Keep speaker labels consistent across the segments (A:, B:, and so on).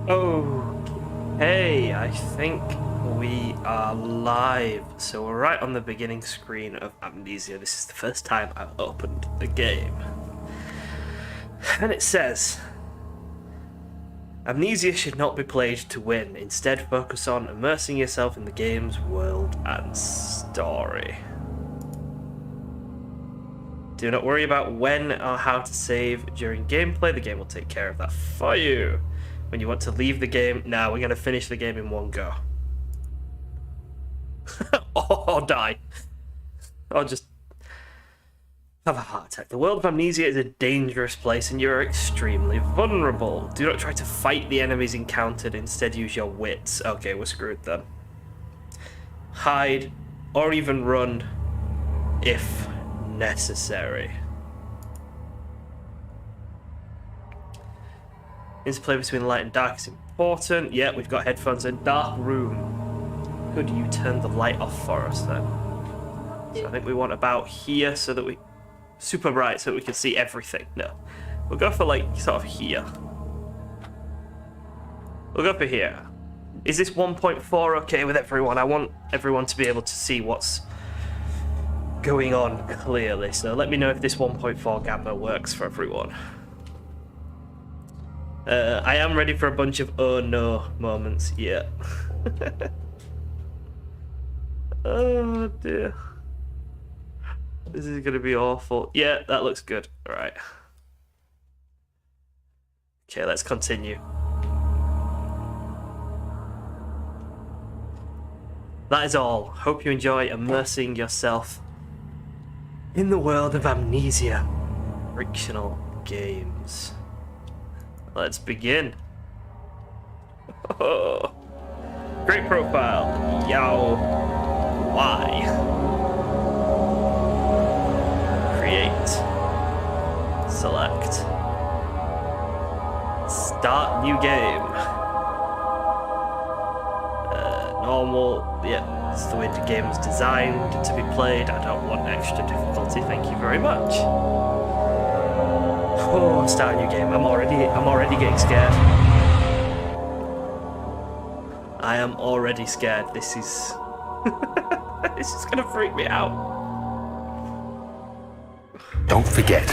A: Oh, hey, I think we are live. So we're right on the beginning screen of Amnesia. This is the first time I've opened the game. And it says, Amnesia should not be played to win. Instead, focus on immersing yourself in the game's world and story. Do not worry about when or how to save during gameplay. The game will take care of that for you. When you want to leave the game, now we're going to finish the game in one go. Or die. Or just have a heart attack. The world of Amnesia is a dangerous place and you're extremely vulnerable. Do not try to fight the enemies encountered. Instead, use your wits. Okay, we're screwed then. Hide or even run if necessary. Interplay between light and dark is important. Yeah, we've got headphones in. Dark room. Could you turn the light off for us then? So I think we want about here so that we... super bright so that we can see everything. No. We'll go for like sort of here. We'll go for here. Is this 1.4 okay with everyone? I want everyone to be able to see what's going on clearly. So let me know if this 1.4 gamma works for everyone. I am ready for a bunch of oh no moments. Yeah. Oh dear. This is going to be awful. Yeah, that looks good. All right. Okay, let's continue. That is all. Hope you enjoy immersing yourself in the world of Amnesia. Frictional games. Let's begin. Oh, great profile. Yow. Why? Create. Select. Start new game. Normal. Yeah, it's the way the game is designed to be played. I don't want extra difficulty. Thank you very much. Oh, start a new game. I'm already getting scared. I am already scared. This is this is gonna freak me out.
B: Don't forget,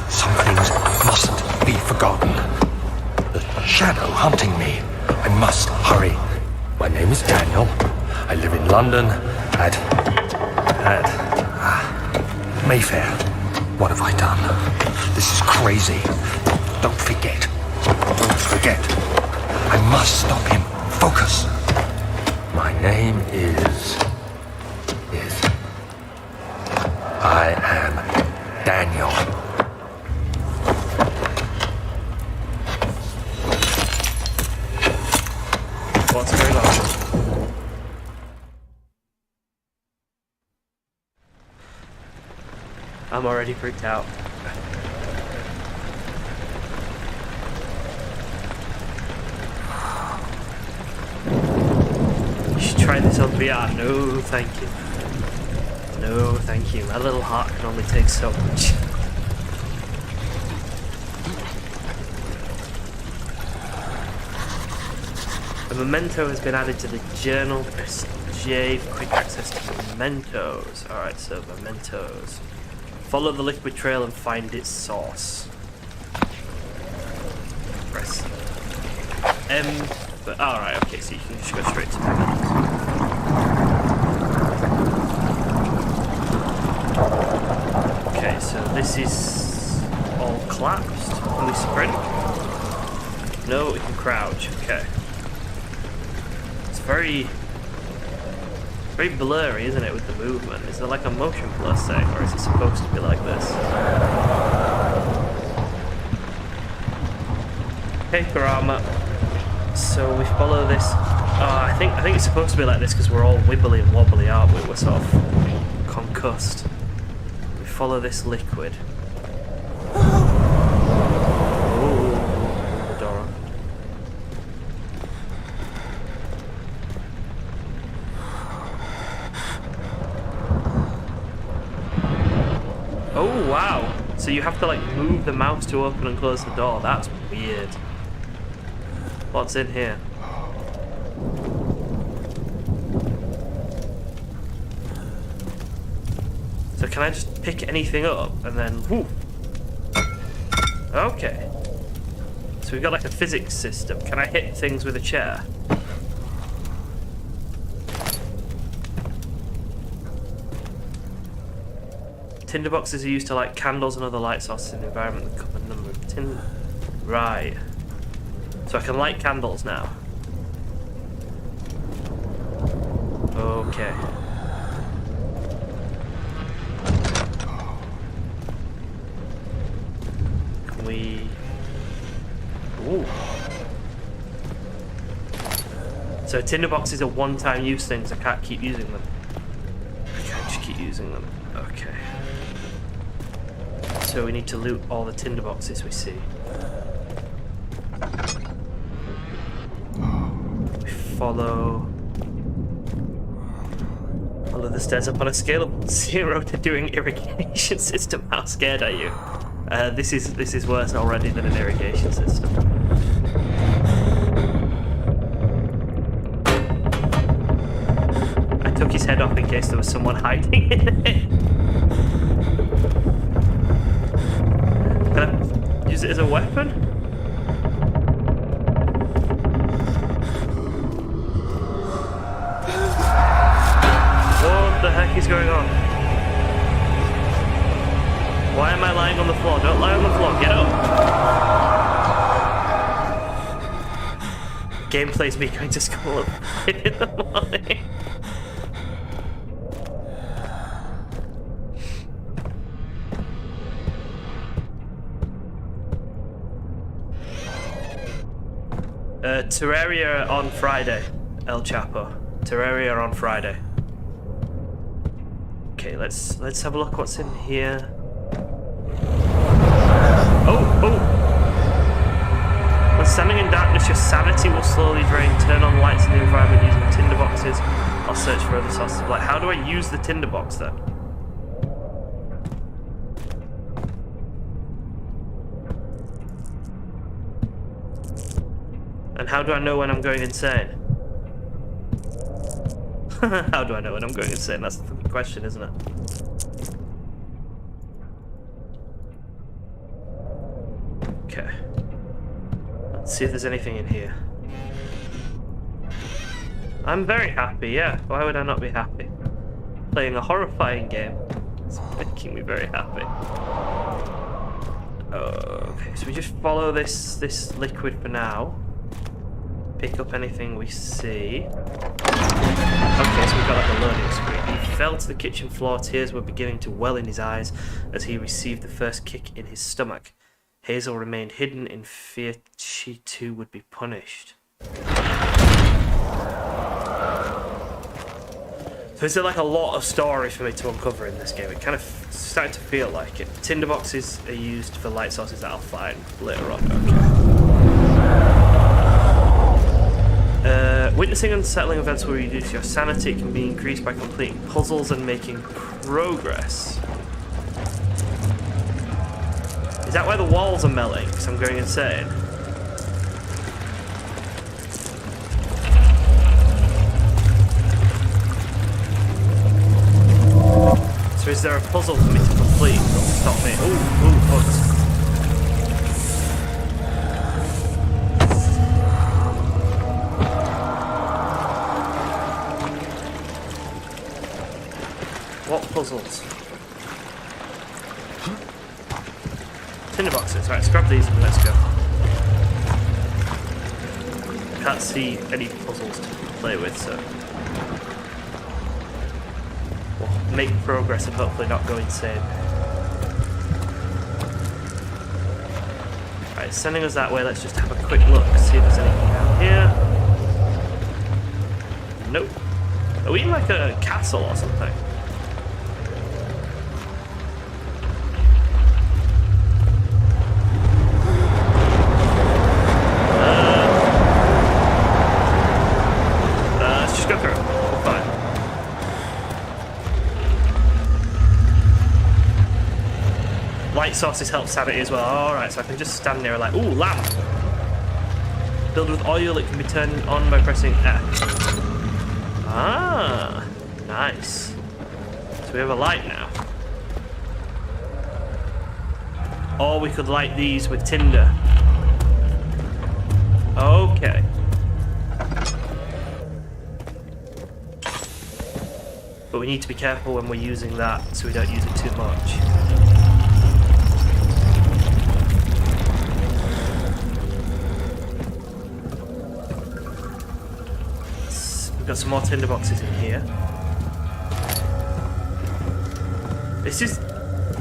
B: some things mustn't be forgotten. The shadow hunting me. I must hurry. My name is Daniel. I live in London at Mayfair. What have I done? This is crazy. Don't forget. Don't forget. I must stop him. Focus. My name is... I am Daniel.
A: What's going on? I'm already freaked out. You should try this on VR. No, thank you. No, thank you. My little heart can only take so much. A memento has been added to the journal. Press J for quick access to mementos. Alright, so mementos. Follow the liquid trail and find its source. Press M. But alright, okay, so you can just go straight to mementos. Okay, so this is all collapsed. Can we sprint? No, we can crouch. Okay. It's very blurry, isn't it, with the movement? Is there like a motion blur setting, or is it supposed to be like this? Paper armor. So we follow this. I think it's supposed to be like this because we're all wibbly and wobbly, aren't we? We're sort of concussed. We follow this liquid. Oh, the door. Oh wow! So you have to like move the mouse to open and close the door. That's weird. What's in here? So can I just pick anything up and then whoo? Okay. So we've got like a physics system. Can I hit things with a chair? Tinderboxes are used to light candles and other light sources in the environment that cover a number of tin. Right. So I can light candles now. Okay. Can we... Ooh. So tinderboxes are one-time use things. I can't keep using them. I can't just keep using them. Okay. So we need to loot all the tinderboxes we see. We follow the stairs up on a scale of 0 to doing irrigation system. How scared are you? This is worse already than an irrigation system. I took his head off in case there was someone hiding in it. Can I use it as a weapon? What the heck is going on? Why am I lying on the floor? Don't lie on the floor. Get up. Gameplay's me going to school in the morning. Terraria on Friday, El Chapo. Terraria on Friday. Okay, let's have a look what's in here. Oh! When standing in darkness, your sanity will slowly drain. Turn on lights in the environment using tinderboxes. I'll search for other sources of light. How do I use the tinderbox then? And how do I know when I'm going insane? How do I know when I'm going insane? That's the question, isn't it? Okay. Let's see if there's anything in here. I'm very happy, yeah. Why would I not be happy? Playing a horrifying game. It's making me very happy. Okay, so we just follow this liquid for now. Pick up anything we see. Okay, so we've got like a loading screen. He fell to the kitchen floor. Tears were beginning to well in his eyes as he received the first kick in his stomach. Hazel remained hidden in fear she too would be punished. So is there like a lot of story for me to uncover in this game? It kind of started to feel like it. Tinderboxes are used for light sources that I'll find later on. Okay. Witnessing unsettling events will reduce your sanity. It can be increased by completing puzzles and making progress. Is that why the walls are melting? Because I'm going insane. So is there a puzzle for me to complete that will stop me? Ooh, bugs. What puzzles? Tinderboxes. Right, let's grab these and let's go. Can't see any puzzles to play with, so we'll make progress and hopefully not go insane. Right, sending us that way. Let's just have a quick look, see if there's anything out here. Nope. Are we in like a castle or something? Light sources help sanity as well. Alright, so I can just stand there like, ooh, lamp. Filled with oil, it can be turned on by pressing F. Ah, nice. So we have a light now. Or we could light these with tinder. Okay. But we need to be careful when we're using that so we don't use it too much. We've got some more tinder boxes in here. This is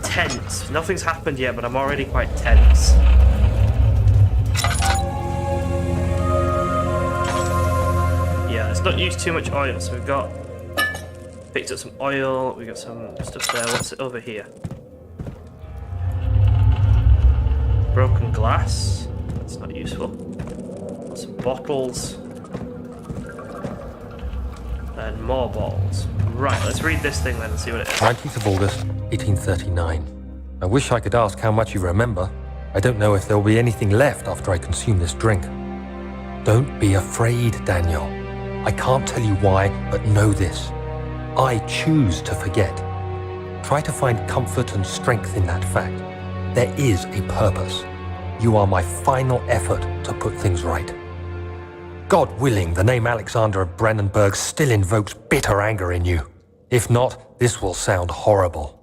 A: tense. Nothing's happened yet, but I'm already quite tense. Yeah, let's not use too much oil. So we've got picked up some oil. We've got some stuff there. What's it over here? Broken glass. That's not useful. Some bottles. And more balls. Right, let's read this thing then and see what it is.
B: 19th of August, 1839. I wish I could ask how much you remember. I don't know if there will be anything left after I consume this drink. Don't be afraid, Daniel. I can't tell you why, but know this. I choose to forget. Try to find comfort and strength in that fact. There is a purpose. You are my final effort to put things right. God willing, the name Alexander of Brandenburg still invokes bitter anger in you. If not, this will sound horrible.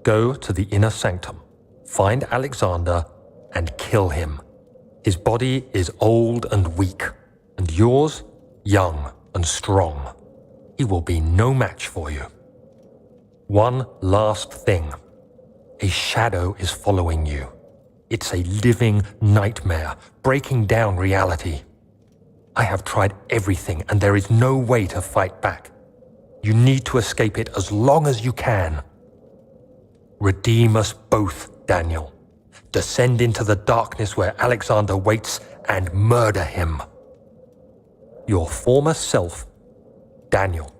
B: Go to the inner sanctum, find Alexander, and kill him. His body is old and weak, and yours, young and strong. He will be no match for you. One last thing. A shadow is following you. It's a living nightmare, breaking down reality. I have tried everything, and there is no way to fight back. You need to escape it as long as you can. Redeem us both, Daniel. Descend into the darkness where Alexander waits and murder him. Your former self, Daniel.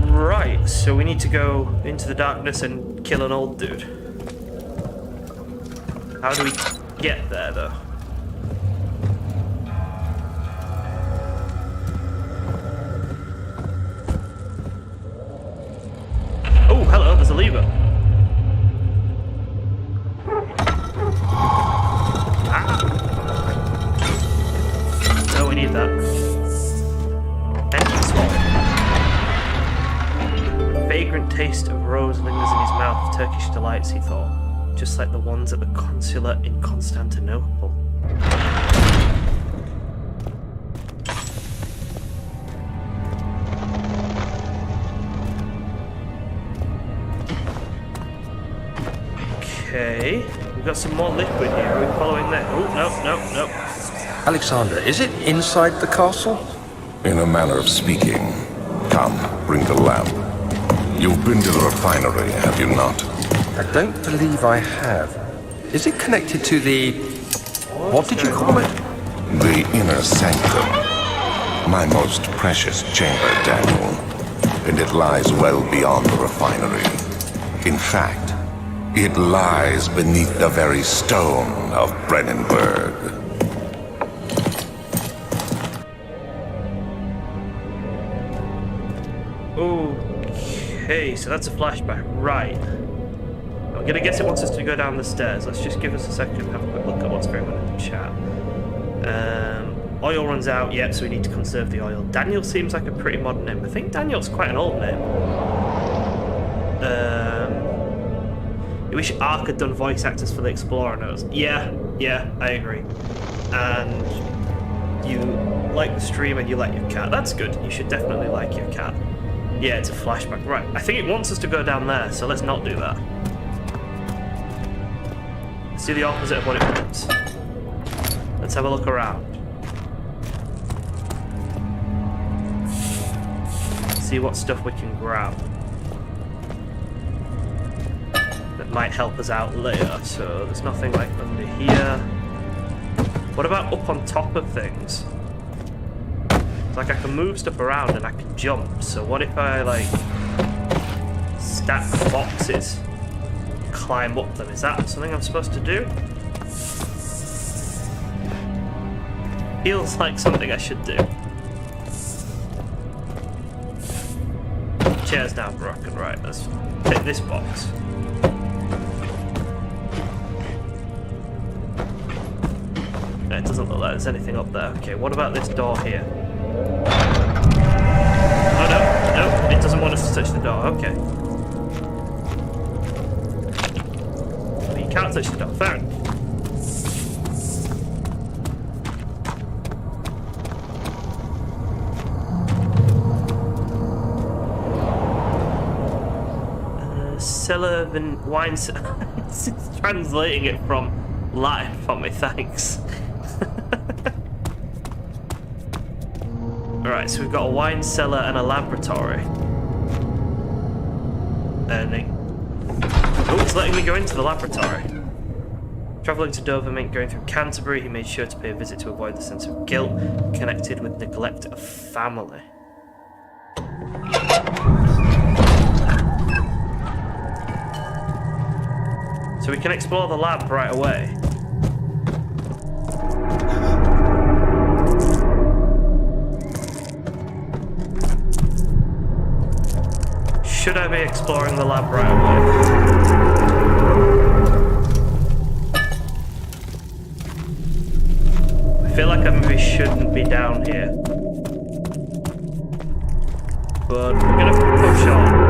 A: Right, so we need to go into the darkness and kill an old dude. How do we get there, though? Oh, hello, there's a lever. Ah. No, we need that. Entrance hall. Vagrant taste of rose lingers in his mouth. Turkish delights, he thought. Just like the ones at the consulate in Constantinople. Okay, we've got some more liquid here. Are we following that? Oh, no.
B: Alexander, is it inside the castle?
C: In a manner of speaking. Come, bring the lamp. You've been to the refinery, have you not?
B: I don't believe I have. Is it connected to the... what did you call it?
C: The inner sanctum. My most precious chamber, Daniel. And it lies well beyond the refinery. In fact, it lies beneath the very stone of Brandenburg.
A: Okay, so that's a flashback. Right. I'm gonna guess it wants us to go down the stairs. Let's just give us a second and have a quick look at what's going on in the chat. Oil runs out, yep, so we need to conserve the oil. Daniel seems like a pretty modern name. I think Daniel's quite an old name. I wish Ark had done voice actors for the Explorer notes. Yeah, I agree. And you like the stream and you like your cat. That's good. You should definitely like your cat. Yeah, it's a flashback. Right, I think it wants us to go down there, so let's not do that. Let's do the opposite of what it wants. Let's have a look around. See what stuff we can grab that might help us out later. So there's nothing like under here. What about up on top of things? It's like I can move stuff around and I can jump. So what if I like stack boxes, climb up them? Is that something I'm supposed to do? Feels like something I should do. Chair's now broken, right, let's take this box. No, it doesn't look like there's anything up there. Okay, what about this door here? Oh no, it doesn't want us to touch the door, okay. But you can't touch the door, fair enough. Cellar and wine cellar. It's translating it from Latin for me, thanks. Alright, so we've got a wine cellar and a laboratory. Oh, it's letting me go into the laboratory. Travelling to Dover meant going through Canterbury. He made sure to pay a visit to avoid the sense of guilt connected with neglect of family. So we can explore the lab right away. Should I be exploring the lab right away? I feel like I maybe shouldn't be down here. But we're gonna push on.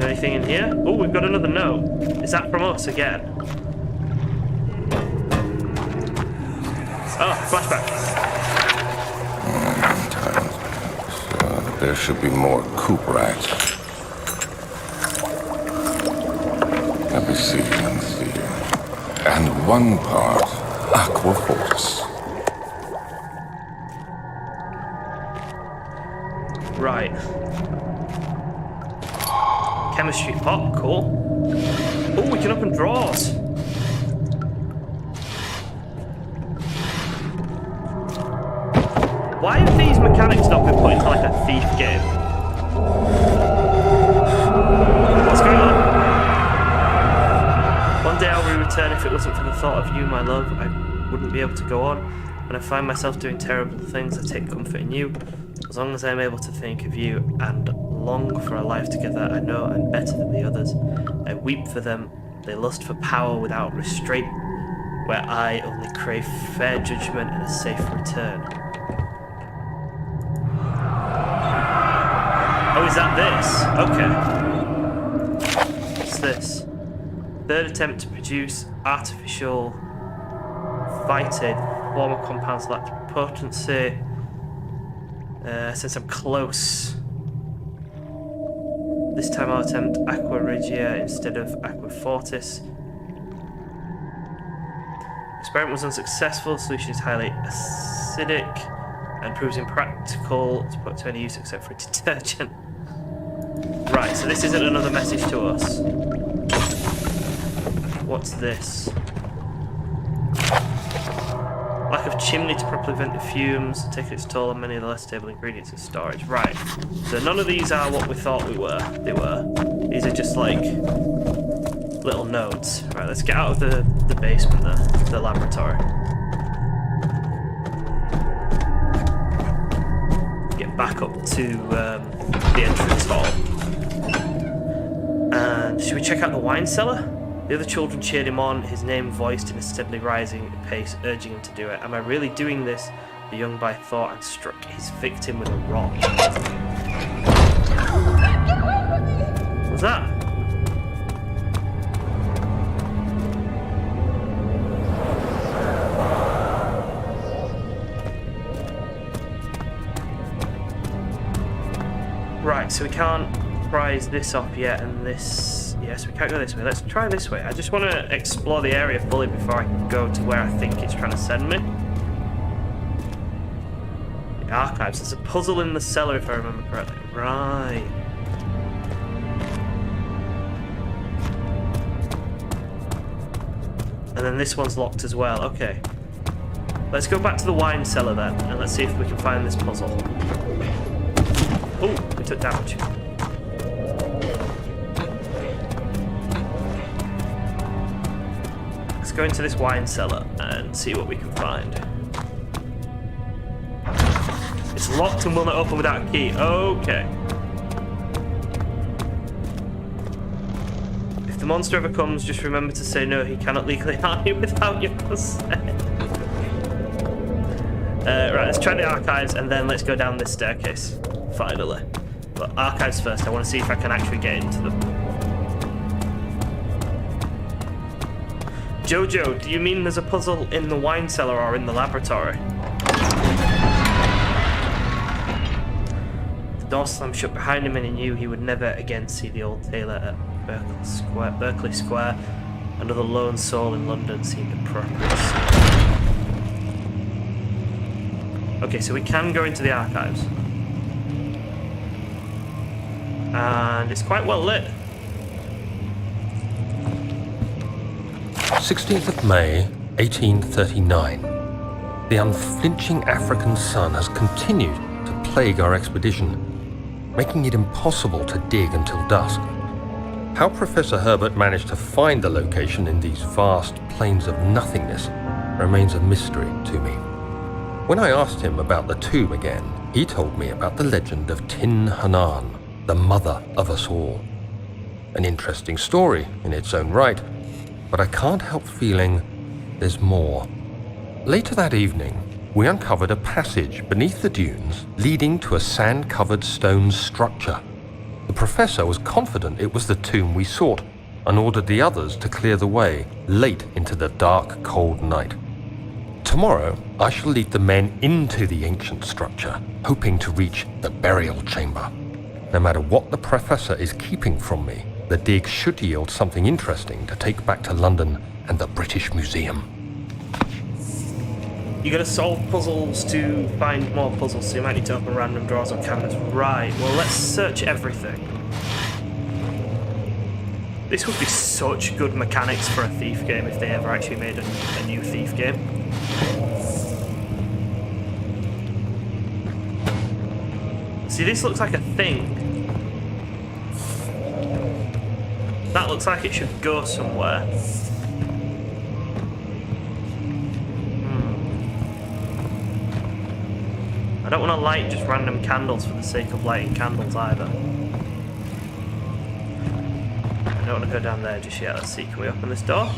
A: Anything in here? Oh, we've got another note. Is that from us again? Oh, flashback.
C: So there should be more coop rats. Let me see. And one part aqua force.
A: Right. Chemistry pot, cool. Oh, we can open drawers. Why have these mechanics not been put into like a thief game? What's going on? One day I'll return if it wasn't for the thought of you, my love. I wouldn't be able to go on. When I find myself doing terrible things, I take comfort in you. As long as I'm able to think of you and long for a life together, I know I'm better than the others. I weep for them. They lust for power without restraint, where I only crave fair judgment and a safe return. Oh, is that this? Okay. What's this? Third attempt to produce artificial phytid former compounds lack potency. Since I'm close. This time I'll attempt Aqua Regia instead of Aqua Fortis. Experiment was unsuccessful. The solution is highly acidic and proves impractical to put to any use except for a detergent. Right, so this isn't another message to us. What's this? Lack of chimney to properly vent the fumes, taking its toll on many of the less stable ingredients in storage. Right, so none of these are what we thought they were. These are just like little nodes. Right, let's get out of the basement there, the laboratory. Get back up to the entrance hall. And should we check out the wine cellar? The other children cheered him on, his name voiced in a steadily rising pace, urging him to do it. Am I really doing this? The young boy thought and struck his victim with a rock. What's that? Right, so we can't prise this off yet, and this... Yes, we can't go this way. Let's try this way. I just want to explore the area fully before I go to where I think it's trying to send me. The archives. There's a puzzle in the cellar, if I remember correctly. Right. And then this one's locked as well. Okay. Let's go back to the wine cellar then, and let's see if we can find this puzzle. Oh, we took damage. go into this wine cellar and see what we can find. It's locked and will not open without a key. Okay. If the monster ever comes, just remember to say no. He cannot legally harm you without your consent. Right, let's try the archives and then let's go down this staircase. Finally. But archives first. I want to see if I can actually get into them. Jojo, do you mean there's a puzzle in the wine cellar or in the laboratory? The door slammed shut behind him and he knew he would never again see the old tailor at Berkeley Square. Another lone soul in London seemed appropriate. Okay, so we can go into the archives. And it's quite well lit.
B: 16th of May, 1839. The unflinching African sun has continued to plague our expedition, making it impossible to dig until dusk. How Professor Herbert managed to find the location in these vast plains of nothingness remains a mystery to me. When I asked him about the tomb again, he told me about the legend of Tin Hanan, the mother of us all. An interesting story in its own right, but I can't help feeling there's more. Later that evening, we uncovered a passage beneath the dunes leading to a sand-covered stone structure. The professor was confident it was the tomb we sought and ordered the others to clear the way late into the dark, cold night. Tomorrow, I shall lead the men into the ancient structure, hoping to reach the burial chamber. No matter what the professor is keeping from me, the dig should yield something interesting to take back to London and the British Museum.
A: You gotta solve puzzles to find more puzzles, so you might need to open random drawers on cameras. Right, well let's search everything. This would be such good mechanics for a Thief game if they ever actually made a new Thief game. See, this looks like a thing. That looks like it should go somewhere. I don't want to light just random candles for the sake of lighting candles either. I don't want to go down there just yet. Let's see, can we open this door?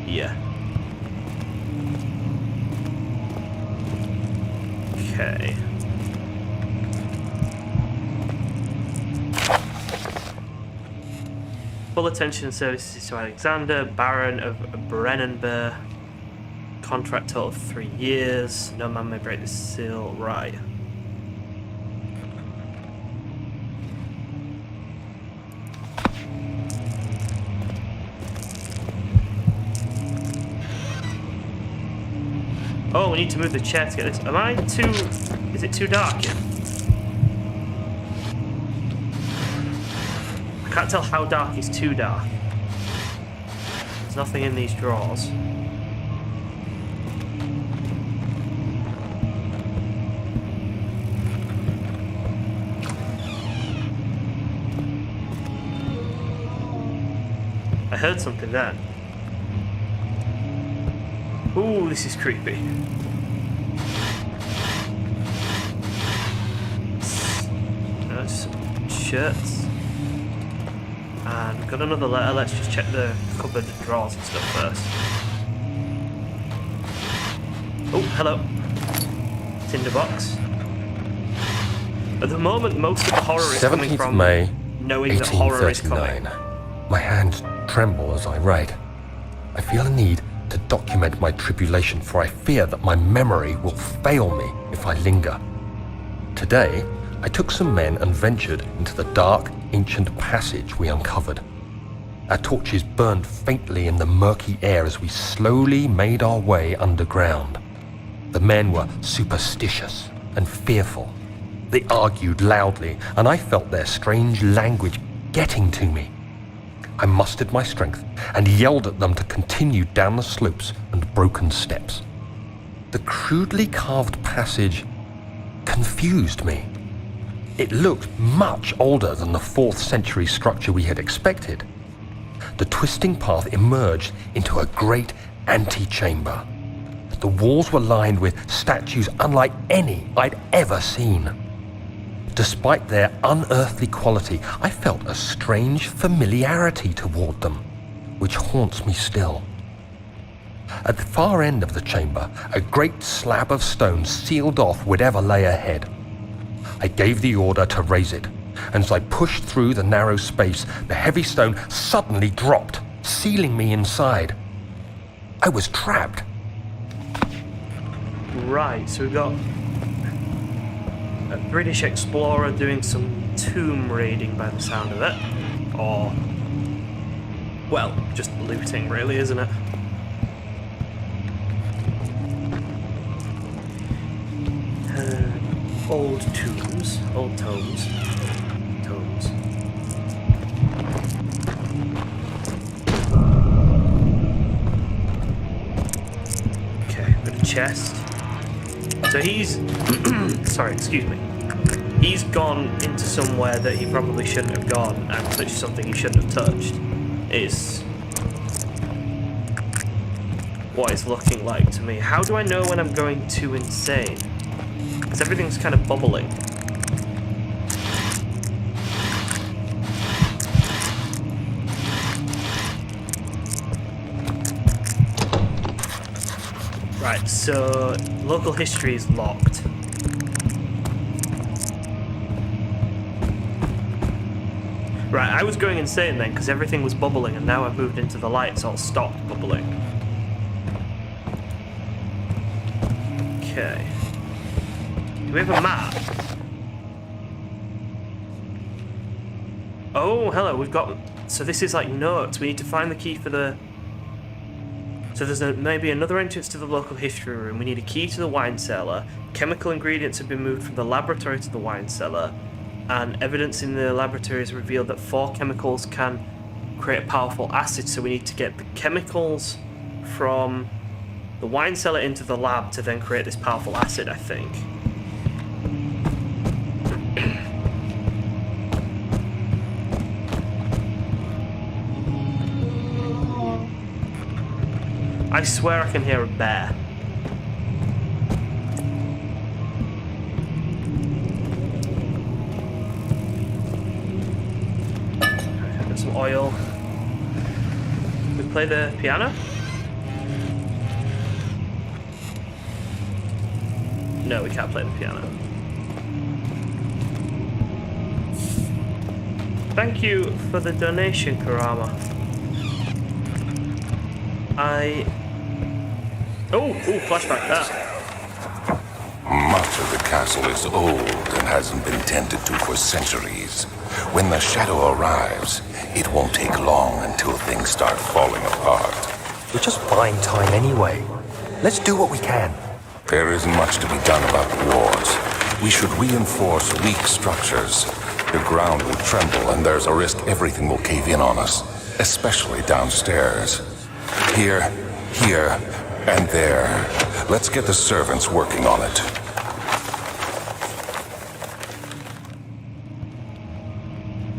A: Yeah. Okay. Full attention and services to Alexander, Baron of Brennenburg. Contract total of 3 years. No man may break the seal. Right. Oh, we need to move the chair to get this. Am I too... Is it too dark here? I can't tell how dark is too dark. There's nothing in these drawers. I heard something there. Ooh, this is creepy. There's some shirts. And we've got another letter. Let's just check the cupboard drawers and stuff first. Oh, hello. Tinderbox. At the moment, most of the horror is coming from
B: May,
A: knowing that horror is coming.
B: My hands tremble as I write. I feel a need to document my tribulation, for I fear that my memory will fail me if I linger. Today, I took some men and ventured into the dark, ancient passage we uncovered. Our torches burned faintly in the murky air as we slowly made our way underground. The men were superstitious and fearful. They argued loudly, and I felt their strange language getting to me. I mustered my strength and yelled at them to continue down the slopes and broken steps. The crudely carved passage confused me. It looked much older than the 4th century structure we had expected. The twisting path emerged into a great antechamber. The walls were lined with statues unlike any I'd ever seen. Despite their unearthly quality, I felt a strange familiarity toward them, which haunts me still. At the far end of the chamber, a great slab of stone sealed off whatever lay ahead. I gave the order to raise it, and as I pushed through the narrow space, the heavy stone suddenly dropped, sealing me inside. I was trapped.
A: Right, so we've got a British explorer doing some tomb raiding by the sound of it. Or, well, just looting really, isn't it? Old tombs. Okay, got a chest. So he's... sorry, excuse me. He's gone into somewhere that he probably shouldn't have gone and touched something he shouldn't have touched. Is what it's looking like to me. How do I know when I'm going too insane? Because everything's kind of bubbling. Right, so local history is locked. Right, I was going insane then because everything was bubbling and now I've moved into the light, so I'll stop bubbling. Okay. Do we have a map? Oh, hello, we've got... So this is like notes. We need to find the key for the... So there's maybe another entrance to the local history room. We need a key to the wine cellar. Chemical ingredients have been moved from the laboratory to the wine cellar. And evidence in the laboratory has revealed that 4 chemicals can create a powerful acid. So we need to get the chemicals from the wine cellar into the lab to then create this powerful acid, I think. I swear I can hear a bear. Got some oil. We play the piano? No, we can't play the piano. Thank you for the donation, Karama. Oh, flashback there.
C: Much of the castle is old and hasn't been tended to for centuries. When the shadow arrives, it won't take long until things start falling apart.
B: We're just buying time anyway. Let's do what we can.
C: There isn't much to be done about the wars. We should reinforce weak structures. The ground will tremble and there's a risk everything will cave in on us, especially downstairs. Here, and there. Let's get the servants working on it.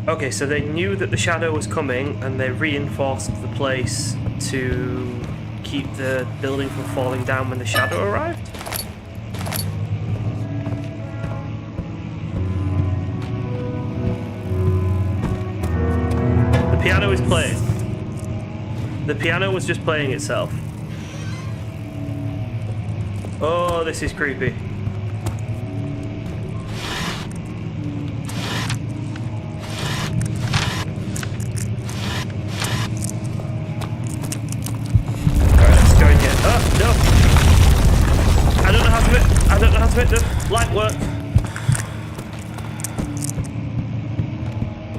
A: Okay, so they knew that the shadow was coming and they reinforced the place to keep the building from falling down when the shadow arrived? The piano is playing. The piano was just playing itself. Oh, this is creepy. Alright, let's go and get... Oh, no! I don't know how to make the light work.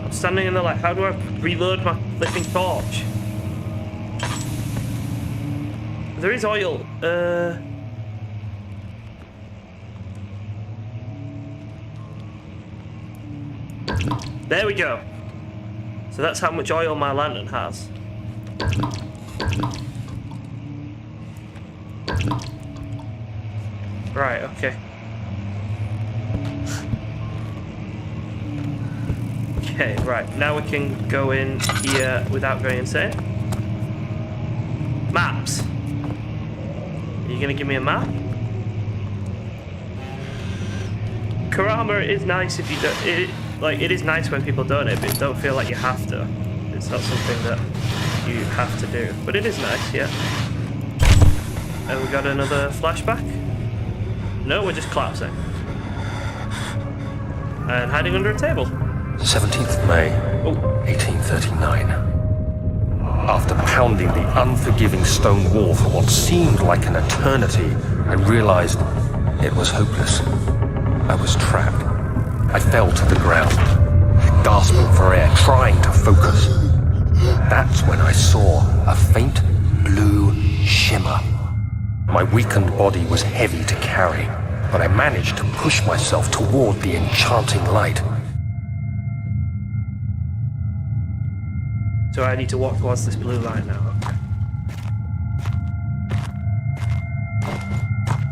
A: I'm standing in the light. How do I reload my flipping torch? There is oil. There we go. So that's how much oil my lantern has. Right, okay. Okay, right. Now we can go in here without going insane. Maps. you gonna give me a map? Karama is nice if you don't. It is nice when people donate, but don't feel like you have to. It's not something that you have to do, but it is nice, yeah. And we got another flashback. No, we're just collapsing and hiding under a table.
B: 17th of May, 1839. After pounding the unforgiving stone wall for what seemed like an eternity, I realized it was hopeless. I was trapped. I fell to the ground, gasping for air, trying to focus. That's when I saw a faint blue shimmer. My weakened body was heavy to carry, but I managed to push myself toward the enchanting light.
A: So I need to walk towards this blue line now.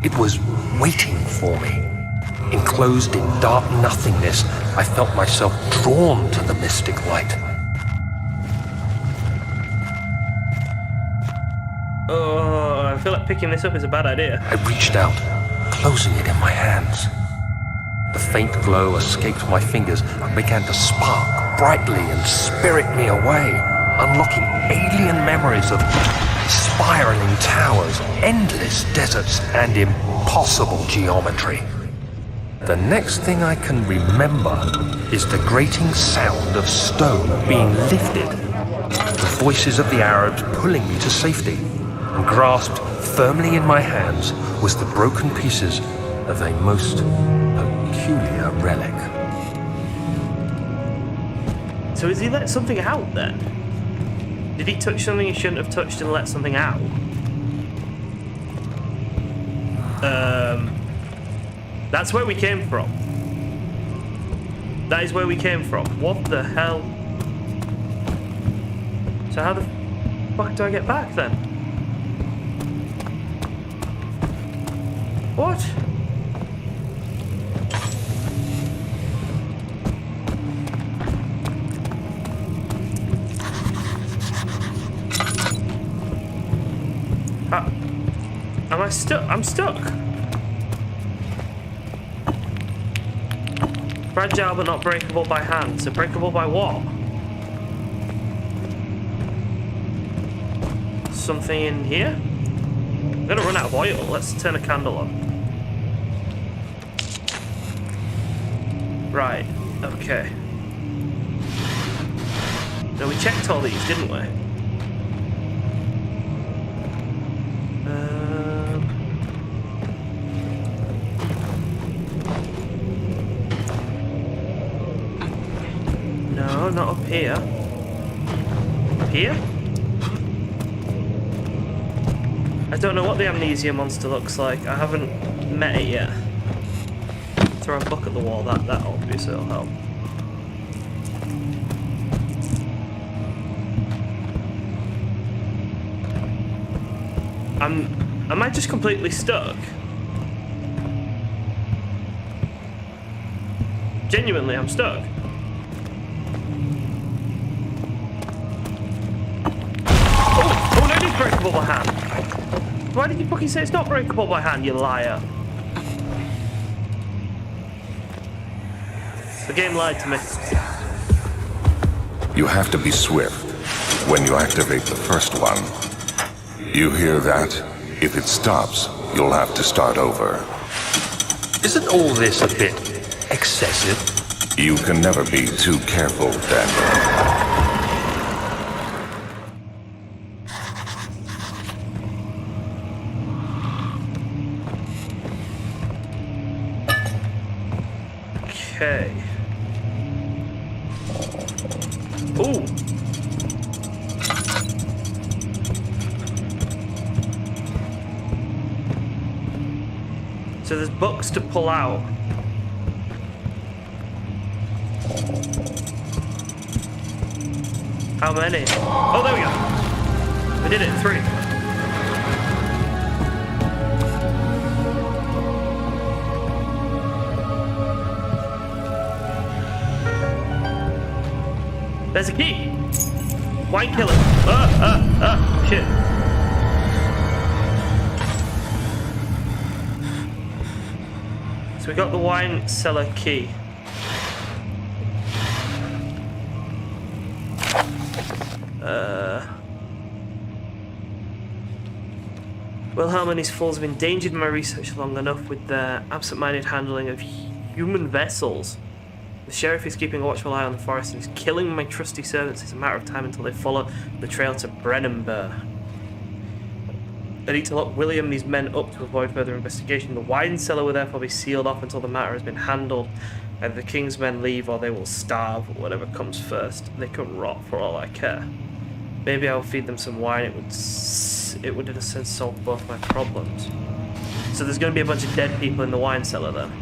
B: It was waiting for me. Enclosed in dark nothingness, I felt myself drawn to the mystic light.
A: Oh, I feel like picking this up is a bad idea.
B: I reached out, closing it in my hands. The faint glow escaped my fingers and began to spark brightly and spirit me away, unlocking alien memories of spiraling towers, endless deserts, and impossible geometry. The next thing I can remember is the grating sound of stone being lifted, the voices of the Arabs pulling me to safety, and grasped firmly in my hands was the broken pieces of a most peculiar relic.
A: So has he let something out then? Did he touch something he shouldn't have touched and let something out? That's where we came from. That is where we came from. What the hell? So how the fuck do I get back then? What? Am I stuck? I'm stuck. Fragile but not breakable by hand. So breakable by what? Something in here? I'm gonna run out of oil. Let's turn a candle on. Right. Okay. No, we checked all these, didn't we? No, not up here. Up here? I don't know what the Amnesia monster looks like. I haven't met it yet. Throw a book at the wall. That obviously will help. Am I just completely stuck? Genuinely, I'm stuck. Oh no, it is breakable by hand. Why did you fucking say it's not breakable by hand, you liar? The game lied to me.
C: You have to be swift when you activate the first one. You hear that? If it stops, you'll have to start over.
B: Isn't all this a bit excessive?
C: You can never be too careful, Daniel.
A: Okay. Ooh. So there's books to pull out. How many? Oh, there we go. We did it in 3. There's a key. Why kill it? Shit. So we got the wine cellar key. Wilhelm and his fools have endangered my research long enough with their absent-minded handling of human vessels. The sheriff is keeping a watchful eye on the forest and is killing my trusty servants. It's a matter of time until they follow the trail to Brennenburg. I need to lock William and his men up to avoid further investigation. The wine cellar will therefore be sealed off until the matter has been handled. Either the king's men leave or they will starve, or whatever comes first. They could rot for all I care. Maybe I will feed them some wine. It would in a sense solve both my problems. So there's going to be a bunch of dead people in the wine cellar then.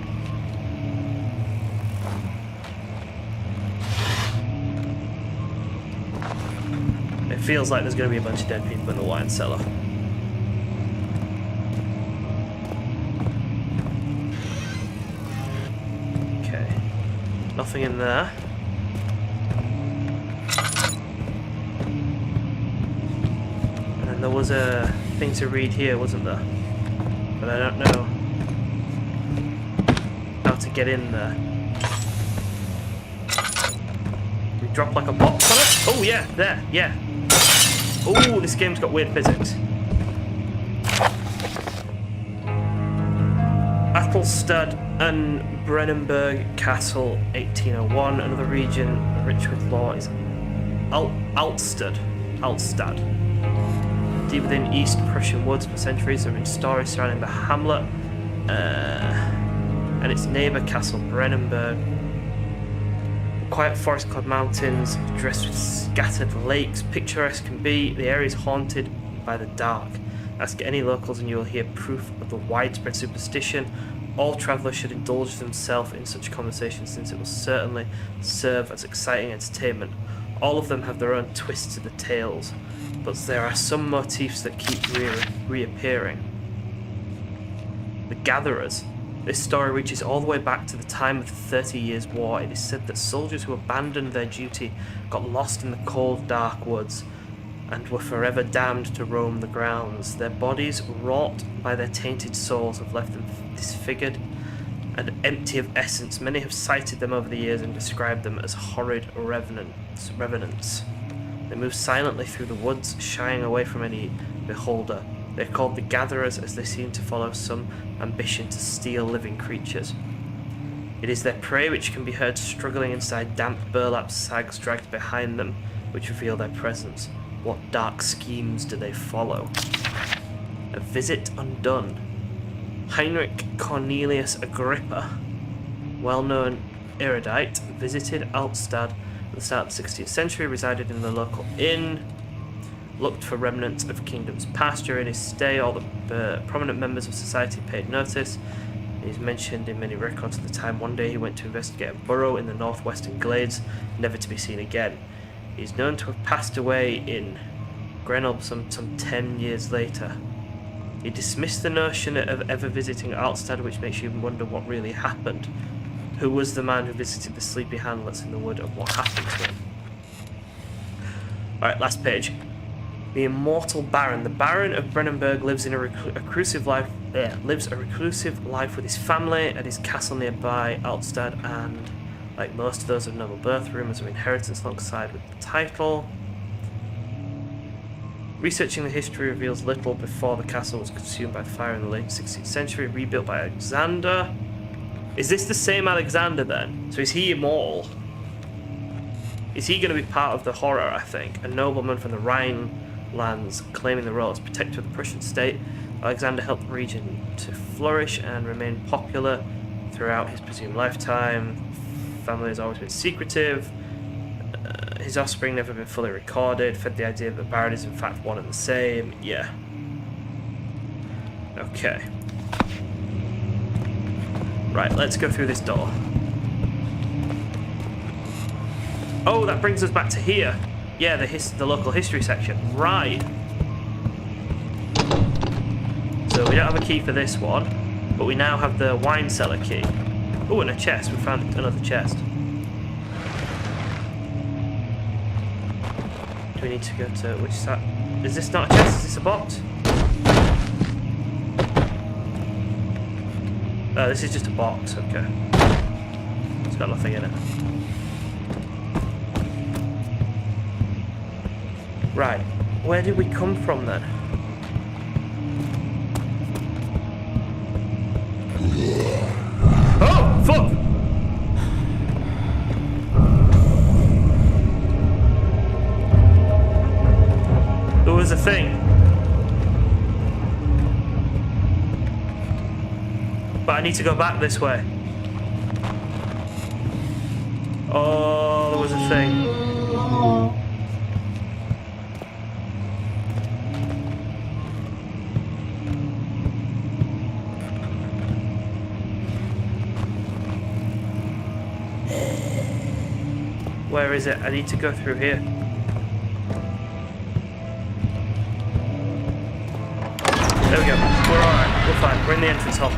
A: It feels like there's going to be a bunch of dead people in the wine cellar. Okay. Nothing in there. And there was a thing to read here, wasn't there? But I don't know how to get in there. We drop like a box on it? Oh yeah, there, yeah. Oh, this game's got weird physics. Athelstad and Brennenburg Castle, 1801. Another region rich with law is Altstad. Deep within East Prussian woods for centuries, there have been stories surrounding the hamlet and its neighbour castle Brennenburg. Quiet forest-clad mountains, dressed with scattered lakes, picturesque can be, the area is haunted by the dark. Ask any locals and you will hear proof of the widespread superstition. All travellers should indulge themselves in such conversations since it will certainly serve as exciting entertainment. All of them have their own twists to the tales, but there are some motifs that keep reappearing. The Gatherers. This story reaches all the way back to the time of the 30 Years' War. It is said that soldiers who abandoned their duty got lost in the cold, dark woods and were forever damned to roam the grounds. Their bodies, wrought by their tainted souls, have left them disfigured and empty of essence. Many have cited them over the years and described them as horrid revenants. They move silently through the woods, shying away from any beholder. They're called the Gatherers as they seem to follow some ambition to steal living creatures. It is their prey which can be heard struggling inside damp burlap sags dragged behind them, which reveal their presence. What dark schemes do they follow? A visit undone. Heinrich Cornelius Agrippa, well-known erudite, visited Altstad at the start of the 16th century, resided in the local inn, looked for remnants of kingdoms past. During his stay, all the prominent members of society paid notice. He's mentioned in many records at the time. One day he went to investigate a burrow in the northwestern glades, never to be seen again. He's known to have passed away in Grenoble some 10 years later. He dismissed the notion of ever visiting Altstad, which makes you wonder what really happened. Who was the man who visited the sleepy hamlets in the wood, and what happened to him? Alright, last page. The immortal Baron. The Baron of Brennenburg lives in a reclusive life. Lives a reclusive life with his family at his castle nearby Altstad, and like most of those of noble birth, rumours of inheritance alongside with the title. Researching the history reveals little. Before the castle was consumed by fire in the late 16th century, rebuilt by Alexander. Is this the same Alexander then? So is he immortal? Is he going to be part of the horror, I think? A nobleman from the Rhinelands claiming the role as protector of the Prussian state. Alexander helped the region to flourish and remain popular throughout his presumed lifetime. Family has always been secretive. His offspring never been fully recorded. Fed the idea that Baron is in fact one and the same. Yeah. Okay. Right, let's go through this door. Oh, that brings us back to here. Yeah, the local history section. Right. So we don't have a key for this one, but we now have the wine cellar key. Oh, and a chest. We found another chest. Do we need to go to which side? Is this not a chest? Is this a box? This is just a box, okay. It's got nothing in it. Right, where did we come from then? Oh, fuck! There was a thing. But I need to go back this way. Oh, there was a thing. Where is it? I need to go through here. There we go. We're alright. We're fine. We're in the entrance hall.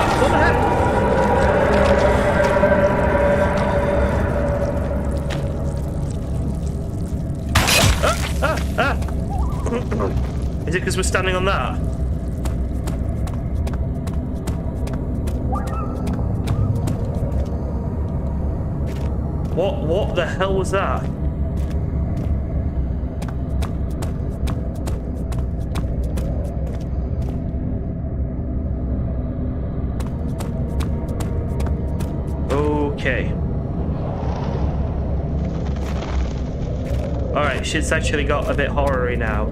A: What the heck? Is it because we're standing on that? What the hell was that? Okay. Alright, shit's actually got a bit horror-y now.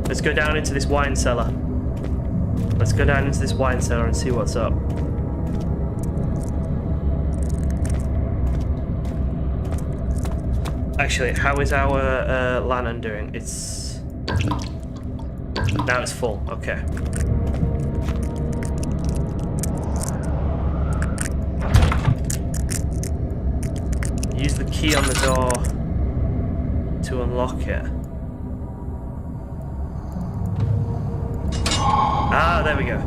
A: Let's go down into this wine cellar. Let's go down into this wine cellar and see what's up. Actually, how is our lantern doing? It's... Now it's full, okay. Use the key on the door to unlock it. Ah, there we go.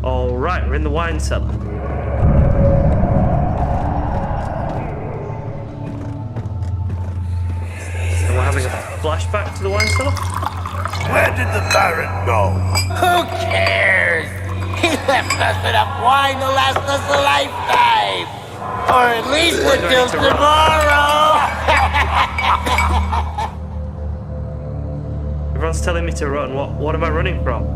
A: All right, we're in the wine cellar. And we're having a flashback to the wine cellar?
C: Where did the Baron go?
D: Who cares? He left us enough wine to last us a lifetime. Or at least until tomorrow.
A: Everyone's telling me to run. What am I running from?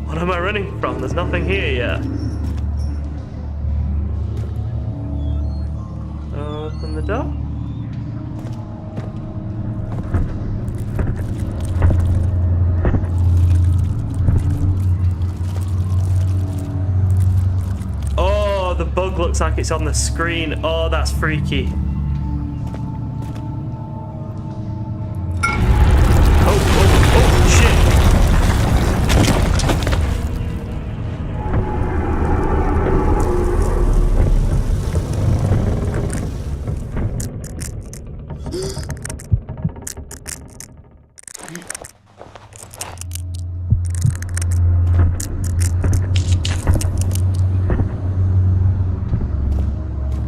A: What am I running from? There's nothing here yet. Open the door. Oh, the bug looks like it's on the screen. Oh, that's freaky. Oh, shit.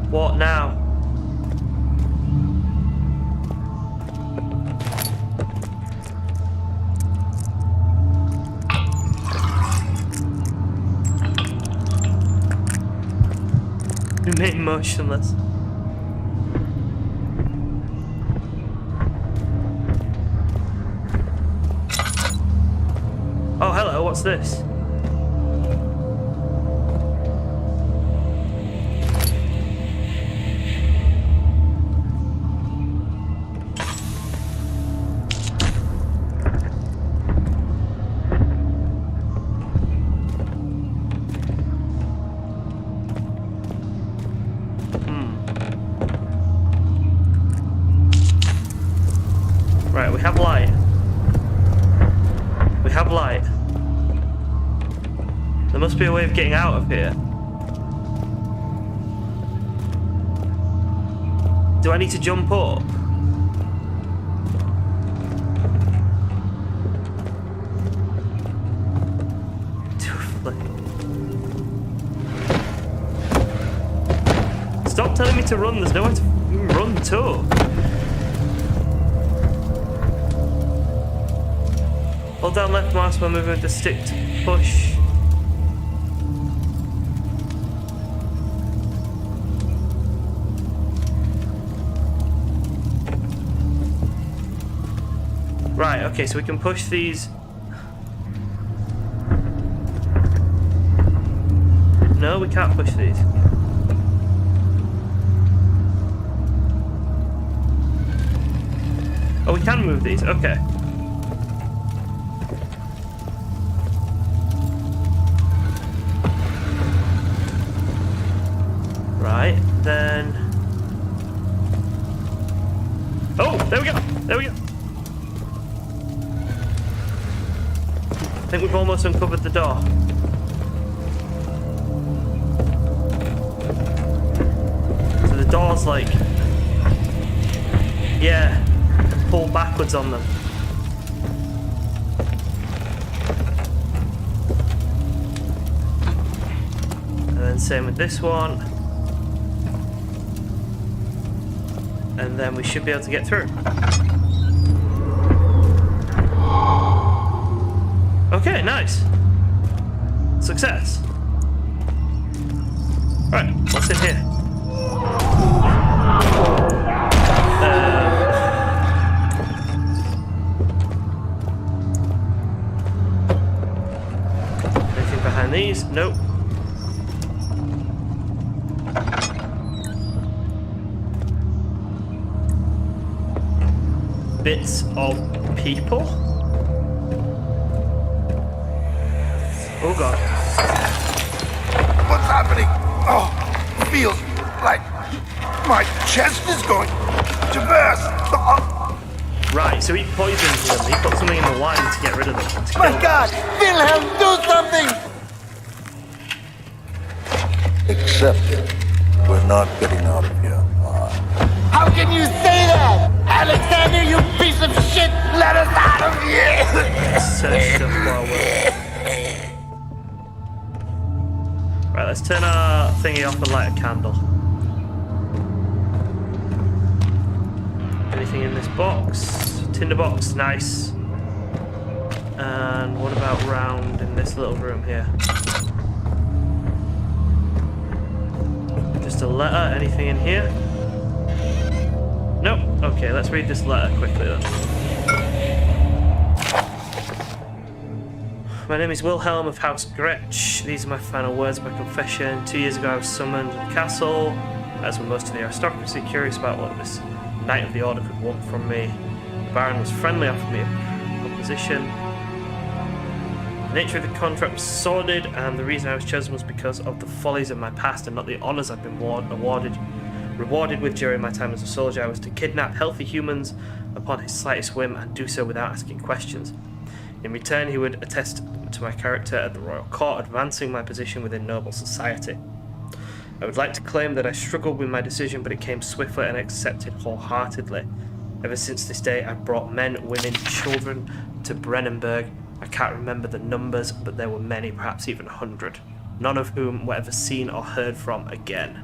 A: What now? Remain motionless. Oh, hello, what's this? Right, we have light. We have light. must be a way of getting out of here. Do I need to jump up? Stop telling me to run, there's nowhere to run to. Hold down left mouse while moving with the stick to push. Right, okay, so we can push these. No, we can't push these. Oh, we can move these, okay. Right, then... Oh, there we go, there we go. I think we've almost uncovered the door. So the door's like... Yeah. Pull backwards on them. And then same with this one. And then we should be able to get through. Okay, nice. Success. Right, what's in here? Anything behind these? Nope. Bits of people? Oh god.
C: What's happening? Oh, feels like my chest is going to burst.
A: Right, so he poisons them. He put something in the wine to get rid of them.
D: My God! Wilhelm, do something!
C: Accept it. We're not getting out of here.
D: How can you say that? Alexander, you piece of shit! Let us out of here!
A: Search them while we're... Right, let's turn our thingy off and light a candle. Anything in this box? Tinder box, nice. And what about round in this little room here? Just a letter, anything in here? Nope. Okay, let's read this letter quickly then. My name is Wilhelm of House Gretsch. These are my final words of my confession. 2 years ago I was summoned to the castle, as were most of the aristocracy, curious about what this Knight of the Order could want from me. The Baron was friendly, offered me a proposition. The nature of the contract was sordid, and the reason I was chosen was because of the follies of my past and not the honours I've been rewarded with during my time as a soldier. I was to kidnap healthy humans upon his slightest whim and do so without asking questions. In return, he would attest to my character at the royal court, advancing my position within noble society. I would like to claim that I struggled with my decision, but it came swiftly and accepted wholeheartedly. Ever since this day, I've brought men, women, children to Brennenburg. I can't remember the numbers, but there were many, perhaps even 100, none of whom were ever seen or heard from again.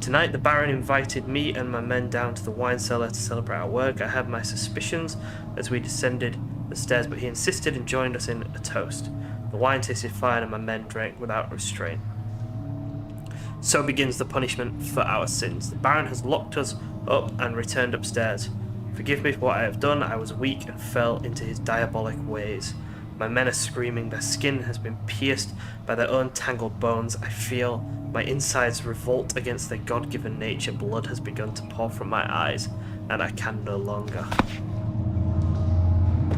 A: Tonight, the Baron invited me and my men down to the wine cellar to celebrate our work. I had my suspicions as we descended the stairs, but he insisted and joined us in a toast. The wine tasted fine and my men drank without restraint. So begins the punishment for our sins. The Baron has locked us up and returned upstairs. Forgive me for what I have done. I was weak and fell into his diabolic ways. My men are screaming. Their skin has been pierced by their own tangled bones. I feel my insides revolt against their God-given nature. Blood has begun to pour from my eyes, and I can no longer.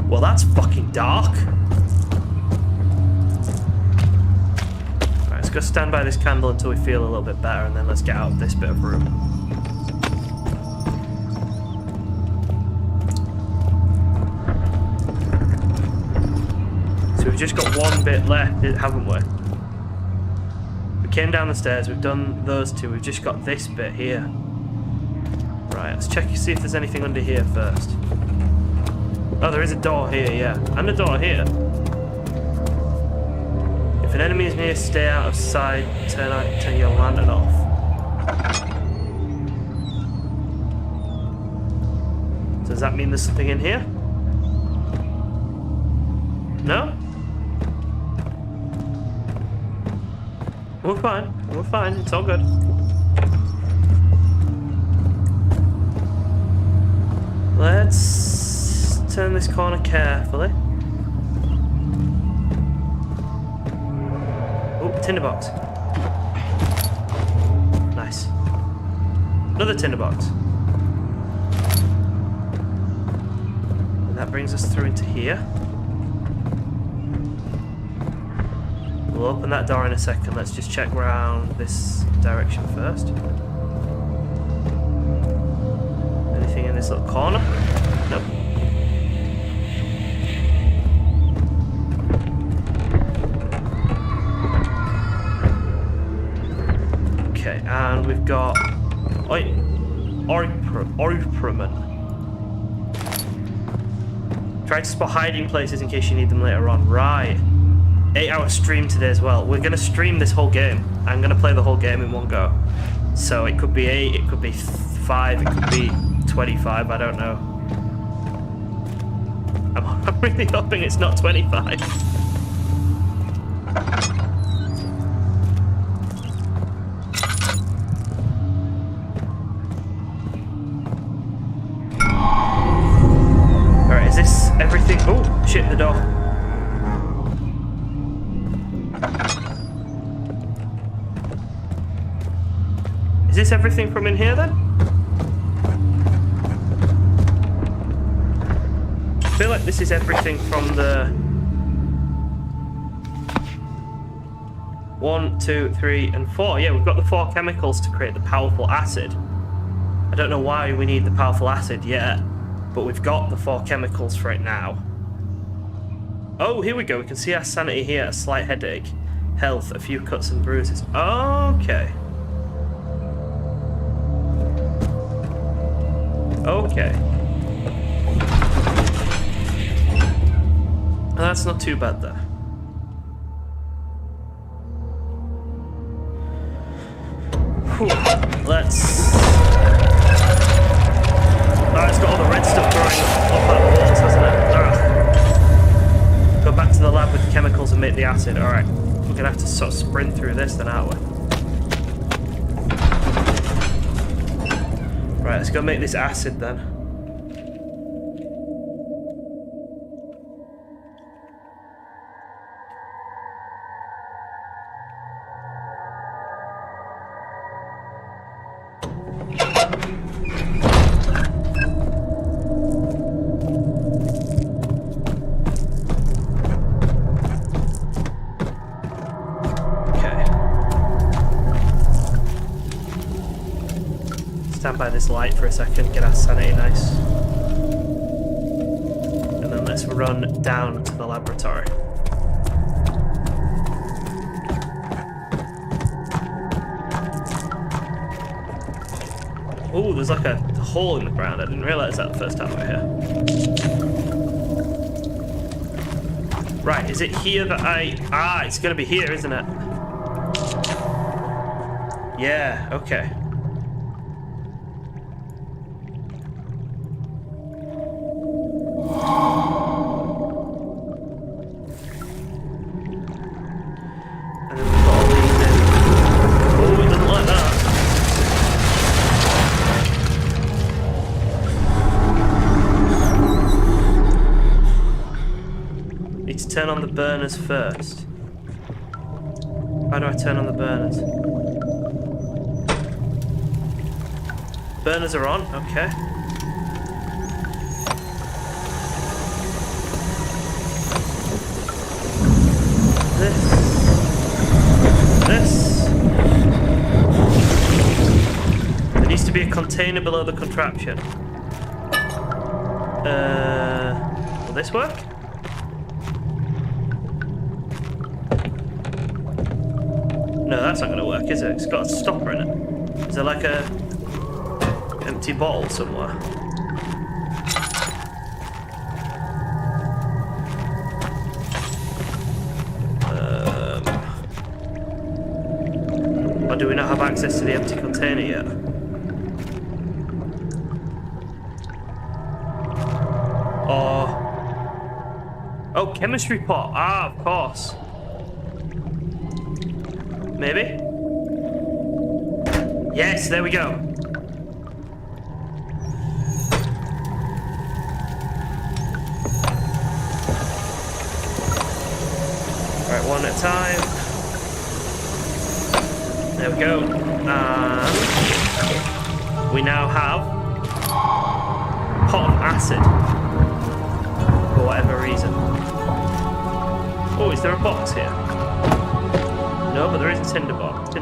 A: Well, that's fucking dark. Right, let's go stand by this candle until we feel a little bit better, and then let's get out of this bit of room. So we've just got one bit left, haven't we? came down the stairs, we've done those two, we've just got this bit here. Right, let's check see if there's anything under here first. Oh, there is a door here, yeah. And a door here. If an enemy is near, stay out of sight, turn your lantern off. So does that mean there's something in here? No? We're fine, it's all good. Let's turn this corner carefully. Oh, tinderbox. Nice. Another tinderbox. And that brings us through into here. We'll open that door in a second. Let's just check round this direction first. Anything in this little corner? Nope. Okay, and we've got Oriperman. Try to spot hiding places in case you need them later on. Right. 8-hour stream today as well. We're going to stream this whole game. I'm going to play the whole game in one go. So it could be 8, it could be 5, it could be 25, I don't know. I'm really hoping it's not 25. Alright, is this everything? Oh, shit, the door. Is this everything from in here then? I feel like this is everything from the 1, 2, 3, and 4. Yeah, we've got the 4 chemicals to create the powerful acid. I don't know why we need the powerful acid yet, but we've got the 4 chemicals for it now. Oh, here we go. We can see our sanity here. A slight headache. Health, a few cuts and bruises. Okay. Okay. Well, that's not too bad there. Whew. Let's... Oh, it's got all the red stuff growing up out the walls, hasn't it? Ugh. Go back to the lab with the chemicals and make the acid. Alright. We're gonna have to sort of sprint through this then, aren't we? Right, let's go make this acid then. Stand by this light for a second, get our sanity nice. And then let's run down to the laboratory. Oh, there's like a hole in the ground. I didn't realise that the first time we were here. Right, is it here that it's gonna be here, isn't it? Yeah, okay. Turn on the burners first. How do I turn on the burners? Burners are on, okay. This. There needs to be a container below the contraption. Will this work? No, that's not going to work, is it? It's got a stopper in it. Is there like a empty bottle somewhere? Or do we not have access to the empty container yet? Or... Oh, chemistry pot. Ah, of course. Maybe? Yes, there we go. Right, one at a time. There we go. And we now have a pot of acid. For whatever reason. Oh, is there a box here? No, but there is a tinder pouch.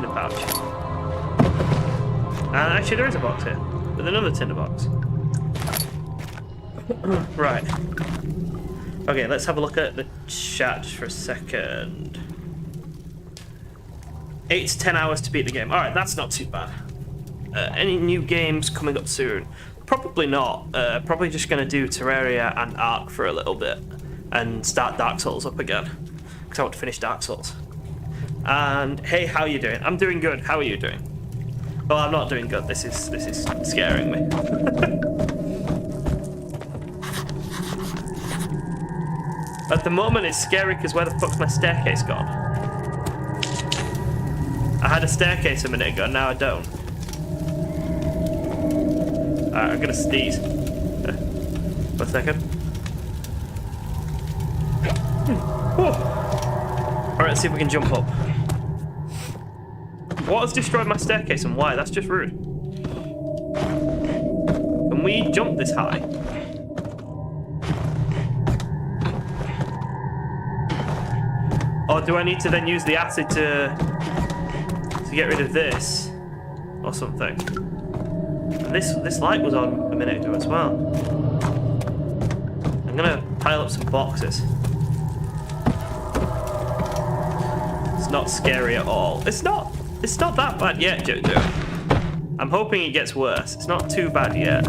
A: And actually there is a box here, with another tinder box. Right. Okay, let's have a look at the chat just for a second. 8 to 10 hours to beat the game. Alright, that's not too bad. Any new games coming up soon? Probably not. Probably just going to do Terraria and Ark for a little bit. And start Dark Souls up again. Because I want to finish Dark Souls. And hey, how are you doing? I'm doing good. How are you doing? Well, I'm not doing good. This is scaring me. At the moment, it's scary because where the fuck's my staircase gone? I had a staircase a minute ago, now I don't. Alright, I'm gonna sneeze. 1 second. Alright, let's see if we can jump up. What has destroyed my staircase and why? That's just rude. Can we jump this high? Or do I need to then use the acid to get rid of this? Or something? And this light was on a minute ago as well. I'm gonna pile up some boxes. It's not scary at all. It's not that bad yet, Jojo. I'm hoping it gets worse. It's not too bad yet.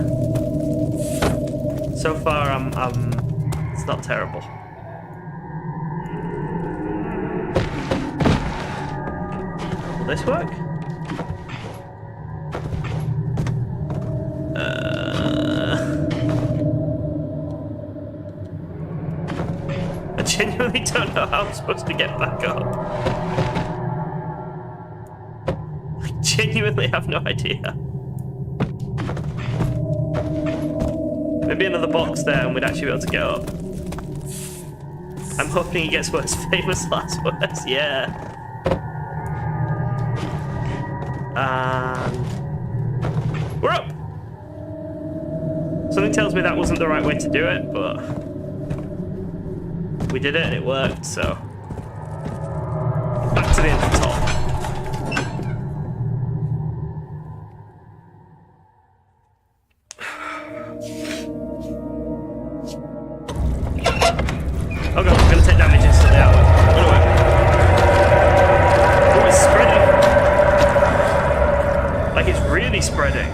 A: So far, it's not terrible. Will this work? I genuinely don't know how I'm supposed to get back up. Genuinely have no idea. Maybe another box there and we'd actually be able to get up. I'm hoping it gets worse. Famous last words, yeah. And we're up. Something tells me that wasn't the right way to do it, but we did it and it worked, so back to the end of the top. Oh god, I'm gonna take damage instantly out. Run away. Oh, it's spreading. Like it's really spreading.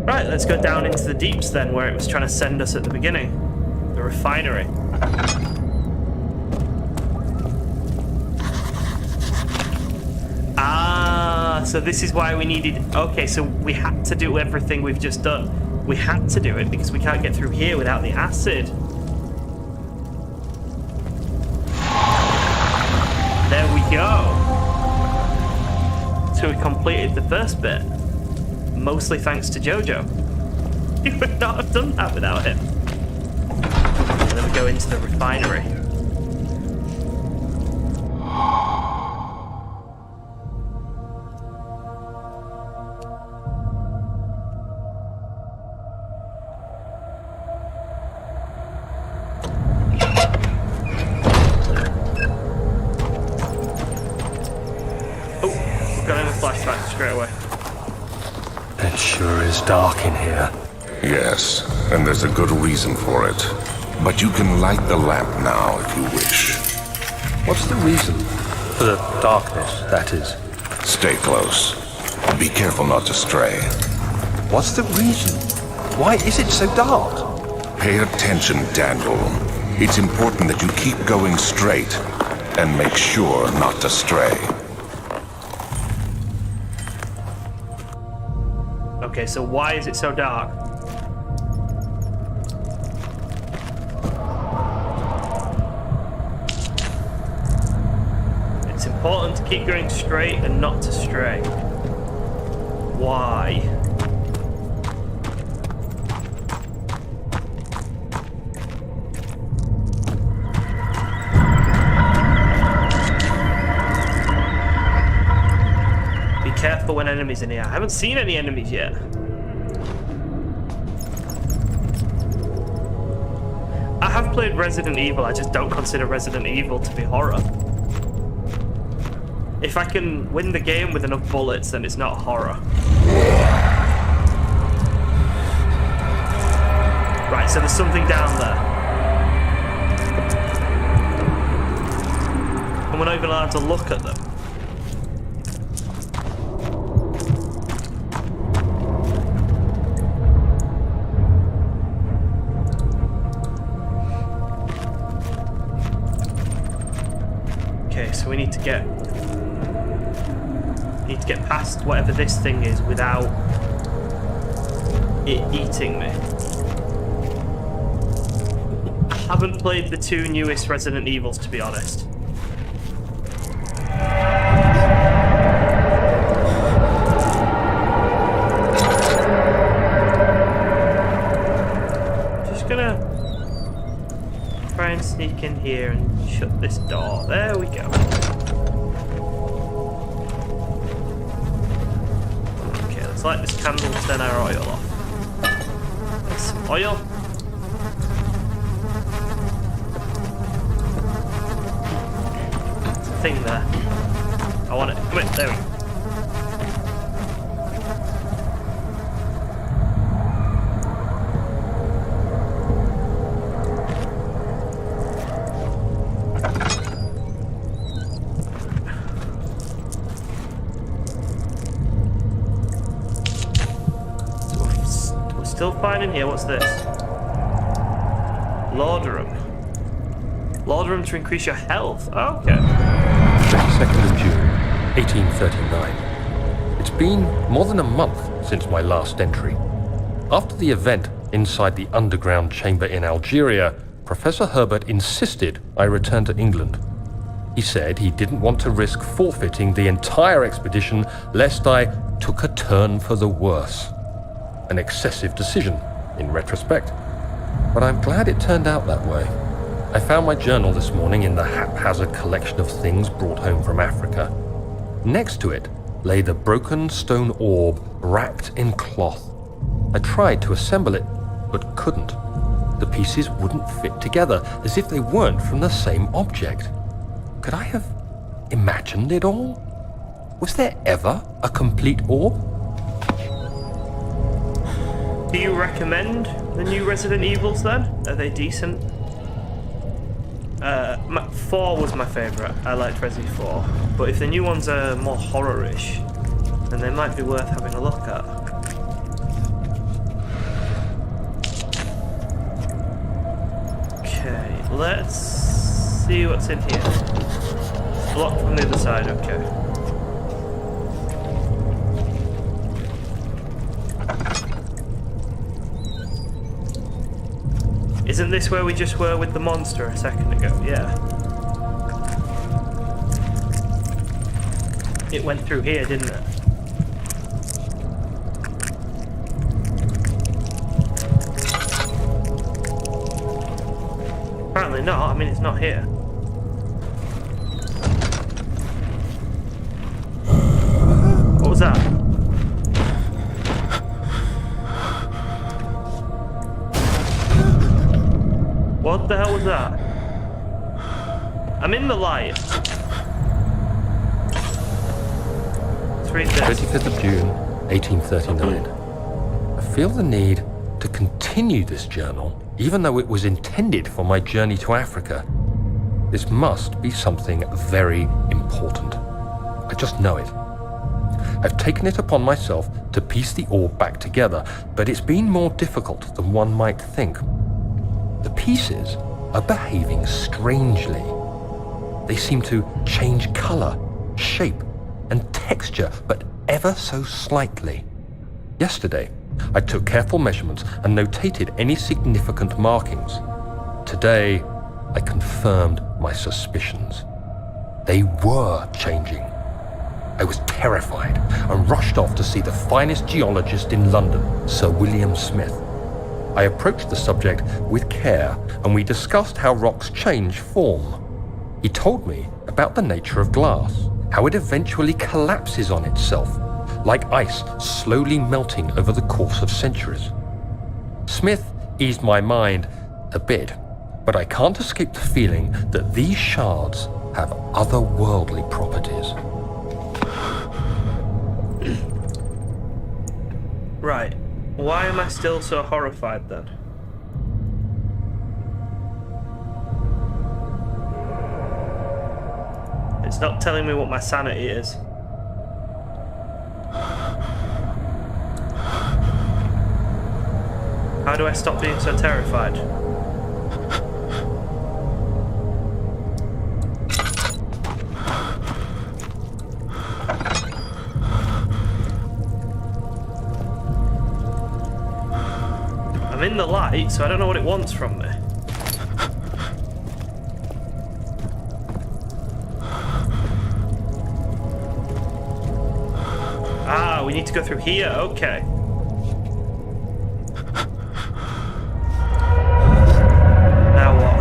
A: Right, let's go down into the deeps then, where it was trying to send us at the beginning. The refinery. So this is why we needed... Okay, so we had to do everything we've just done. We had to do it because we can't get through here without the acid. There we go. So we completed the first bit. Mostly thanks to Jojo. You would not have done that without him. And then we go into the refinery. Got him a flashback straight away.
B: It sure is dark in here.
C: Yes, and there's a good reason for it. But you can light the lamp now if you wish.
B: What's the reason? For the darkness, that is.
C: Stay close. Be careful not to stray.
B: What's the reason? Why is it so dark?
C: Pay attention, Daniel. It's important that you keep going straight and make sure not to stray.
A: Okay, so why is it so dark? It's important to keep going straight and not to stray. Why? Be careful when enemies in here. I haven't seen any enemies yet. I have played Resident Evil, I just don't consider Resident Evil to be horror. If I can win the game with enough bullets, then it's not horror. Right, so there's something down there. And we're not even allowed to look at them. Okay, so we need to get past whatever this thing is without it eating me. I haven't played the two newest Resident Evils, to be honest. Just gonna try and sneak in here and shut this door. There we go. Light this candle to turn our oil off. There's some oil. There's a thing there. I want it. Come in. There we go. Still fine in here. What's this? Laudanum. Laudanum to increase your health. Oh, okay.
B: 22nd of June, 1839. It's been more than a month since my last entry. After the event inside the underground chamber in Algeria, Professor Herbert insisted I return to England. He said he didn't want to risk forfeiting the entire expedition lest I took a turn for the worse. An excessive decision, in retrospect. But I'm glad it turned out that way. I found my journal this morning in the haphazard collection of things brought home from Africa. Next to it lay the broken stone orb wrapped in cloth. I tried to assemble it, but couldn't. The pieces wouldn't fit together, as if they weren't from the same object. Could I have imagined it all? Was there ever a complete orb?
A: Do you recommend the new Resident Evils then? Are they decent? 4 was my favourite. I liked Resi 4. But if the new ones are more horror-ish, then they might be worth having a look at. Okay, let's see what's in here. Blocked from the other side, okay. Isn't this where we just were with the monster a second ago? Yeah. It went through here, didn't it? Apparently not. I mean, it's not here. What was that? What the hell was that? I'm in the light. Let's read this.
B: 25th of June, 1839. I feel the need to continue this journal, even though it was intended for my journey to Africa. This must be something very important. I just know it. I've taken it upon myself to piece the orb back together, but it's been more difficult than one might think. The pieces are behaving strangely. They seem to change color, shape, and texture, but ever so slightly. Yesterday, I took careful measurements and notated any significant markings. Today, I confirmed my suspicions. They were changing. I was terrified and rushed off to see the finest geologist in London, Sir William Smith. I approached the subject with care and we discussed how rocks change form. He told me about the nature of glass, how it eventually collapses on itself, like ice slowly melting over the course of centuries. Smith eased my mind a bit, but I can't escape the feeling that these shards have otherworldly properties.
A: Right. Why am I still so horrified then? It's not telling me what my sanity is. How do I stop being so terrified? I'm in the light, so I don't know what it wants from me. Ah, we need to go through here, okay. Now what?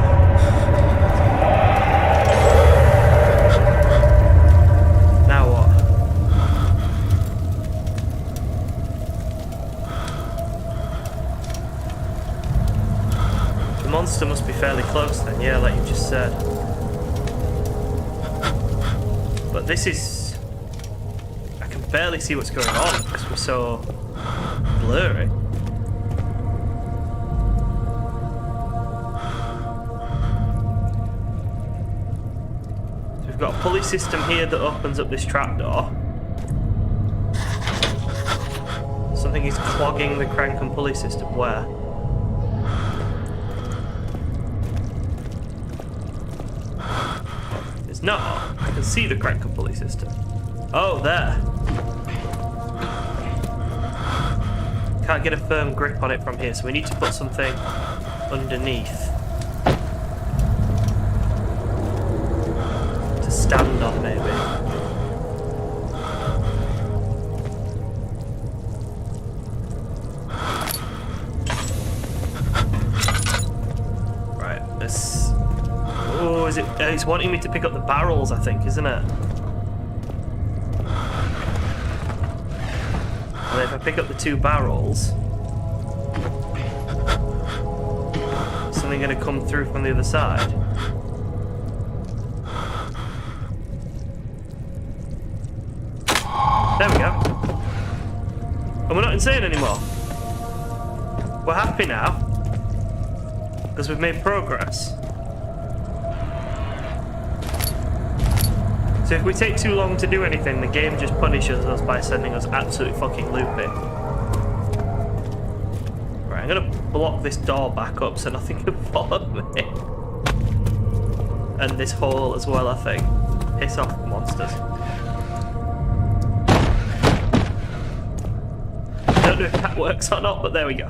A: Now what? The monster must be fairly close then, yeah, like you just said. But this is... barely see what's going on because we're so blurry. So we've got a pulley system here that opens up this trapdoor. Something is clogging the crank and pulley system. Where? It's not. I can see the crank and pulley system. Oh, there. Can't get a firm grip on it from here, so we need to put something underneath to stand on, maybe. Right, this... Oh, is it... It's wanting me to pick up the barrels, I think, isn't it? And if I pick up the two barrels, is something going to come through from the other side? There we go. And we're not insane anymore. We're happy now, because we've made progress. So if we take too long to do anything, the game just punishes us by sending us absolutely fucking loopy. Right, I'm gonna block this door back up so nothing can follow me. And this hole as well, I think. Piss off, monsters. I don't know if that works or not, but there we go.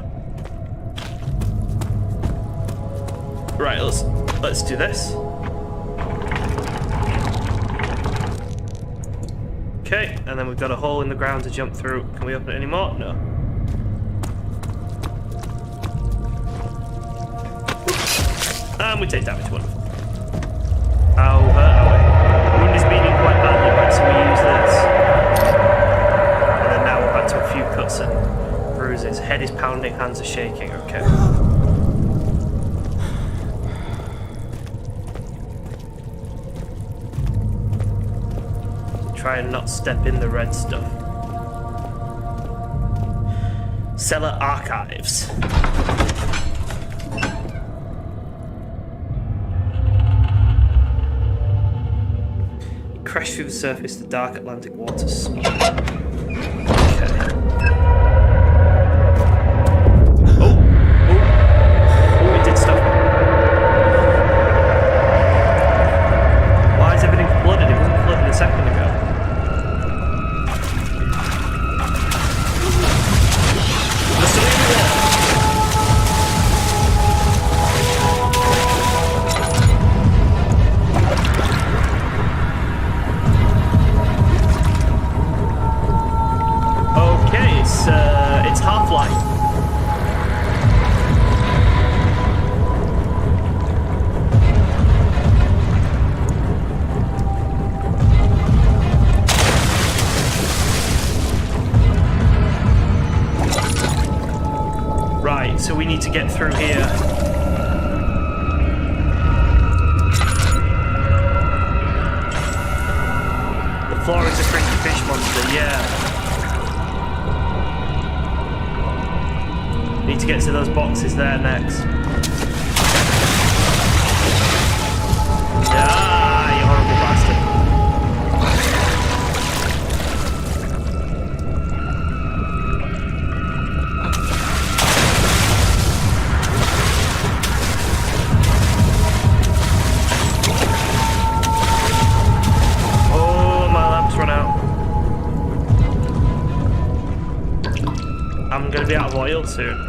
A: Right, let's do this. Okay, and then we've got a hole in the ground to jump through. Can we open it anymore? No. And we take damage, wonderful. How hurt are we? Wound is bleeding quite badly, right, so we use this. And then now we're back to a few cuts and bruises. Head is pounding, hands are shaking, okay. Try and not step in the red stuff. Cellar archives. Crash through the surface, the dark Atlantic waters. Okay. Oh, it did stuff. Why is everything flooded? It wasn't flooded a second ago. There's still in the water. It's Half-Life. Right, so we need to get through here. The floor is a freaky fish monster, yeah. Need to get to those boxes there next. Ah, you horrible bastard. Oh, my lamp's run out. I'm gonna be out of oil soon.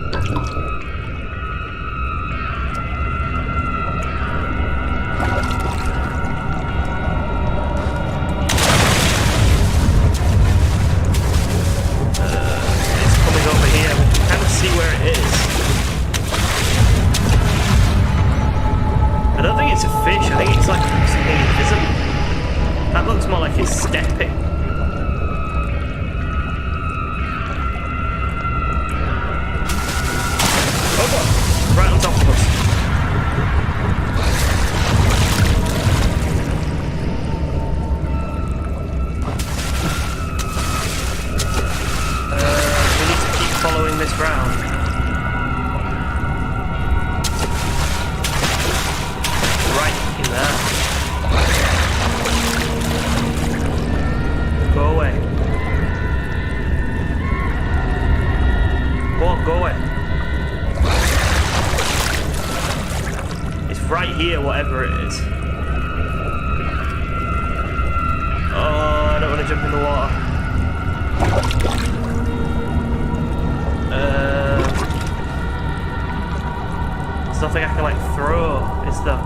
A: Here, whatever it is. Oh, I don't want to jump in the water. There's nothing I can like throw, is there?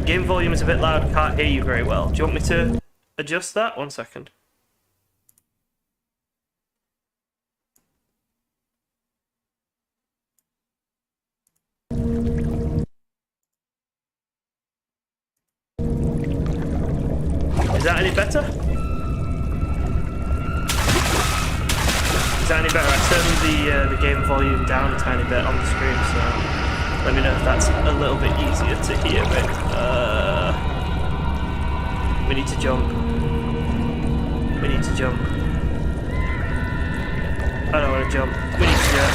A: Game volume is a bit loud, can't hear you very well. Do you want me to adjust that? 1 second. Is that any better? Is that any better? I turned the game volume down a tiny bit on the screen, so let me know if that's a little bit easier to hear me. We need to jump. We need to jump. I don't want to jump. We need to jump.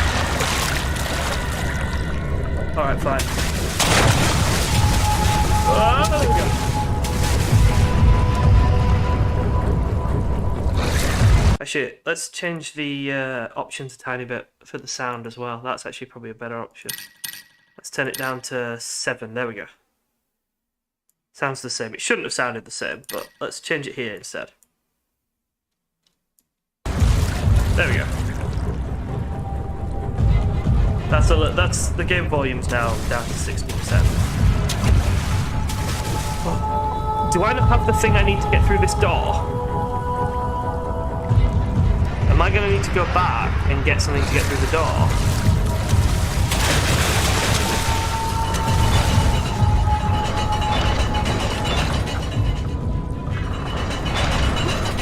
A: Alright, fine. Oh, there we go. Actually, let's change the options a tiny bit for the sound as well. That's actually probably a better option. Let's turn it down to 7. There we go. Sounds the same. It shouldn't have sounded the same, but let's change it here instead. There we go. That's the game volume's now down to 60%. Do I not have the thing I need to get through this door? Am I going to need to go back and get something to get through the door?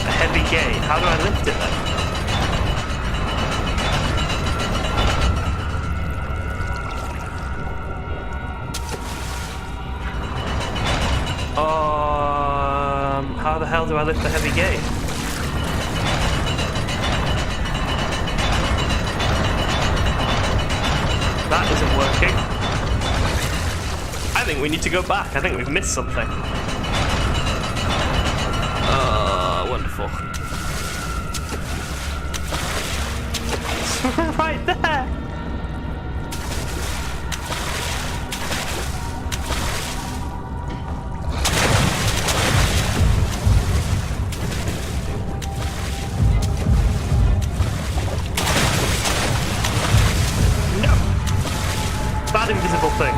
A: A heavy gate. How do I lift it then? How how the hell do I lift the heavy gate? That isn't working. I think we need to go back. I think we've missed something. Wonderful. It's right there. Bad invisible thing.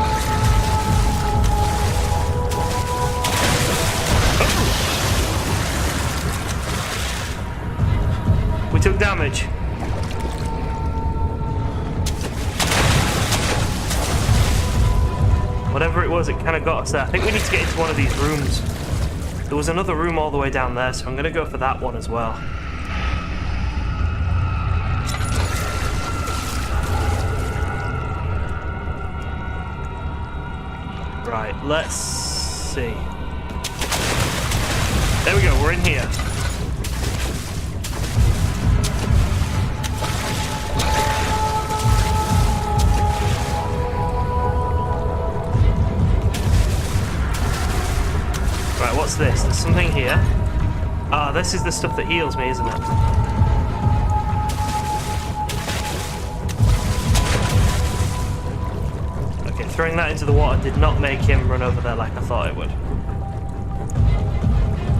A: Oh. We took damage. Whatever it was, it kind of got us there. I think we need to get into one of these rooms. There was another room all the way down there, so I'm going to go for that one as well. Right, let's see. There we go, we're in here. Right, what's this? There's something here. Ah, this is the stuff that heals me, isn't it? Throwing that into the water did not make him run over there like I thought it would.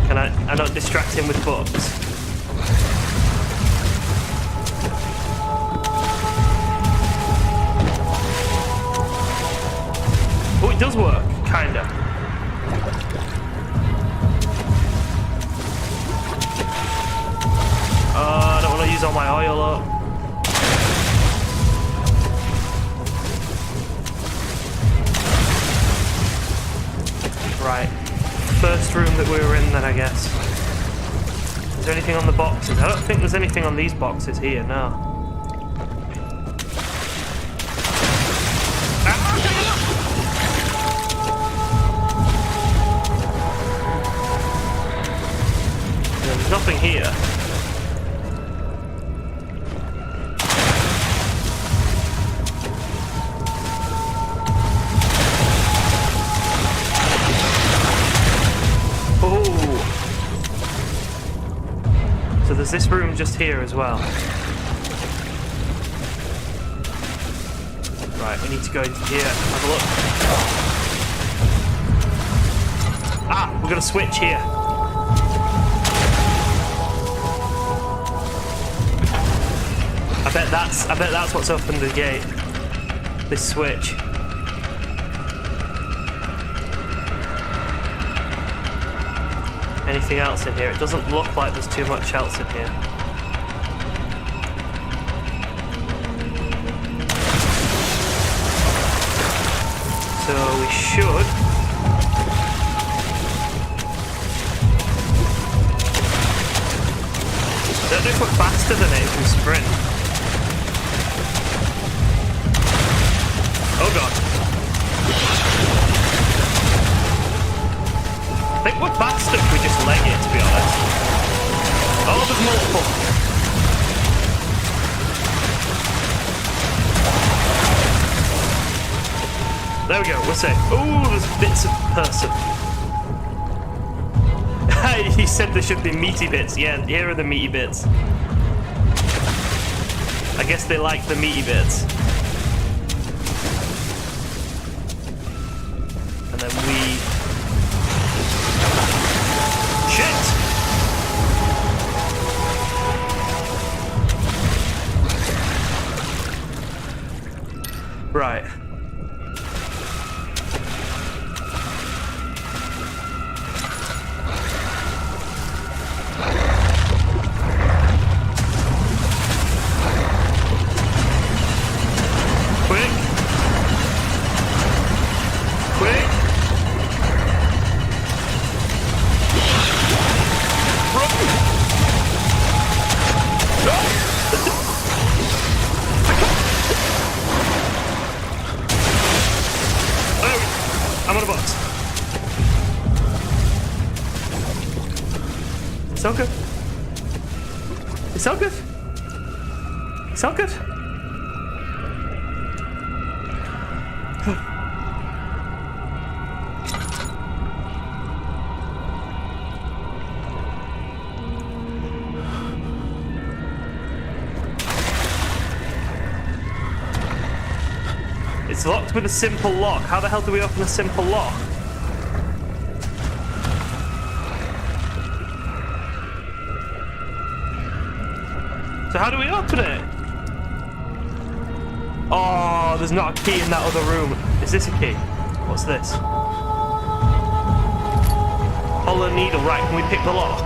A: Can I not distract him with books? Oh, it does work, kinda. I don't want to use all my oil up. Right, first room that we were in then, I guess. Is there anything on the boxes? I don't think there's anything on these boxes here, no. There's nothing here. There's this room just here as well. Right, we need to go into here and have a look. Ah, we're gonna switch here. I bet that's what's opened the gate. This switch. Anything else in here? It doesn't look like there's too much else in here. So we should... I don't know if we're faster than it if we sprint. Oh god. I think we're faster if we just leg it, to be honest. Oh, there's multiple. There we go, we're safe. Oh, there's bits of person. He said there should be meaty bits. Yeah, here are the meaty bits. I guess they like the meaty bits. And then we... Shit! Right. It's all good. It's all good. It's all good. It's locked with a simple lock. How the hell do we open a simple lock? So how do we open it? Oh, there's not a key in that other room. Is this a key? What's this? Hollow needle. Right, can we pick the lock?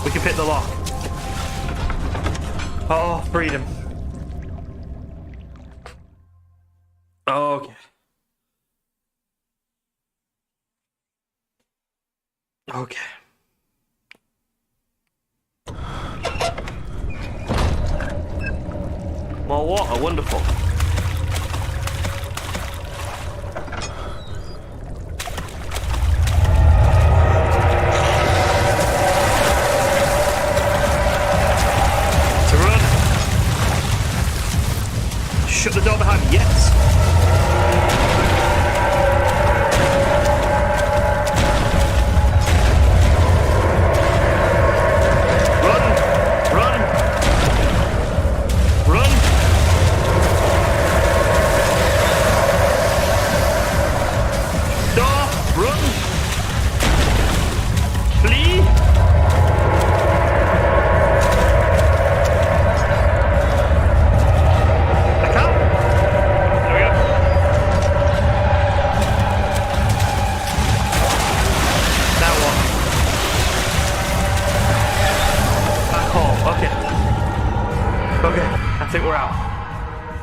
A: We can pick the lock. Oh, freedom. Okay. Okay. More water, wonderful. To run. Shut the door behind me, yes.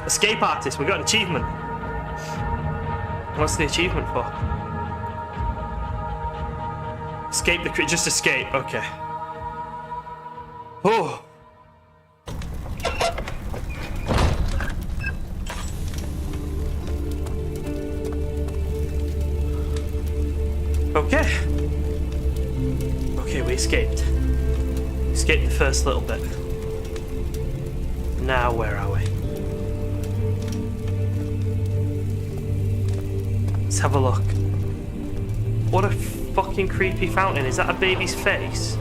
A: Escape artist, we got an achievement. What's the achievement for? Escape the just escape, okay. Oh. Okay. Okay, we escaped. Escaped the first little bit. Now where are we? Let's have a look. What a fucking creepy fountain. Is that a baby's face?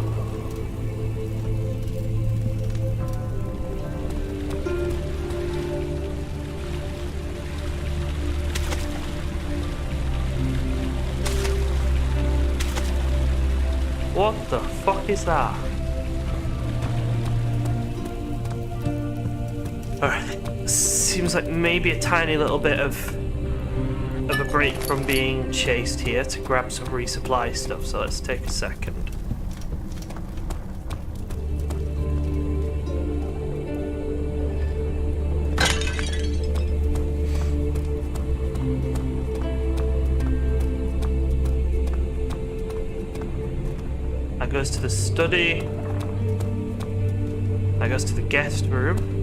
A: What the fuck is that? Alright. Seems like maybe a tiny little bit of a break from being chased here to grab some resupply stuff, so let's take a second. That goes to the study. That goes to the guest room.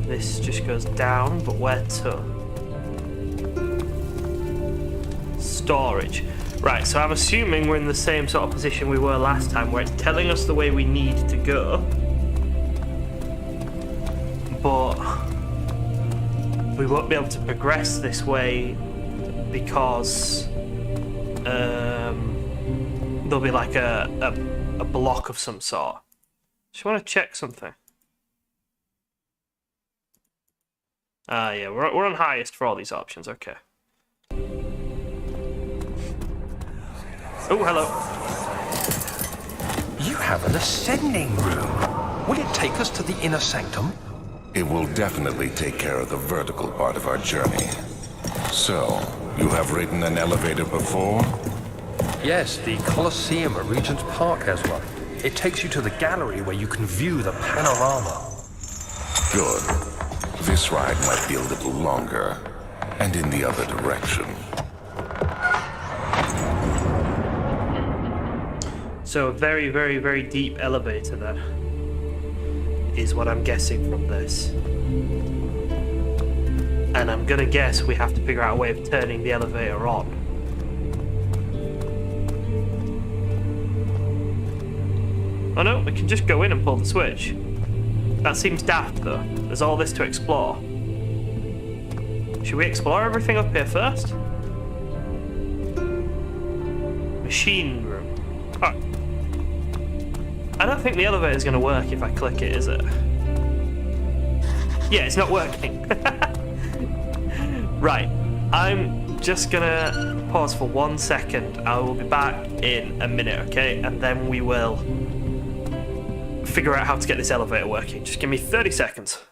A: This just goes down, but where to? Storage. Right, so I'm assuming we're in the same sort of position we were last time, where it's telling us the way we need to go, but we won't be able to progress this way because there'll be like a block of some sort. Just want to check something. Yeah, we're on highest for all these options, okay. Oh, hello.
B: You have an ascending room. Will it take us to the inner sanctum?
C: It will definitely take care of the vertical part of our journey. So, you have ridden an elevator before?
B: Yes, the Colosseum at Regent's Park has one. It takes you to the gallery where you can view the panorama.
C: Good. This ride might be a little longer, and in the other direction.
A: So a very, very, very deep elevator there. is what I'm guessing from this. And I'm gonna guess we have to figure out a way of turning the elevator on. Oh no, we can just go in and pull the switch. That seems daft though. There's all this to explore. Should we explore everything up here first? Machine room. Oh. I don't think the elevator's gonna work if I click it, is it? Yeah, it's not working. Right, I'm just gonna pause for 1 second. I will be back in a minute, okay? And then we will figure out how to get this elevator working. Just give me 30 seconds.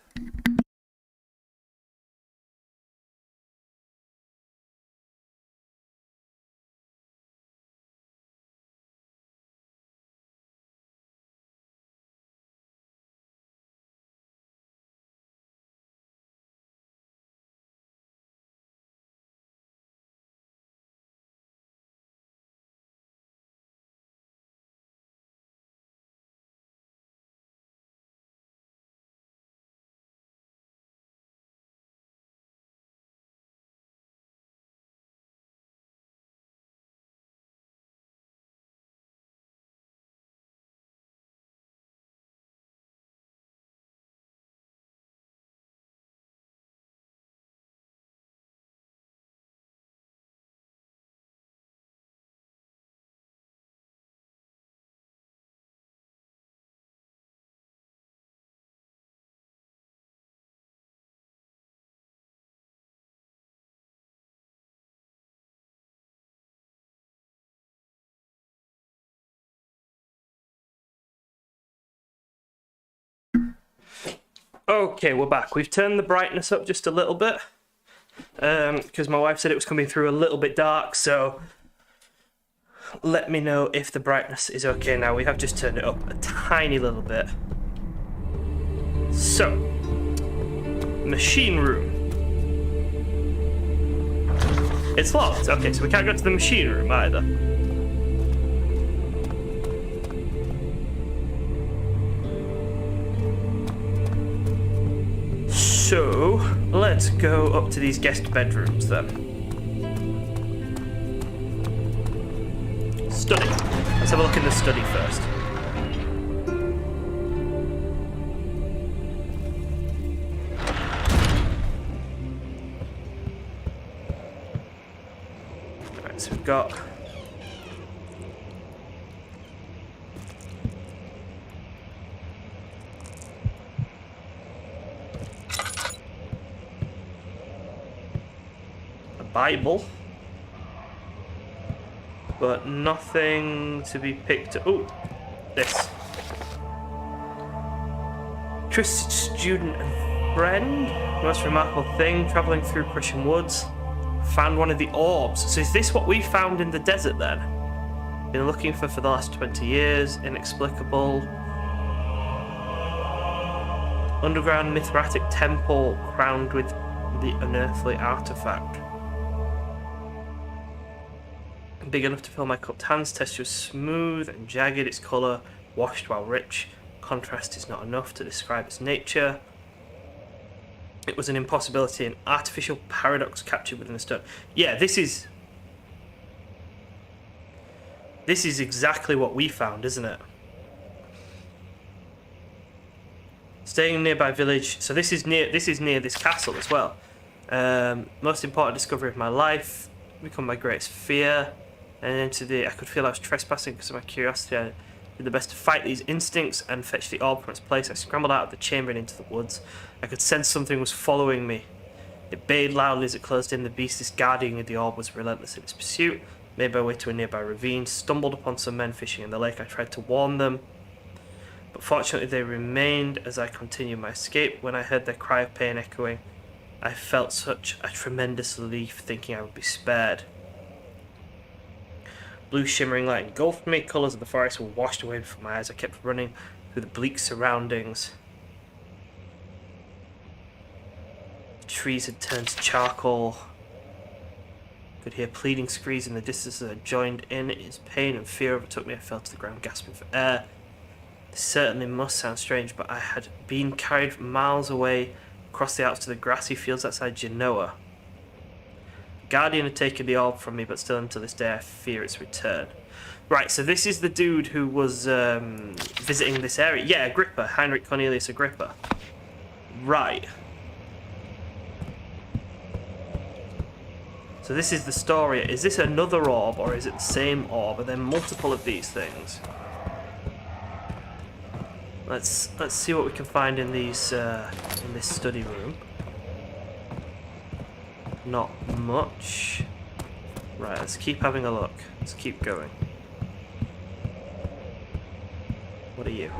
A: Okay, we're back. We've turned the brightness up just a little bit because my wife said it was coming through a little bit dark, so let me know if the brightness is okay now. We have just turned it up a tiny little bit. So, machine room. It's locked. Okay, so we can't go to the machine room either. So, let's go up to these guest bedrooms then. Study. Let's have a look in the study first. Right, so we've got Bible, but nothing to be picked up. Oh, this. Trusted student and friend. Most remarkable thing, travelling through Prussian woods. Found one of the orbs. So is this what we found in the desert then? Been looking for the last 20 years. Inexplicable. Underground Mithratic temple crowned with the unearthly artifact. Big enough to fill my cupped hands. Texture is smooth and jagged. Its colour washed while rich. Contrast is not enough to describe its nature. It was an impossibility, an artificial paradox captured within the stone. Yeah, this is exactly what we found, isn't it? Staying in a nearby village. So this is near this castle as well. Most important discovery of my life. Become my greatest fear. And I could feel I was trespassing because of my curiosity. I did the best to fight these instincts and fetch the orb from its place. I scrambled out of the chamber and into the woods. I could sense something was following me. It bayed loudly as it closed in. The beast, this guardian of the orb, was relentless in its pursuit. Made my way to a nearby ravine. Stumbled upon some men fishing in the lake. I tried to warn them, but fortunately they remained as I continued my escape. When I heard their cry of pain echoing, I felt such a tremendous relief, thinking I would be spared. Blue shimmering light engulfed me. Colours of the forest were washed away before my eyes. I kept running through the bleak surroundings. The trees had turned to charcoal. Could hear pleading screams in the distance as I joined in. Its pain and fear overtook me. I fell to the ground, gasping for air. This certainly must sound strange, but I had been carried miles away across the Alps to the grassy fields outside Genoa. The Guardian had taken the orb from me, but still until this day I fear its return. Right, so this is the dude who was visiting this area. Yeah, Agrippa, Heinrich Cornelius Agrippa. Right. So this is the story. Is this another orb, or is it the same orb? Are there multiple of these things? Let's see what we can find in these in this study room. Not much. Right, let's keep having a look. Let's keep going. What are you?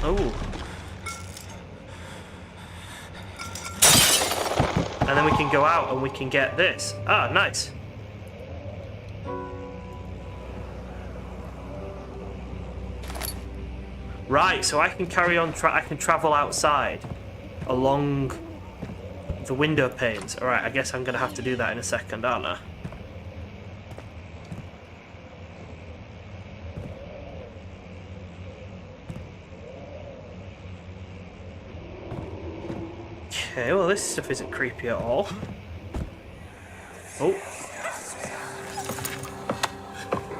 A: Oh. And then we can go out and we can get this. Ah, nice. Right, so I can carry on. I can travel outside along the window panes. All right, I guess I'm gonna have to do that in a second, aren't I? Okay, well this stuff isn't creepy at all. Oh.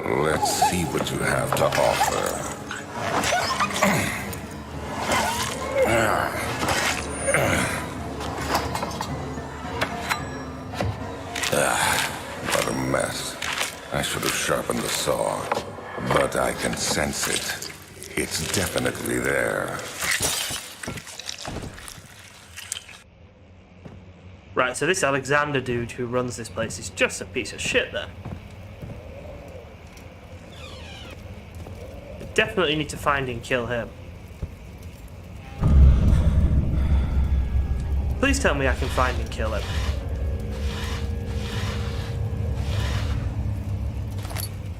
C: Let's see what you have to offer. What a mess. I should have sharpened the saw, but I can sense it. It's definitely there.
A: Right, so this Alexander dude who runs this place is just a piece of shit then. We definitely need to find and kill him. Please tell me I can find and kill him.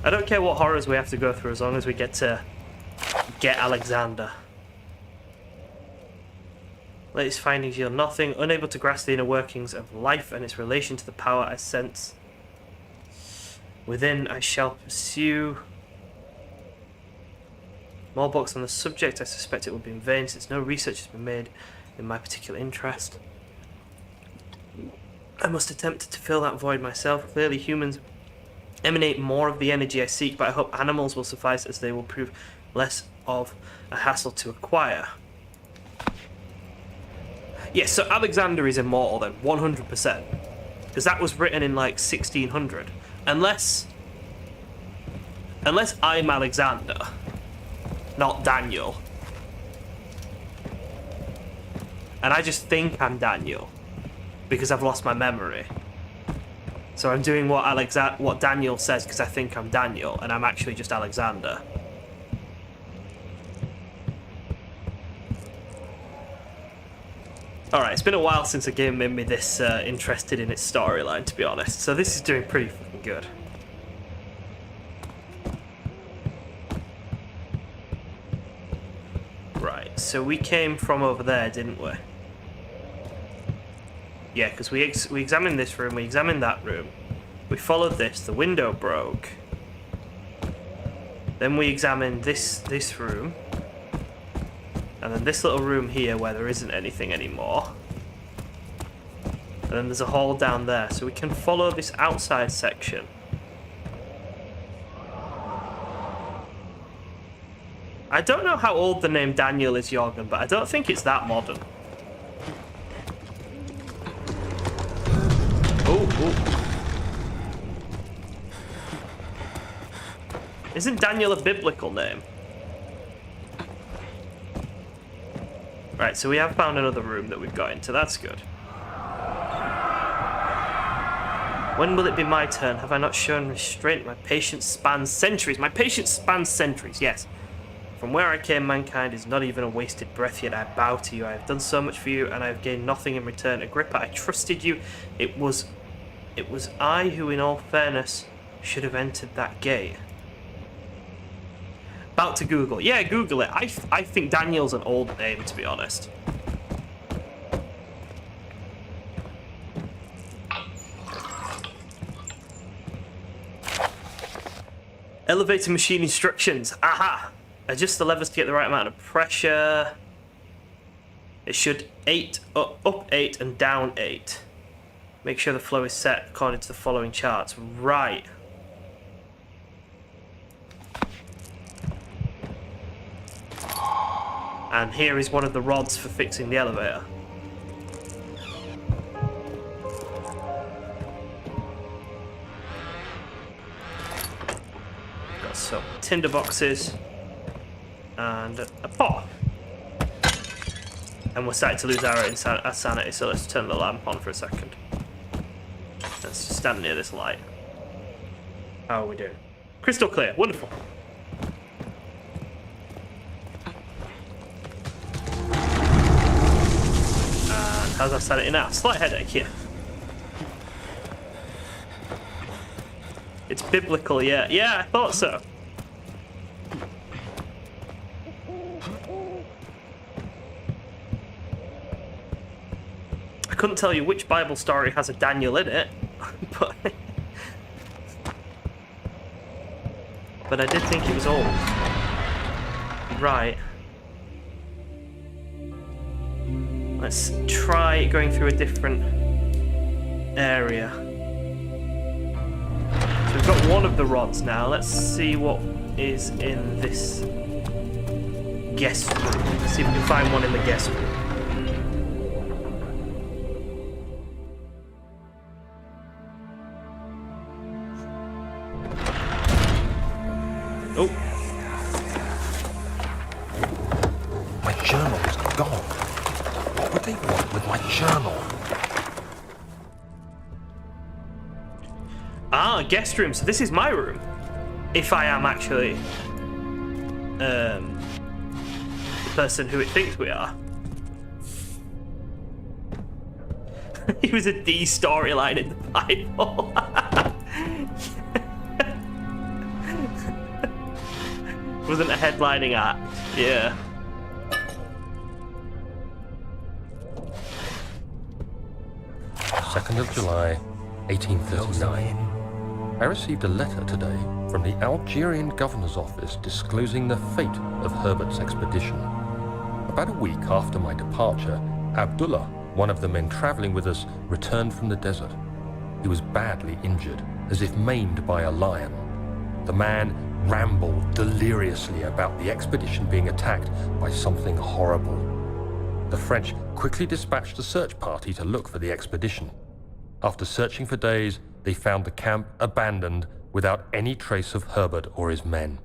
A: I don't care what horrors we have to go through as long as we get to get Alexander. Latest findings yield nothing. Unable to grasp the inner workings of life and its relation to the power I sense within, I shall pursue. More books on the subject. I suspect it will be in vain since no research has been made in my particular interest. I must attempt to fill that void myself. Clearly humans emanate more of the energy I seek, but I hope animals will suffice as they will prove less of a hassle to acquire. Yes, so Alexander is immortal then, 100%. Because that was written in like 1600. Unless I'm Alexander, not Daniel. And I just think I'm Daniel because I've lost my memory. So I'm doing what Daniel says because I think I'm Daniel, and I'm actually just Alexander. Alright, it's been a while since a game made me this interested in its storyline, to be honest. So this is doing pretty fucking good. Right, so we came from over there, didn't we? Yeah, because we examined this room, we examined that room. We followed this, the window broke. Then we examined this room. And then this little room here where there isn't anything anymore. And then there's a hole down there. So we can follow this outside section. I don't know how old the name Daniel is, Jorgen, but I don't think it's that modern. Oh. Isn't Daniel a biblical name? Right, so we have found another room that we've got into. That's good. When will it be my turn? Have I not shown restraint? My patience spans centuries. My patience spans centuries, yes. From where I came, mankind is not even a wasted breath, yet I bow to you. I have done so much for you, and I have gained nothing in return. Agrippa, I trusted you. It was I who, in all fairness, should have entered that gate. About to Google. Yeah, Google it. I think Daniel's an old name, to be honest. Elevator machine instructions. Aha! Adjust the levers to get the right amount of pressure. It should up 8 and down 8. Make sure the flow is set according to the following charts. Right. And here is one of the rods for fixing the elevator. Got some tinder boxes and a pot. And we're starting to lose our sanity, so let's turn the lamp on for a second. Let's just stand near this light. How are we doing? Crystal clear, wonderful. And how's our sanity now? Slight headache, yeah. It's biblical, yeah. Yeah, I thought so. I couldn't tell you which Bible story has a Daniel in it, but I did think it was old. Right. Let's try going through a different area. So we've got one of the rods now. Let's see what is in this guest room. Let's see if we can find one in the guest room. Oh.
B: My journal is gone. What would they want with my journal?
A: Ah, guest room. So this is my room. If I am actually the person who it thinks we are. He was a D storyline in the Bible. Wasn't a headlining act. Yeah.
B: July 2nd, 1839. I received a letter today from the Algerian governor's office disclosing the fate of Herbert's expedition. About a week after my departure, Abdullah, one of the men traveling with us, returned from the desert. He was badly injured, as if maimed by a lion. The man rambled deliriously about the expedition being attacked by something horrible. The French quickly dispatched a search party to look for the expedition. After searching for days, they found the camp abandoned without any trace of Herbert or his men.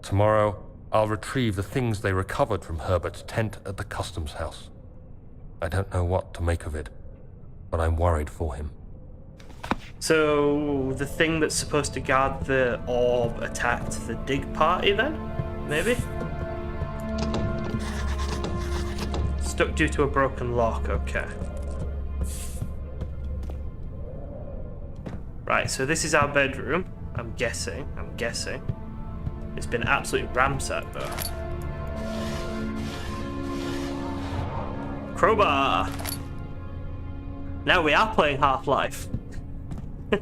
B: Tomorrow, I'll retrieve the things they recovered from Herbert's tent at the customs house. I don't know what to make of it, but I'm worried for him.
A: So the thing that's supposed to guard the orb attacked the dig party then? Maybe? Stuck due to a broken lock, okay. Right, so this is our bedroom. I'm guessing. It's been absolutely ransacked though. Crowbar! Now we are playing Half-Life. We've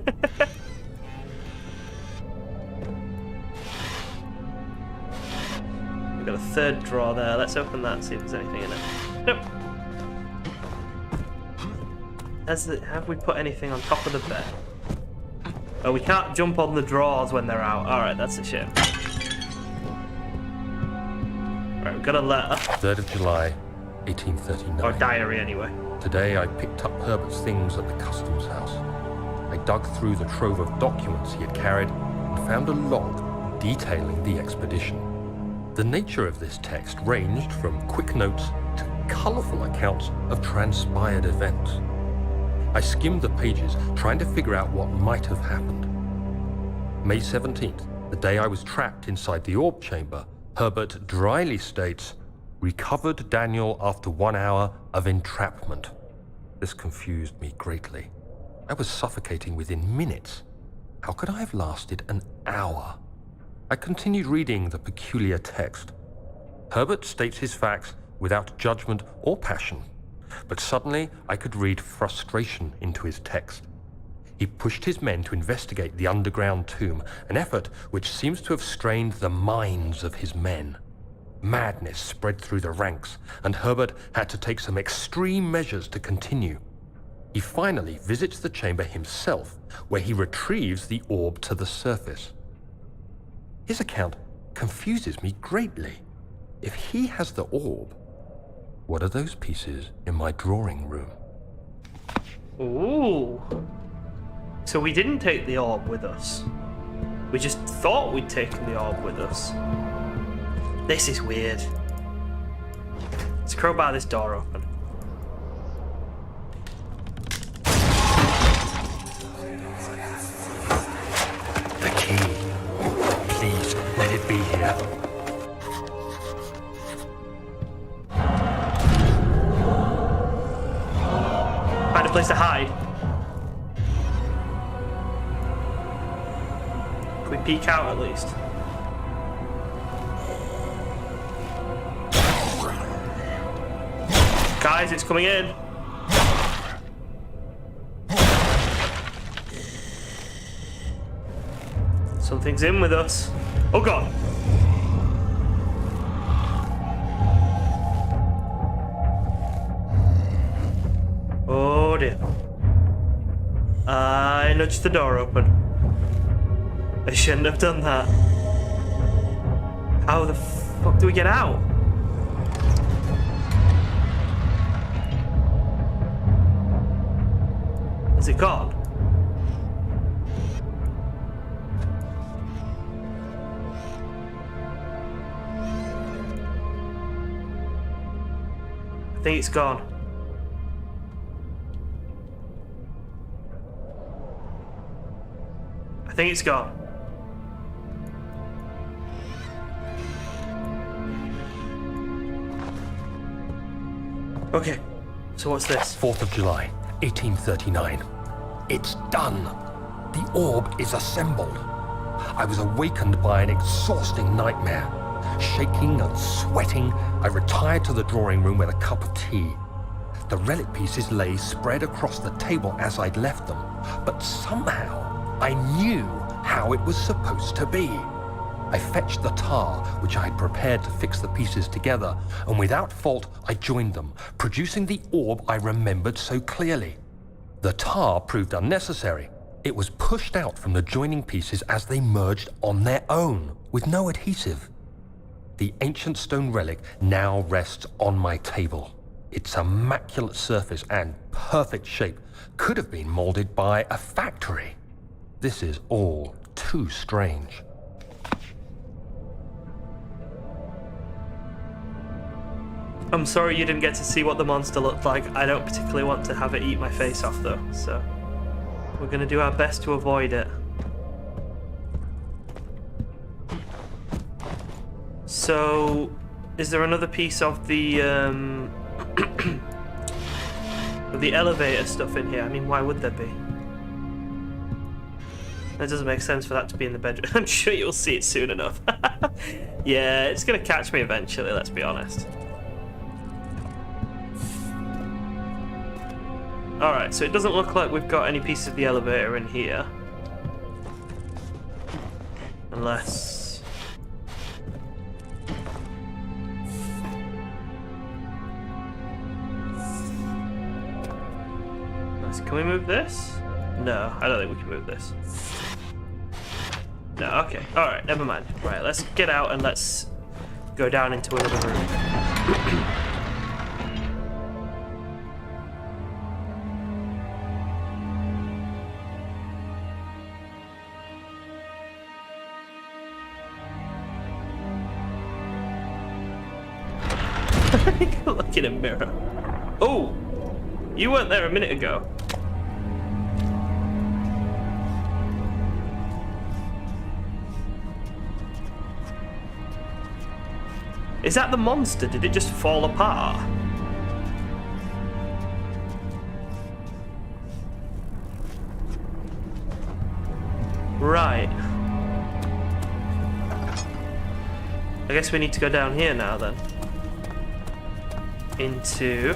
A: got a third drawer there. Let's open that and see if there's anything in it. Nope. Have we put anything on top of the bed? Oh, we can't jump on the drawers when they're out. Alright, that's a shame. Right, we've got a letter.
B: 3rd of July, 1839.
A: Or diary, anyway.
B: Today I picked up Herbert's things at the customs house. I dug through the trove of documents he had carried and found a log detailing the expedition. The nature of this text ranged from quick notes to colourful accounts of transpired events. I skimmed the pages, trying to figure out what might have happened. May 17th, the day I was trapped inside the orb chamber, Herbert dryly states, "Recovered Daniel after 1 hour of entrapment." This confused me greatly. I was suffocating within minutes. How could I have lasted an hour? I continued reading the peculiar text. Herbert states his facts without judgment or passion, but suddenly I could read frustration into his text. He pushed his men to investigate the underground tomb, an effort which seems to have strained the minds of his men. Madness spread through the ranks, and Herbert had to take some extreme measures to continue. He finally visits the chamber himself, where he retrieves the orb to the surface. His account confuses me greatly. If he has the orb, what are those pieces in my drawing room?
A: Ooh. So we didn't take the orb with us. We just thought we'd taken the orb with us. This is weird. Let's crowbar this door open.
B: The key. Please, let it be here.
A: Find a place to hide. Can we peek out at least? Guys, it's coming in. Something's in with us. Oh god. Oh dear. I nudged the door open. I shouldn't have done that. How the fuck do we get out? Is it gone? I think it's gone. I think it's gone. Okay, so what's this?
B: 4th of July, 1839. It's done. The orb is assembled. I was awakened by an exhausting nightmare. Shaking and sweating, I retired to the drawing room with a cup of tea. The relic pieces lay spread across the table as I'd left them, but somehow I knew how it was supposed to be. I fetched the tar, which I had prepared to fix the pieces together, and without fault I joined them, producing the orb I remembered so clearly. The tar proved unnecessary. It was pushed out from the joining pieces as they merged on their own, with no adhesive. The ancient stone relic now rests on my table. Its immaculate surface and perfect shape could have been molded by a factory. This is all too strange.
A: I'm sorry you didn't get to see what the monster looked like. I don't particularly want to have it eat my face off though, so we're gonna do our best to avoid it. So, is there another piece of the of the elevator stuff in here? I mean, why would there be? That doesn't make sense for that to be in the bedroom. I'm sure you'll see it soon enough. Yeah, it's gonna catch me eventually, let's be honest. Alright, so it doesn't look like we've got any piece of the elevator in here. Unless... Can we move this? No, I don't think we can move this. No, okay. Alright, never mind. Right, let's get out and let's go down into another room. Look in a mirror. Oh! You weren't there a minute ago. Is that the monster? Did it just fall apart? Right. I guess we need to go down here now then. Into...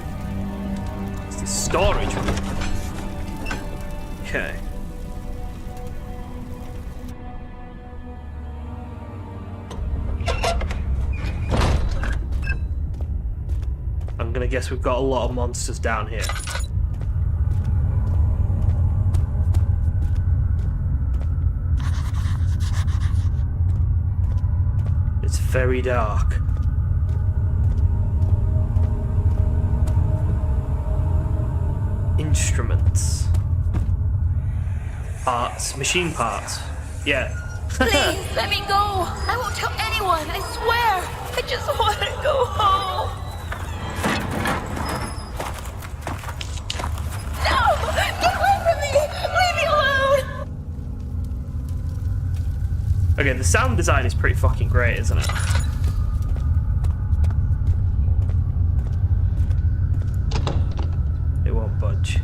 A: It's the storage room. Okay. gonna guess we've got a lot of monsters down here. It's very dark. Instruments. Parts. Machine parts. Yeah.
E: Please, let me go. I won't tell anyone, I swear. I just want to go home. No! Get away from me! Leave me alone!
A: Okay, the sound design is pretty fucking great, isn't it? It won't budge.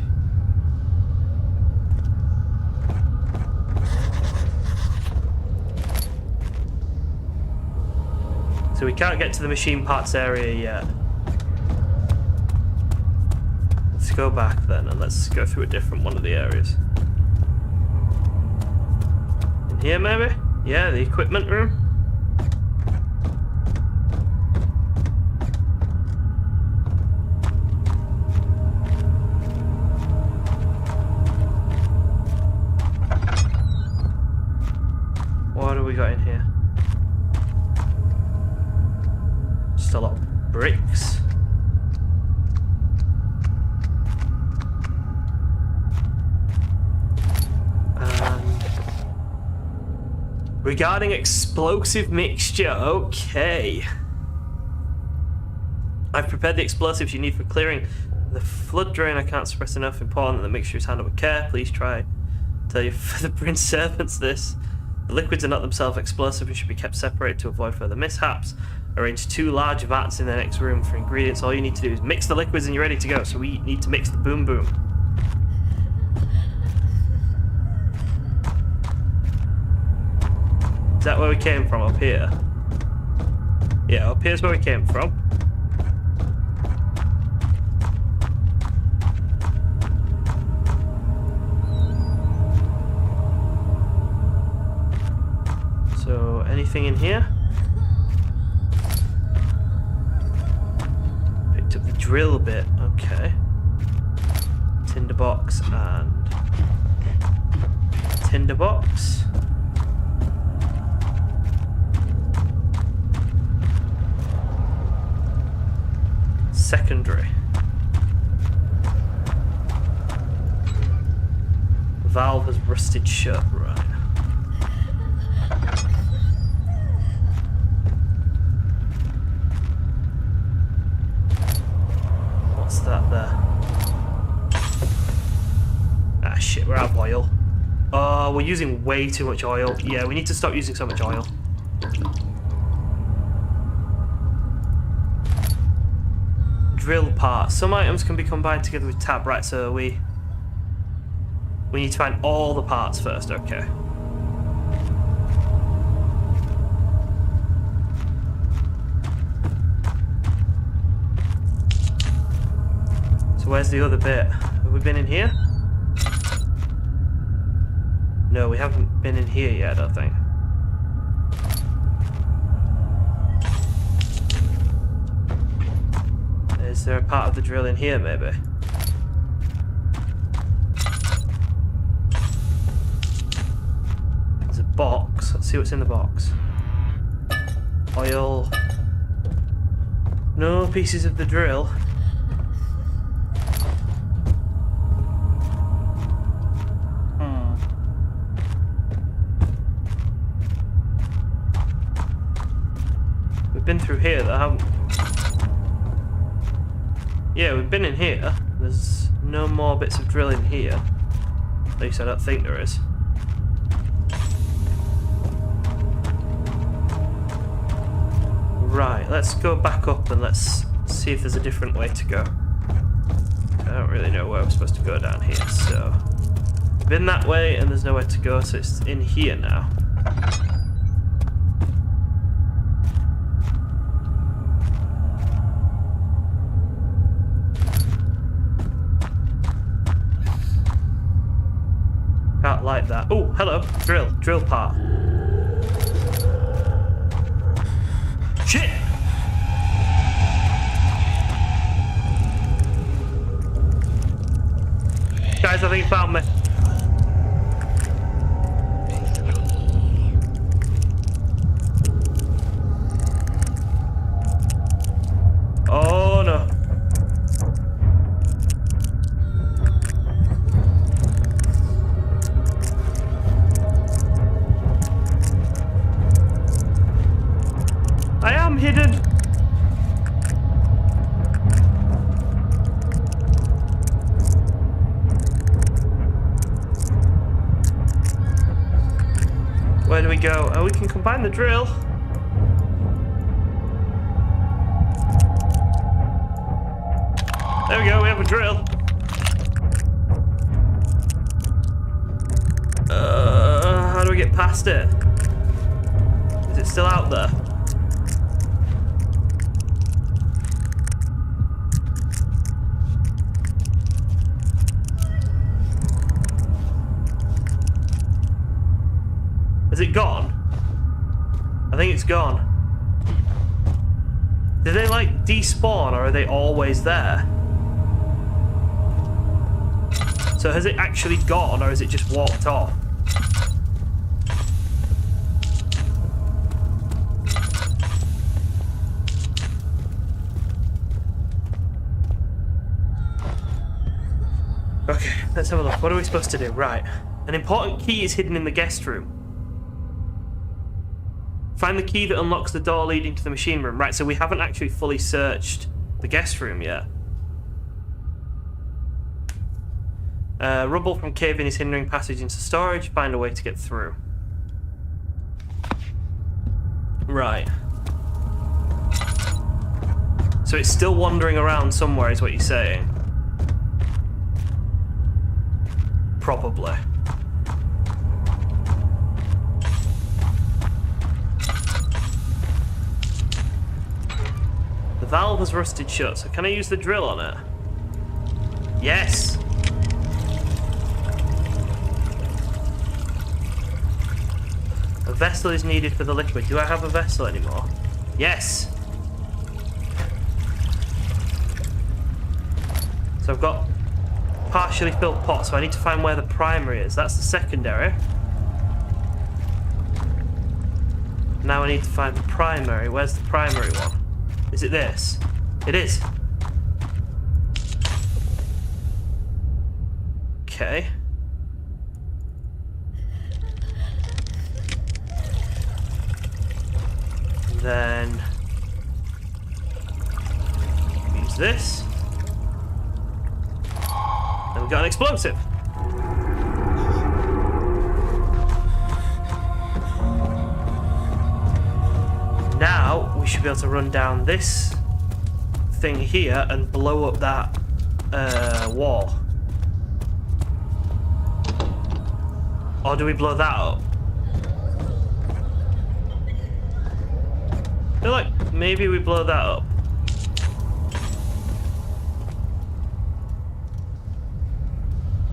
A: So we can't get to the machine parts area yet. Let's go back then and let's go through a different one of the areas. In here maybe? Yeah, the equipment room. What do we got in here? Just a lot of bricks. Regarding explosive mixture, okay. I've prepared the explosives you need for clearing the flood drain. I can't stress enough important that the mixture is handled with care. Please try. Tell your the prince servants this. The liquids are not themselves explosive and should be kept separated to avoid further mishaps. Arrange 2 large vats in the next room for ingredients. All you need to do is mix the liquids and you're ready to go. So we need to mix the boom boom. Is that where we came from? Up here? Yeah, up here's where we came from. So, anything in here? Picked up the drill bit, okay. Tinderbox and tinderbox. Secondary. The valve has rusted shut, right. What's that there? Ah shit, we're out of oil. Oh, we're using way too much oil. Yeah, we need to stop using so much oil. Drill parts. Some items can be combined together with tab. Right, so we need to find all the parts first. Okay. So where's the other bit? Have we been in here? No, we haven't been in here yet, I don't think. Is there a part of the drill in here, maybe? There's a box. Let's see what's in the box. Oil. No pieces of the drill. We've been through here, though, haven't we? Yeah, we've been in here. There's no more bits of drill in here. At least I don't think there is. Right, let's go back up and let's see if there's a different way to go. I don't really know where we're supposed to go down here, so... We've been that way and there's nowhere to go, so it's in here now. Can't like that. Oh, hello. Drill part. Shit! think he found me. Oh no. I am hidden. Where do we go? Oh, we can combine the drill. There we go, we have a drill. How do we get past it? Is it still out there? Is it gone? I think it's gone. Do they like despawn or are they always there? So has it actually gone or has it just walked off? Okay, let's have a look. What are we supposed to do? Right. An important key is hidden in the guest room. Find the key that unlocks the door leading to the machine room. Right, so we haven't actually fully searched the guest room yet. Rubble from cave-in is hindering passage into storage. Find a way to get through. Right. So it's still wandering around somewhere is what you're saying? Probably. The valve has rusted shut, so can I use the drill on it? Yes! A vessel is needed for the liquid. Do I have a vessel anymore? Yes! So I've got partially filled pot, so I need to find where the primary is. That's the secondary. Now I need to find the primary. Where's the primary one? Is it this? It is. Okay. Then use this. And we've got an explosive. Now we should be able to run down this thing here and blow up that wall. Or do we blow that up? I feel like maybe we blow that up.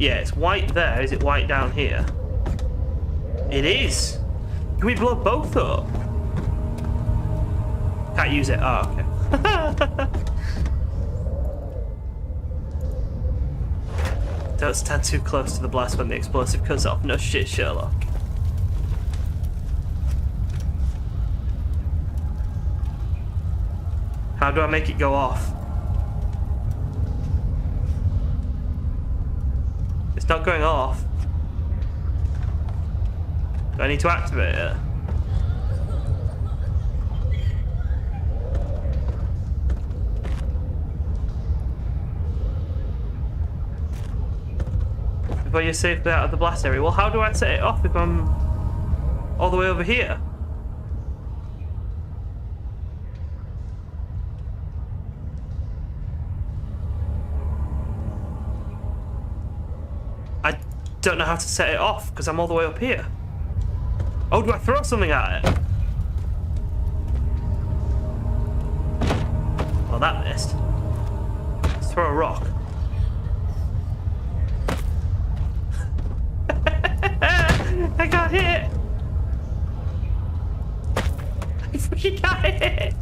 A: Yeah, it's white there. Is it white down here? It is. Can we blow both up? Can't use it. Oh, okay. Don't stand too close to the blast when the explosive goes off. No shit, Sherlock. How do I make it go off? It's not going off. Do I need to activate it? Before you're safely out of the blast area. Well, how do I set it off if I'm all the way over here? I don't know how to set it off because I'm all the way up here. Oh, do I throw something at it? Well, that missed. Let's throw a rock. I got hit! I freaking got hit!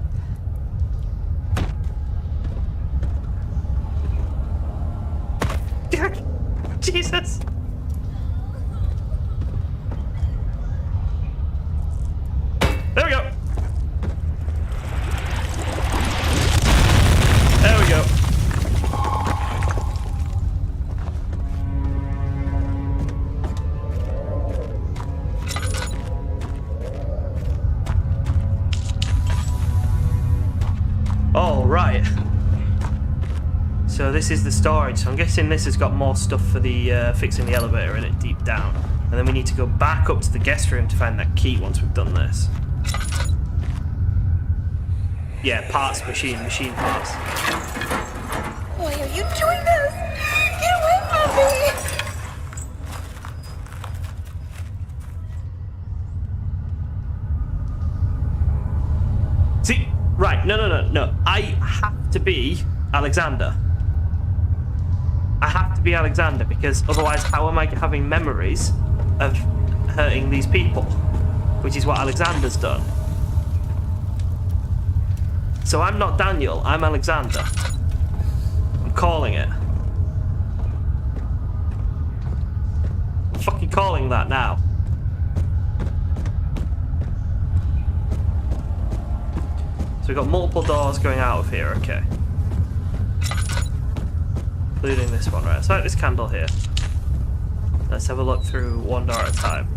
A: Jesus! There we go! There we go. All right. So this is the storage. So I'm guessing this has got more stuff for the fixing the elevator in it deep down. And then we need to go back up to the guest room to find that key once we've done this. Yeah, parts machine parts.
E: Why are you doing this? Get away from me!
A: See, right, no. I have to be Alexander. I have to be Alexander because otherwise how am I having memories of hurting these people? Which is what Alexander's done. So I'm not Daniel, I'm Alexander. I'm calling it. I'm fucking calling that now. So we've got multiple doors going out of here, okay. Including this one, right? Let's light this candle here. Let's have a look through one door at a time.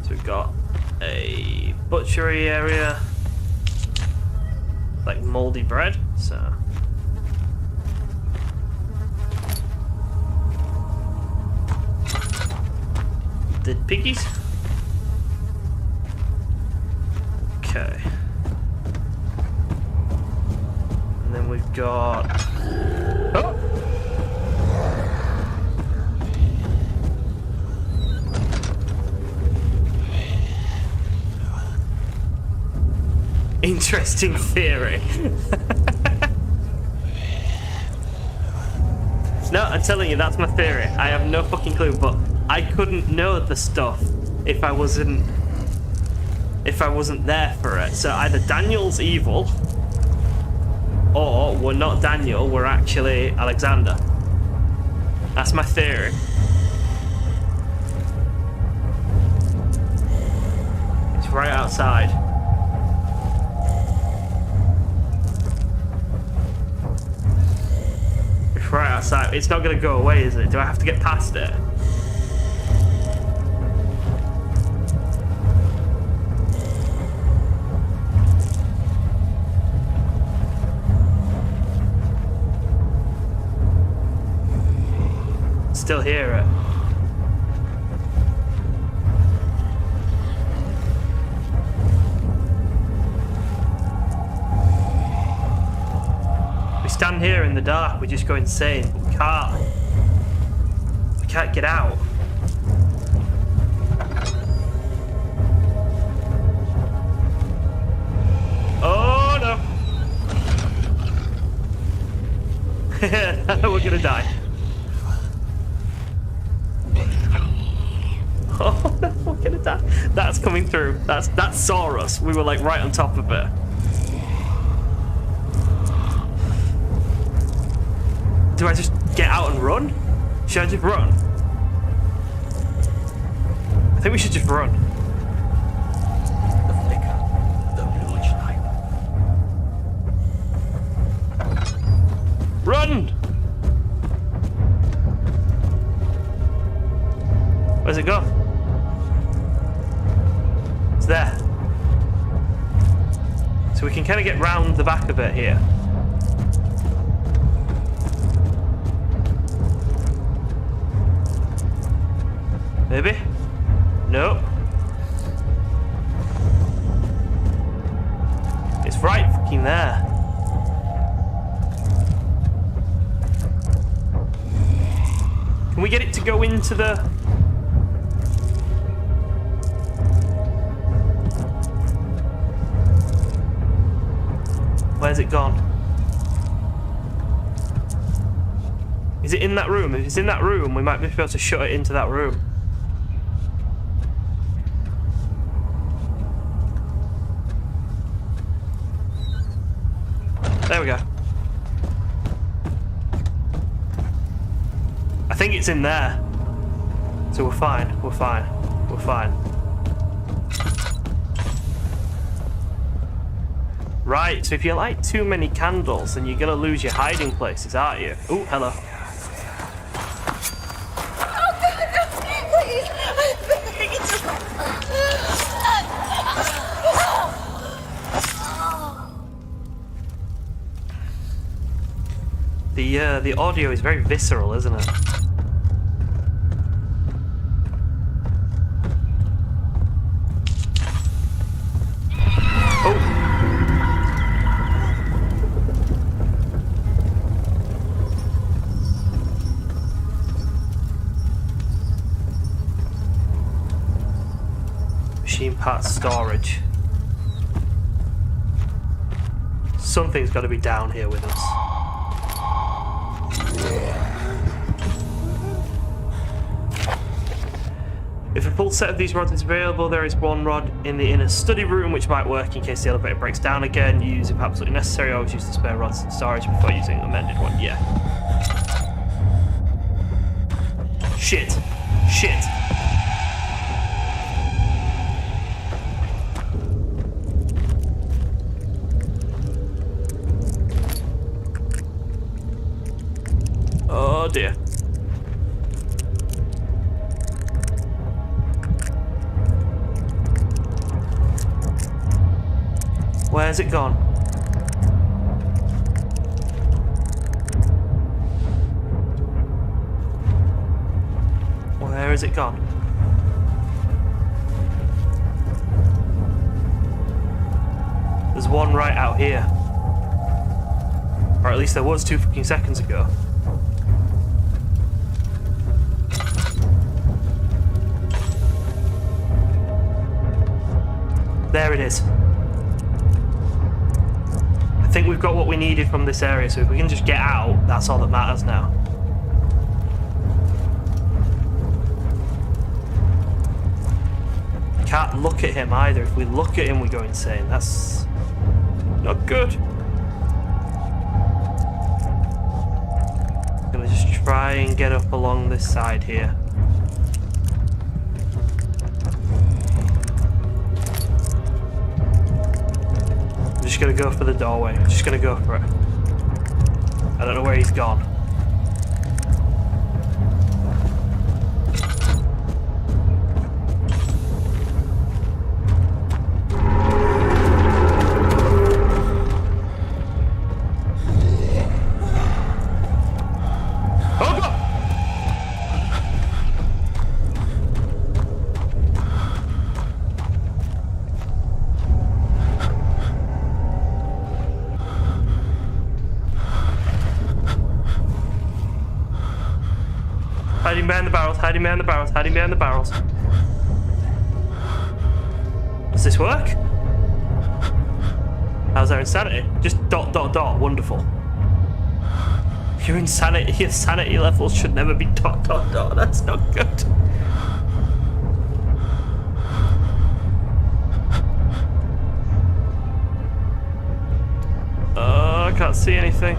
A: So we've got a butchery area. Like moldy bread, so. Dead piggies? Okay. And then we've got. Oh! Interesting theory. No, I'm telling you, that's my theory. I have no fucking clue, but I couldn't know the stuff if I wasn't there for it. So either Daniel's evil, or we're not Daniel, we're actually Alexander. That's my theory. It's right outside. Right outside. It's not going to go away, is it? Do I have to get past it? Still hear it. Stand here in the dark, we just go insane. We can't get out. Oh no! We're gonna die. Oh no, we're gonna die. That's coming through. That saw us. We were like right on top of it. Do I just get out and run? Should I just run? I think we should just run.
B: The flicker, the bluish light.
A: Run! Where's it go? It's there. So we can kind of get round the back of it here. Maybe? No. It's right fucking there. Can we get it to go into the... Where's it gone? Is it in that room? If it's in that room, we might be able to shut it into that room. There we go. I think it's in there. So we're fine. We're fine. We're fine. Right, so if you light too many candles, then you're gonna lose your hiding places, aren't you? Oh, hello.
E: Oh, God, no, please.
A: The audio is very visceral, isn't it? Oh. Machine parts storage. Something's got to be down here with us. If a full set of these rods is available, there is one rod in the inner study room which might work in case the elevator breaks down again. Use if absolutely necessary. Always use the spare rods in storage before using an amended one. Yeah. Shit. Shit. Oh dear. Where's it gone? Where is it gone? There's one right out here. Or at least there was 2 fucking seconds ago. There it is. I think we've got what we needed from this area, so if we can just get out, that's all that matters now. Can't look at him either. If we look at him, we go insane. That's not good. Gonna just try and get up along this side here. I'm just gonna go for the doorway. I'm just gonna go for it. I don't know where he's gone. Oh God! Hiding behind the barrels, hiding behind the barrels, hiding behind the barrels. Does this work? How's our insanity? Just ... Wonderful. Your sanity levels should never be ... That's not good. I can't see anything.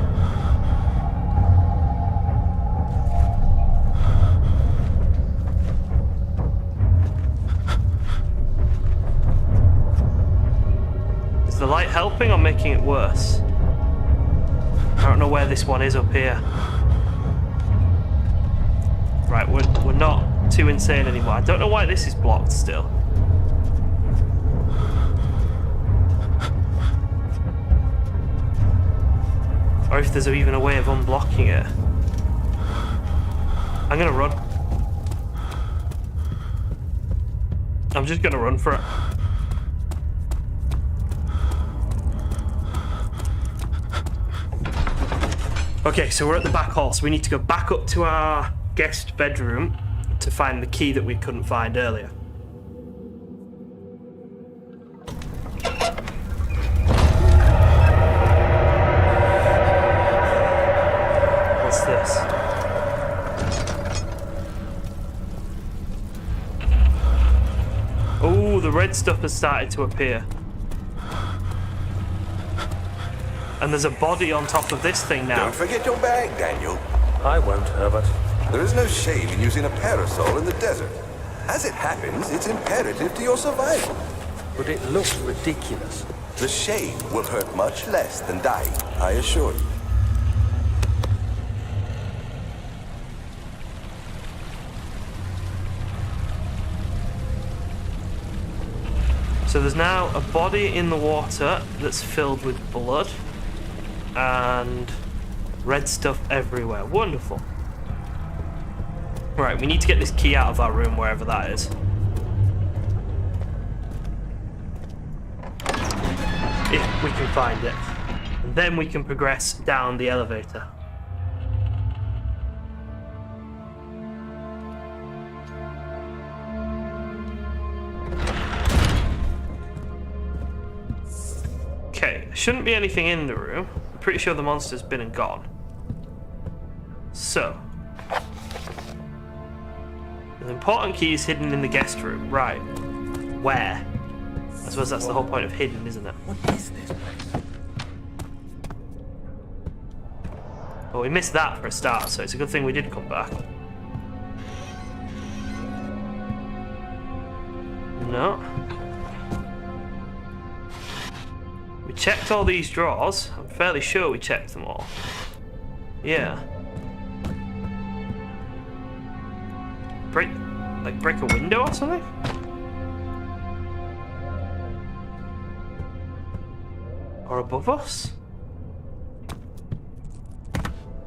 A: Is the light helping or making it worse? I don't know where this one is up here. Right, we're not too insane anymore. I don't know why this is blocked still. Or if there's even a way of unblocking it. I'm gonna run. I'm just gonna run for it. Okay, so we're at the back hall, so we need to go back up to our guest bedroom to find the key that we couldn't find earlier. What's this? Oh, the red stuff has started to appear. And there's a body on top of this thing now.
C: Don't forget your bag, Daniel.
B: I won't, Herbert.
F: There is no shame in using a parasol in the desert. As it happens, it's imperative to your survival.
B: But it looks ridiculous.
F: The shame will hurt much less than dying, I assure you.
A: So there's now a body in the water that's filled with blood and red stuff everywhere. Wonderful. Right, we need to get this key out of our room, wherever that is. If we can find it. And then we can progress down the elevator. Okay, there shouldn't be anything in the room. I'm pretty sure the monster's been and gone. So. An important key is hidden in the guest room. Right. Where? I suppose that's the whole point of hidden, isn't it?
B: What is this place?
A: Well, we missed that for a start, so it's a good thing we did come back. No. We checked all these drawers. I'm fairly sure we checked them all. Yeah. Break a window or something? Or above us?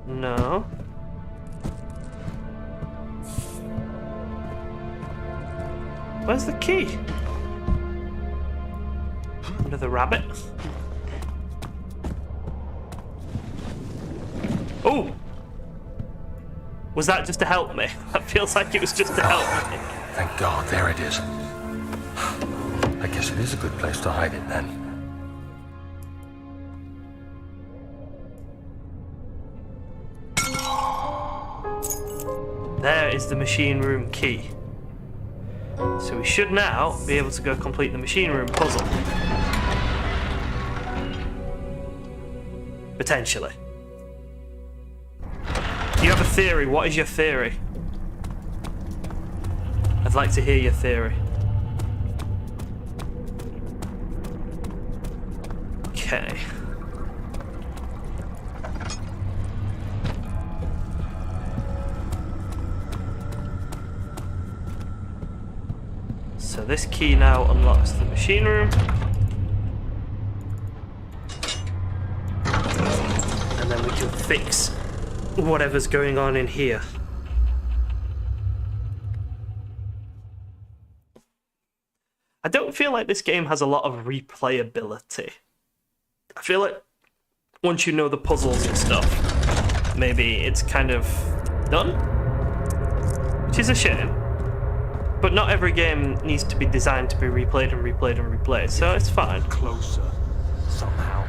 A: No. Where's the key? Under the rabbit? Oh! Was that just to help me? That feels like it was just to help me.
B: Thank God, there it is. I guess it is a good place to hide it then.
A: There is the machine room key. So we should now be able to go complete the machine room puzzle. Potentially. You have a theory. What is your theory? I'd like to hear your theory. Okay. So this key now unlocks the machine room. And then we can fix whatever's going on in here. I don't feel like this game has a lot of replayability. I feel like once you know the puzzles and stuff, maybe it's kind of done, which is a shame. But not every game needs to be designed to be replayed and replayed and replayed, so it's fine.
B: Closer, somehow.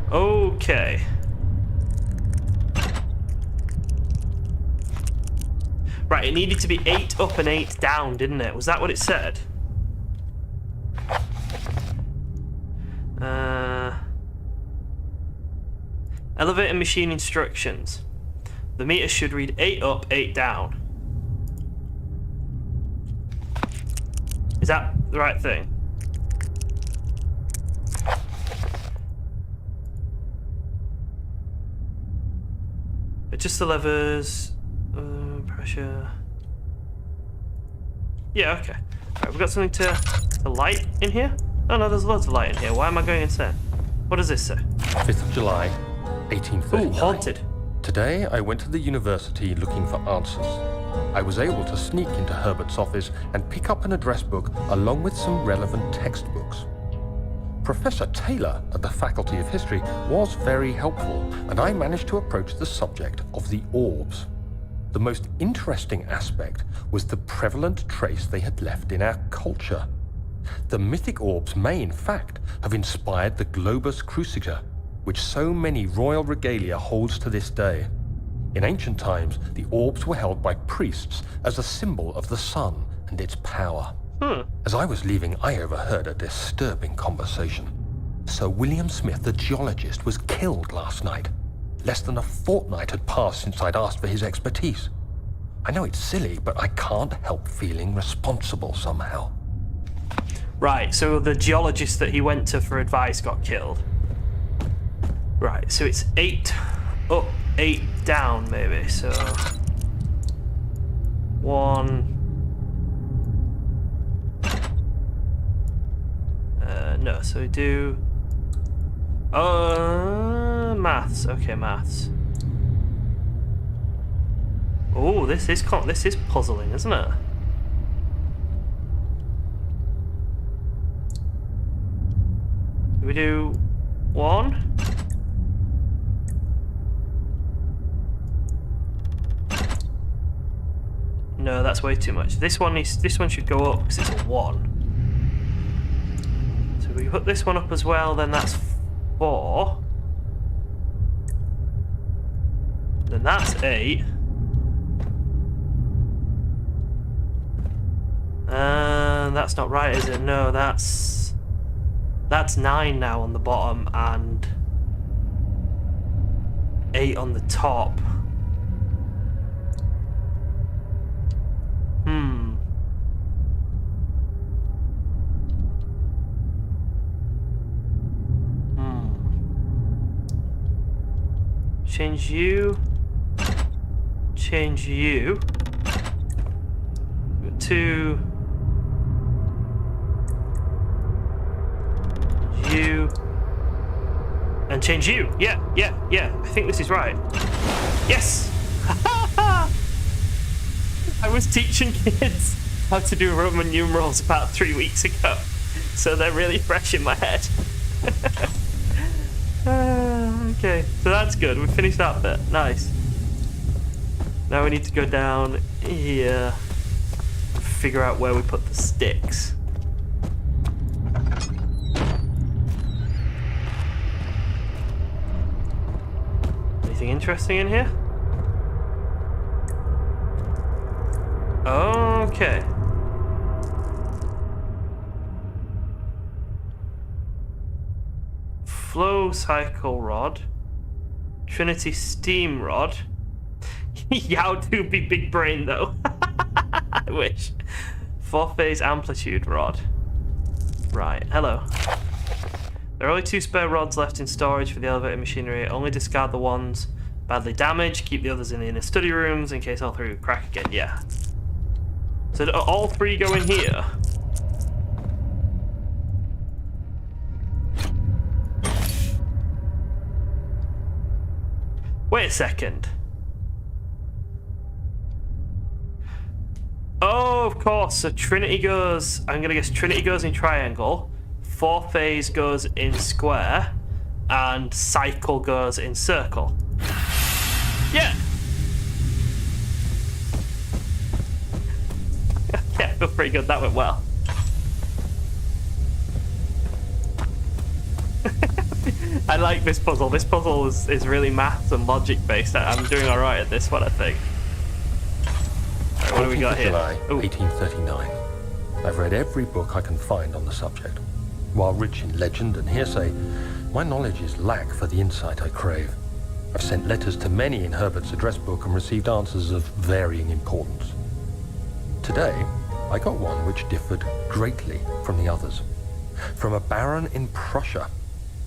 A: Okay. Right, it needed to be 8 up and 8 down, didn't it? Was that what it said? Elevator machine instructions. The meter should read 8 up, 8 down. Is that the right thing? Adjust the levers, pressure. Yeah, okay. Alright, we've got something to light in here? Oh no, there's loads of light in here. Why am I going insane? What does this say?
B: 5th of July, 1839.
A: Ooh, haunted.
B: Today, I went to the university looking for answers. I was able to sneak into Herbert's office and pick up an address book along with some relevant textbooks. Professor Taylor at the Faculty of History was very helpful, and I managed to approach the subject of the orbs. The most interesting aspect was the prevalent trace they had left in our culture. The mythic orbs may, in fact, have inspired the globus cruciger, which so many royal regalia holds to this day. In ancient times, the orbs were held by priests as a symbol of the sun and its power. As I was leaving, I overheard a disturbing conversation. Sir William Smith, the geologist, was killed last night. Less than a fortnight had passed since I'd asked for his expertise. I know it's silly, but I can't help feeling responsible somehow.
A: Right, so the geologist that he went to for advice got killed. Right, so it's 8 up, 8 down, maybe. So 1. No, so we do. Maths. Okay, maths. Oh, this is puzzling, isn't it? We do 1. No, that's way too much. This one should go up because it's a 1. So we put this one up as well, then that's 4. Then that's 8. That's not right, is it? No, that's 9 now on the bottom and 8 on the top. Change you. Change you. 2. You. And change you. Yeah. I think this is right. Yes! I was teaching kids how to do Roman numerals about 3 weeks ago, so they're really fresh in my head. Okay, so that's good. We finished that bit. Nice. Now we need to go down here and figure out where we put the sticks. Anything interesting in here? Okay. Flow cycle rod. Trinity steam rod. Yow do be big brain though. I wish. 4-phase amplitude rod. Right, hello. There are only 2 spare rods left in storage for the elevator machinery. Only discard the ones badly damaged. Keep the others in the inner study rooms in case all 3 would crack again. Yeah. So do all 3 go in here? Wait a second. Oh, of course. So Trinity goes... I'm going to guess Trinity goes in triangle. 4-phase goes in square. And cycle goes in circle. Yeah. Yeah, I feel pretty good. That went well. I like this puzzle. This puzzle is really maths and logic based. I'm doing alright at this one, I think. Right, what do we got here?
B: July 1839. I've read every book I can find on the subject. While rich in legend and hearsay, my knowledge is lack for the insight I crave. I've sent letters to many in Herbert's address book and received answers of varying importance. Today, I got one which differed greatly from the others. From a baron in Prussia.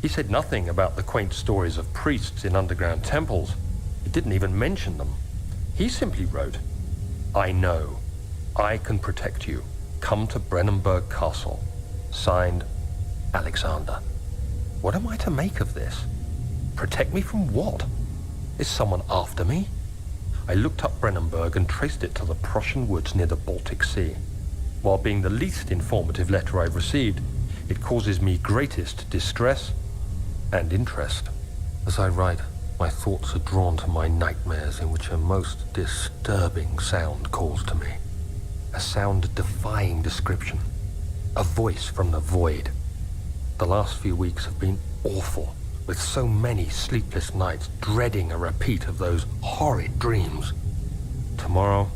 B: He said nothing about the quaint stories of priests in underground temples. He didn't even mention them. He simply wrote, I know. I can protect you. Come to Brennenburg Castle. Signed, Alexander. What am I to make of this? Protect me from what? Is someone after me? I looked up Brennenburg and traced it to the Prussian woods near the Baltic Sea. While being the least informative letter I've received, it causes me greatest distress and interest. As I write, my thoughts are drawn to my nightmares in which a most disturbing sound calls to me. A sound defying description. A voice from the void. The last few weeks have been awful, with so many sleepless nights dreading a repeat of those horrid dreams. Tomorrow,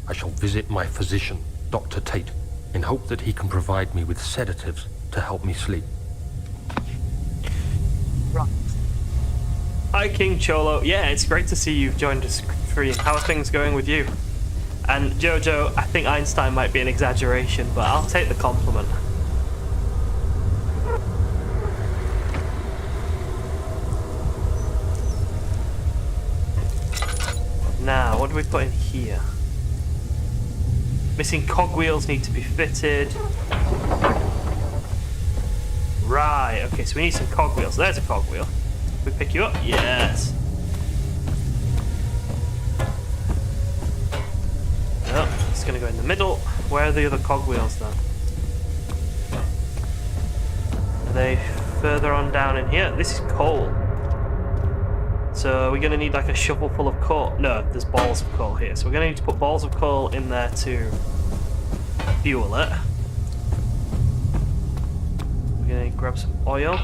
B: I shall visit my physician, Dr. Tate, in hope that he can provide me with sedatives to help me sleep.
A: Right. Hi, King Cholo. Yeah, it's great to see you've joined us, Free. How are things going with you? And Jojo, I think Einstein might be an exaggeration, but I'll take the compliment. Now, what do we put in here? Missing cogwheels need to be fitted. Right, okay, so we need some cogwheels. There's a cogwheel. We pick you up? Yes. Oh, it's gonna go in the middle. Where are the other cogwheels then? Are they further on down in here? This is coal. So we're gonna need like a shovel full of coal. No, there's balls of coal here. So we're gonna need to put balls of coal in there to fuel it. We're gonna grab some oil.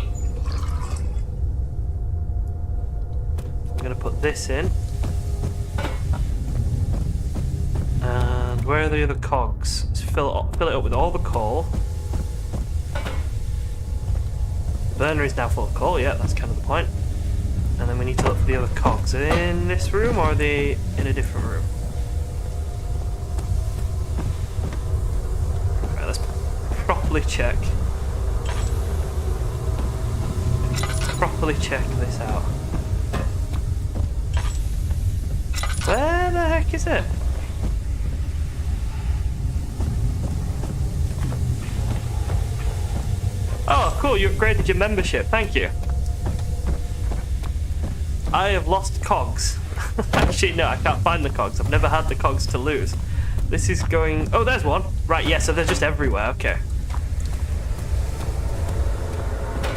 A: I'm gonna put this in. And where are the other cogs? Let's fill it up with all the coal. The burner is now full of coal. Yeah, that's kind of the point. And then we need to look for the other cogs. Are they in this room or are they in a different room? Right, let's properly check. Properly check this out. Where the heck is it? Oh, cool, you upgraded your membership. Thank you. I have lost cogs. Actually, no, I can't find the cogs. I've never had the cogs to lose. This is going... Oh, there's one. Right, yeah, so they're just everywhere. Okay.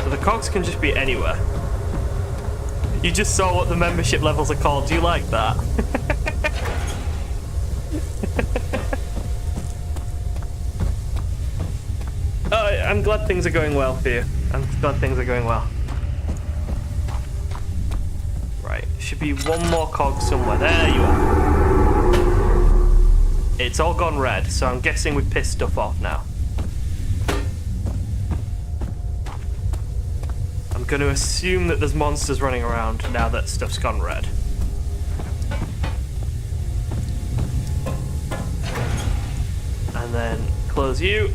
A: So the cogs can just be anywhere. You just saw what the membership levels are called. Do you like that? Oh, I'm glad things are going well for you. I'm glad things are going well. Right, should be one more cog somewhere. There you are. It's all gone red, so I'm guessing we've pissed stuff off now. I'm going to assume that there's monsters running around now that stuff's gone red. And then close you.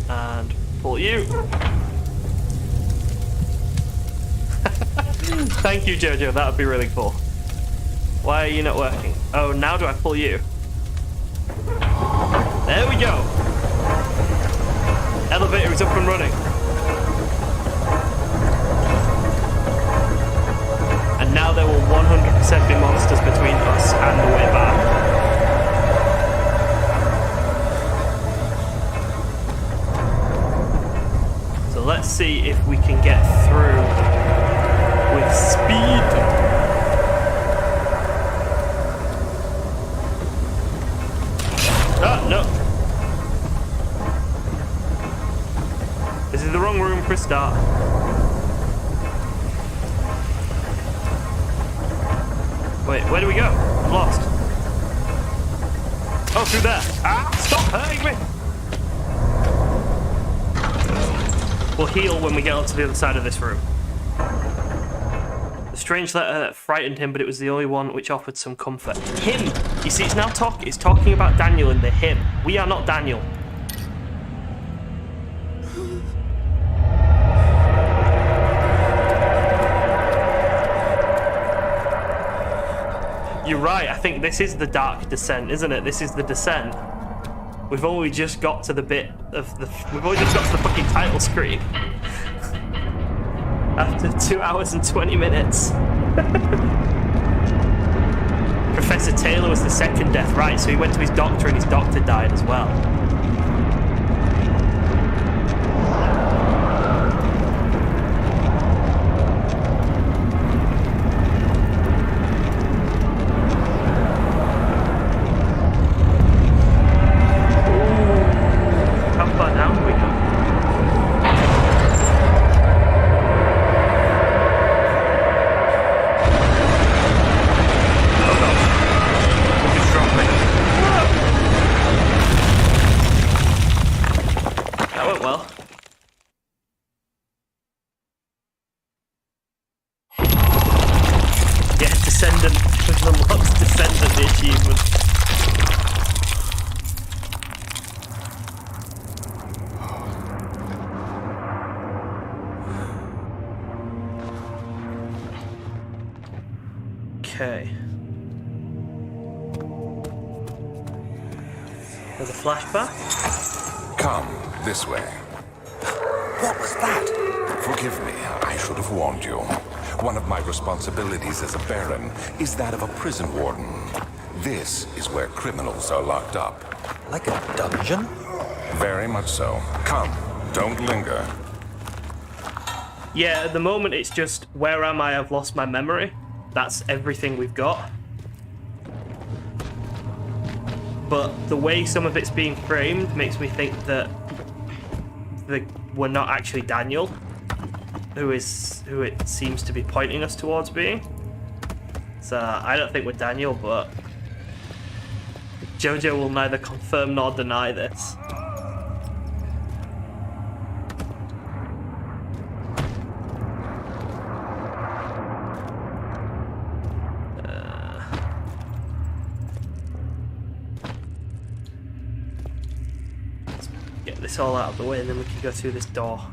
A: And pull you. Thank you, Jojo. That would be really cool. Why are you not working? Oh, now do I pull you? There we go. Elevator is up and running. And now there will 100% be monsters between us and the way back. So let's see if we can get through with speed. Ah, no. This is the wrong room for a start. Wait, where do we go? I'm lost. Oh, through there. Ah, stop hurting me. We'll heal when we get onto the other side of this room. The strange letter frightened him, but it was the only one which offered some comfort. Him! You see, it's now it's talking about Daniel and the him. We are not Daniel. You're right, I think this is the Dark Descent, isn't it? This is the Descent. We've only just got to the bit of the... We've only just got to the fucking title screen. After 2 hours and 20 minutes. Professor Taylor was the second death, right? So he went to his doctor and his doctor died as well. Okay. There's a flashback.
C: Come this way. What was that? Forgive me, I should have warned you. One of my responsibilities as a Baron is that of a prison warden. This is where criminals are locked up.
B: Like a dungeon?
C: Very much so. Come, don't linger.
A: Yeah, at the moment it's just, where am I? I've lost my memory. That's everything we've got. But the way some of it's being framed makes me think that we're not actually Daniel, who it seems to be pointing us towards being. So I don't think we're Daniel, but Jojo will neither confirm nor deny this. Get this all out of the way and then we can go through this door.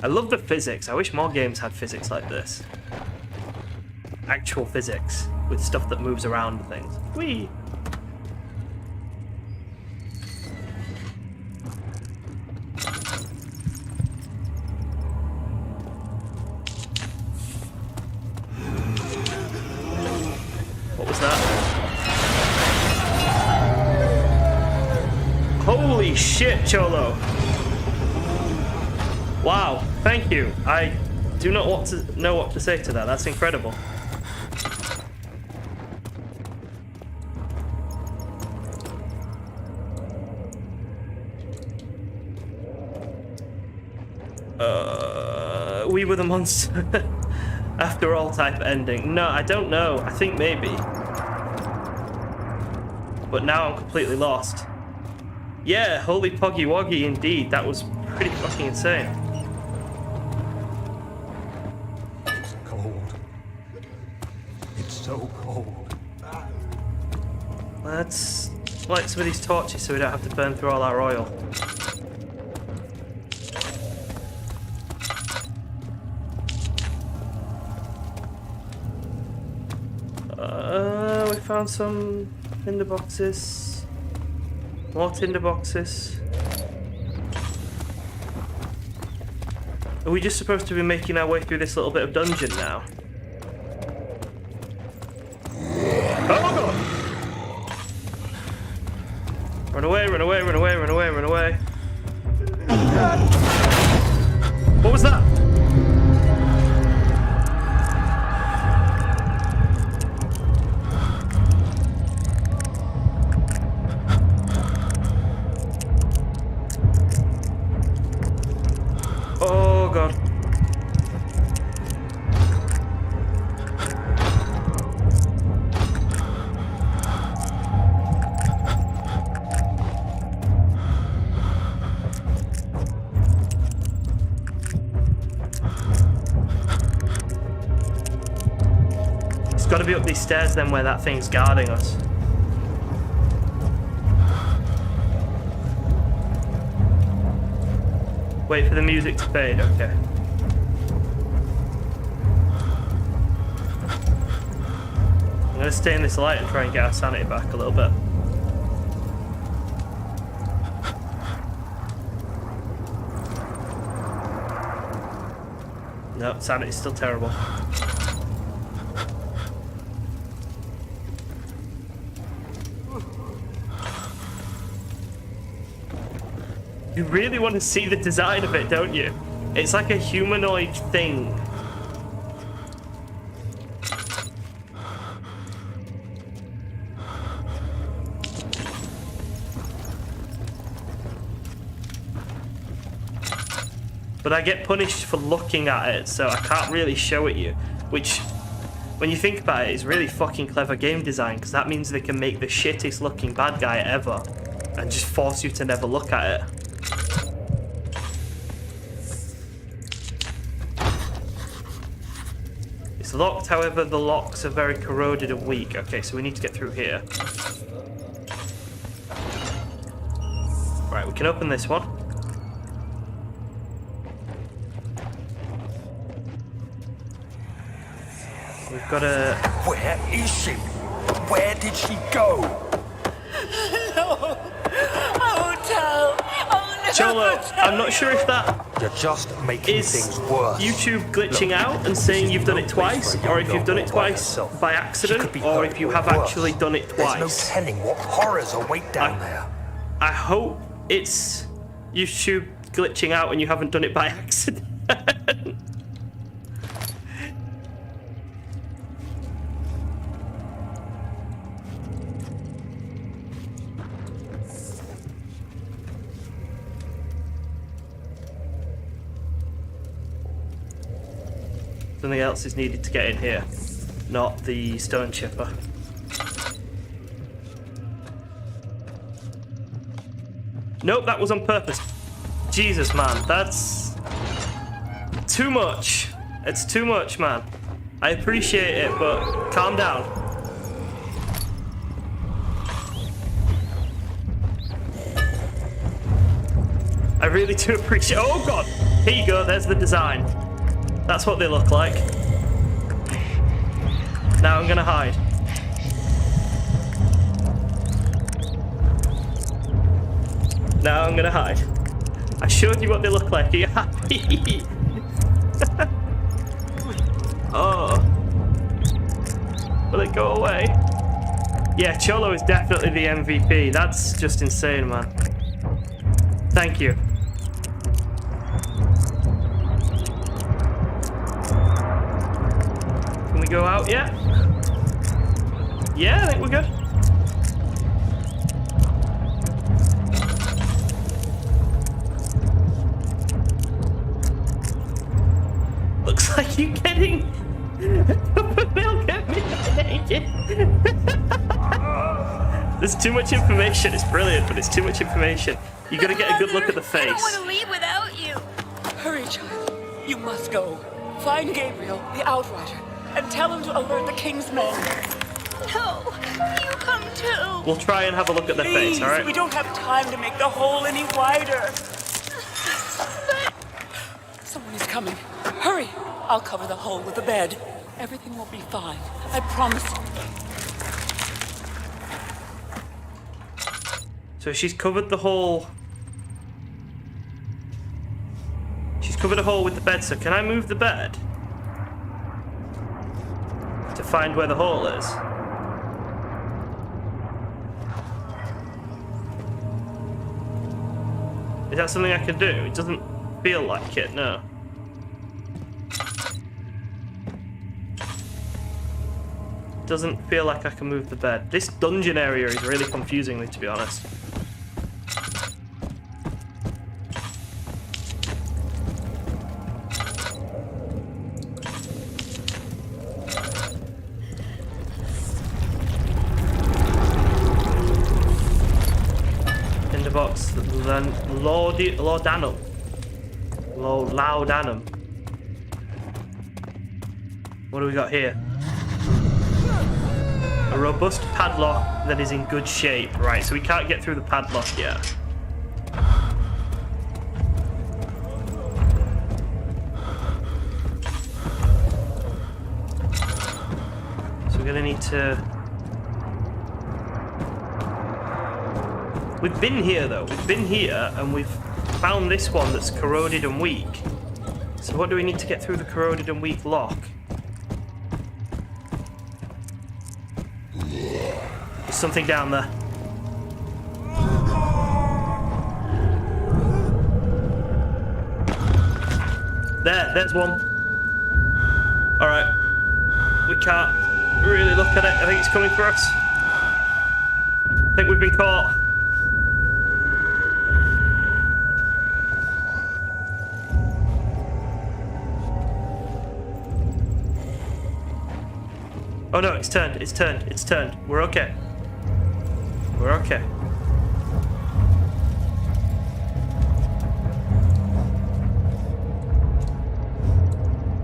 A: I love the physics. I wish more games had physics like this. Actual physics with stuff that moves around and things. Whee! What was that? Holy shit, Cholo! Wow, thank you. I do not want to know what to say to that. That's incredible. We were the monster after all type ending. No, I don't know. I think maybe. But now I'm completely lost. Yeah, holy poggy woggy indeed. That was pretty fucking insane.
B: It's cold. It's so cold.
A: Let's light some of these torches so we don't have to burn through all our oil. We found some tinder boxes. More tinder boxes. Are we just supposed to be making our way through this little bit of dungeon now? Oh God! Run away, run away, run away, run away, run away. What was that? Oh God. It's got to be up these stairs then where that thing's guarding us. Wait for the music to fade, okay. I'm gonna stay in this light and try and get our sanity back a little bit. No, sanity's still terrible. You really want to see the design of it, don't you? It's like a humanoid thing. But I get punished for looking at it, so I can't really show it you. Which, when you think about it, is really fucking clever game design, because that means they can make the shittest looking bad guy ever and just force you to never look at it. It's locked, however, the locks are very corroded and weak. Okay, so we need to get through here. Right, we can open this one. We've gotta...
B: Where is she? Where did she go?
D: No, I won't tell. I'll never
A: Cholo,
D: tell
A: I'm not sure if that
B: You're just making
A: is
B: things worse.
A: YouTube glitching
B: Look,
A: out and saying
B: this
A: you've
B: is
A: done
B: no
A: it
B: place
A: twice,
B: for a
A: or
B: young
A: if you've done
B: girl
A: it
B: by
A: twice
B: herself.
A: by
B: She
A: accident,
B: could be
A: or
B: hurt
A: if you
B: or
A: have
B: worse.
A: actually done it
B: There's no
A: twice.
B: telling what horrors await down there.
A: I hope it's YouTube glitching out and you haven't done it by accident. Something else is needed to get in here, not the stone chipper. Nope, that was on purpose. Jesus, man, that's too much. It's too much, man. I appreciate it, but calm down. I really do appreciate. Oh god, here you go. There's the design. That's what they look like. Now I'm gonna hide. Now I'm gonna hide. I showed you what they look like. Are you happy? Oh. Will it go away? Yeah, Cholo is definitely the MVP. That's just insane, man. Thank you. Can we go out yet? Yeah, I think we're good. Looks like you're getting... They'll get me naked. There's too much information. It's brilliant, but it's too much information. You gotta get a good look at the
E: I don't want
A: face.
E: to leave without you.
G: Hurry, child. You must go. Find Gabriel, the Outrider, and tell him to alert the King's men.
E: No, you come too.
A: We'll try and have a look at the
G: Please,
A: face, alright?
G: we don't have time to make the hole any wider. Someone is coming. Hurry. I'll cover the hole with a bed. Everything will be fine. I promise.
A: So she's covered the hole. She's covered a hole with the bed, so can I move the bed? To find where the hole is? Is that something I can do? It doesn't feel like it, no. Doesn't feel like I can move the bed. This dungeon area is really confusing me, to be honest. Tinderbox, Laudanum. Laudanum. What do we got here? A robust padlock that is in good shape. Right, so we can't get through the padlock yet. So we're gonna need to... We've been here though. We've been here and we've found this one that's corroded and weak. So what do we need to get through the corroded and weak lock? There's something down there. There's one. Alright. We can't really look at it. I think it's coming for us. I think we've been caught. Oh no, it's turned, it's turned, it's turned. We're okay. We're okay.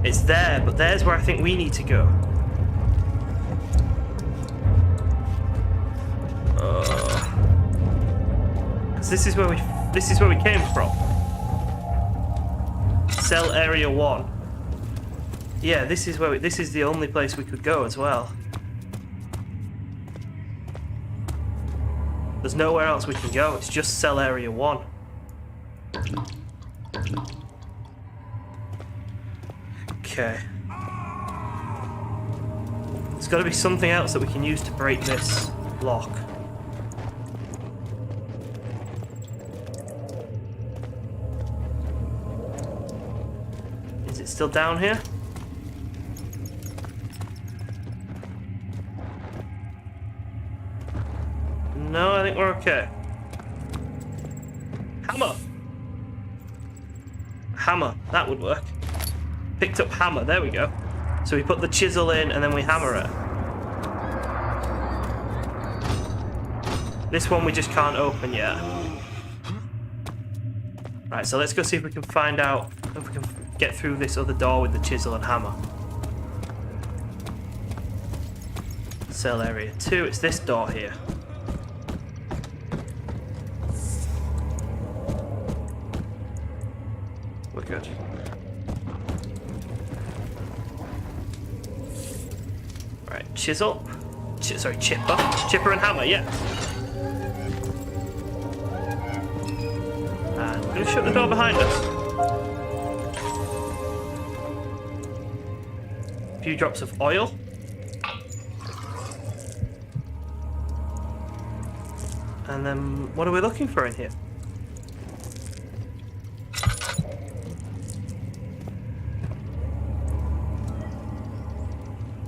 A: It's there, but there's where I think we need to go. Because this is where we came from. Cell area 1. Yeah, this is where this is the only place we could go as well. There's nowhere else we can go. It's just cell area 1. Okay. There's got to be something else that we can use to break this lock. Is it still down here? No, I think we're okay. Hammer! Hammer, that would work. Picked up hammer, there we go. So we put the chisel in and then we hammer it. This one we just can't open yet. Right, so let's go see if we can find out if we can get through this other door with the chisel and hammer. Cell area 2, it's this door here. We're good. Right, chisel. Sorry, chipper. Chipper and hammer, yeah. And we're going to shut the door behind us. A few drops of oil. And then, what are we looking for in here?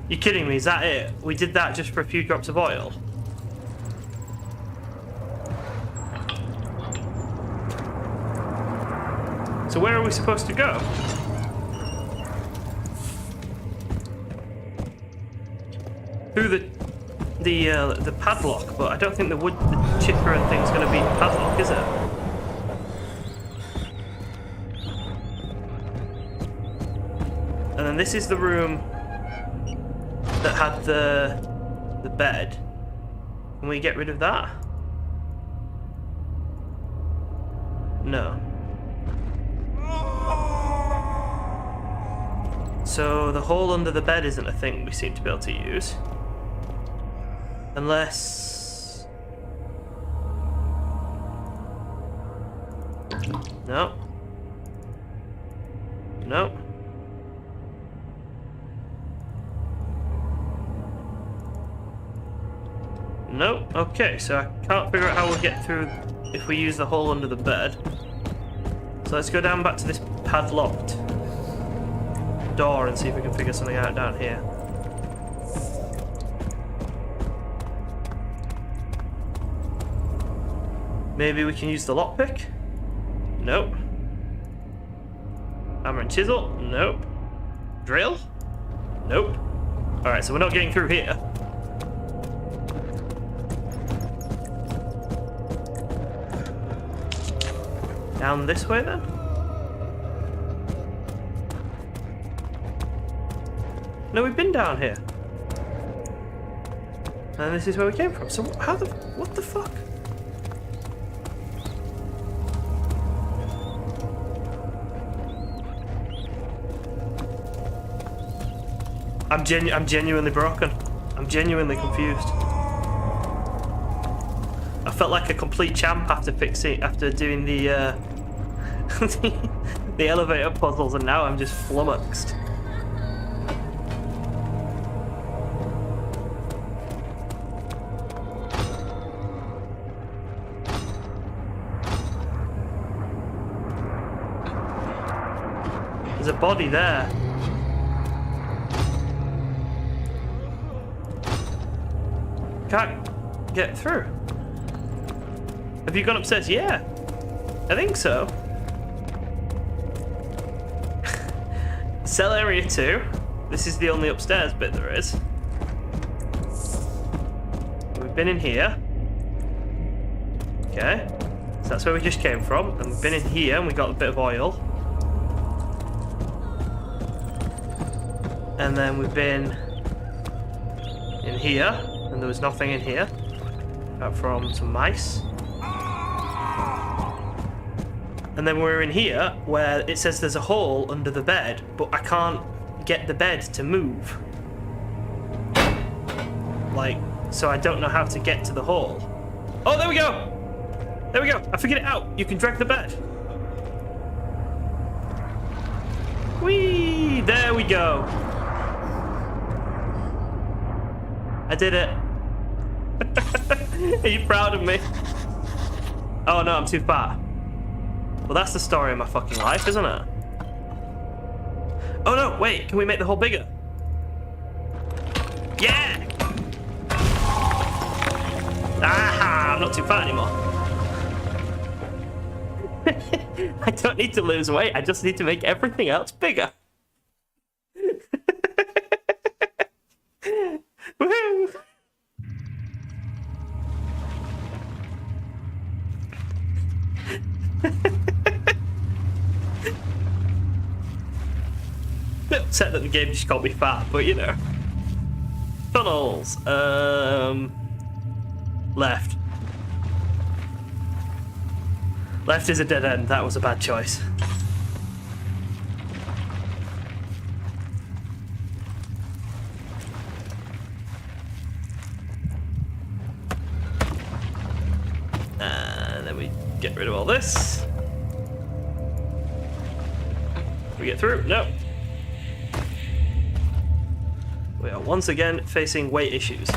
A: You're kidding me, is that it? We did that just for a few drops of oil? So where are we supposed to go? Through the padlock, but I don't think the chipper and thing's going to be padlock, is it? And then this is the room that had the bed. Can we get rid of that? No. So the hole under the bed isn't a thing we seem to be able to use. Unless... No. No. No. Okay, so I can't figure out how we'll get through if we use the hole under the bed. So let's go down back to this padlocked door and see if we can figure something out down here. Maybe we can use the lockpick? Nope. Hammer and chisel? Nope. Drill? Nope. Alright, so we're not getting through here. Down this way then? No, we've been down here. And this is where we came from. So how the... what the fuck? I'm genuinely broken. I'm genuinely confused. I felt like a complete champ after doing the the elevator puzzles, and now I'm just flummoxed. There's a body there. Can't get through. Have you gone upstairs? Yeah, I think so. Cell area 2. This is the only upstairs bit there is. We've been in here. Okay, so that's where we just came from, and we've been in here and we got a bit of oil. And then we've been in here, and there was nothing in here apart from some mice. And then we're in here where it says there's a hole under the bed, but I can't get the bed to move. Like, so I don't know how to get to the hall. Oh, there we go! There we go. I figured it out. You can drag the bed. Whee! There we go. I did it. Are you proud of me? Oh no, I'm too far. Well, that's the story of my fucking life, isn't it? Oh no, wait. Can we make the hole bigger? Yeah! Aha! I'm not too far anymore. I don't need to lose weight. I just need to make everything else bigger. Woo! Bit upset that the game just called me fat, but you know. Tunnels. Left. Left is a dead end. That was a bad choice. And then we get rid of all this. Can we get through? No. We are once again facing weight issues.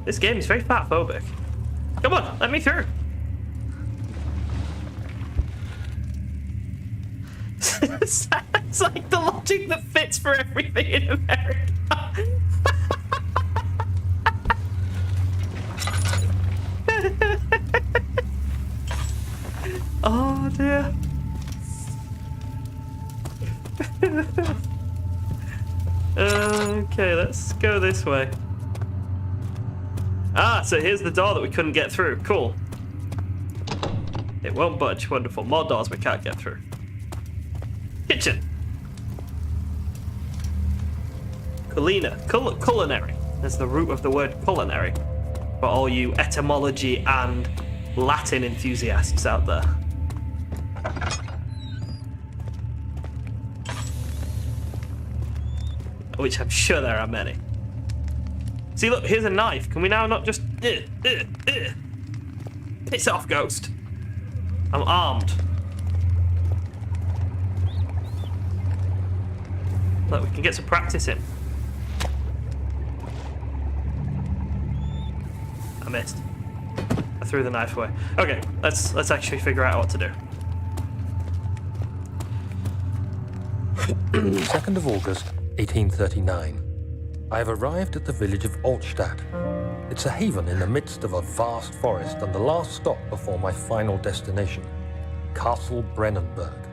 A: This game is very fat phobic. Come on, let me through. It's like the logic that fits for everything in America. Oh dear. Okay, let's go this way. Ah, so here's the door that we couldn't get through. Cool. It won't budge. Wonderful. More doors we can't get through. Kitchen. Culinary. That's the root of the word culinary. For all you etymology and Latin enthusiasts out there. Which I'm sure there are many. See, look, here's a knife. Can we now not just... Piss off, ghost. I'm armed. Look, we can get some practice in. I missed. I threw the knife away. Okay, let's actually figure out what to do.
B: 2nd of August, 1839. I have arrived at the village of Altstadt. It's a haven in the midst of a vast forest and the last stop before my final destination, Castle Brennenburg.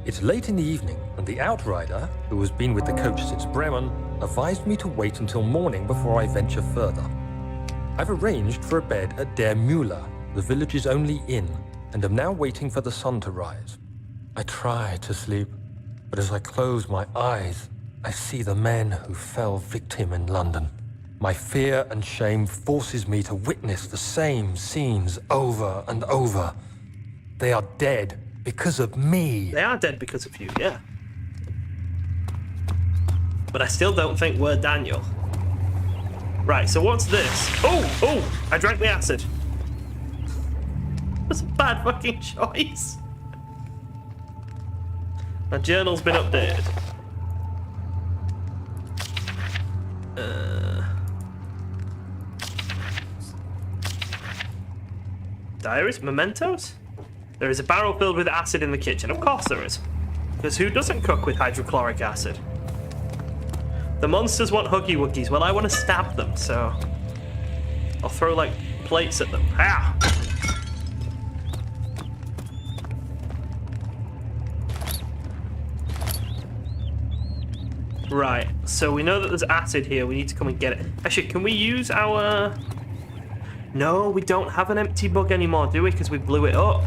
B: It's late in the evening, and the outrider, who has been with the coach since Bremen, advised me to wait until morning before I venture further. I've arranged for a bed at Der Müller, the village's only inn, and am now waiting for the sun to rise. I try to sleep, but as I close my eyes, I see the men who fell victim in London. My fear and shame forces me to witness the same scenes over and over. They are dead because of me.
A: They are dead because of you, yeah. But I still don't think we're Daniel. Right, so what's this? Oh, I drank the acid. That's a bad fucking choice. My journal's been updated. Diaries? Mementos? There is a barrel filled with acid in the kitchen. Of course there is. Because who doesn't cook with hydrochloric acid? The monsters want Huggy Wuggies. Well, I want to stab them, so... I'll throw, like, plates at them. Ah! Right, so we know that there's acid here. We need to come and get it. Actually, can we use our... No, we don't have an empty bug anymore, do we? Because we blew it up.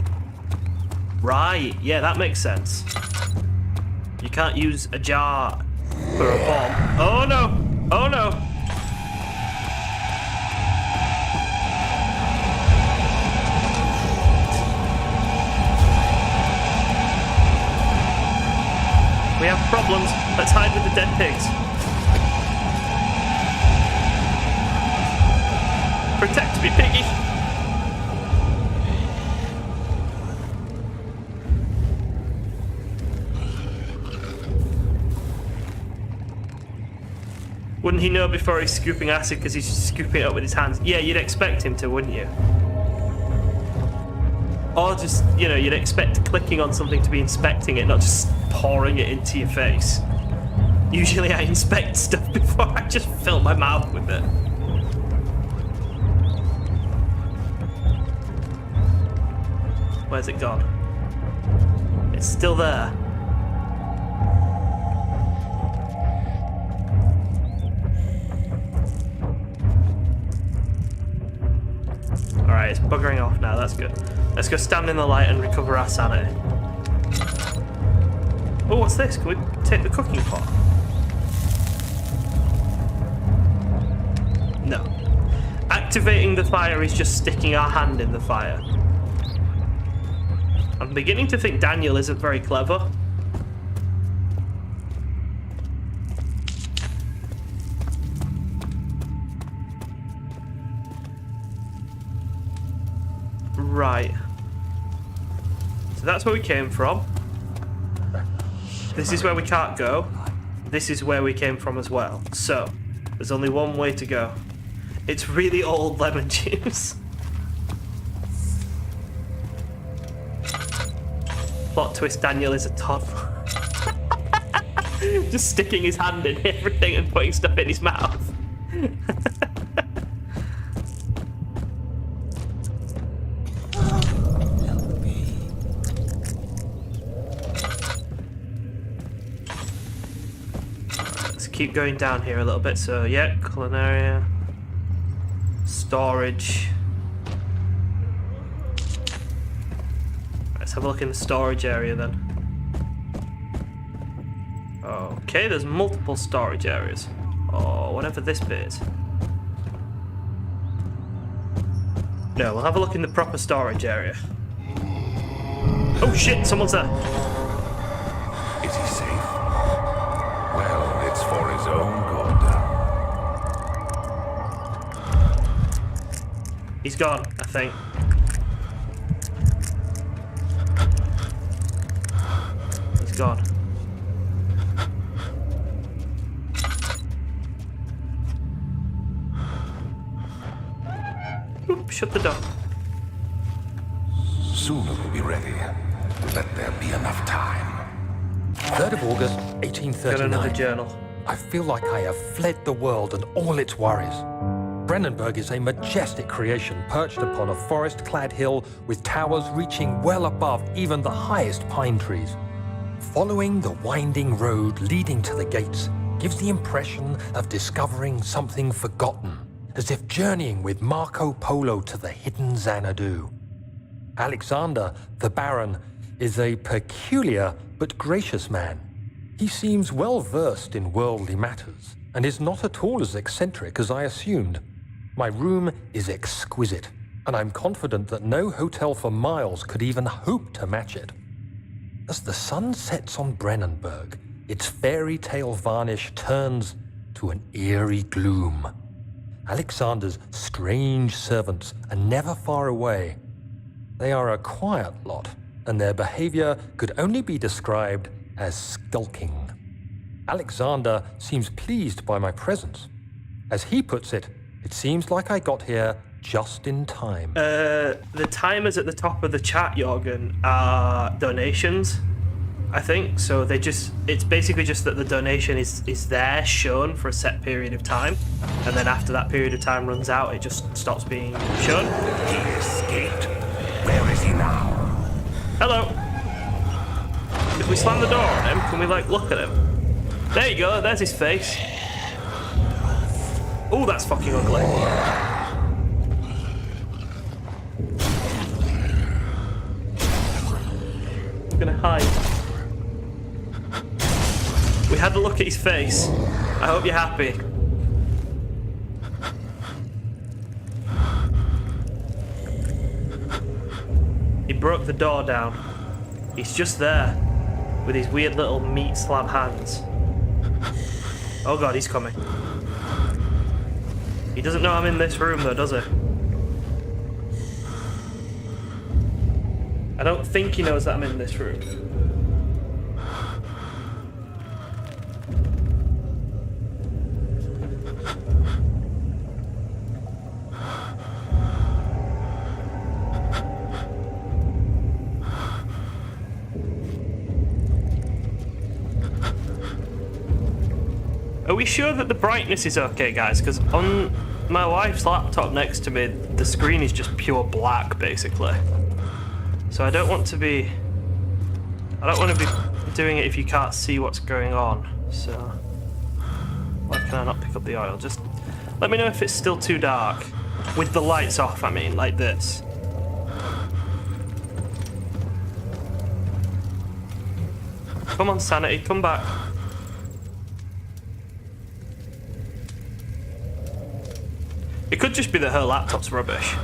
A: Right, yeah, that makes sense. You can't use a jar for a bomb. Oh no! Oh no! We We have problems. Let's hide with the dead pigs. Protect me, piggy. Wouldn't he know before he's scooping acid because he's scooping it up with his hands? Yeah, you'd expect him to, wouldn't you? Or just, you know, you'd expect clicking on something to be inspecting it, not just pouring it into your face. Usually I inspect stuff before I just fill my mouth with it. Where's it gone? It's still there. Alright, it's buggering off now, that's good. Let's go stand in the light and recover our sanity. Oh, what's this? Can we take the cooking pot? No. Activating the fire is just sticking our hand in the fire. I'm beginning to think Daniel isn't very clever. Right. So that's where we came from. This is where we can't go. This is where we came from as well. So, there's only one way to go. It's really old lemon juice. Plot twist, Daniel is a toddler. Just sticking his hand in everything and putting stuff in his mouth. Keep going down here a little bit. So yeah, culinary, storage. Let's have a look in the storage area then. Okay, there's multiple storage areas. Or whatever this bit is. No, we'll have a look in the proper storage area. Oh shit, someone's there.
C: Is he safe? Well, it's for his own good.
A: He's gone, I think. He's gone. Oop, shut the door.
C: Soon it will be ready. Let there be enough time.
B: 3rd of August,
A: Got another
B: 1839.
A: journal.
B: I feel like I have fled the world and all its worries. Brennenburg is a majestic creation perched upon a forest-clad hill with towers reaching well above even the highest pine trees. Following the winding road leading to the gates gives the impression of discovering something forgotten, as if journeying with Marco Polo to the hidden Xanadu. Alexander, the Baron, is a peculiar but gracious man. He seems well versed in worldly matters and is not at all as eccentric as I assumed. My room is exquisite, and I'm confident that no hotel for miles could even hope to match it. As the sun sets on Brennenburg, its fairy tale varnish turns to an eerie gloom. Alexander's strange servants are never far away. They are a quiet lot, and their behavior could only be described as skulking. Alexander seems pleased by my presence. As he puts it, it seems like I got here just in time.
A: The timers at the top of the chat, Jorgen, are donations, I think. So it's basically just that the donation is there, shown for a set period of time. And then after that period of time runs out, it just stops being shown.
C: He escaped. Where is he now?
A: Hello. If we slam the door on him, can we, like, look at him? There you go, there's his face. Oh, that's fucking ugly. I'm gonna hide. We had a look at his face. I hope you're happy. He broke the door down. He's just there. with his weird little meat slab hands. Oh god, he's coming. He doesn't know I'm in this room though, does he? I don't think he knows that I'm in this room. Are we sure that the brightness is okay, guys? Because on my wife's laptop next to me, the screen is just pure black, basically. So I don't want to be doing it if you can't see what's going on. So why can I not pick up the oil? Just let me know if it's still too dark. With the lights off, I mean, like this. Come on, sanity, come back. It could just be that her laptop's rubbish,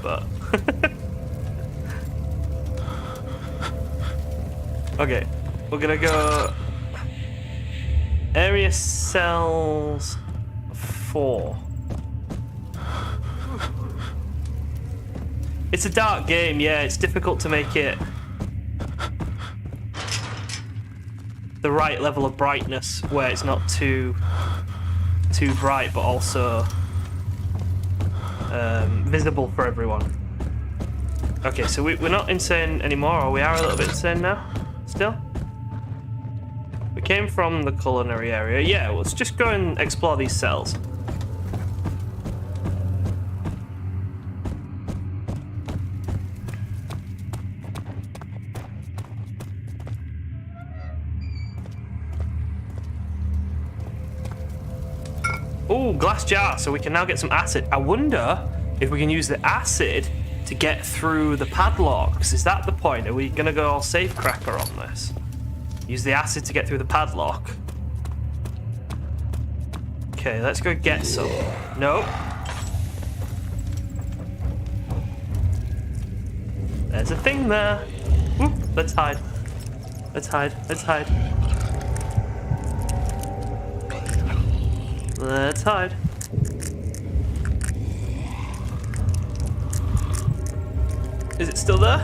A: but... Okay, we're gonna go... Area cells 4. It's a dark game, yeah, it's difficult to make it the right level of brightness where it's not too bright, but also visible for everyone. Okay, so we're not insane anymore, or we are a little bit insane now, still? We came from the culinary area. Yeah, let's just go and explore these cells. Ooh, glass jar, so we can now get some acid. I wonder if we can use the acid to get through the padlocks. Is that the point? Are we gonna go all safecracker on this? Use the acid to get through the padlock. Okay, let's go get some. Nope. There's a thing there. Whoop, let's hide. Let's hide, let's hide. Let's hide. Is it still there?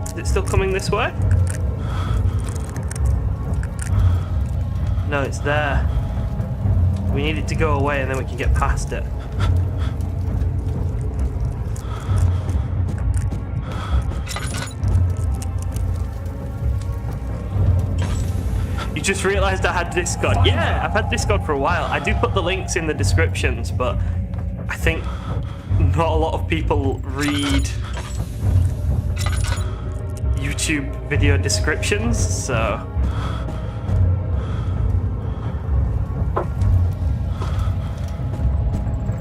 A: Is it still coming this way? No, it's there. We need it to go away and then we can get past it. You just realised I had Discord. Yeah, I've had Discord for a while. I do put the links in the descriptions, but I think not a lot of people read YouTube video descriptions, so...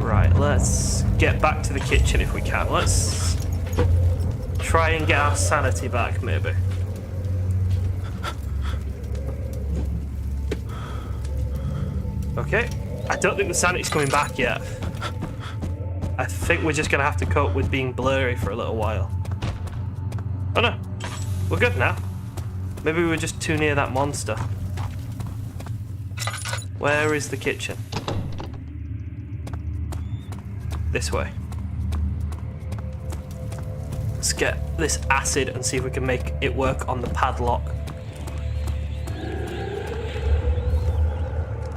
A: Right, let's get back to the kitchen if we can. Let's try and get our sanity back, maybe. Okay, I don't think the sanity's coming back yet. I think we're just gonna have to cope with being blurry for a little while. Oh no, we're good now. Maybe we were just too near that monster. Where is the kitchen? This way. Let's get this acid and see if we can make it work on the padlock.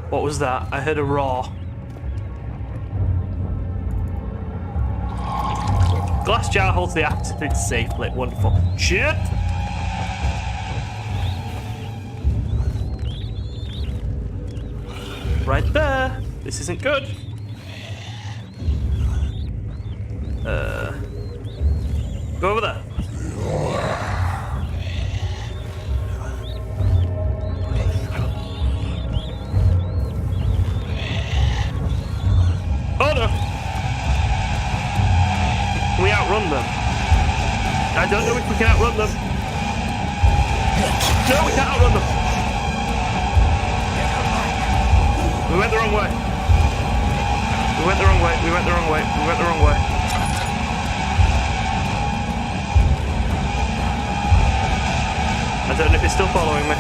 A: What was that? I heard a roar. Glass jar holds the acid safely. Wonderful. Shit! Right there. This isn't good. Go over there. Oh no! Can we outrun them? I don't know if we can outrun them. No, we can't outrun them. We went the wrong way. We went the wrong way. We went the wrong way. We went the wrong way. I don't know if it's still following me.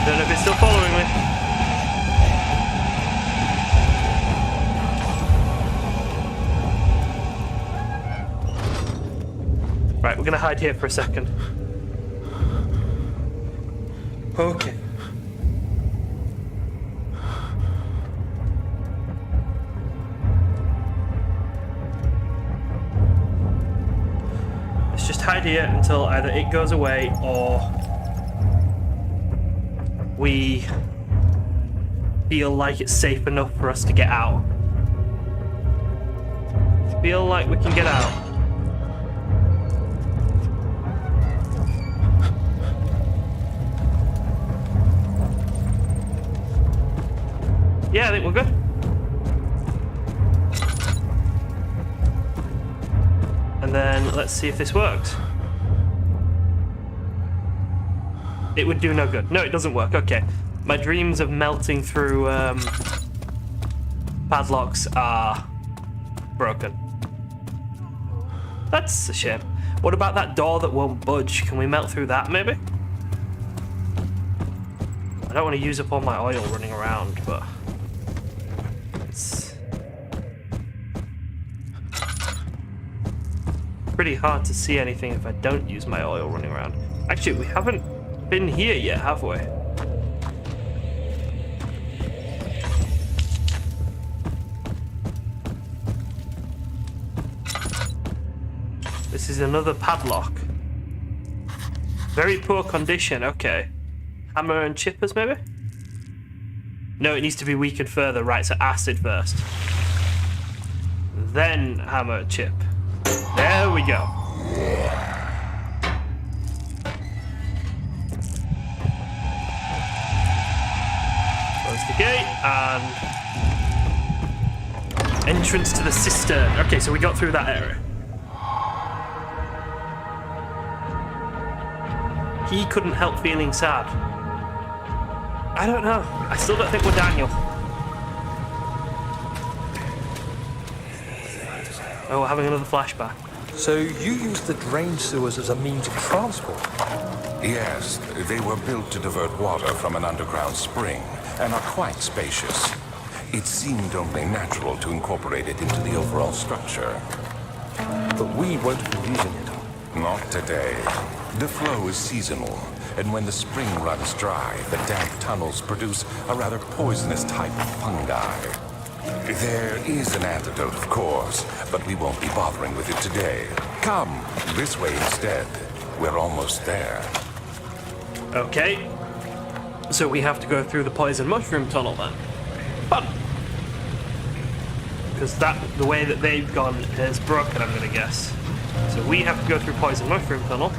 A: Don't know if it's still following me. Right, we're gonna hide here for a second. Okay. Let's just hide here until either it goes away or we feel like it's safe enough for us to get out. Feel like we can get out. Yeah, I think we're good. And then let's see if this works. It would do no good. No, it doesn't work. Okay. My dreams of melting through padlocks are broken. That's a shame. What about that door that won't budge? Can we melt through that, maybe? I don't want to use up all my oil running around, but it's pretty hard to see anything if I don't use my oil running around. Actually, we haven't been here yet, have we? This is another padlock. Very poor condition, okay. Hammer and chippers, maybe? No, it needs to be weakened further. Right, so acid first. Then hammer and chip. There we go. Close the gate and entrance to the cistern. Okay, so we got through that area. He couldn't help feeling sad. I don't know. I still don't think we're Daniel. Oh, we're having another flashback.
B: So you used the drain sewers as a means of transport?
C: Yes, they were built to divert water from an underground spring and are quite spacious. It seemed only natural to incorporate it into the overall structure.
B: But we won't be using it.
C: Not today. The flow is seasonal, and when the spring runs dry, the damp tunnels produce a rather poisonous type of fungi. There is an antidote, of course, but we won't be bothering with it today. Come, this way instead. We're almost there.
A: Okay. So we have to go through the poison mushroom tunnel then. Fun. Because the way that they've gone is broken, I'm gonna guess. So we have to go through poison mushroom tunnel.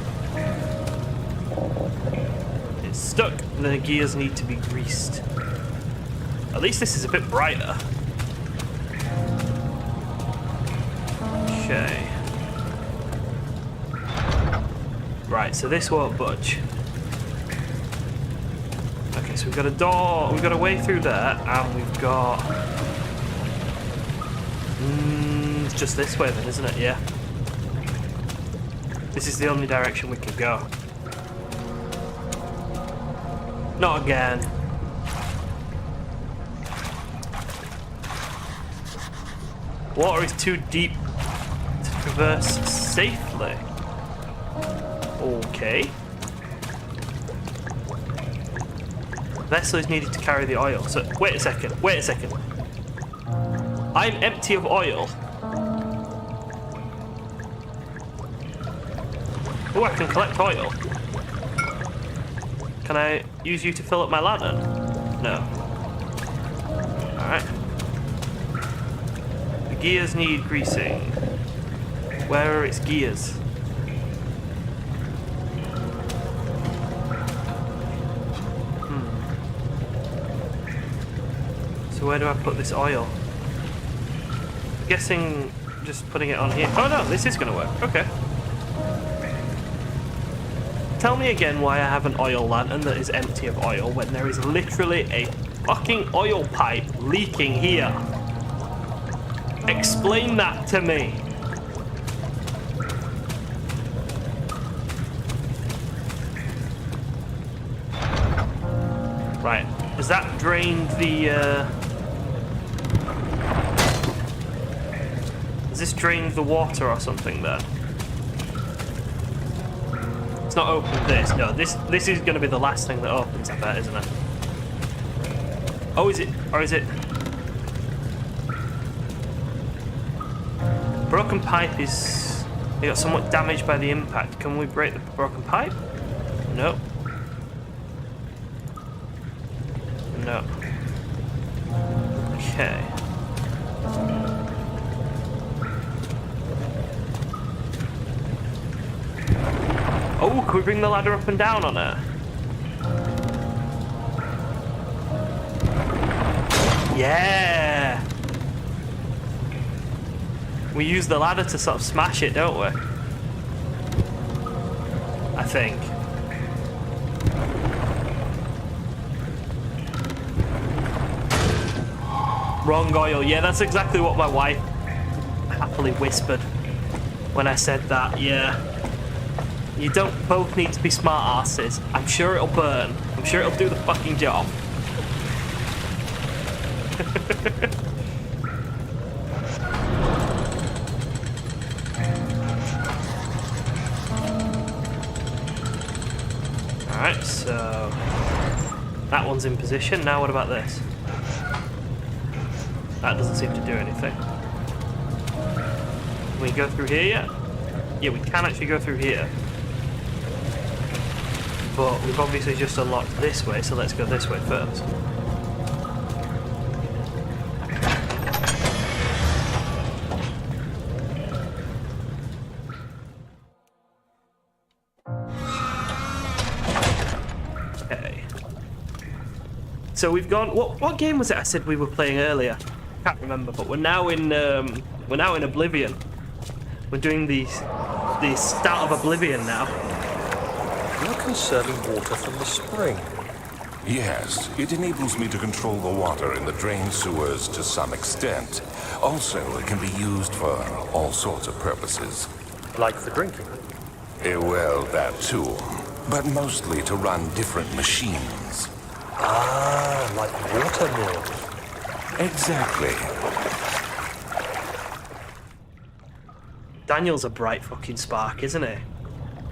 A: It's stuck. The gears need to be greased. At least this is a bit brighter. Okay. Right, so this won't budge. Okay, so we've got a door, we've got a way through there, and we've got... it's just this way then, isn't it? Yeah. This is the only direction we can go. Not again. Water is too deep to traverse safely. Okay. Vessel is needed to carry the oil. So, wait a second. I'm empty of oil. Oh, I can collect oil. Can I use you to fill up my lantern? No. Alright. The gears need greasing. Where are its gears? So where do I put this oil? I'm guessing just putting it on here. Oh no, this is going to work. Okay. Tell me again why I have an oil lantern that is empty of oil when there is literally a fucking oil pipe leaking here. Explain that to me. Right. Has that drained the... Has this drained the water or something then? It's not opened this. No, this is going to be the last thing that opens, I bet, isn't it? Oh, is it? Or is it... Broken pipe is... It got somewhat damaged by the impact. Can we break the broken pipe? No. No. Okay. Oh, can we bring the ladder up and down on it? Yeah! We use the ladder to sort of smash it, don't we? I think. Wrong oil. Yeah, that's exactly what my wife happily whispered when I said that, yeah. You don't both need to be smart asses. I'm sure it'll burn. I'm sure it'll do the fucking job. Alright, so that one's in position. Now what about this? That doesn't seem to do anything. Can we go through here yet? Yeah, we can actually go through here. But we've obviously just unlocked this way, so let's go this way first. Okay. So we've gone. What game was it I said we were playing earlier? Can't remember, but we're now in Oblivion. We're doing the start of Oblivion now.
B: You're conserving water from the spring.
C: Yes, it enables me to control the water in the drain sewers to some extent. Also, it can be used for all sorts of purposes.
B: Like for drinking.
C: Well, that too. But mostly to run different machines.
B: Ah, like water mills.
C: Exactly.
A: Daniel's a bright fucking spark, isn't he?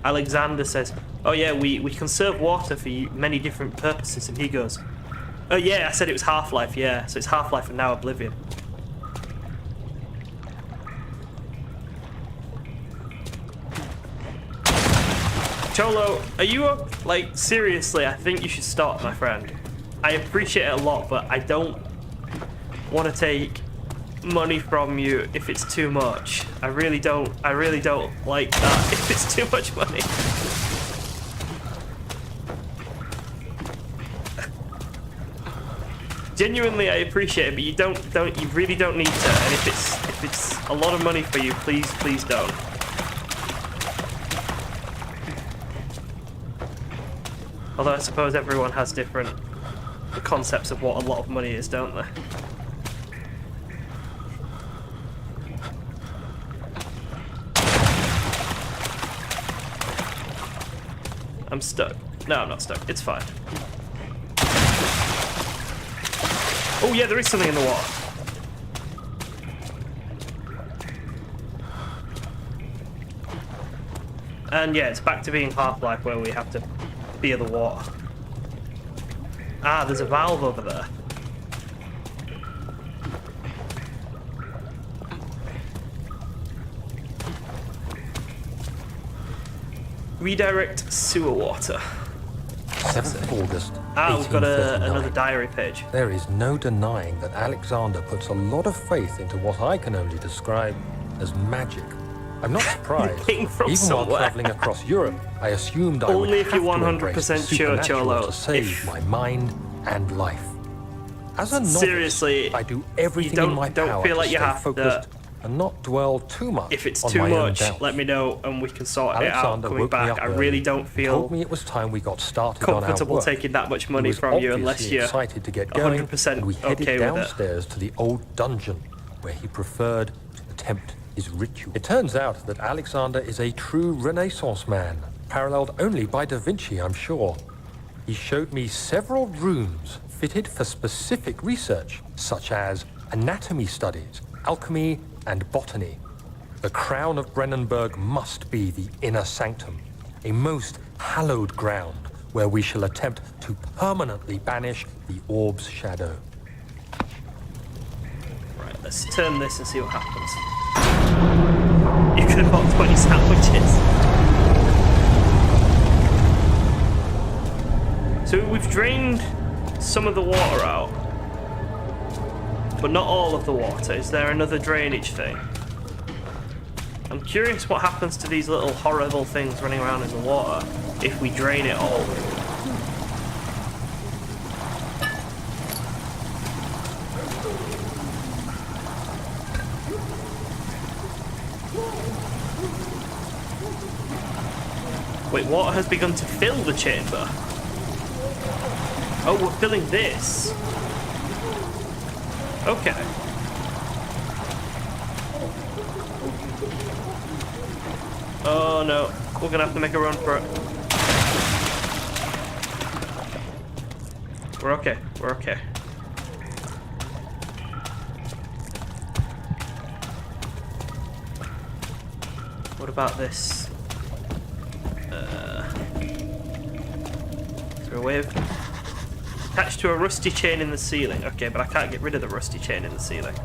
A: Alexander says, oh yeah, we conserve water for many different purposes, and he goes, oh yeah, I said it was Half-Life, yeah, so it's Half-Life and now Oblivion. Cholo, are you up? Like, seriously, I think you should stop, my friend. I appreciate it a lot, but I don't want to take money from you if it's too much. I really don't like that if it's too much money. Genuinely, I appreciate it, but you really don't need to. And if it's a lot of money for you, please don't. Although I suppose everyone has different concepts of what a lot of money is, don't they? I'm stuck. No, I'm not stuck. It's fine. Oh yeah, there is something in the water. And yeah, it's back to being Half-Life where we have to fear the water. Ah, there's a valve over there. Redirect sewer water.
B: 7th of August,
A: Ah, we've got
B: 1839.
A: another diary page.
B: There is no denying that Alexander puts a lot of faith into what I can only describe as magic. I'm not surprised.
A: Came from
B: Even
A: somewhere.
B: while traveling across Europe, I assumed I would
A: Only if
B: have
A: you're
B: to embrace
A: 100%
B: the
A: sure,
B: supernatural
A: Cholo.
B: to save my mind and life. As a novice,
A: Seriously,
B: I do everything
A: you
B: in my
A: don't
B: power
A: feel
B: to
A: like you
B: stay
A: have to-
B: focused and not dwell too much
A: If it's
B: on
A: too
B: my own
A: much,
B: doubts.
A: let me know and we can sort it out
B: Alexander
A: coming
B: woke me
A: back.
B: up
A: I
B: early
A: really don't
B: and
A: feel
B: told me it was time we got started on our
A: comfortable
B: work.
A: taking that much
B: He
A: money
B: was
A: from you unless
B: obviously
A: you're
B: excited to get going,
A: 100%
B: and we headed
A: okay with it.
B: downstairs to the old dungeon where he preferred to attempt his ritual. It turns out that Alexander is a true Renaissance man, paralleled only by Da Vinci, I'm sure. He showed me several rooms fitted for specific research, such as anatomy studies, alchemy, and botany. The crown of Brennenburg must be the inner sanctum, a most hallowed ground where we shall attempt to permanently banish the orb's shadow.
A: Right, let's turn this and see what happens. You could have bought 20 sandwiches. So we've drained some of the water out, but not all of the water. Is there another drainage thing? I'm curious what happens to these little horrible things running around in the water if we drain it all. Wait, water has begun to fill the chamber. Oh, we're filling this. Okay. Oh no, we're gonna have to make a run for it. We're okay, we're okay. What about this? Is there a way of... Attached to a rusty chain in the ceiling. Okay, but I can't get rid of the rusty chain in the ceiling.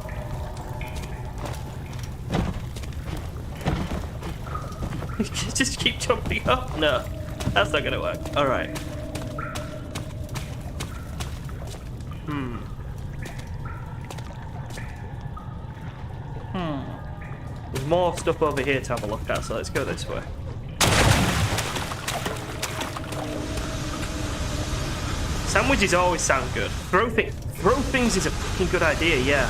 A: Just keep jumping up? No, that's not gonna work. Alright. There's more stuff over here to have a look at, so let's go this way. Sandwiches always sound good. Throw things is a fucking good idea, yeah.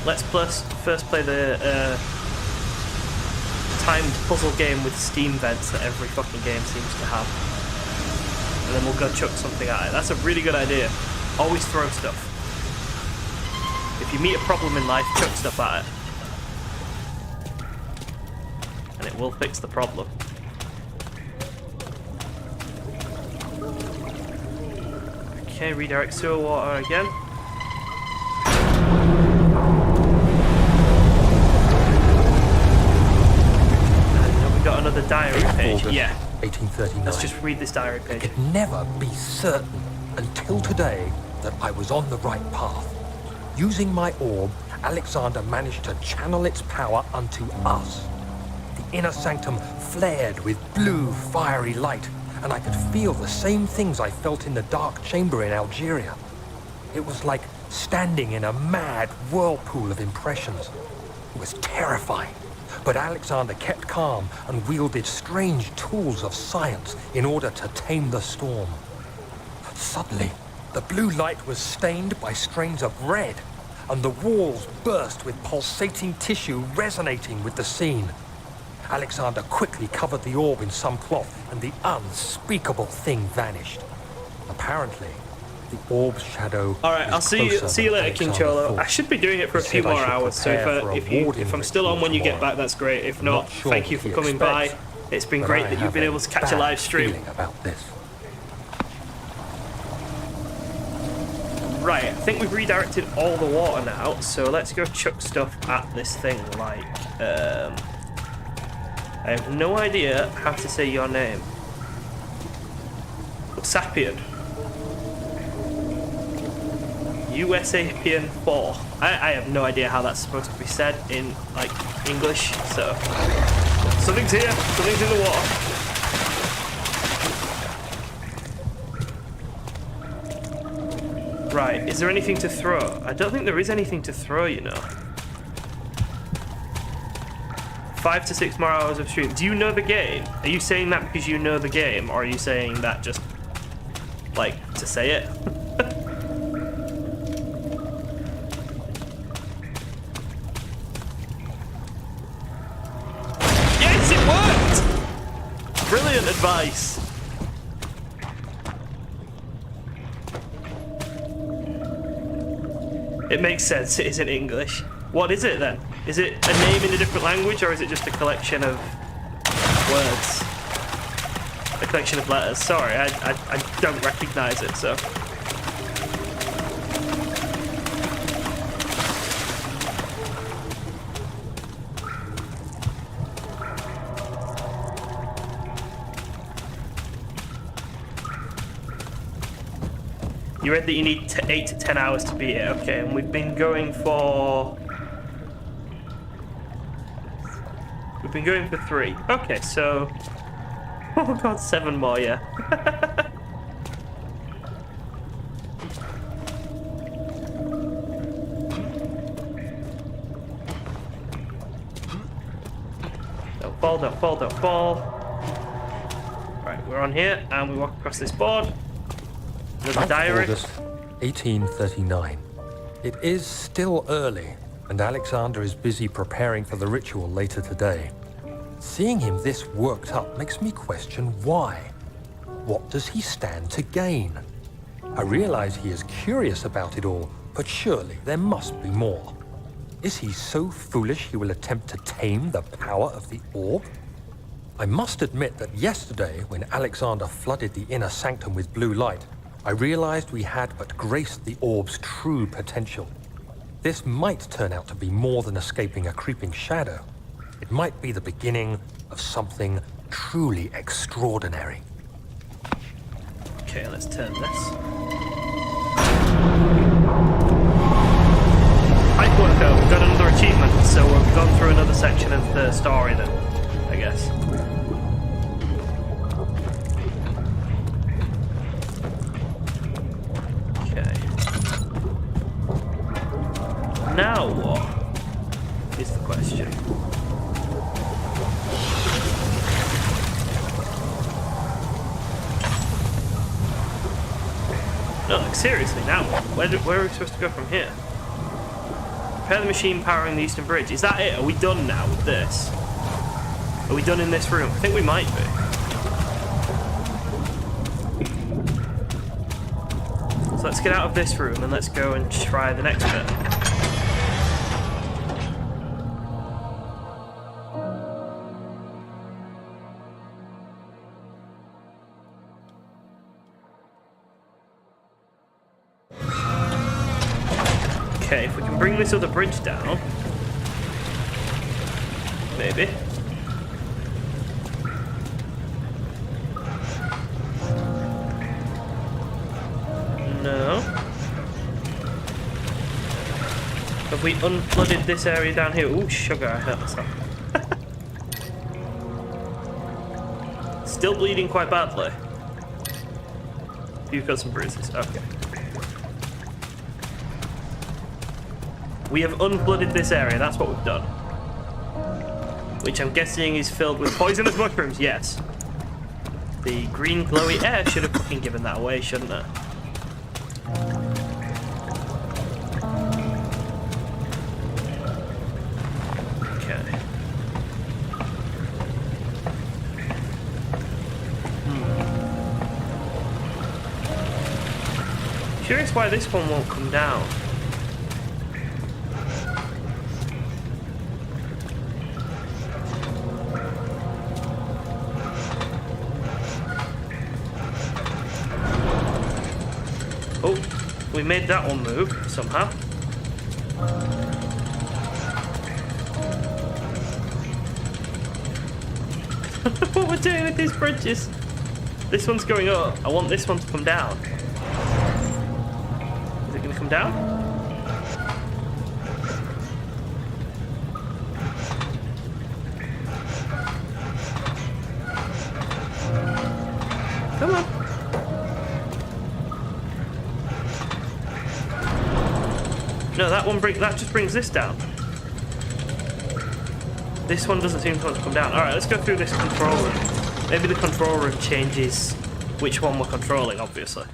A: Let's first play the timed puzzle game with steam vents that every fucking game seems to have. And then we'll go chuck something at it. That's a really good idea. Always throw stuff. If you meet a problem in life, chuck stuff at it. And it will fix the problem. Okay, redirect sewer water again. And then we got another diary page.
B: August,
A: Yeah.
B: 1839.
A: Let's just read this diary page.
B: I could never be certain until today that I was on the right path. Using my orb, Alexander managed to channel its power unto us. The inner sanctum flared with blue, fiery light, and I could feel the same things I felt in the dark chamber in Algeria. It was like standing in a mad whirlpool of impressions. It was terrifying, but Alexander kept calm and wielded strange tools of science in order to tame the storm. Suddenly, the blue light was stained by strains of red, and the walls burst with pulsating tissue resonating with the scene. Alexander quickly covered the orb in some cloth, and the unspeakable thing vanished. Apparently, the orb's shadow.
A: All right, I'll see you later, King Cholo. I should be doing it for a few more hours, so if I'm still on when you get back, that's great. If not, thank you for coming by. It's been great that you've been able to catch a live stream.
B: About this.
A: Right, I think we've redirected all the water now, so let's go chuck stuff at this thing, like, I have no idea how to say your name. Sapien. USAPN 4. I have no idea how that's supposed to be said in, like, English, so... Something's here, something's in the water. Right, is there anything to throw? I don't think there is anything to throw, you know. 5 to 6 more hours of stream. Do you know the game? Are you saying that because you know the game, or are you saying that just, like, to say it? Yes, it worked! Brilliant advice. It makes sense, it is in English. What is it then? Is it a name in a different language, or is it just a collection of words? a collection of letters. Sorry, I don't recognise it, so. You read that you need 8 to 10 hours to beat it. Okay, and we've been going for... We've been going for 3. Okay, so... Oh god, 7 more, yeah. Don't fall, don't fall, don't fall. Right, we're on here, and we walk across this board. Another diary.
B: August 1839. It is still early, and Alexander is busy preparing for the ritual later today. Seeing him this worked up makes me question why. What does he stand to gain? I realize he is curious about it all, but surely there must be more. Is he so foolish he will attempt to tame the power of the orb? I must admit that yesterday, when Alexander flooded the inner sanctum with blue light, I realized we had but graced the orb's true potential. This might turn out to be more than escaping a creeping shadow. It might be the beginning of something truly extraordinary.
A: Okay, let's turn this. Pipe worker, we've got another achievement, so we've gone through another section of the story then, I guess. Now what is the question? No, like seriously, now what? Where are we supposed to go from here? Repair the machine powering the Eastern Bridge. Is that it? Are we done now with this? Are we done in this room? I think we might be. So let's get out of this room and let's go and try the next bit. Okay, if we can bring this other bridge down, maybe. No. Have we unflooded this area down here? Ooh, sugar, I hurt myself. Still bleeding quite badly. You've got some bruises, okay. We have unflooded this area, that's what we've done. Which I'm guessing is filled with poisonous mushrooms, yes. The green glowy air should have fucking given that away, shouldn't it? Okay. Curious why this one won't come down. Oh, we made that one move somehow. What we're doing with these bridges? This one's going up. I want this one to come down. Is it going to come down? Come on. No, that just brings this down. This one doesn't seem to want to come down. Alright, let's go through this control room. Maybe the control room changes which one we're controlling, obviously.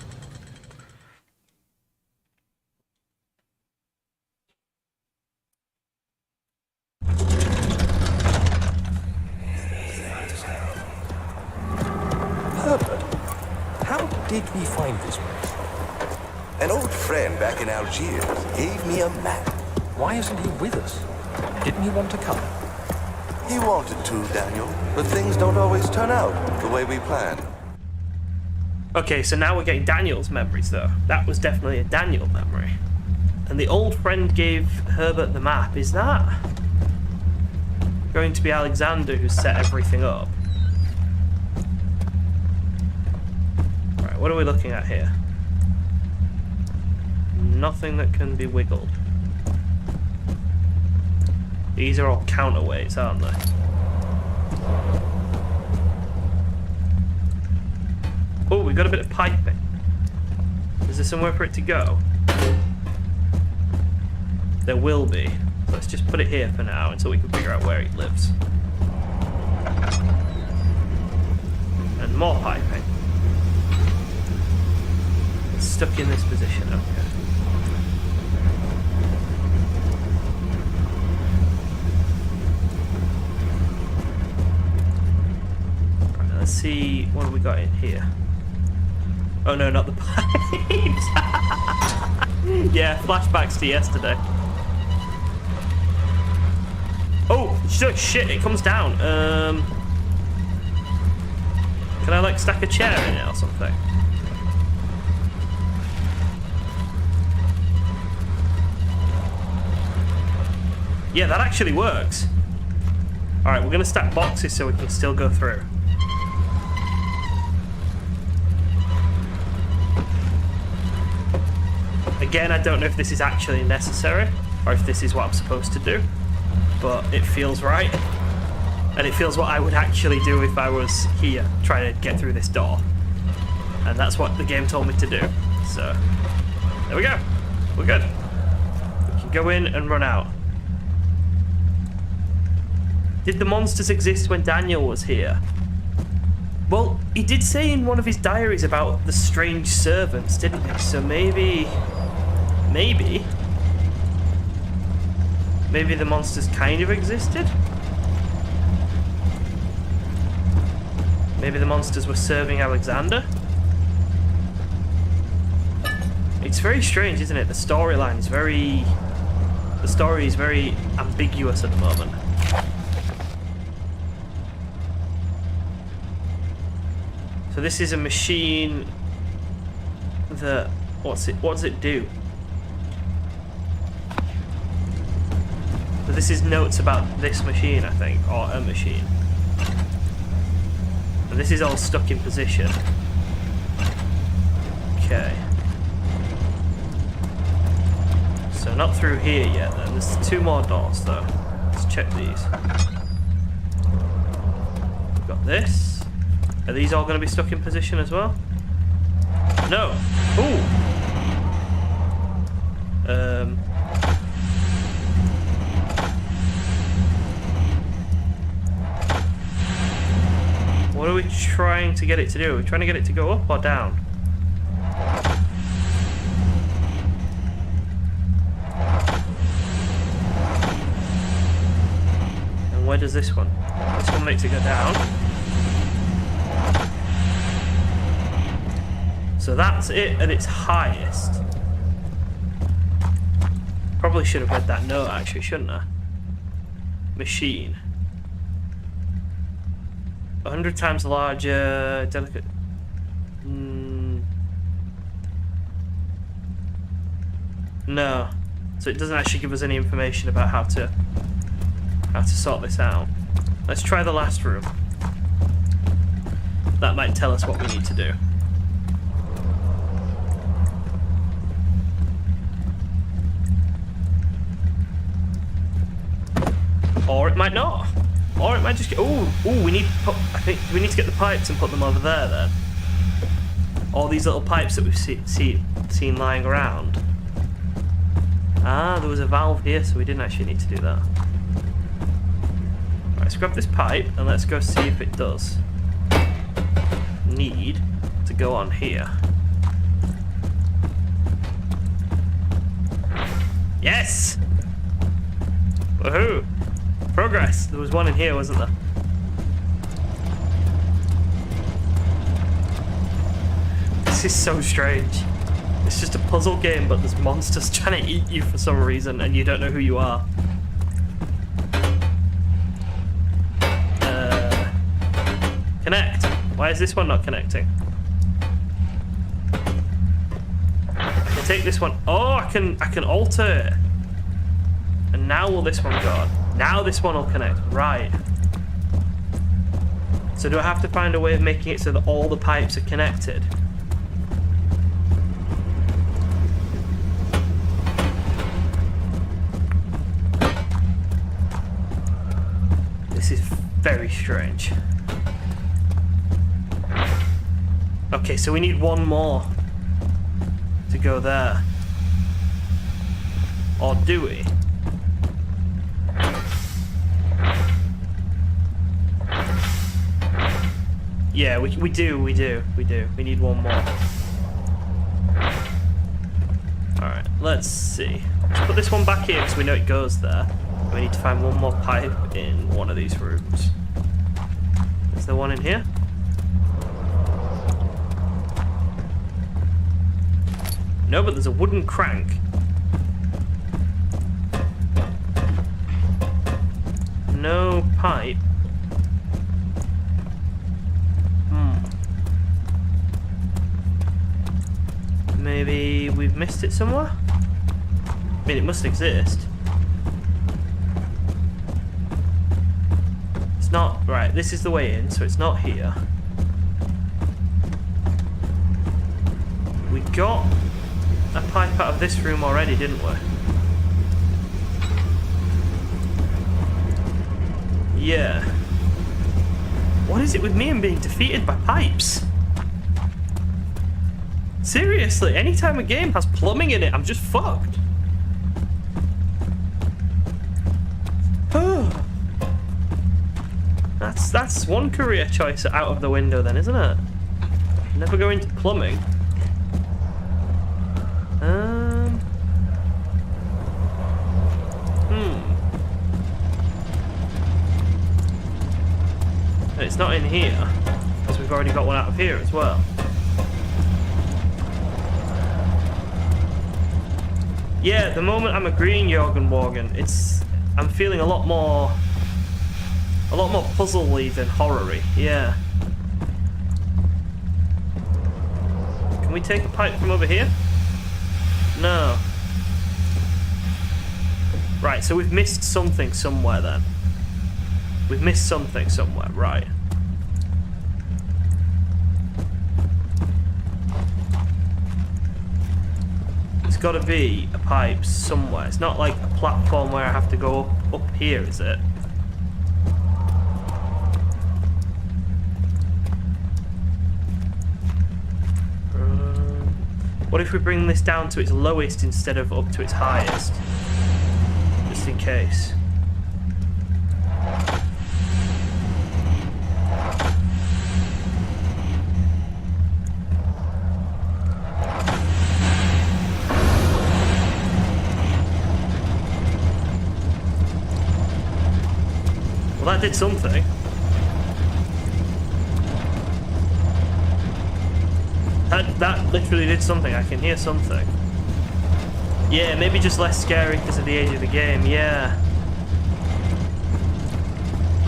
B: Herbert, how did we find this place?
F: An old friend back in Algiers gave me a map.
B: Why isn't he with us? Didn't he want to come?
F: He wanted to, Daniel, but things don't always turn out the way we plan.
A: Okay, so now we're getting Daniel's memories, though. That was definitely a Daniel memory. And the old friend gave Herbert the map. Is that going to be Alexander who set everything up? Right, what are we looking at here? Nothing that can be wiggled. These are all counterweights, aren't they? Oh, we've got a bit of piping. Is there somewhere for it to go? There will be. Let's just put it here for now until we can figure out where he lives. And more piping. It's stuck in this position, okay. Right, let's see what have we got in here. Oh no, not the pipes! Yeah, flashbacks to yesterday. Oh, shit, it comes down. Can I, like, stack a chair in it or something? Yeah, that actually works. Alright, we're gonna stack boxes so we can still go through. Again, I don't know if this is actually necessary or if this is what I'm supposed to do, but it feels right. And it feels what I would actually do if I was here trying to get through this door. And that's what the game told me to do. So, there we go. We're good. We can go in and run out. Did the monsters exist when Daniel was here? Well, he did say in one of his diaries about the strange servants, didn't he? So maybe the monsters kind of existed? Maybe the monsters were serving Alexander? It's very strange, isn't it? The story is very ambiguous at the moment. So this is a machine that, what does it do? So this is notes about this machine, I think, or a machine. And this is all stuck in position. Okay. So not through here yet then. There's 2 more doors though. Let's check these. We've got this. Are these all going to be stuck in position as well? No. Ooh. What are we trying to get it to do? Are we trying to get it to go up or down? And where does this one? This one makes it go down. So that's it at its highest. Probably should have read that note actually, shouldn't I? Machine. 100 times larger, delicate. No. So it doesn't actually give us any information about how to sort this out. Let's try the last room. That might tell us what we need to do. Or it might not. Or it might just get... Ooh, we need to put... I think we need to get the pipes and put them over there then. All these little pipes that we've seen lying around. Ah, there was a valve here, so we didn't actually need to do that. Right, let's grab this pipe and let's go see if it does need to go on here. Yes! Woohoo! Progress! There was one in here, wasn't there? This is so strange. It's just a puzzle game, but there's monsters trying to eat you for some reason, and you don't know who you are. Connect. Why is this one not connecting? take this one. Oh, I can alter it. And now will this one go on? Now this one will connect. Right. So do I have to find a way of making it so that all the pipes are connected? This is very strange. Okay, so we need one more to go there. Or do we? Yeah, we do. We need one more. Alright, let's see. Let's put this one back here because we know it goes there. We need to find one more pipe in one of these rooms. Is there one in here? No, but there's a wooden crank. No pipe. Maybe we've missed it somewhere? I mean, it must exist. It's not... Right, this is the way in, so it's not here. We got a pipe out of this room already, didn't we? Yeah. What is it with me and being defeated by pipes? Seriously, anytime a game has plumbing in it, I'm just fucked. That's one career choice out of the window then, isn't it? Never go into plumbing. And it's not in here, because we've already got one out of here as well. Yeah, the moment I'm agreeing, Jorgen Morgan, I'm feeling a lot more puzzle-y than horror-y. Yeah. Can we take a pipe from over here? No. Right, so we've missed something somewhere then. We've missed something somewhere, right. There's got to be a pipe somewhere. It's not like a platform where I have to go up here, is it? What if we bring this down to its lowest instead of up to its highest? Just in case. Well, that did something. That literally did something. I can hear something. Yeah, maybe just less scary because of the age of the game. Yeah.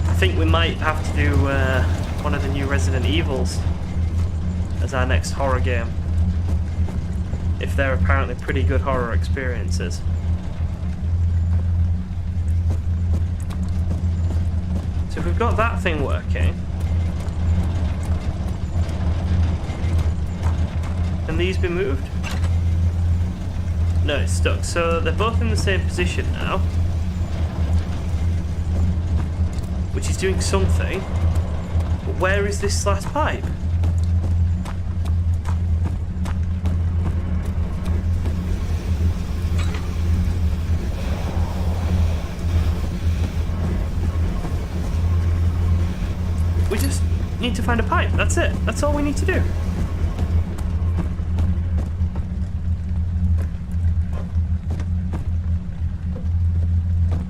A: I think we might have to do one of the new Resident Evils as our next horror game. If they're apparently pretty good horror experiences. So if we've got that thing working, can these be moved? No, it's stuck. So they're both in the same position now, which is doing something. But where is this last pipe? We just need to find a pipe. That's it. That's all we need to do.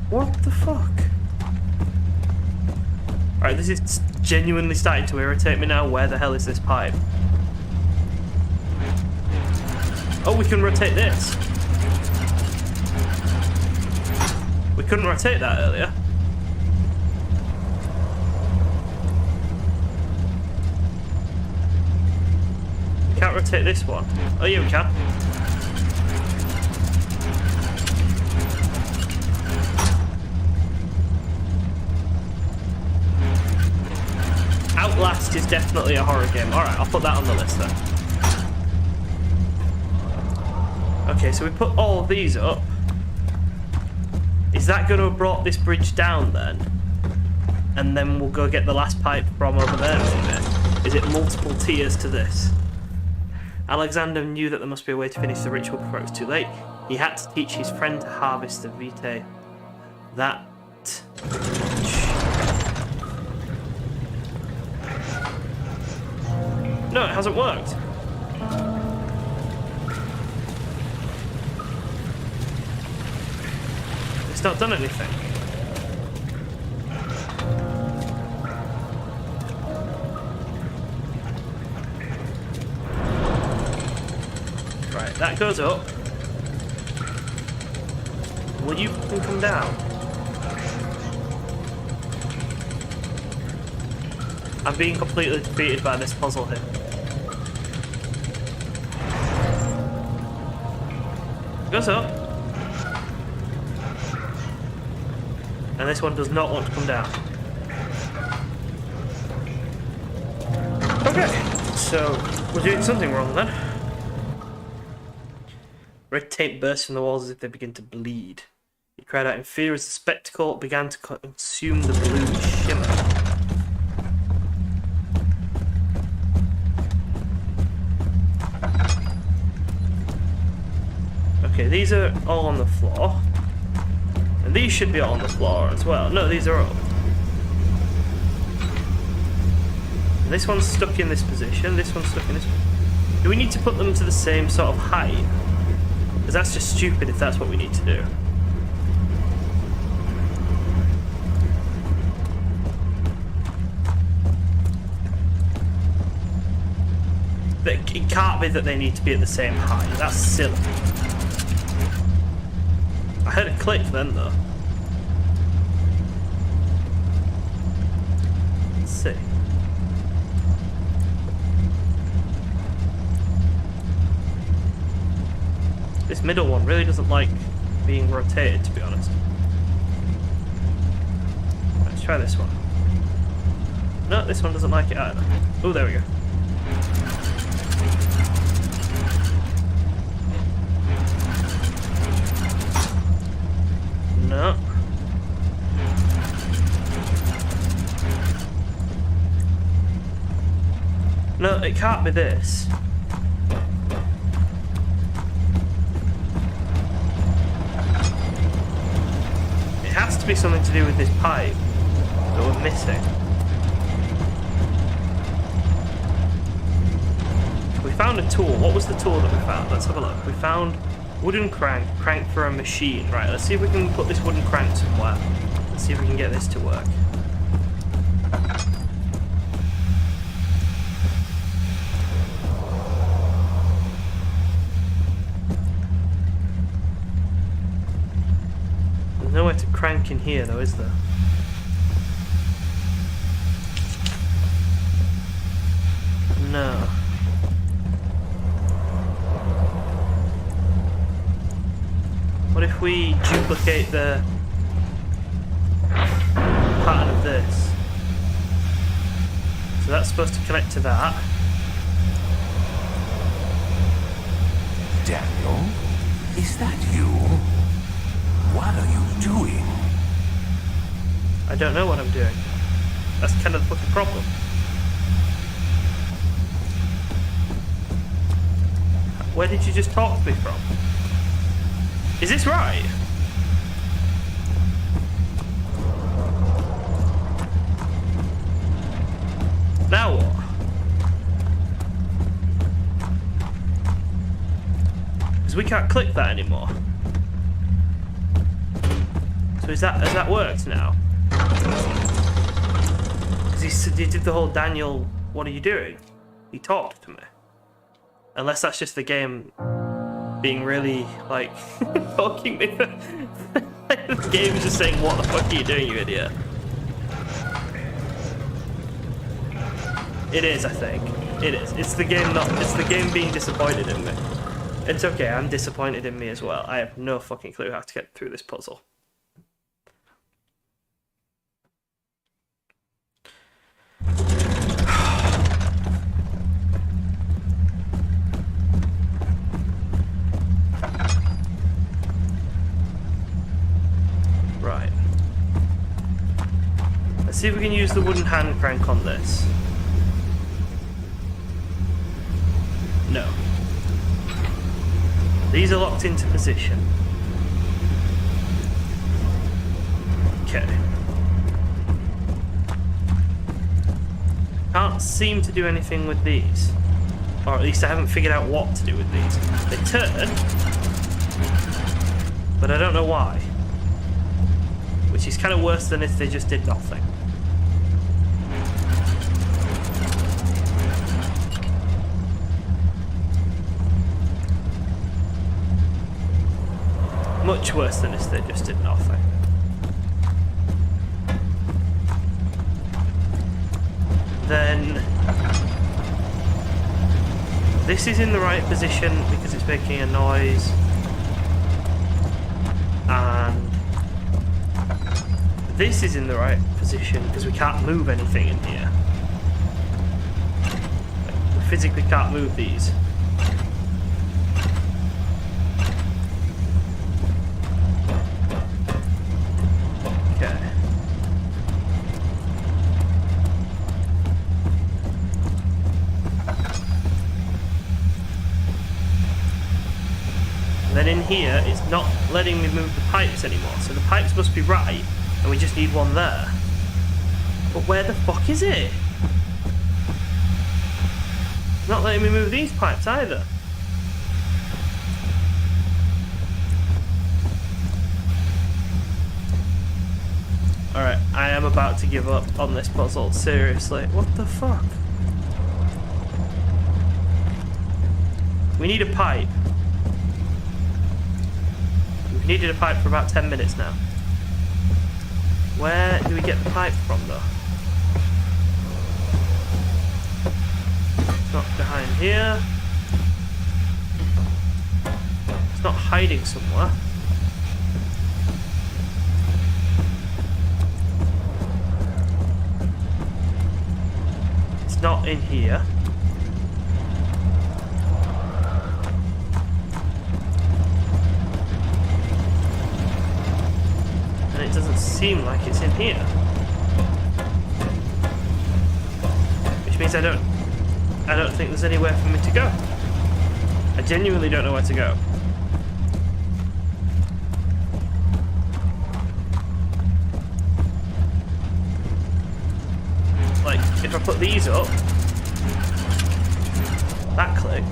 A: What the fuck? Alright, this is genuinely starting to irritate me now. Where the hell is this pipe? Oh, we can rotate this. We couldn't rotate that earlier. We can't rotate this one. Oh yeah, we can. Outlast is definitely a horror game. Alright, I'll put that on the list then. Okay, so we put all of these up. Is that going to have brought this bridge down then? And then we'll go get the last pipe from over there, maybe? Is it multiple tiers to this? Alexander knew that there must be a way to finish the ritual before it was too late. He had to teach his friend to harvest the vitae. That... No, it hasn't worked. It's not done anything. Right, that goes up. Will you fucking come down? I'm being completely defeated by this puzzle here. Goes up. And this one does not want to come down. Okay, so we're doing something wrong then. Red tape bursts from the walls as if they begin to bleed. He cried out in fear as the spectacle began to consume the blue shimmer. Okay, these are all on the floor. And these should be all on the floor as well. No, these are up. And this one's stuck in this position, this one's stuck in this position. Do we need to put them to the same sort of height? Because that's just stupid if that's what we need to do. It can't be that they need to be at the same height. That's silly. I heard a click then, though. Let's see. This middle one really doesn't like being rotated, to be honest. Let's try this one. No, this one doesn't like it either. Oh, there we go. No. No, it can't be this. It has to be something to do with this pipe that we're missing. We found a tool. What was the tool that we found? Let's have a look. We found wooden crank for a machine. Right, let's see if we can put this wooden crank somewhere. Let's see if we can get this to work. There's nowhere to crank in here though, is there? No. What if we duplicate the pattern of this? So that's supposed to connect to that.
C: Daniel, is that you? What are you doing?
A: I don't know what I'm doing. That's kind of the fucking problem. Where did you just talk to me from? Is this right? Now what? Because we can't click that anymore. So has that worked now? Because he did the whole Daniel, what are you doing? He talked to me. Unless that's just the game being really, like, poking me. The game is just saying, what the fuck are you doing, you idiot? It is, I think. It is. It's the game being disappointed in me. It's okay, I'm disappointed in me as well. I have no fucking clue how to get through this puzzle. Let's see if we can use the wooden hand crank on this. No. These are locked into position. Okay. Can't seem to do anything with these. Or at least I haven't figured out what to do with these. They turn, but I don't know why. Which is kind of worse than if they just did nothing. Much worse than if they just did nothing. Then this is in the right position because it's making a noise, and this is in the right position because we can't move anything in here. We physically can't move these. Okay. Then in here, it's not letting me move the pipes anymore. So the pipes must be right, and we just need one there. But where the fuck is it? It's not letting me move these pipes either. Alright, I am about to give up on this puzzle. Seriously. What the fuck? We need a pipe. We've needed a pipe for about 10 minutes now. Where do we get the pipe from, though? It's not behind here. It's not hiding somewhere. It's not in here. And it doesn't seem like it's in here. Which means I don't think there's anywhere for me to go. I genuinely don't know where to go. Like, if I put these up, that clicked.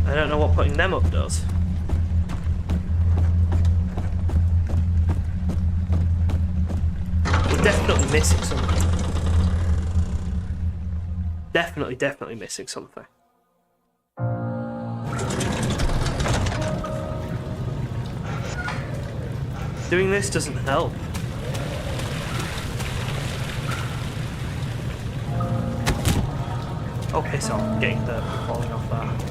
A: I don't know what putting them up does. We're definitely missing something. Definitely missing something. Doing this doesn't help. Oh, piss off. Getting the falling off that.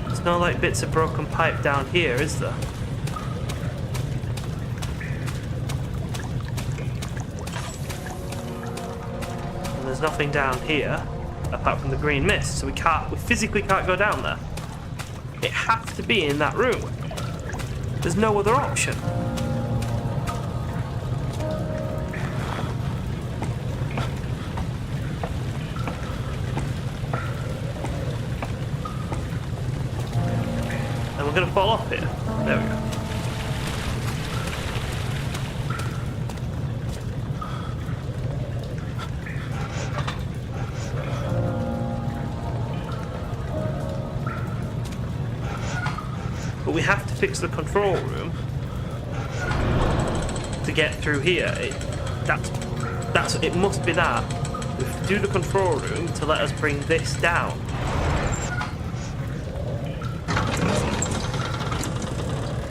A: There's no like bits of broken pipe down here, is there? And there's nothing down here apart from the green mist, so we physically can't go down there. It has to be in that room. There's no other option. And we're going to fall off here. There we go. But we have to fix the control room to get through here. It must be that. We have to do the control room to let us bring this down.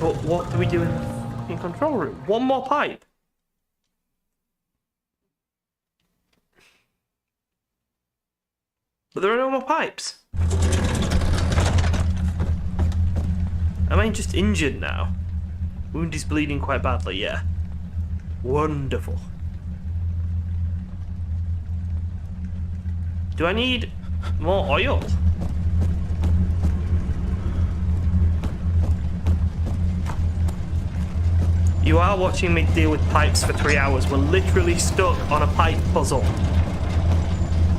A: But what do we do in the fucking control room? One more pipe. But there are no more pipes. Am I just injured now? Wound is bleeding quite badly, yeah. Wonderful. Do I need more oil? You are watching me deal with pipes for 3 hours. We're literally stuck on a pipe puzzle.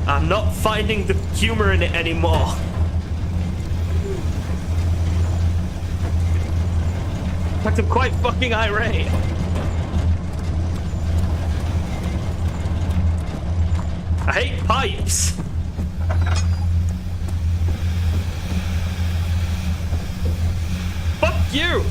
A: I'm not finding the humor in it anymore. In fact, I'm quite fucking irate. I hate pipes. Fuck you.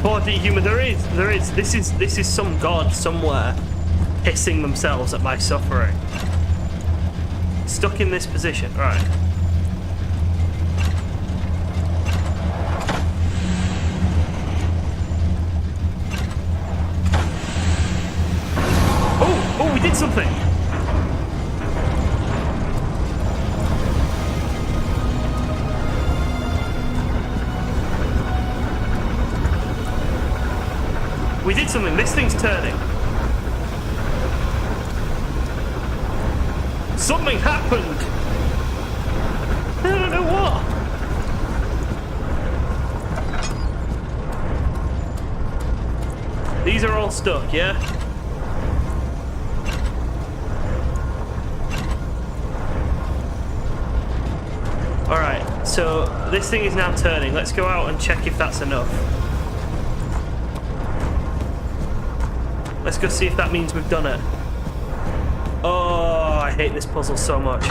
A: 4D humor. There is. This is some god somewhere pissing themselves at my suffering. Stuck in this position, right? Oh, we did something. We did something. This thing's turning. Something happened. I don't know what. These are all stuck, yeah? Alright, so this thing is now turning. Let's go out and check if that's enough. Let's go see if that means we've done it. Oh, I hate this puzzle so much.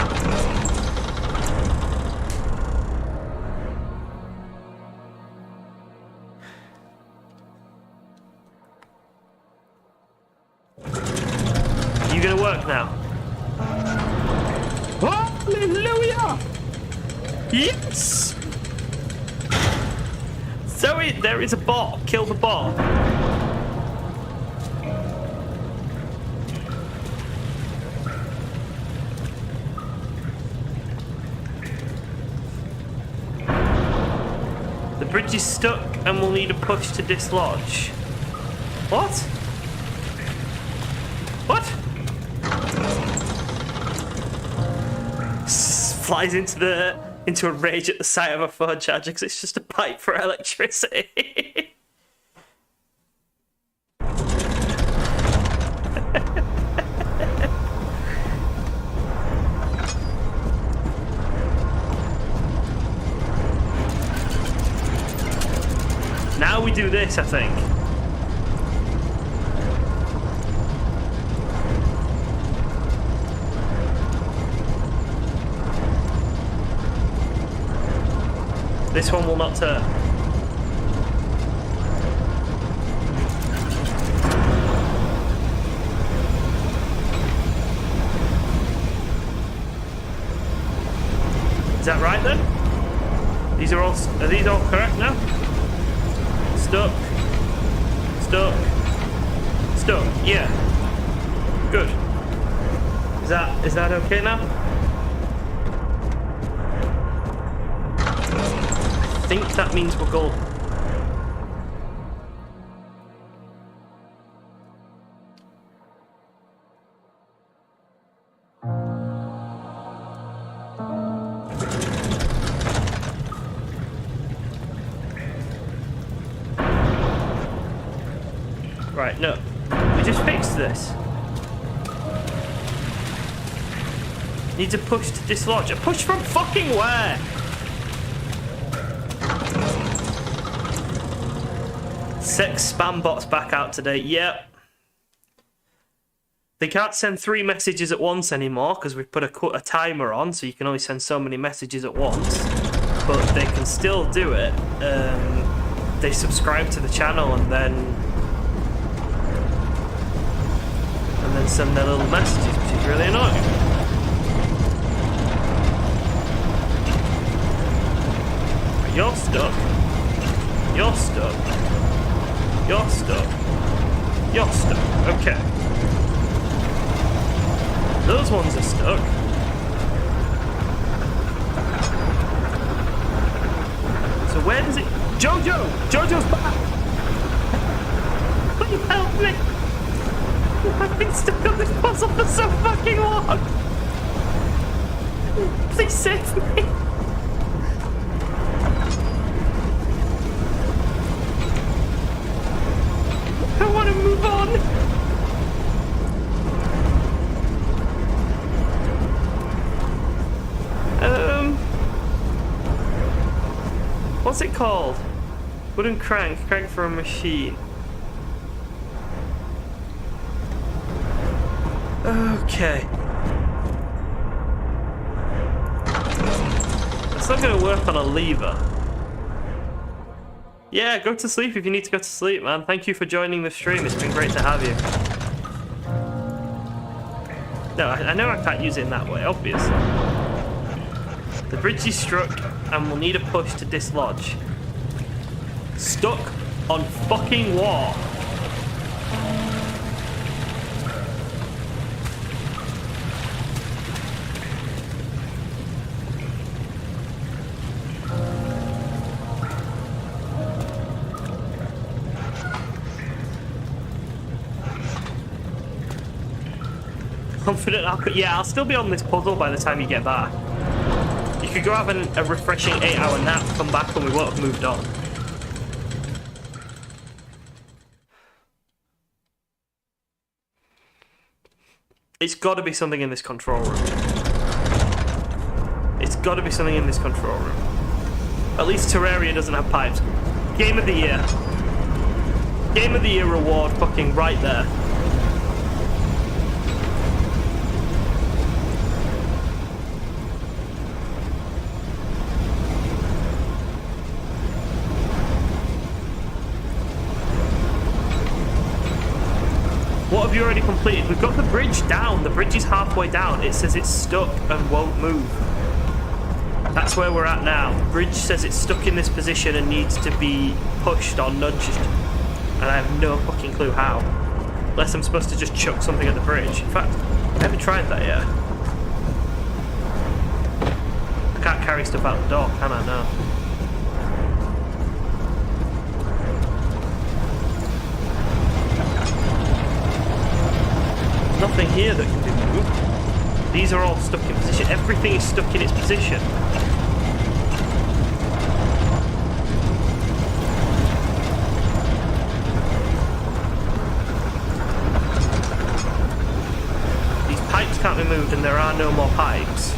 A: You gonna work now? Hallelujah! Yes! Zoe, there is a bot. Kill the bot. The bridge is stuck and we'll need a push to dislodge. What? What? Flies into a rage at the sight of a phone charger because it's just a pipe for electricity. Now we do this, I think. This one will not turn. Is that right then? Are these all correct now? Stuck. Stuck. Stuck. Yeah. Good. Is that okay now? I think that means we're golden. Right, no. We just fixed this. Needs a push to dislodge. A push from fucking where? Sex spam bots back out today. Yep. They can't send 3 messages at once anymore because we've put a timer on, so you can only send so many messages at once. But they can still do it. They subscribe to the channel and then send their little messages, which is really annoying. You're stuck. You're stuck. You're stuck. You're stuck. Okay. Those ones Jojo! Jojo's back! Please help me! I've been stuck on this puzzle for so fucking long! Please save me! I want to move on! What's it called? Wooden crank for a machine. Okay. It's not gonna work on a lever. Yeah, go to sleep if you need to go to sleep, man. Thank you for joining the stream. It's been great to have you. No, I know I can't use it in that way, obviously. The bridge is struck and we'll need a push to dislodge. Stuck on fucking wall. Confident I'll still be on this puzzle by the time you get back. You could go have a refreshing 8-hour nap, come back and we won't have moved on. It's got to be something in this control room. It's got to be something in this control room. At least Terraria doesn't have pipes. Game of the year. Game of the year reward fucking right there. What have you already completed? We've got the bridge down. The bridge is halfway down. It says it's stuck and won't move. That's where we're at now. The bridge says it's stuck in this position and needs to be pushed or nudged. And I have no fucking clue how. Unless I'm supposed to just chuck something at the bridge. In fact, I haven't tried that yet. I can't carry stuff out the door, can I? No. Nothing here that can be moved. These are all stuck in position. Everything is stuck in its position. These pipes can't be moved and there are no more pipes.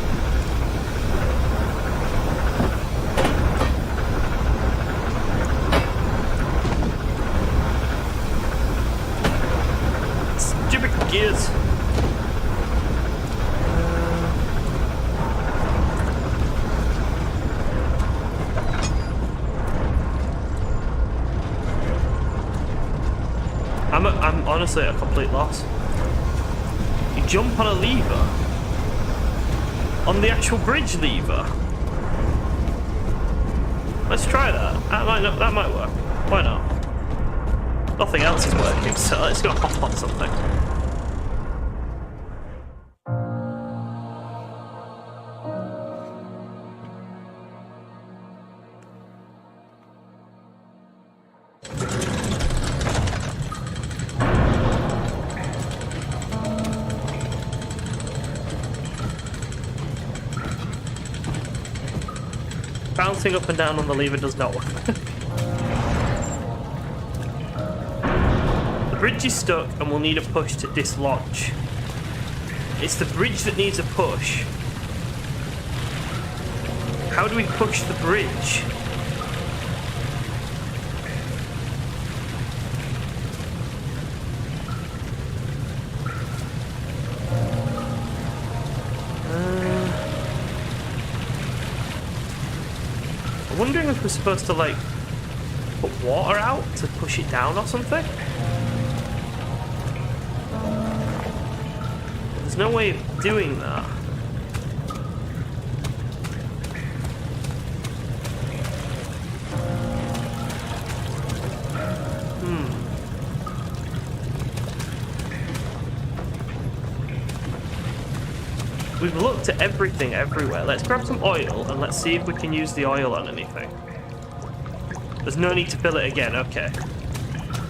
A: Stupid gears. I'm honestly at a complete loss. You jump on a lever. On the actual bridge lever. Let's try that. That might work. Why not? Nothing else is working, so let's go hop on something. Bouncing up and down on the lever does not work. The bridge is stuck and we'll need a push to dislodge. It's the bridge that needs a push. How do we push the bridge? I'm wondering if we're supposed to, like, put water out to push it down or something? There's no way of doing that. We've looked at everything everywhere. Let's grab some oil and let's see if we can use the oil on anything. There's no need to fill it again, okay.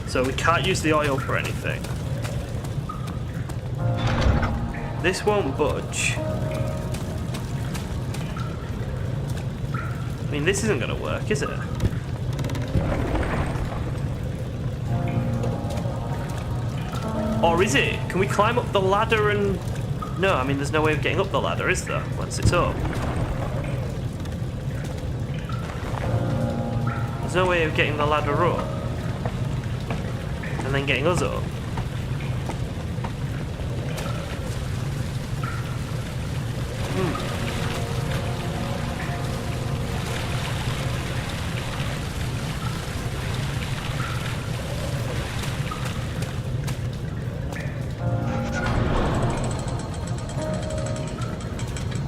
A: So we can't use the oil for anything. This won't budge. I mean, this isn't going to work, is it? Or is it? Can we climb up the ladder and... No, I mean, there's no way of getting up the ladder, is there? Once it's up. There's no way of getting the ladder up. And then getting us up.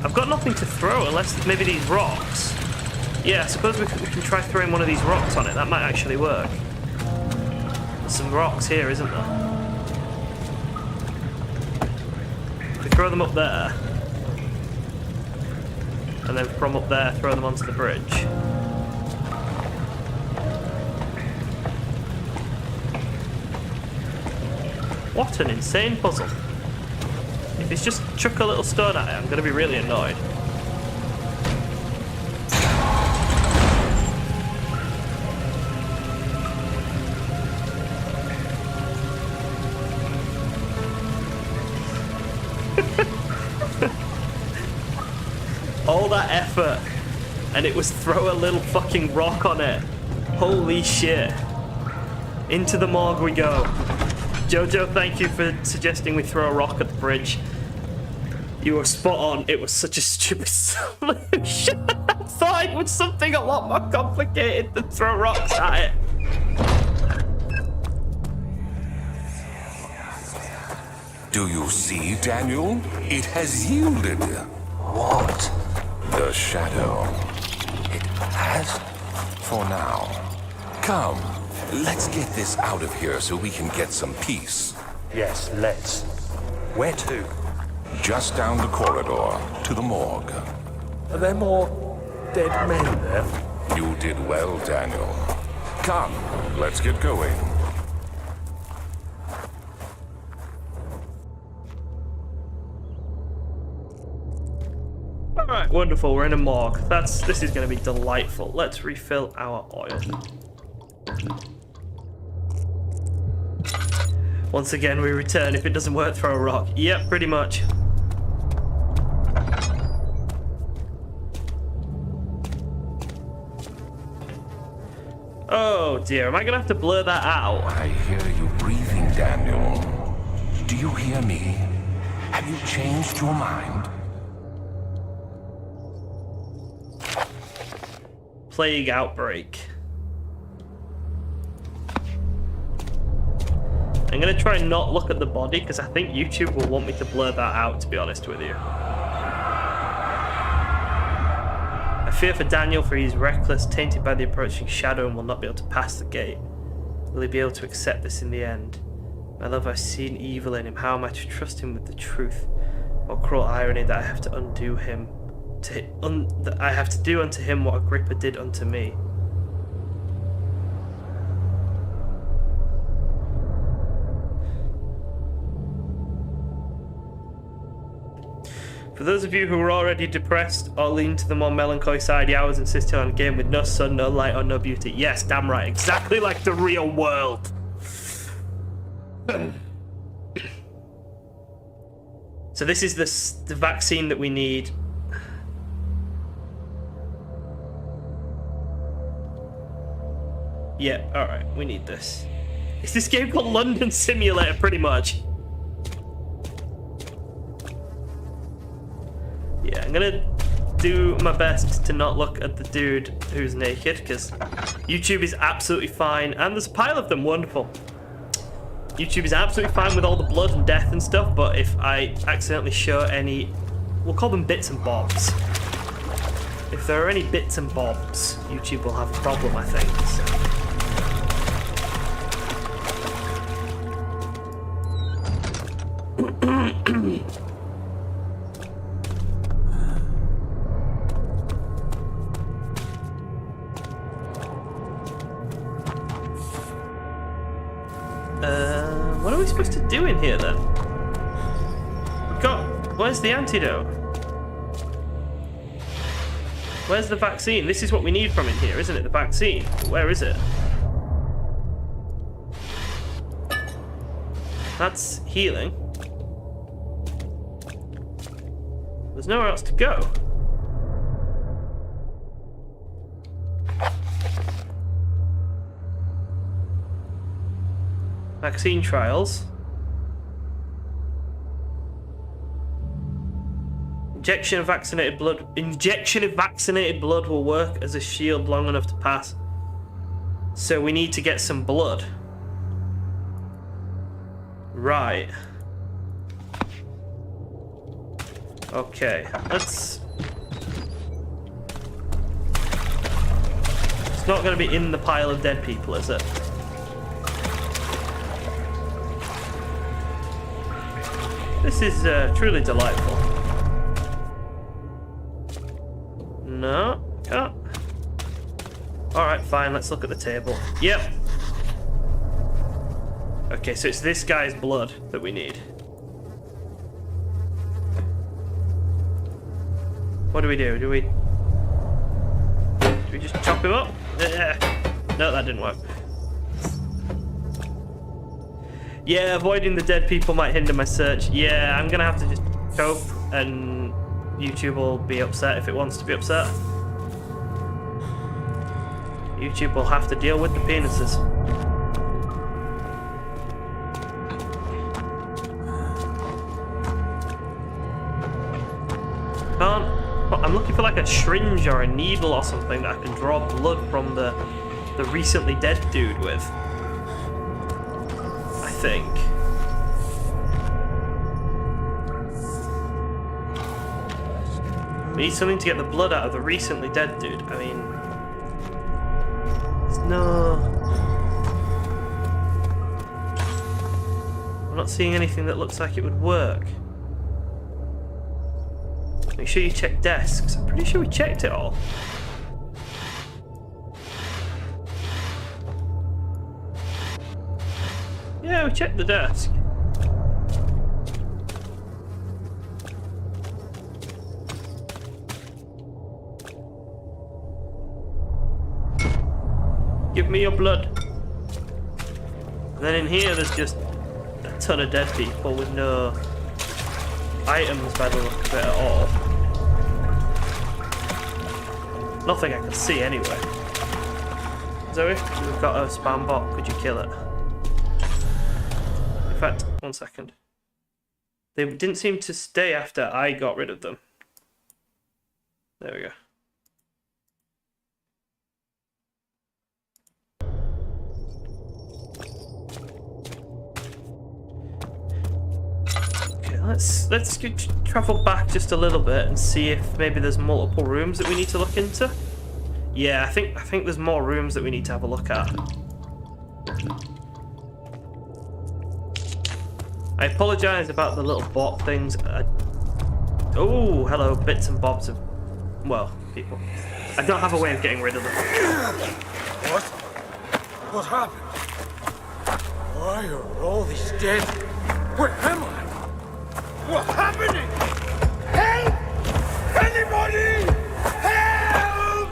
A: I've got nothing to throw unless maybe these rocks. Yeah, I suppose we can try throwing one of these rocks on it. That might actually work. There's some rocks here, isn't there? If we throw them up there, and then from up there throw them onto the bridge. What an insane puzzle. If it's just chuck a little stone at it, I'm going to be really annoyed. All that effort, and it was throw a little fucking rock on it. Holy shit. Into the morgue we go. Jojo, thank you for suggesting we throw a rock at the bridge. You were spot on. It was such a stupid solution. I thought it was something a lot more complicated than throw rocks at it.
C: Do you see, Daniel? It has yielded.
B: What?
C: The shadow. It has? For now. Come, let's get this out of here so we can get some peace.
B: Yes, let's. Where to?
C: Just down the corridor to the morgue.
B: Are there more dead men there?
C: You did well, Daniel. Come, let's get going.
A: Alright, wonderful. We're in a morgue. This is going to be delightful. Let's refill our oil. Once again, we return. If it doesn't work, throw a rock. Yep, pretty much. Oh dear, am I going to have to blur that out?
C: I hear you breathing, Daniel. Do you hear me? Have you changed your mind?
A: Plague outbreak. I'm going to try and not look at the body because I think YouTube will want me to blur that out, to be honest with you. I fear for Daniel, for he is reckless, tainted by the approaching shadow, and will not be able to pass the gate. Will he be able to accept this in the end? My love, I've seen evil in him. How am I to trust him with the truth? What cruel irony that I have to undo him. That I have to do unto him what Agrippa did unto me. For those of you who are already depressed or lean to the more melancholy side, the hours insisting on a game with no sun, no light, or no beauty. Yes, damn right. Exactly like the real world. So this is the vaccine that we need. Yeah, alright, we need this. It's this game called London Simulator, pretty much. Yeah, I'm gonna do my best to not look at the dude who's naked, because YouTube is absolutely fine, and there's a pile of them, wonderful. YouTube is absolutely fine with all the blood and death and stuff, but if I accidentally show any, we'll call them bits and bobs. If there are any bits and bobs, YouTube will have a problem, I think. So. we supposed to do in here then? Where's the antidote? Where's the vaccine? This is what we need from in here, isn't it? The vaccine. Where is it? That's healing. There's nowhere else to go. Vaccine trials. Injection of vaccinated blood. Injection of vaccinated blood will work as a shield long enough to pass. So we need to get some blood. Right. Okay, let's... It's not going to be in the pile of dead people, is it? This is truly delightful. No, can't. Alright, fine, let's look at the table. Yep. Okay, so it's this guy's blood that we need. What do? Do we just chop him up? No, that didn't work. Yeah, avoiding the dead people might hinder my search. Yeah, I'm gonna have to just cope, and YouTube will be upset if it wants to be upset. YouTube will have to deal with the penises. I'm looking for like a syringe or a needle or something that I can draw blood from the recently dead dude with. I think. We need something to get the blood out of the recently dead dude. I mean, there's no... I'm not seeing anything that looks like it would work. Make sure you check desks. I'm pretty sure we checked it all. Yeah, we checked the desk. Give me your blood. And then in here there's just a ton of dead people with no items by the look of it at all. Nothing I can see anyway. Zoe, we've got a spam bot. Could you kill it? In fact, 1 second. They didn't seem to stay after I got rid of them. There we go. Let's travel back just a little bit and see if maybe there's multiple rooms that we need to look into. Yeah, I think there's more rooms that we need to have a look at. I apologise about the little bot things. Oh, hello, bits and bobs of, well, people. I don't have a way of getting rid of them.
D: What? What happened? Why are all these dead? Where am I? What's happening? Help! Anybody! Help!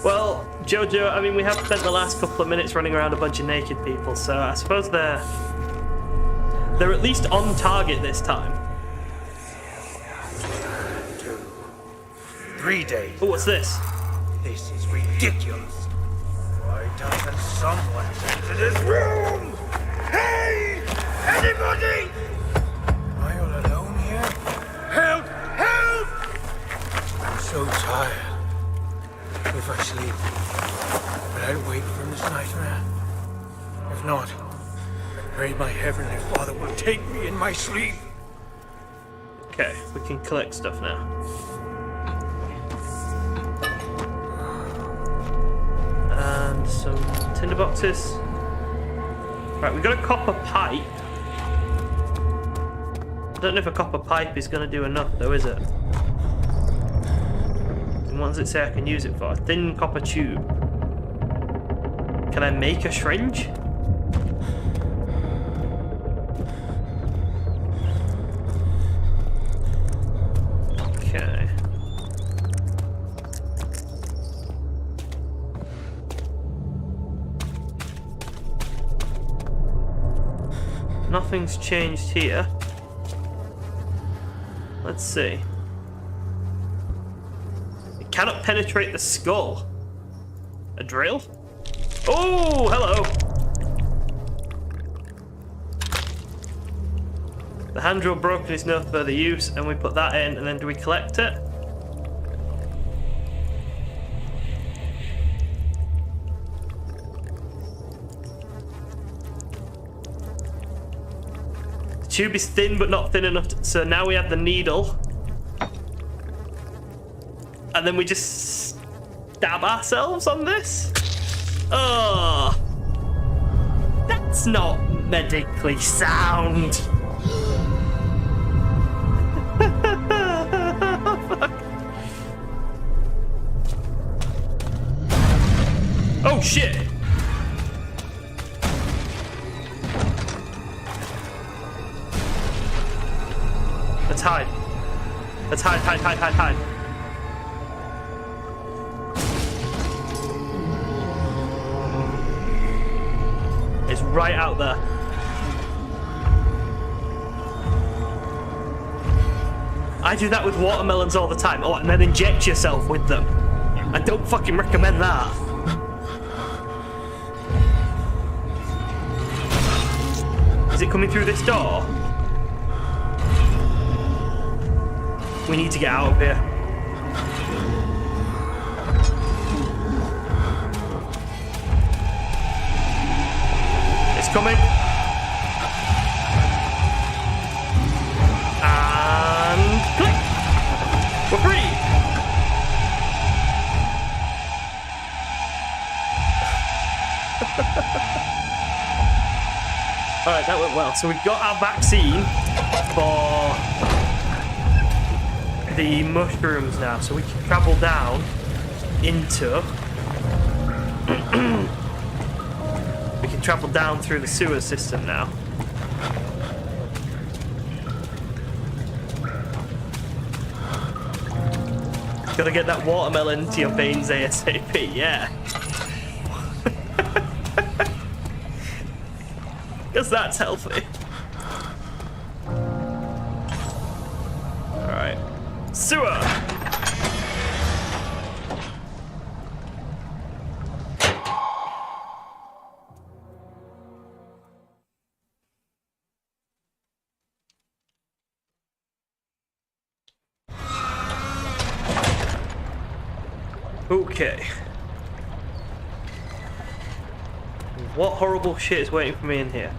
A: Well, Jojo, I mean, we have spent the last couple of minutes running around a bunch of naked people, so I suppose they're at least on target this time.
D: 2, 3 days.
A: Oh, what's this?
D: This is ridiculous. Why doesn't someone enter this room? Hey! Anybody? Am I all alone here? Help! Help! I'm so tired. If I sleep, will I wake from this nightmare? If not, I pray my Heavenly Father will take me in my sleep.
A: Okay, we can collect stuff now. And some tinder boxes. Right, we got a copper pipe. I don't know if a copper pipe is going to do enough, though, is it? And what does it say I can use it for? A thin copper tube. Can I make a syringe? nothing's changed here. Let's see. It cannot penetrate the skull. A drill? Oh, hello. The hand drill broken is no further use, and we put that in, and then do we collect it? The tube is thin, but not thin enough so now we have the needle. And then we just stab ourselves on this? Oh, that's not medically sound. Oh shit! Let's hide. Let's hide. It's right out there. I do that with watermelons all the time. Oh, and then inject yourself with them. I don't fucking recommend that. Is it coming through this door? We need to get out of here. It's coming. And click. We're free. Alright, that went well. So we've got our vaccine for the mushrooms now, so we can travel down into we can travel down through the sewer system now. Gotta get that watermelon to your veins ASAP, yeah. Because that's healthy. Alright. Sewer! Okay. What horrible shit is waiting for me in here?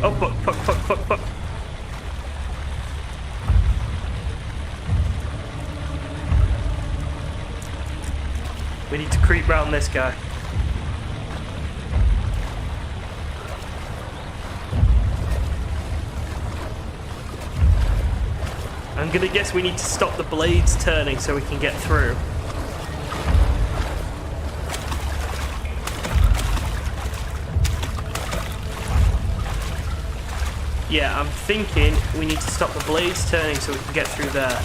A: Oh, fuck. We need to creep round this guy. I'm gonna guess we need to stop the blades turning so we can get through. Yeah, I'm thinking we need to stop the blades turning so we can get through there.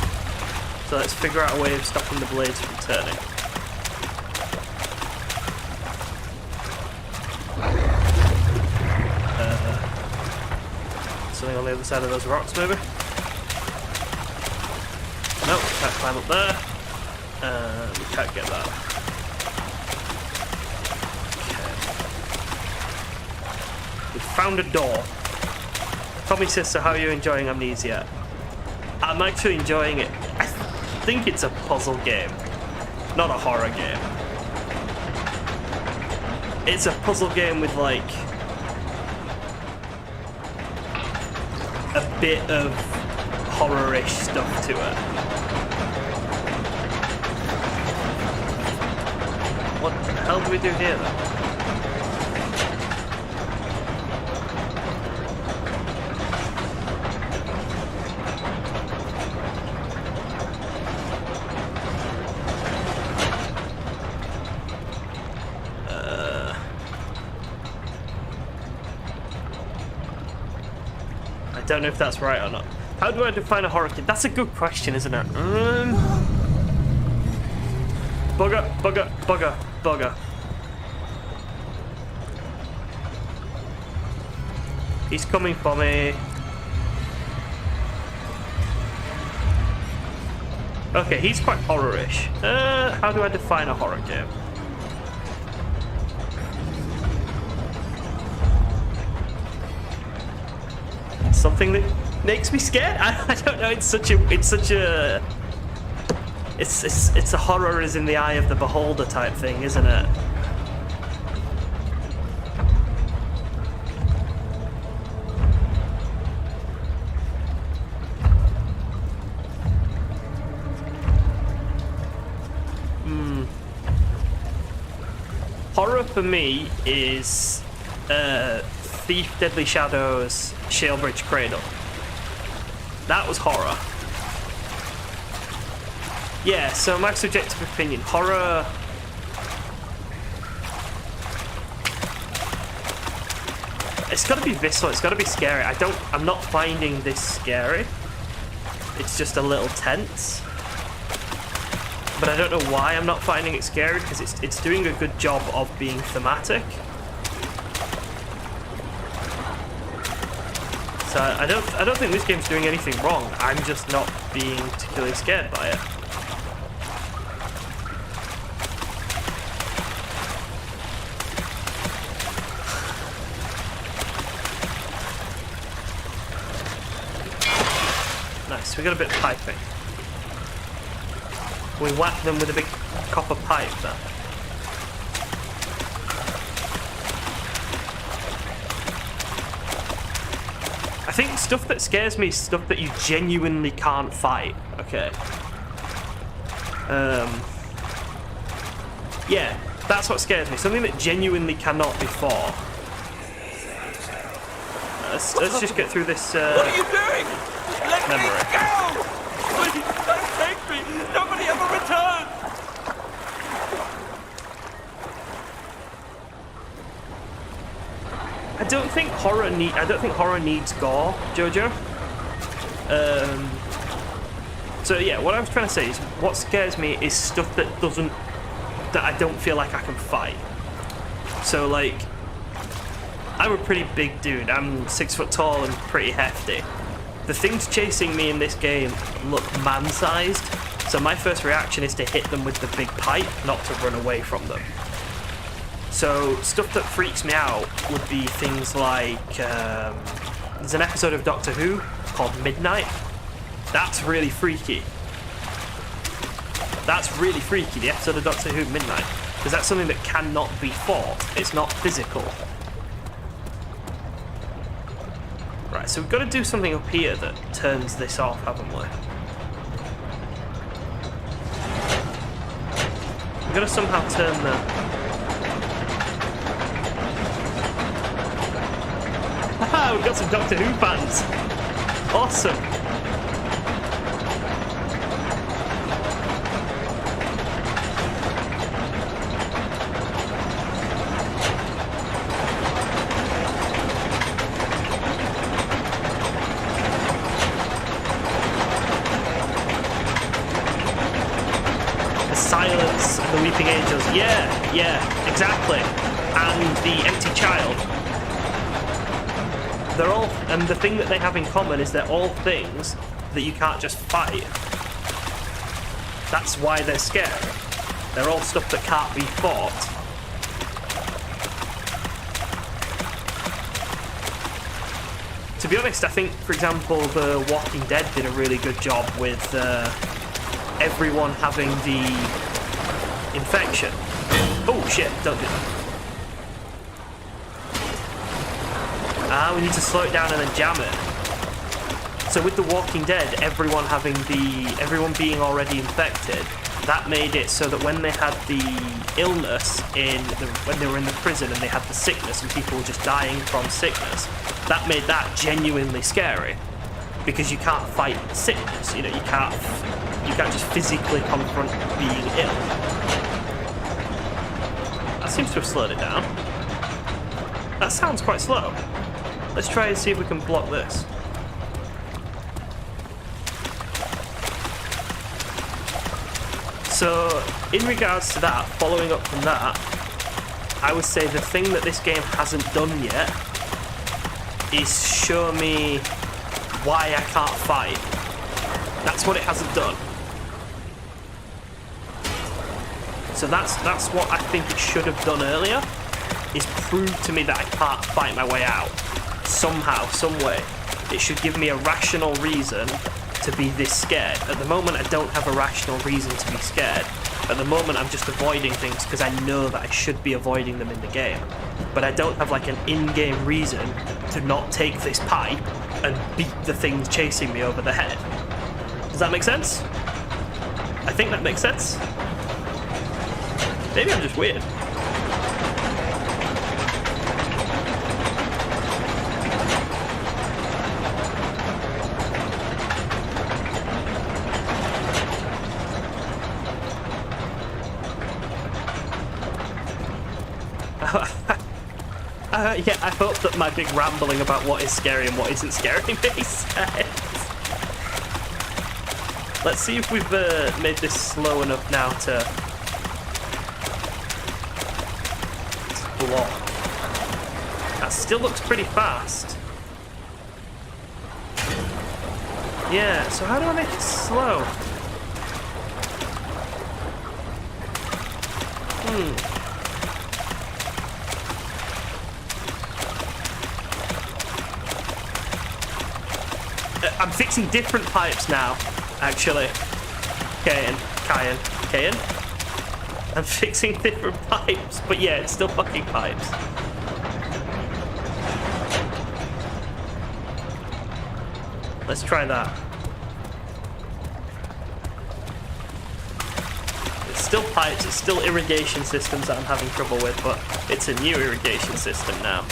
A: So let's figure out a way of stopping the blades from turning. Something on the other side of those rocks, maybe? Nope, can't climb up there. We can't get that. Okay. We found a door. Tommy says, so how are you enjoying Amnesia? I'm actually enjoying it. I think it's a puzzle game, not a horror game. It's a puzzle game with like a bit of horror-ish stuff to it. What the hell do we do here then? I don't know if that's right or not. How do I define a horror kid? That's a good question, isn't it? Bugger, bugger, bugger, bugger. He's coming for me. Okay, he's quite horror-ish. How do I define a horror game? Something that makes me scared. I don't know. It's a horror is in the eye of the beholder type thing, isn't it? Horror for me is Thief, Deadly Shadows, Shalebridge Cradle. That was horror. Yeah, so my subjective opinion, horror... It's gotta be visceral, it's gotta be scary. I'm not finding this scary. It's just a little tense. But I don't know why I'm not finding it scary, because it's doing a good job of being thematic. So I don't think this game's doing anything wrong. I'm just not being particularly scared by it. Nice, we got a bit of piping. We whack them with a big copper pipe there. I think stuff that scares me is stuff that you genuinely can't fight. Okay. Yeah, that's what scares me. Something that genuinely cannot be fought. Let's just get through this
D: What are you doing? Let
A: memory.
D: me go! Please, don't take me! Nobody ever returns!
A: I don't think horror needs gore, Jojo. So yeah, what I was trying to say is what scares me is stuff that I don't feel like I can fight. So like, I'm a pretty big dude. I'm 6 foot tall and pretty hefty. The things chasing me in this game look man-sized, so my first reaction is to hit them with the big pipe, not to run away from them. So stuff that freaks me out would be things like, there's an episode of Doctor Who called Midnight. That's really freaky. That's really freaky, the episode of Doctor Who Midnight, because that's something that cannot be fought. It's not physical. Right, so we've got to do something up here that turns this off, haven't we? We've got to somehow turn the... Haha, we've got some Doctor Who fans! Awesome! Silence, the Weeping Angels. Yeah, exactly. And the Empty Child. They're all, and the thing that they have in common is they're all things that you can't just fight. That's why they're scary. They're all stuff that can't be fought. To be honest, I think, for example, The Walking Dead did a really good job with everyone having the infection. Oh shit, don't do that. We need to slow it down and then jam it. So with The Walking Dead, everyone being already infected, that made it so that when they had the illness when they were in the prison and they had the sickness and people were just dying from sickness, that made that genuinely scary. Because you can't fight sickness, you can't just physically confront being ill. That seems to have slowed it down. That sounds quite slow. Let's try and see if we can block this. So, in regards to that, following up from that, I would say the thing that this game hasn't done yet is show me why I can't fight. That's what it hasn't done. So that's what I think it should have done earlier, is prove to me that I can't fight my way out. Somehow, some way. It should give me a rational reason to be this scared. At the moment, I don't have a rational reason to be scared. At the moment, I'm just avoiding things because I know that I should be avoiding them in the game. But I don't have like an in-game reason to not take this pipe and beat the things chasing me over the head. Does that make sense? I think that makes sense. Maybe I'm just weird. Yeah, I hope that my big rambling about what is scary and what isn't scary makes sense. Let's see if we've made this slow enough now to block. That still looks pretty fast. Yeah, so how do I make it slow? I'm fixing different pipes now, actually. Kayan. I'm fixing different pipes, but yeah, it's still fucking pipes. Let's try that. It's still pipes, it's still irrigation systems that I'm having trouble with, but it's a new irrigation system now.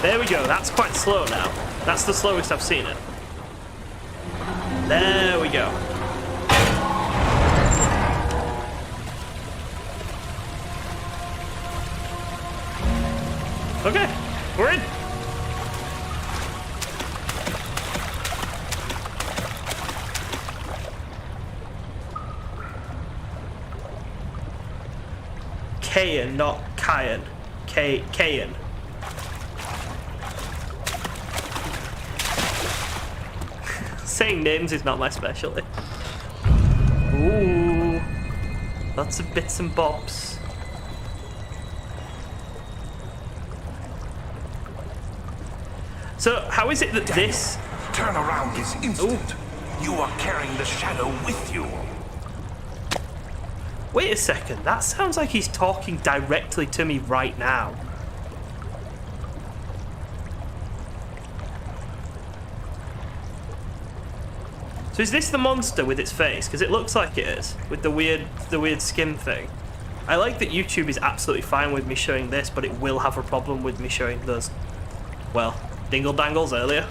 A: There we go, that's quite slow now. That's the slowest I've seen it. There we go. Okay, we're in. Kayan, not Kayan. Kayan. Saying names is not my specialty. Ooh, lots of bits and bobs. So, how is it that this...
B: Turn around this instant. You are carrying the shadow with you.
A: Wait a second, that sounds like he's talking directly to me right now. So is this the monster with its face? Because it looks like it is, with the weird skin thing. I like that YouTube is absolutely fine with me showing this, but it will have a problem with me showing those, well, dingle dangles earlier.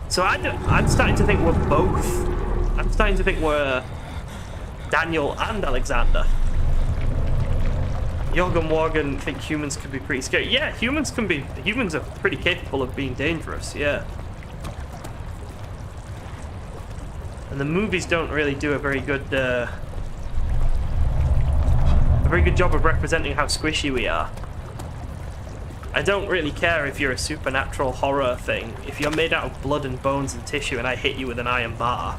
A: So I'm starting to think we're both. I'm starting to think we're Daniel and Alexander. Jorgen Morgan think humans can be pretty scary. Yeah, humans are pretty capable of being dangerous, yeah. And the movies don't really do a very good job of representing how squishy we are. I don't really care if you're a supernatural horror thing. If you're made out of blood and bones and tissue and I hit you with an iron bar,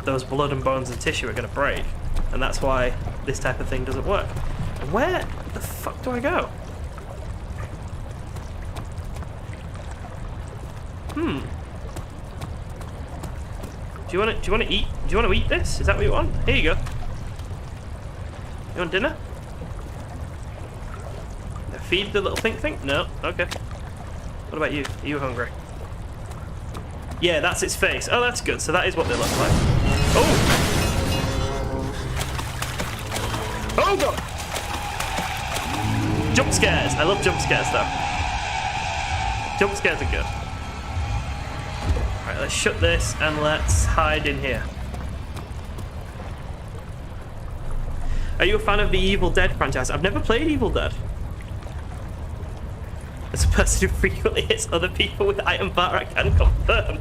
A: those blood and bones and tissue are gonna break. And that's why this type of thing doesn't work. Where the fuck do I go? Do you want to eat this? Is that what you want? Here you go. You want dinner? Feed the little pink thing? No? Okay. What about you? Are you hungry? Yeah, that's its face. Oh, that's good. So that is what they look like. Oh! Oh, God! Jump scares. I love jump scares, though. Jump scares are good. Alright, let's shut this and let's hide in here. Are you a fan of the Evil Dead franchise? I've never played Evil Dead. As a person who frequently hits other people with iron bar, I can confirm.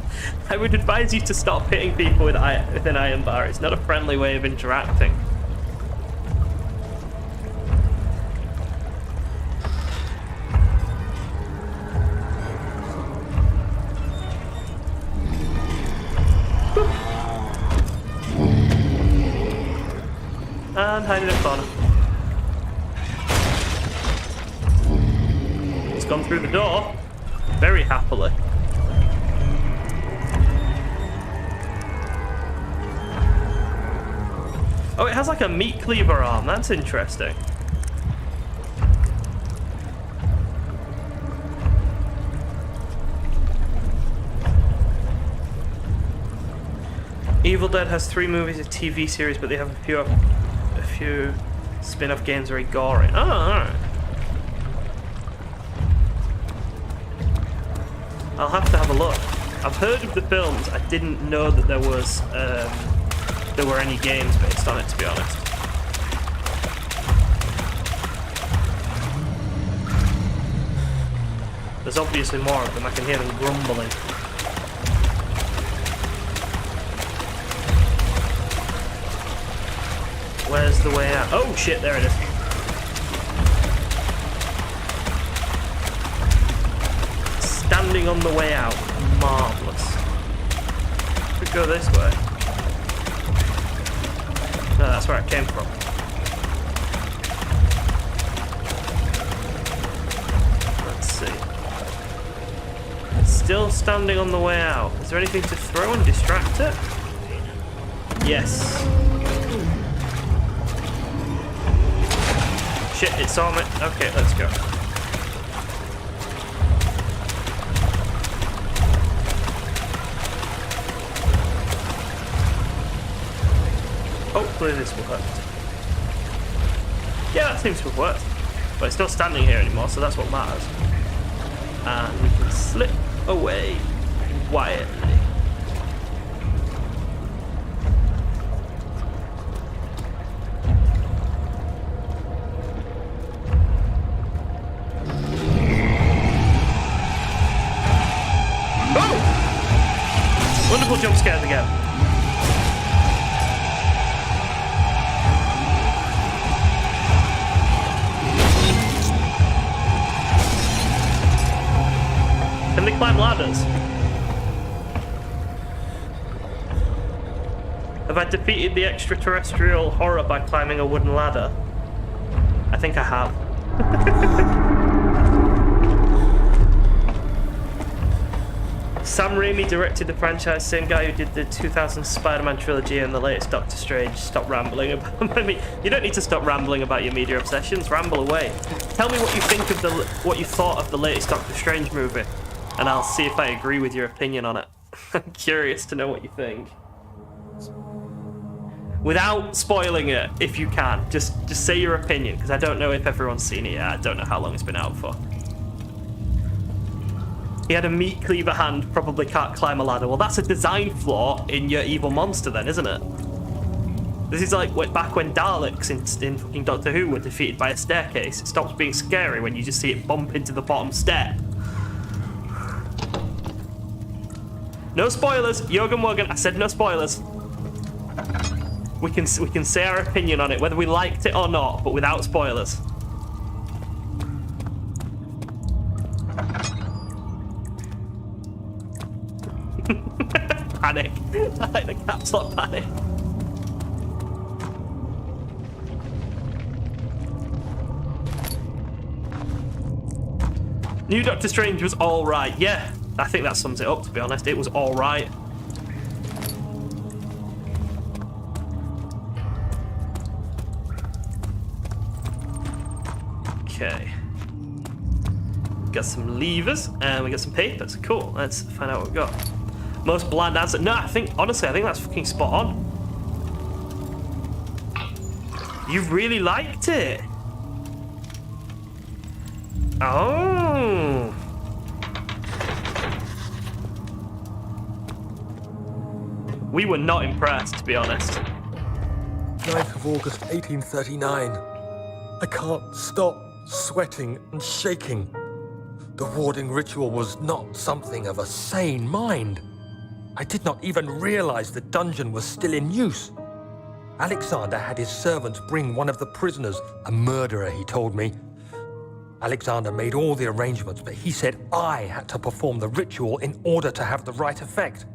A: I would advise you to stop hitting people with an iron bar. It's not a friendly way of interacting. And hide in a corner. It's gone through the door very happily. Oh, it has like a meat cleaver arm. That's interesting. Evil Dead has 3 movies, a TV series, but they have a few spin-off games very gory. Oh, alright. I'll have to have a look. I've heard of the films. I didn't know that there were any games based on it, to be honest. There's obviously more of them. I can hear them grumbling. Where's the way out? Oh shit, there it is. Standing on the way out. Marvellous. Could go this way. No, that's where I came from. Let's see. Still standing on the way out. Is there anything to throw and distract it? Yes. Shit, it saw me. Okay, let's go. Hopefully this worked. Yeah, that seems to have worked. But it's not standing here anymore, so that's what matters. And we can slip away quietly. Oh! Wonderful jump scares again. Can they climb ladders? Have I defeated the extraterrestrial horror by climbing a wooden ladder? I think I have. Sam Raimi directed the franchise, same guy who did the 2000 Spider-Man trilogy and the latest Doctor Strange. Stop rambling about. I mean, you don't need to stop rambling about your media obsessions. Ramble away. Tell me what you think of what you thought of the latest Doctor Strange movie, and I'll see if I agree with your opinion on it. I'm curious to know what you think. Without spoiling it, if you can. Just say your opinion, because I don't know if everyone's seen it yet. I don't know how long it's been out for. He had a meat cleaver hand, probably can't climb a ladder. Well, that's a design flaw in your evil monster then, isn't it? This is like back when Daleks in fucking Doctor Who were defeated by a staircase. It stops being scary when you just see it bump into the bottom step. No spoilers, Yogan Wogan, I said no spoilers. We can say our opinion on it, whether we liked it or not, but without spoilers. Panic. I like the caps lock panic. New Doctor Strange was alright. Yeah, I think that sums it up, to be honest. It was alright. Okay. Got some levers and we got some papers. Cool. Let's find out what we got. Most bland answer. No, honestly, I think that's fucking spot on. You really liked it. Oh. We were not impressed, to be honest.
B: 29th of August, 1839. I can't stop sweating and shaking. The warding ritual was not something of a sane mind. I did not even realize the dungeon was still in use. Alexander had his servants bring one of the prisoners, a murderer, he told me. Alexander made all the arrangements, but he said I had to perform the ritual in order to have the right effect.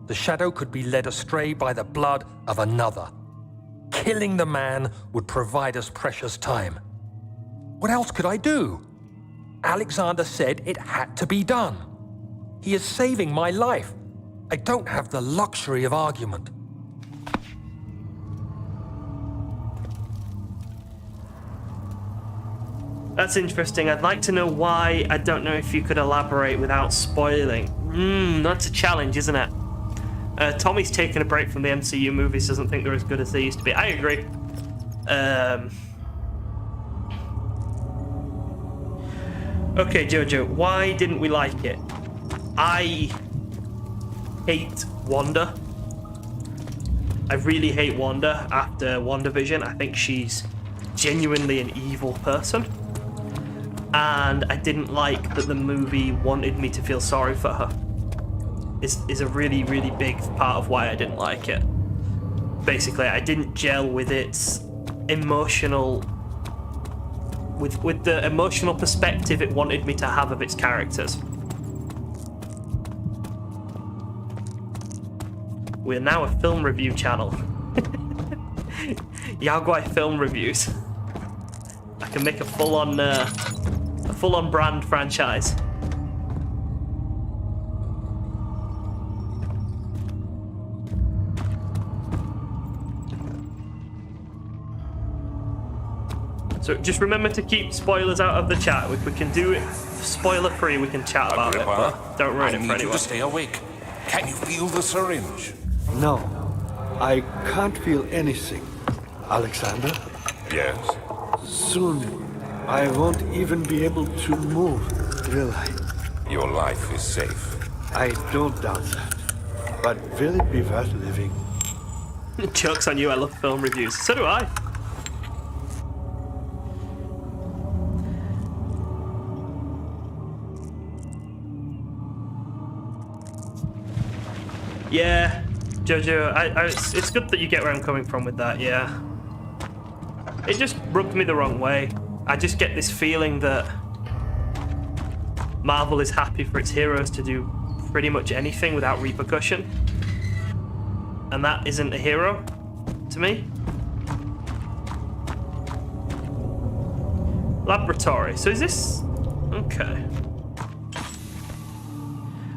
B: The shadow could be led astray by the blood of another. Killing the man would provide us precious time. What else could I do? Alexander said it had to be done. He is saving my life. I don't have the luxury of argument.
A: That's interesting. I'd like to know why. I don't know if you could elaborate without spoiling. That's a challenge, isn't it? Tommy's taken a break from the MCU movies, doesn't think they're as good as they used to be. I agree. Okay, Jojo, why didn't we like it? I hate Wanda. I really hate Wanda after WandaVision. I think she's genuinely an evil person. And I didn't like that the movie wanted me to feel sorry for her. Is a really, really big part of why I didn't like it. Basically, I didn't gel with its emotional... with the emotional perspective it wanted me to have of its characters. We're now a film review channel. Yaguai Film Reviews. I can make a full-on brand franchise. So just remember to keep spoilers out of the chat. If we can do it spoiler-free, we can chat about it, but don't ruin it for
C: I need you
A: anyone.
C: to stay awake. Can you feel the syringe?
H: No, I can't feel anything. Alexander,
C: Yes.
H: soon I won't even be able to move, will I?
C: Your life is safe.
H: I don't doubt that. But will it be worth living?
A: Joke's on you, I love film reviews. So do I. Yeah, Jojo, it's good that you get where I'm coming from with that, yeah. It just rubbed me the wrong way. I just get this feeling that Marvel is happy for its heroes to do pretty much anything without repercussion. And that isn't a hero to me. Laboratory. So is this... Okay.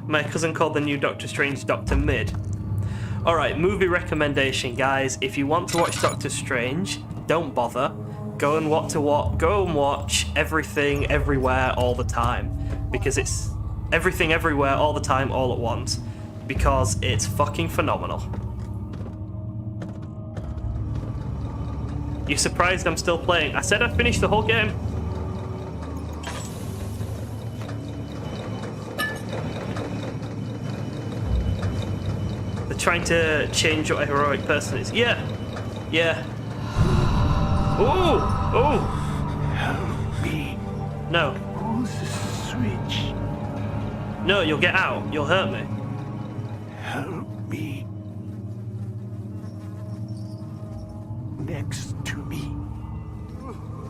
A: My cousin called the new Doctor Strange Dr. Mid. Alright, movie recommendation, guys. If you want to watch Doctor Strange, don't bother. Go and watch Everything, Everywhere, All the Time. Because it's everything, everywhere, all the time, all at once. Because it's fucking phenomenal. You surprised I'm still playing? I said I'd finish the whole game. They're trying to change what a heroic person is. Yeah. Yeah. Ooh! Ooh!
H: Help me.
A: No.
H: Who's the switch?
A: No, you'll get out. You'll hurt me.
H: Help me. Next to me.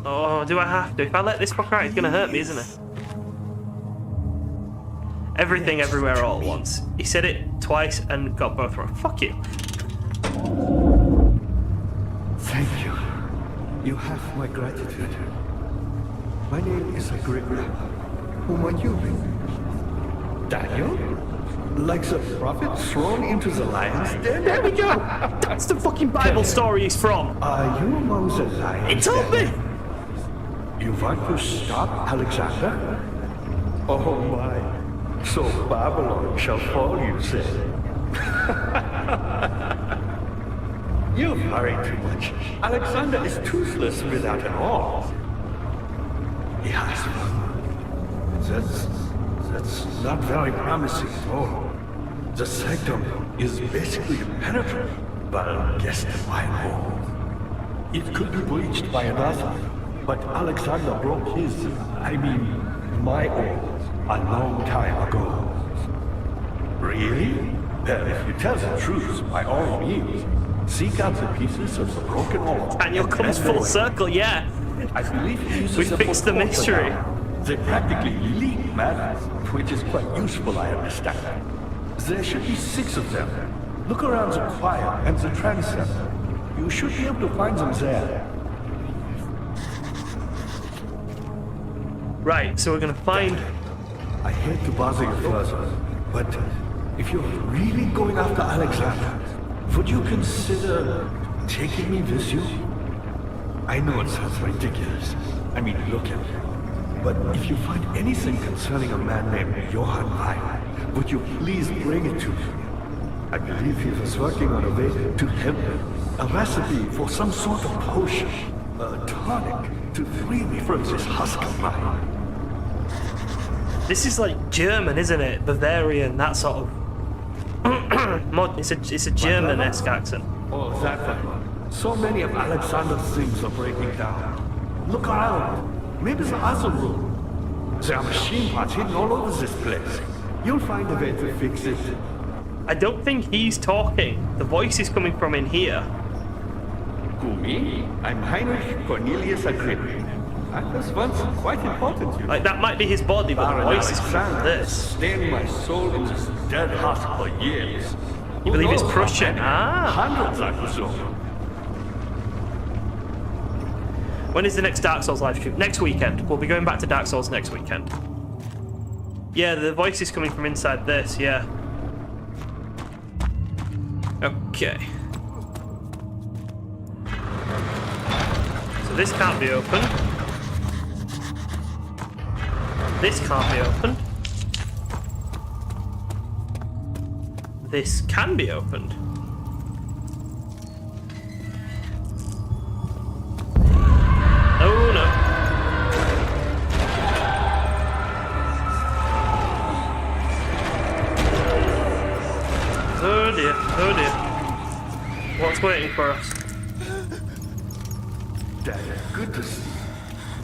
A: Oh, do I have to? If I let this fucker out, he's gonna hurt me, isn't it? Everything, everywhere, all at once. He said it twice and got both wrong. Fuck you.
H: Thank you. You have my gratitude. My name is Agrippa. Whom are you? Daniel? Like the prophet thrown into the lion's den?
A: There we go! That's the fucking Bible story he's from.
H: Are you among the lions?
A: He told me!
H: You want to stop Alexander? Oh my. So Babylon shall fall, you say. You hurry too much. Alexander is toothless without an arm. He has one. That's not very promising at all. The sanctum is basically impenetrable, but against my wall. It could be breached by another, but Alexander broke his, my oath, a long time ago. Really? Well, if you tell the truth, by all means, seek out the pieces of the broken oath.
A: Daniel comes full circle, yeah.
H: I believe he uses
A: We
H: them
A: fixed
H: for
A: the mystery.
H: torture. They practically leak madness, which is quite useful, I understand. There should be 6 of them. Look around the choir and the transept. You should be able to find them there.
A: Right, so we're gonna find.
H: I hate to bother you further, but if you're really going after Alexander, would you consider taking me with you? I know it sounds ridiculous. Look at me. But if you find anything concerning a man named Johann Weyer, would you please bring it to me? I believe he was working on a way to help me. A recipe for some sort of potion, a tonic, to free me from this husk of mine.
A: This is like German, isn't it? Bavarian, that sort of. It's a German-esque accent.
H: Oh, that one. So many of Alexander's things are breaking down. Look around. Maybe the other room. There are machine parts hidden all over this place. You'll find a way to fix it.
A: I don't think he's talking. The voice is coming from in here.
H: Who, me? I'm Heinrich Cornelius Agrippa. I was once quite important, you know.
A: Like, that might be his body, but the
H: Baron
A: voice is coming from
H: Alexander
A: this.
H: stained my soul in this dead husk for years.
A: You believe it's
H: Who knows how
A: Prussian?
H: many?
A: Ah.
H: Hundreds, I presume.
A: When is the next Dark Souls live stream? Next weekend. We'll be going back to Dark Souls next weekend. Yeah, the voice is coming from inside this, yeah. Okay. So this can't be opened. This can't be opened. This can be opened. Oh no. Oh dear, oh dear. What's waiting for us?
H: Dad, good to see you.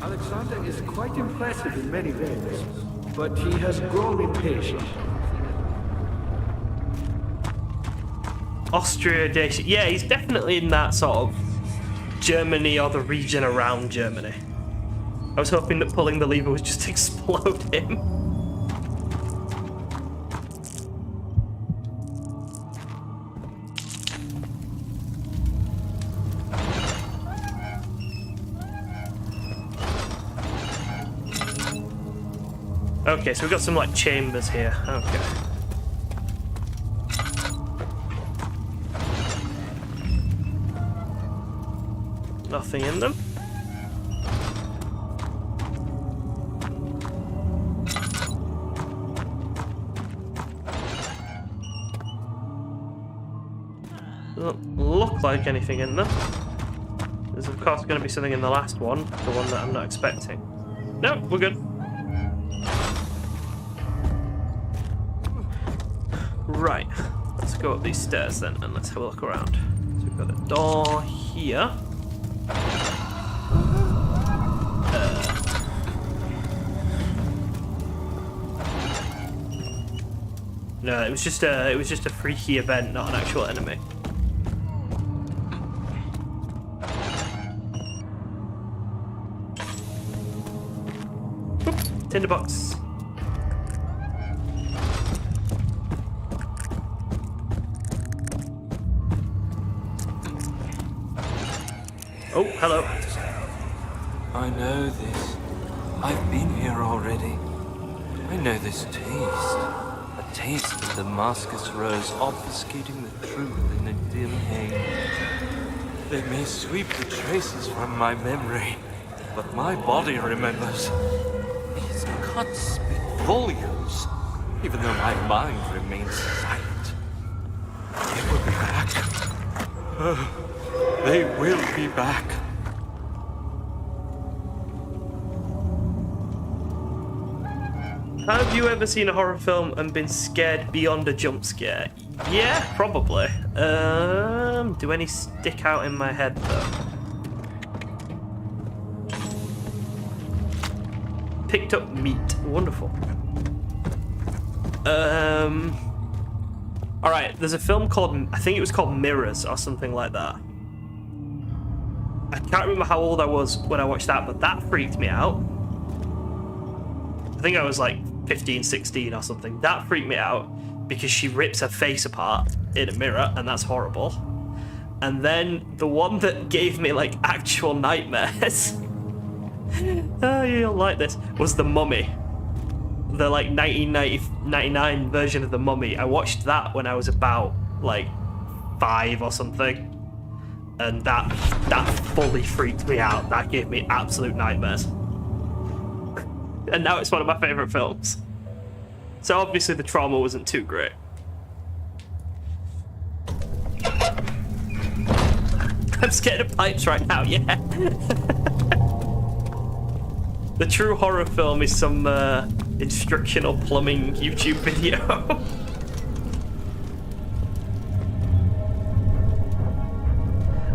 H: Alexander is quite impressive in many ways, but he has grown impatient.
A: Austria, Dacia. Yeah, he's definitely in that sort of Germany or the region around Germany. I was hoping that pulling the lever would just explode him. Okay, so we've got some like chambers here. Okay. Nothing in them. Doesn't look like anything in them. There's of course going to be something in the last one, the one that I'm not expecting. No, we're good. Right, let's go up these stairs then and let's have a look around. So we've got a door here. No, it was just a freaky event, not an actual enemy. Oop, tinderbox. Oh, hello.
I: I know this. I've been here already. I know this taste. A taste of Damascus rose obfuscating the truth in a dim haze. They may sweep the traces from my memory, but my body remembers. These cuts speak volumes, even though my mind remains silent. They will be back. They will be back.
A: Have you ever seen a horror film and been scared beyond a jump scare? Yeah, probably. Do any stick out in my head though? picked up meat. Wonderful. Alright, there's a film called, I think it was called Mirrors or something like that. I can't remember how old I was when I watched that, but that freaked me out. I think I was like 15, 16 or something. That freaked me out because she rips her face apart in a mirror, and that's horrible. And then the one that gave me like actual nightmares, oh, you'll like this, was The Mummy. The like 1999 version of The Mummy. I watched that when I was about like 5 or something. And that fully freaked me out. That gave me absolute nightmares. And now it's one of my favourite films. So obviously the trauma wasn't too great. I'm scared of pipes right now, yeah. The true horror film is some instructional plumbing YouTube video.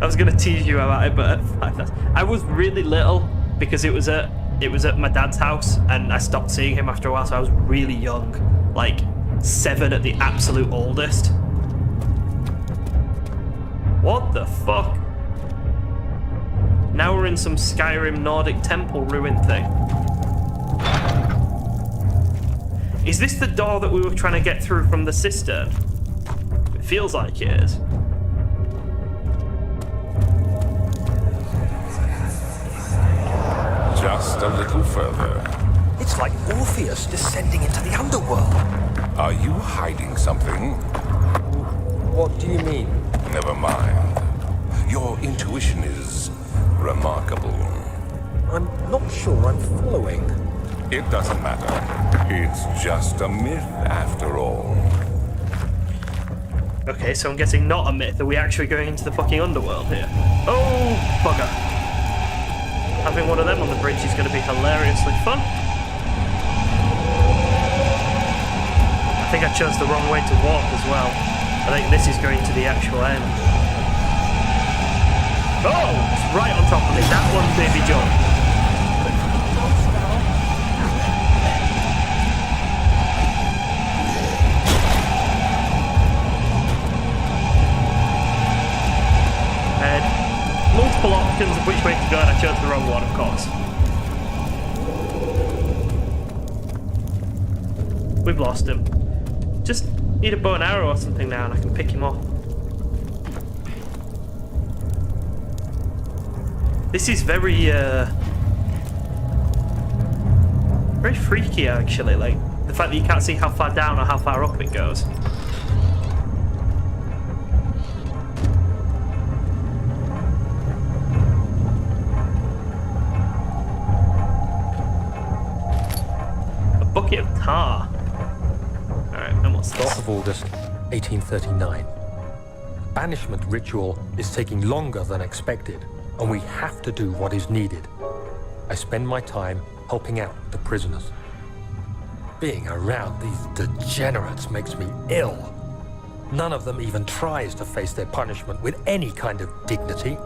A: I was gonna tease you about it, but I was really little because it was at my dad's house, and I stopped seeing him after a while, so I was really young, like 7 at the absolute oldest. What the fuck? Now we're in some Skyrim Nordic temple ruin thing. Is this the door that we were trying to get through from the cistern? It feels like it is.
C: Just a little further.
B: It's like Orpheus descending into the underworld.
C: Are you hiding something?
B: What do you mean?
C: Never mind. Your intuition is remarkable.
B: I'm not sure I'm following.
C: It doesn't matter. It's just a myth after all.
A: Okay, so I'm guessing not a myth. Are we actually going into the fucking underworld here? Oh, bugger. Having one of them on the bridge is going to be hilariously fun. I think I chose the wrong way to walk as well. I think this is going to the actual end. Oh, it's right on top of me. That one, baby John. Multiple options of which way to go, and I chose the wrong one, of course. We've lost him. Just need a bow and arrow or something now, and I can pick him up. This is very freaky, actually. Like the fact that you can't see how far down or how far up it goes. Bucket of tar. Alright, and what's this?
J: 12th of August, 1839. The banishment ritual is taking longer than expected, and we have to do what is needed. I spend my time helping out the prisoners. Being around these degenerates makes me ill. None of them even tries to face their punishment with any kind of dignity.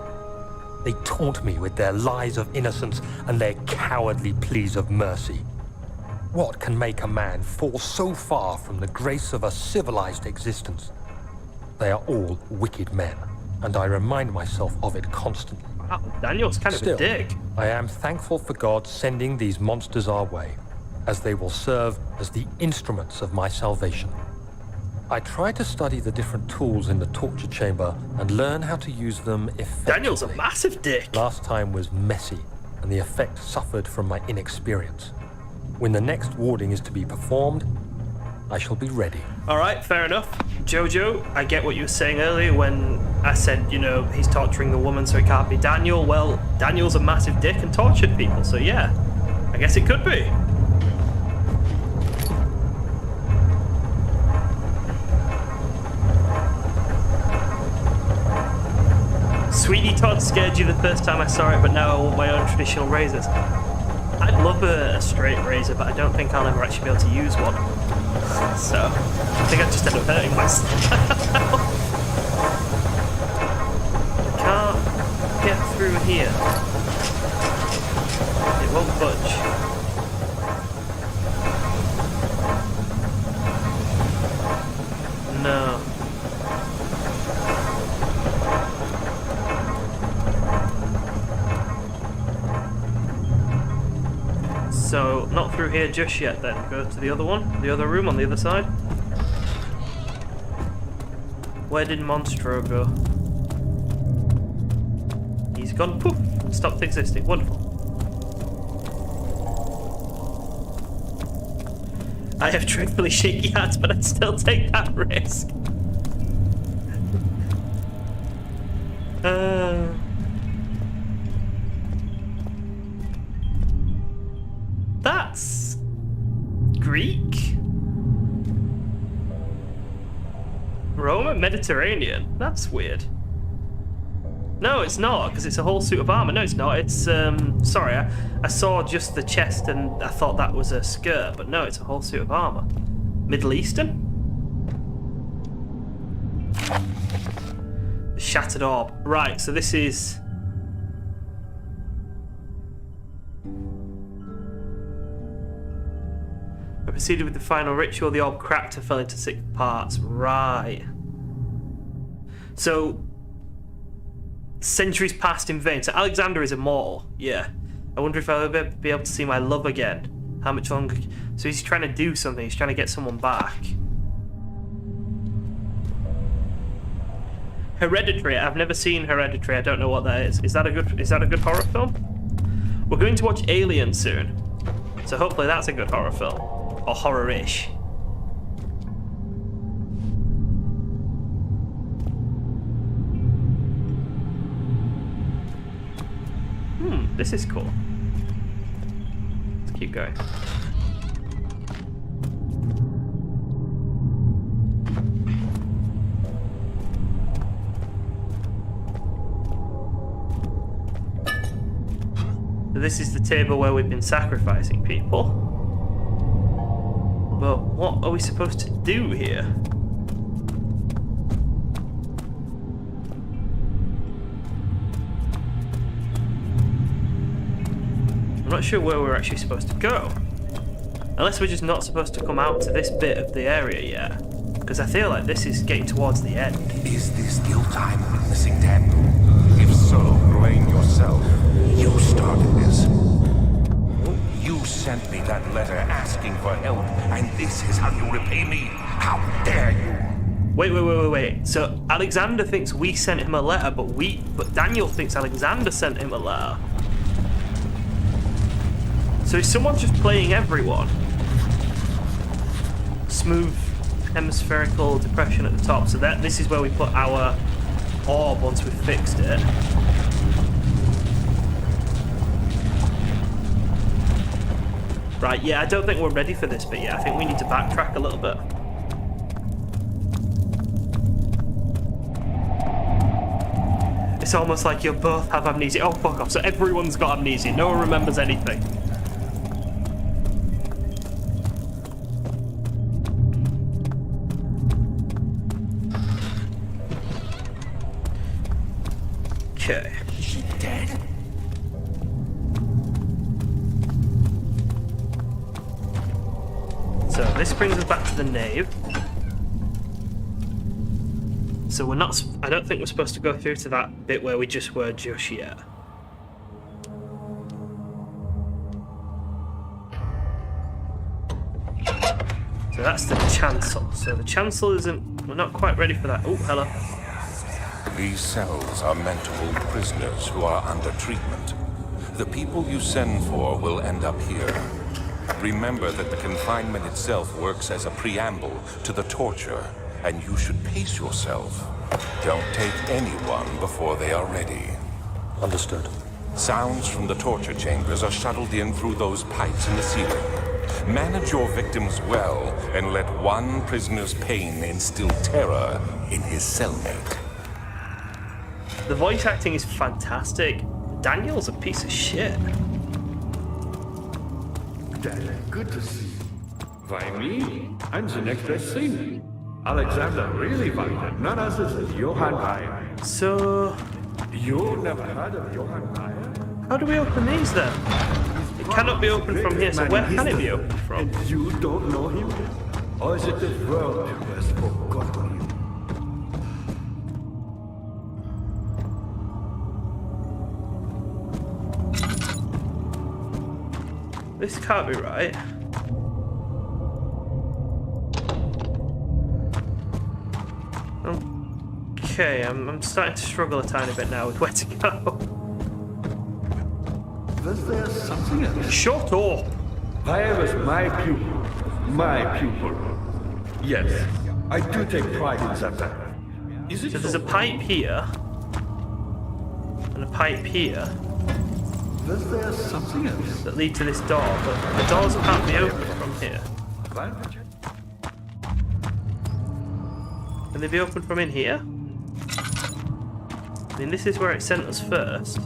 J: They taunt me with their lies of innocence and their cowardly pleas of mercy. What can make a man fall so far from the grace of a civilized existence? They are all wicked men, and I remind myself of it constantly.
A: Wow, Daniel's kind of a dick.
J: I am thankful for God sending these monsters our way, as they will serve as the instruments of my salvation. I try to study the different tools in the torture chamber and learn how to use them effectively.
A: Daniel's a massive dick.
J: Last time was messy, and the effect suffered from my inexperience. When the next warding is to be performed, I shall be ready.
A: Alright, fair enough. Jojo, I get what you were saying earlier when I said, you know, he's torturing the woman, so it can't be Daniel. Well, Daniel's a massive dick and tortured people, so yeah, I guess it could be. Sweetie Todd scared you the first time I saw it, but now I want my own traditional razors. I'd love a straight razor, but I don't think I'll ever actually be able to use one. So, I think I just end up hurting myself. I can't get through here. It won't budge. So, not through here just yet then. Go to the other one, the other room on the other side. Where did Monstro go? He's gone. Poof! Stopped existing. Wonderful. I have dreadfully shaky hands, but I'd still take that risk. That's Greek? Roman? Mediterranean? That's weird. No, it's not, because it's a whole suit of armor. No, it's not. It's, sorry, I saw just the chest and I thought that was a skirt, but no, it's a whole suit of armor. Middle Eastern? The Shattered Orb. Right, so this is... I proceeded with the final ritual. The orb cracked and fell into 6 parts. Right. So... centuries passed in vain. So Alexander is immortal. Yeah. I wonder if I'll ever be able to see my love again. How much longer? So he's trying to do something. He's trying to get someone back. Hereditary. I've never seen Hereditary. I don't know what that is. Is that a good horror film? We're going to watch Alien soon. So hopefully that's a good horror film. Or horror-ish. This is cool. Let's keep going. So this is the table where we've been sacrificing people. But what are we supposed to do here? I'm not sure where we're actually supposed to go. Unless we're just not supposed to come out to this bit of the area yet. Because I feel like this is getting towards the end.
C: Is this still time witnessing, Daniel? If so, blame yourself. You started this. You sent me that letter asking for help, and this is how you repay me? How dare you?
A: Wait. So Alexander thinks we sent him a letter, but Daniel thinks Alexander sent him a letter. So is someone just playing everyone? Smooth hemispherical depression at the top. So this is where we put our orb once we've fixed it. Right, yeah, I don't think we're ready for this bit yet. I think we need to backtrack a little bit. It's almost like you both have amnesia. Oh, fuck off. So everyone's got amnesia. No one remembers anything. Okay.
B: Is she dead?
A: So this brings us back to the nave. So we're not... I don't think we're supposed to go through to that bit where we just were just yet. So that's the chancel. So the chancel isn't... We're not quite ready for that. Oh, hello.
C: These cells are meant to hold prisoners who are under treatment. The people you send for will end up here. Remember that the confinement itself works as a preamble to the torture, and you should pace yourself. Don't take anyone before they are ready.
J: Understood.
C: Sounds from the torture chambers are shuttled in through those pipes in the ceiling. Manage your victims well, and let one prisoner's pain instill terror in his cellmate.
A: The voice acting is fantastic. Daniel's a piece of shit.
H: Daniel, good to see you. Why me? I'm the next best thing. Alexander really wanted none other than Johann Meyer.
A: So...
H: You never heard of Johann Meyer?
A: How do we open these then? It cannot be opened from here, so where can it be opened from?
H: And you don't know him? Or is it the world who has forgotten him?
A: This can't be right. Okay, I'm starting to struggle a tiny bit now with where to go.
H: Was there something else?
A: Shut up!
H: I was my pupil. My pupil. Yes, I do take pride in that. Is it
A: So there's a pipe here. And a pipe here.
H: Was there something else?
A: That lead to this door, but the doors can't be opened from here. Can they be opened from in here? I mean, this is where it sent us first.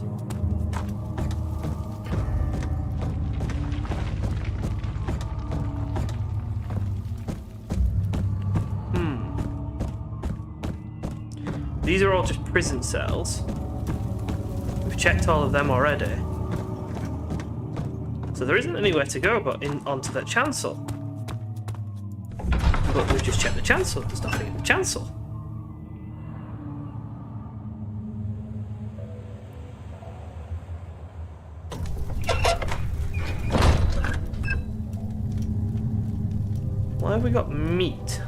A: These are all just prison cells. We've checked all of them already. So there isn't anywhere to go but onto that chancel. But we've just checked the chancel. There's nothing in the chancel. Why have we got meat?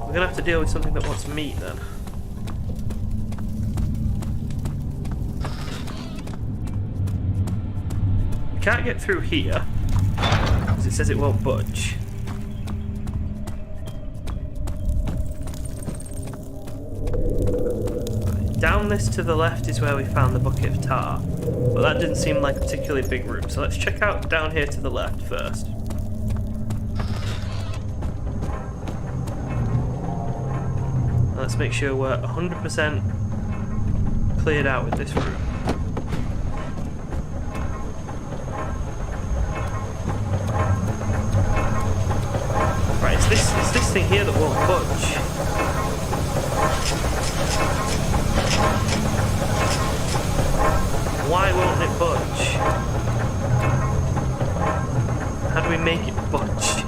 A: We're gonna have to deal with something that wants meat then. Can't get through here because it says it won't budge. Down this to the left is where we found the bucket of tar, but that didn't seem like a particularly big room, so let's check out down here to the left first. Let's make sure we're 100% cleared out with this room. It's this thing here that won't budge. Why won't it budge? How do we make it budge?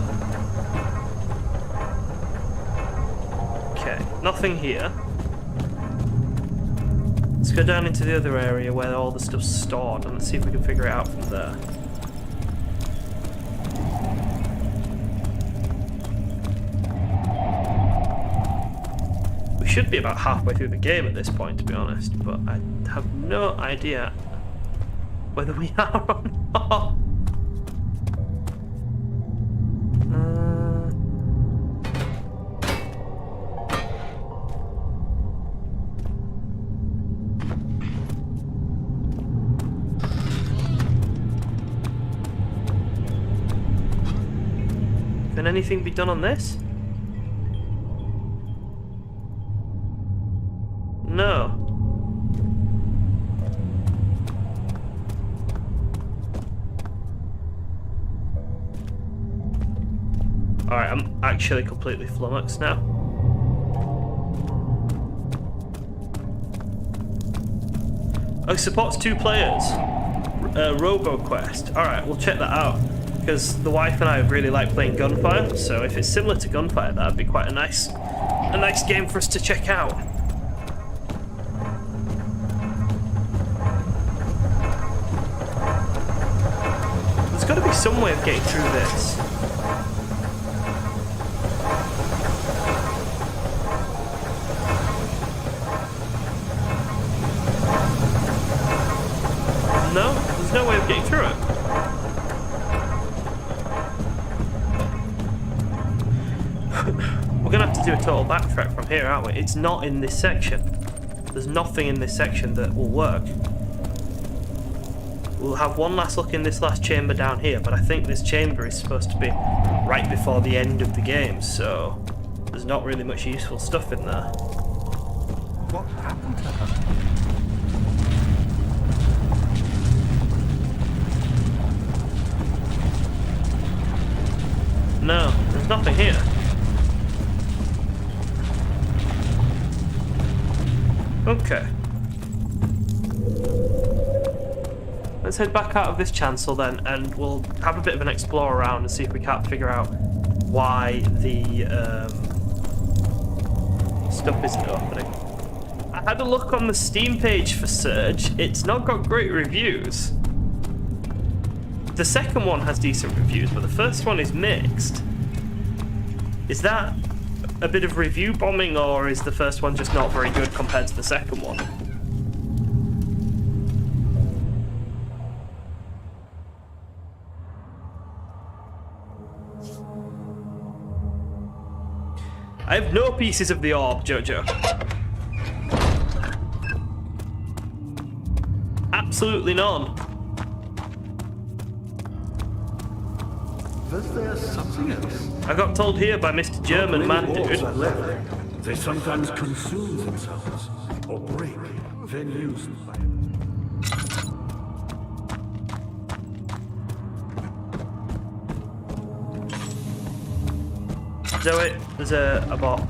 A: Okay, nothing here. Let's go down into the other area where all the stuff's stored and let's see if we can figure it out from there. Should be about halfway through the game at this point, to be honest, but I have no idea whether we are or not. Can anything be done on this? No. Alright, I'm actually completely flummoxed now. Oh, supports 2 players. RoboQuest. Alright, we'll check that out. Because the wife and I really like playing Gunfire, so if it's similar to Gunfire, that'd be quite a nice game for us to check out. There's got to be some way of getting through this. No, there's no way of getting through it. We're gonna have to do a total backtrack from here, aren't we? It's not in this section. There's nothing in this section that will work. We'll have one last look in this last chamber down here, but I think this chamber is supposed to be right before the end of the game, so there's not really much useful stuff in there.
B: What happened to her?
A: No, there's nothing here. Okay. Let's head back out of this chancel then, and we'll have a bit of an explore around and see if we can't figure out why the stuff isn't opening. I had a look on the Steam page for Surge. It's not got great reviews. the second one has decent reviews, but the first one is mixed. Is that a bit of review bombing, or is the first one just not very good compared to the second one? I have no pieces of the orb, Jojo. Absolutely none.
H: Was there something else?
A: I got told here by Mr. German Man Dude.
H: Are left. They sometimes consume themselves or break, then used by.
A: Zoe, there's a bot.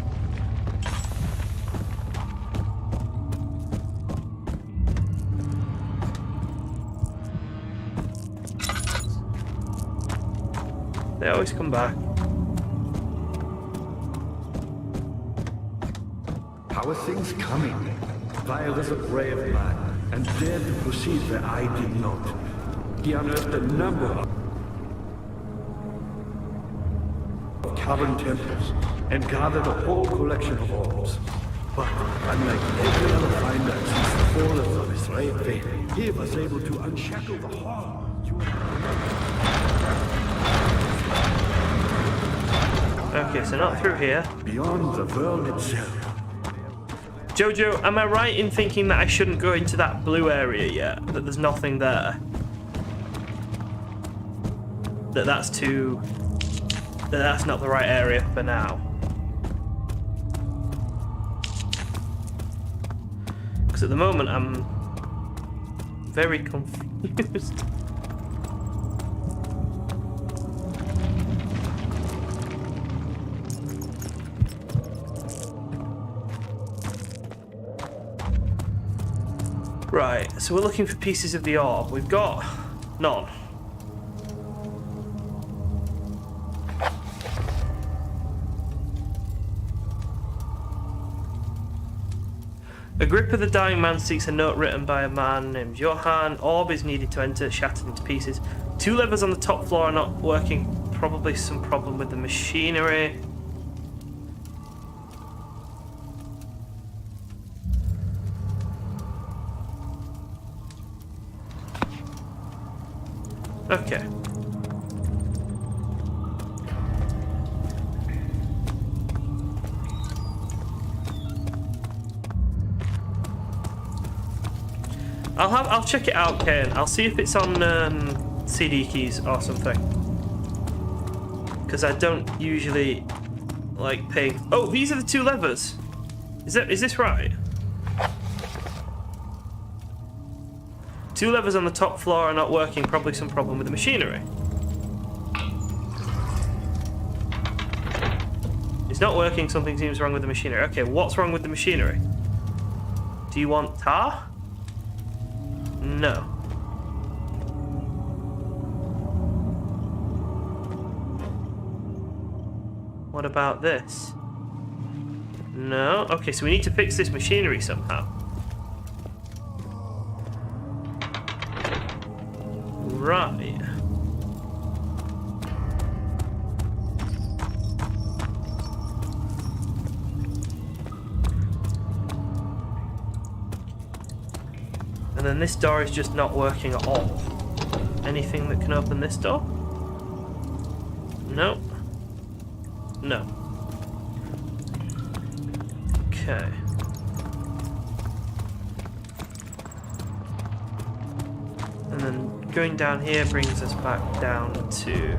A: They always come back.
H: How are things coming? Vile was a brave man and dared to proceed where I did not. He unearthed a number of cavern temples and gathered a whole collection of orbs. But unlike every other finder since the fall of his ray faith, he was able to unshackle the horror.
A: Okay, so not through here.
H: Beyond the world itself.
A: Jojo, am I right in thinking that I shouldn't go into that blue area yet? That there's nothing there? That's not the right area for now. Because at the moment I'm very confused. Right, so we're looking for pieces of the orb. We've got none. Agrippa the dying man seeks a note written by a man named Johann. Orb is needed to enter, shattered into pieces. 2 levers on the top floor are not working. Probably some problem with the machinery. Okay. I'll check it out, Kane. I'll see if it's on CD keys or something. Because I don't usually like pay. Oh, these are the 2 levers. Is this right? 2 levers on the top floor are not working. Probably some problem with the machinery. It's not working. Something seems wrong with the machinery. Okay, what's wrong with the machinery? Do you want tar? No. What about this? No. Okay, so we need to fix this machinery somehow. Right. And then this door is just not working at all. Anything that can open this door? No. No. Okay. And then going down here brings us back down to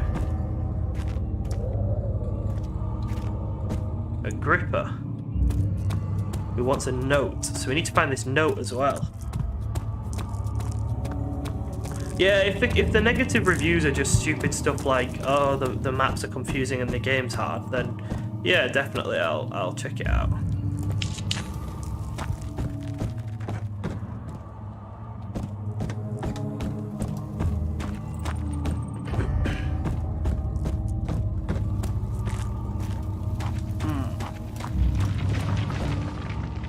A: Agrippa, who wants a note. So we need to find this note as well. Yeah, if the negative reviews are just stupid stuff like, oh, the maps are confusing and the game's hard, then yeah, definitely I'll check it out.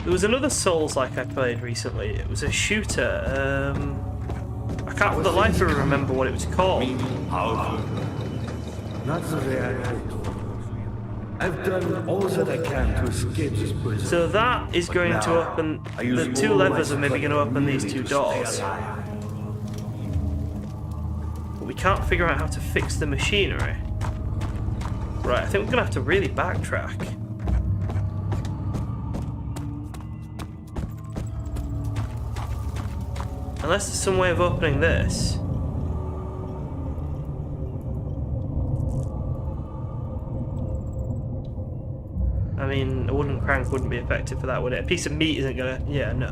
A: There was another Souls-like I played recently. It was a shooter. I can't for the life of me remember what it was called.
H: Powerful. Not the way I hoped. I've done all that I can to escape this prison.
A: So that is going to open... The two levers are maybe going to open these two doors. But we can't figure out how to fix the machinery. Right, I think we're going to have to really backtrack. Unless there's some way of opening this. I mean, a wooden crank wouldn't be effective for that, would it? A piece of meat isn't gonna... Yeah, no.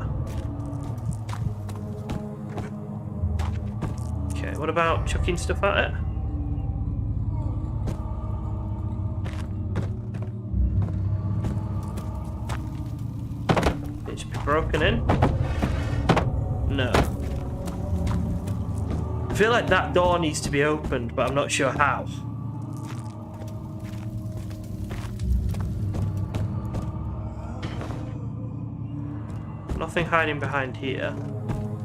A: Okay, what about chucking stuff at it? It should be broken in. No. I feel like that door needs to be opened, but I'm not sure how. Nothing hiding behind here.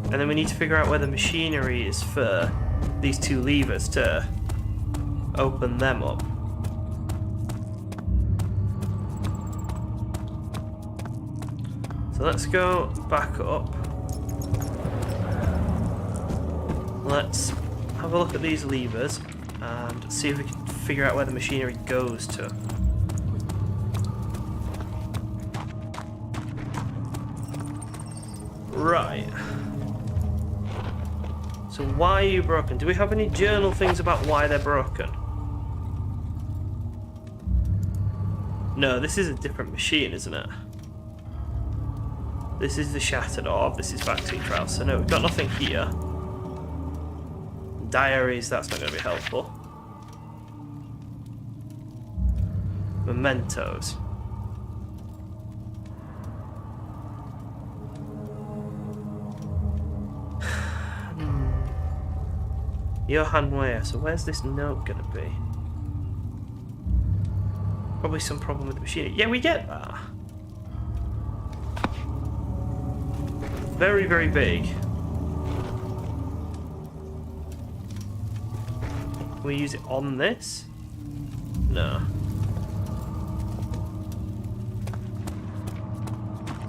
A: And then we need to figure out where the machinery is for these two levers to open them up. So let's go back up. Let's have a look at these levers and see if we can figure out where the machinery goes to. Right. So why are you broken? Do we have any journal things about why they're broken? No, this is a different machine, isn't it? This is the shattered orb, this is vaccine trials. So no, we've got nothing here. Diaries, that's not going to be helpful. Mementos. Johann Weyer, so where's this note going to be? Probably some problem with the machine. Yeah, we get that. Very, very big. Can we use it on this? No.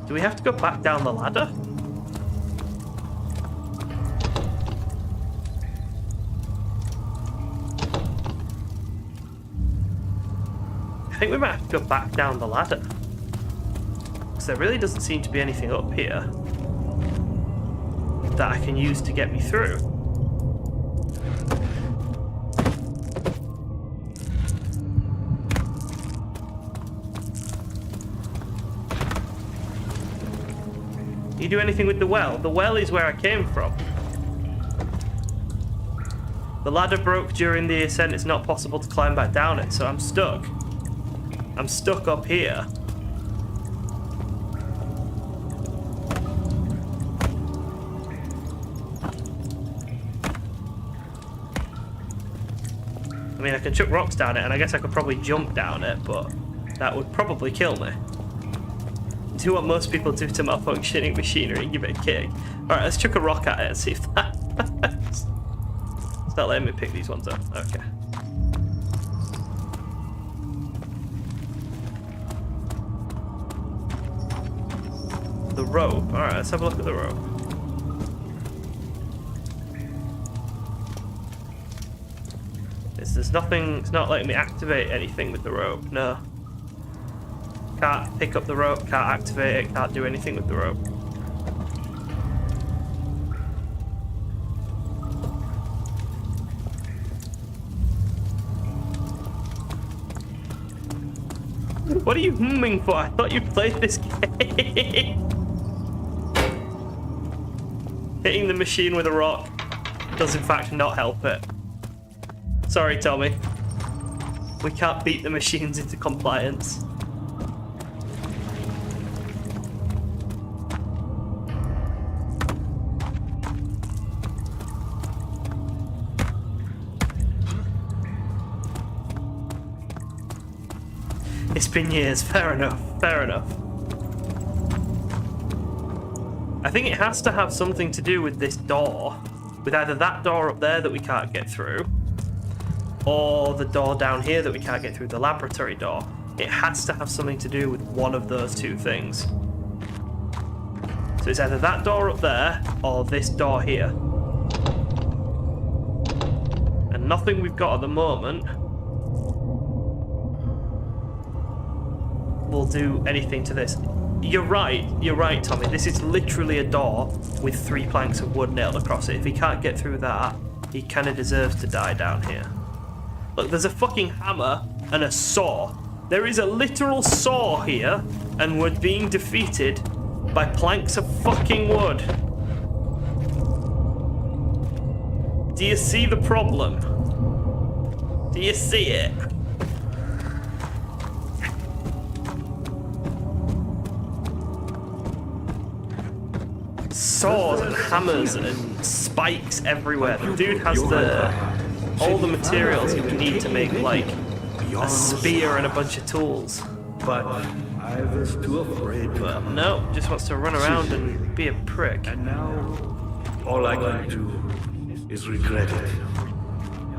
A: Do we have to go back down the ladder? I think we might have to go back down the ladder. Because there really doesn't seem to be anything up here that I can use to get me through. You do anything with the well? The well is where I came from. The ladder broke during the ascent. It's not possible to climb back down it, so I'm stuck. I'm stuck up here. I mean, I can chuck rocks down it, and I guess I could probably jump down it, but that would probably kill me. Do what most people do to malfunctioning machinery and give it a kick. Alright, let's chuck a rock at it and see if that works. It's not letting me pick these ones up. Okay. The rope. Alright, let's have a look at the rope. There's nothing, it's not letting me activate anything with the rope, no. Can't pick up the rope, can't activate it, can't do anything with the rope. What are you humming for? I thought you played this game. Hitting the machine with a rock does in fact not help it. Sorry, Tommy. We can't beat the machines into compliance. It's been years, fair enough, fair enough. I think it has to have something to do with this door. with either that door up there that we can't get through, or the door down here that we can't get through, the laboratory door. It has to have something to do with one of those two things. So it's either that door up there, or this door here. And nothing we've got at the moment will do anything to this. You're right, Tommy. This is literally a door with 3 planks of wood nailed across it. If he can't get through that, he kind of deserves to die down here. Look, there's a fucking hammer and a saw. There is a literal saw here, and we're being defeated by planks of fucking wood. Do you see the problem? Do you see it? Swords and hammers and spikes everywhere. The dude has all the materials he would need to make like a spear and a bunch of tools.
H: But I was too afraid.
A: But no, just wants to run around and be a prick.
H: And now, all I can do is regret it.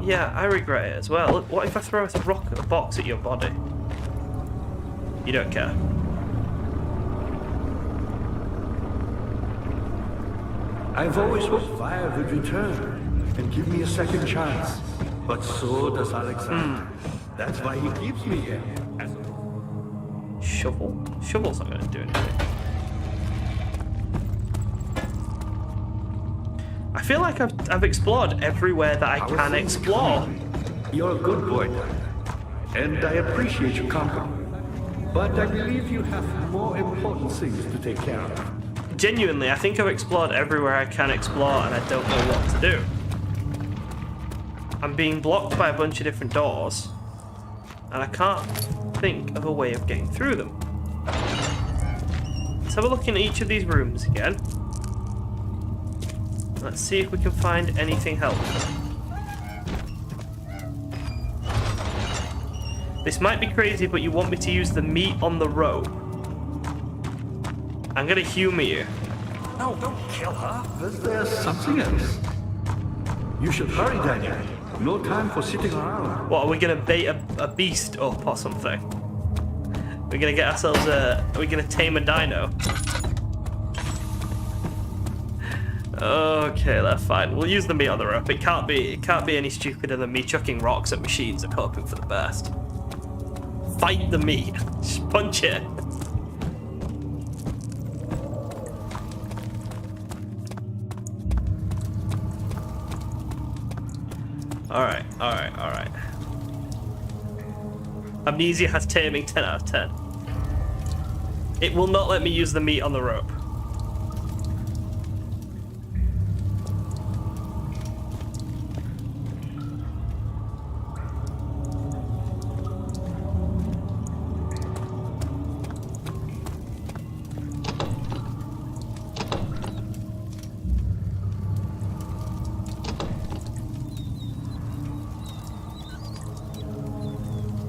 A: Yeah, I regret it as well. Look, what if I throw a box at your body? You don't care.
H: I've always hoped fire would return and give me a second chance. But so does Alexander. That's why he keeps me here.
A: Shovel? Shovel's not going to do anything. I feel like I've explored everywhere that I can explore.
H: You're a good boy, and I appreciate your company. But I believe you have more important things to take care of.
A: Genuinely, I think I've explored everywhere I can explore and I don't know what to do. I'm being blocked by a bunch of different doors and I can't think of a way of getting through them. Let's have a look in each of these rooms again. Let's see if we can find anything helpful. This might be crazy, but you want me to use the meat on the rope. I'm gonna humor you.
H: No, don't kill her. There's something else. You should hurry, Daniel. No time for sitting around.
A: What, are we gonna bait a beast up or something? We're gonna get ourselves are we gonna tame a dino? Okay, that's fine. We'll use the meat on the rope. It can't be any stupider than me chucking rocks at machines and hoping for the best. Fight the meat. Just punch it. Alright. Amnesia has taming 10 out of 10. It will not let me use the meat on the rope.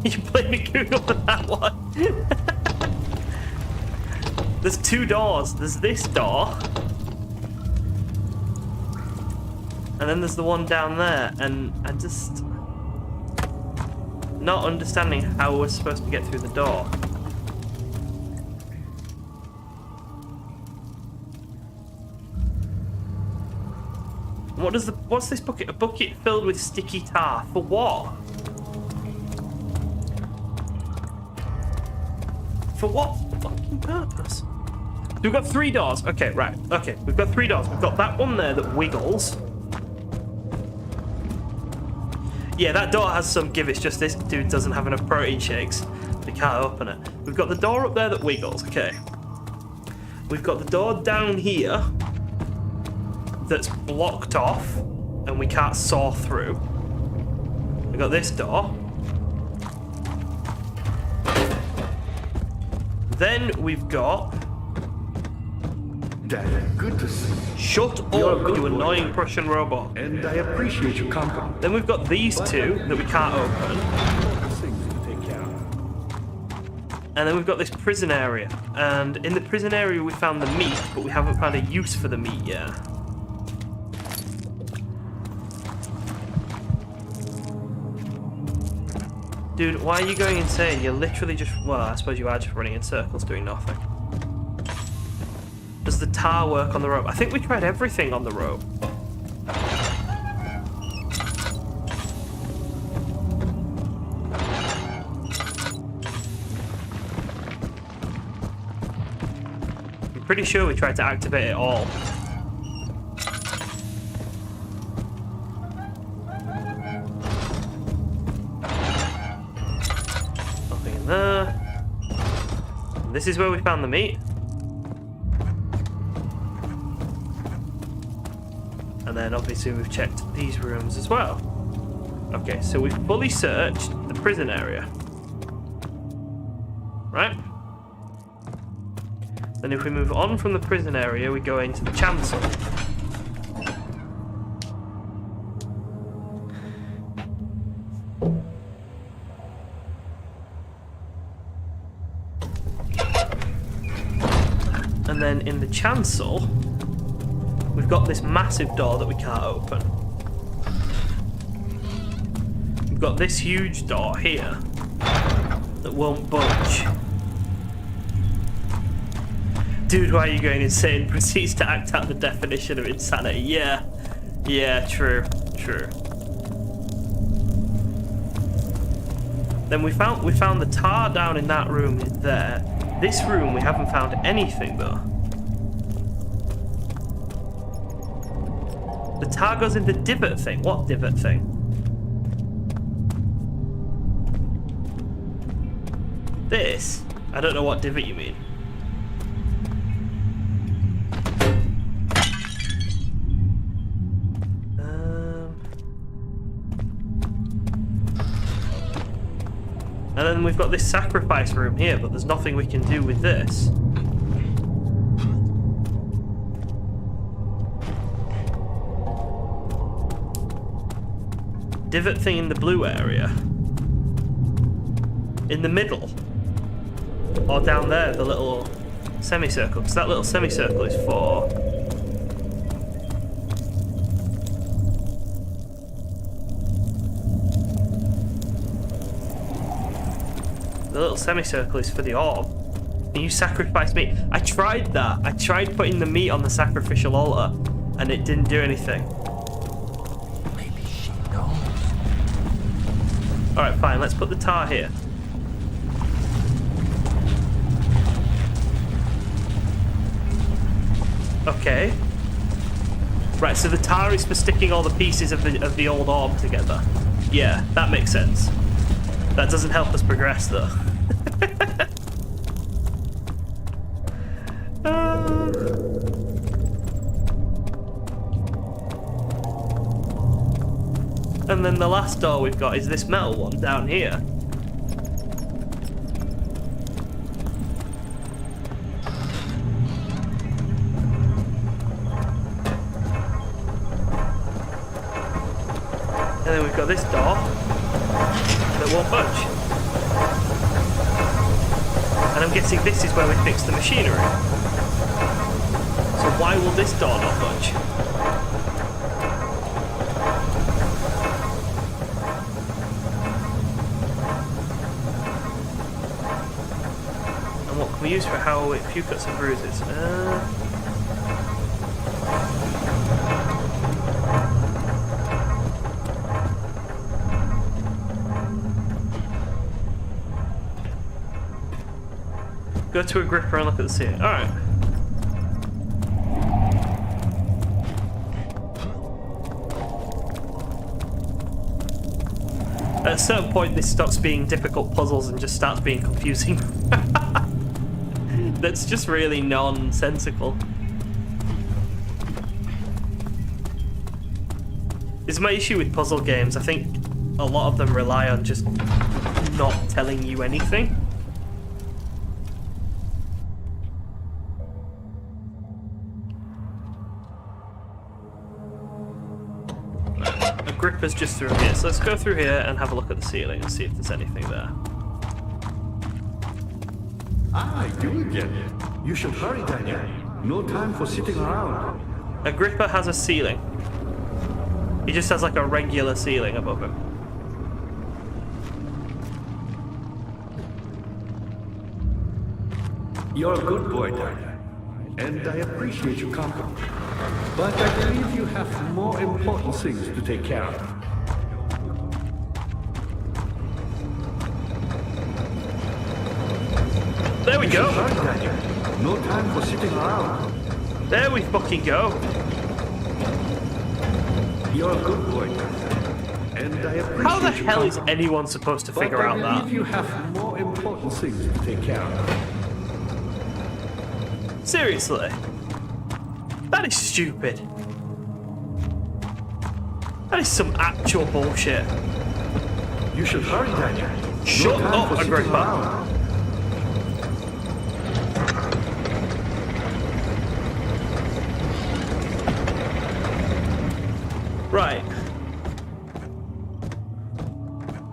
A: You played me Google for that one. There's 2 doors. There's this door. And then there's the one down there. And I'm just not understanding how we're supposed to get through the door. What's this bucket? A bucket filled with sticky tar. For what? For what fucking purpose? We've got 3 doors. Okay, right. Okay, we've got 3 doors. We've got that one there that wiggles. Yeah, that door has some give. It's just this dude doesn't have enough protein shakes. We can't open it. We've got the door up there that wiggles. Okay. We've got the door down here that's blocked off and we can't saw through. We've got this door. Then we've got...
H: Dad, good to see you.
A: Shut up, you annoying Prussian robot.
H: And I appreciate your company.
A: Then we've got these 2 that we can't open. And then we've got this prison area. And in the prison area we found the meat, but we haven't found a use for the meat yet. Dude, why are you going insane? You're literally just... Well, I suppose you are just running in circles doing nothing. Does the tar work on the rope? I think we tried everything on the rope. I'm pretty sure we tried to activate it all. Nothing in there. This is where we found the meat. And then obviously we've checked these rooms as well. Okay, so we've fully searched the prison area. Right? Then if we move on from the prison area, we go into the chancel. And then in the chancel, we've got this massive door that we can't open. We've got this huge door here that won't budge. Dude, why are you going insane? Proceeds to act out the definition of insanity. Yeah. Yeah, true. True. Then we found the tar down in that room there. This room, we haven't found anything though. The tar goes in the divot thing. What divot thing? This? I don't know what divot you mean. And then we've got this sacrifice room here, but there's nothing we can do with this. Divot thing in the blue area. In the middle. Or down there, the little semicircle. Because that little semicircle is for... The little semicircle is for the orb. And you sacrifice meat. I tried that. I tried putting the meat on the sacrificial altar, and it didn't do anything.
B: Maybe she knows.
A: Alright, fine. Let's put the tar here. Okay. Right, so the tar is for sticking all the pieces of the old orb together. Yeah, that makes sense. That doesn't help us progress, though. And then the last door we've got is this metal one down here. And then we've got this door that won't budge. And I'm guessing this is where we fix the machinery. So why will this door not budge? And what can we use for how it few cuts and bruises? Go to a gripper and look at the ceiling. Alright. At a certain point, this stops being difficult puzzles and just starts being confusing. That's just really nonsensical. It's my issue with puzzle games. I think a lot of them rely on just not telling you anything. Gripper's just through here, so let's go through here and have a look at the ceiling and see if there's anything there.
H: Ah, you again. You should hurry, Daniel. No time for sitting around.
A: A gripper has a ceiling. He just has like a regular ceiling above him.
H: You're a good boy, Daniel, and I appreciate your company. But I believe you have more important things to take care of.
A: There we go.
H: Sorry, Daniel. No time for sitting around.
A: There we fucking go.
H: You're a good boy, Daniel, and I appreciate
A: How the
H: your
A: hell is
H: company.
A: anyone supposed to figure
H: But
A: out
H: I
A: that?
H: believe you have more important things to take care of.
A: Seriously? That is stupid. That is some actual bullshit.
H: You should hurry, Daniel.
A: Shut
H: no time
A: up,
H: for sitting
A: Agrippa.
H: around.
A: Right.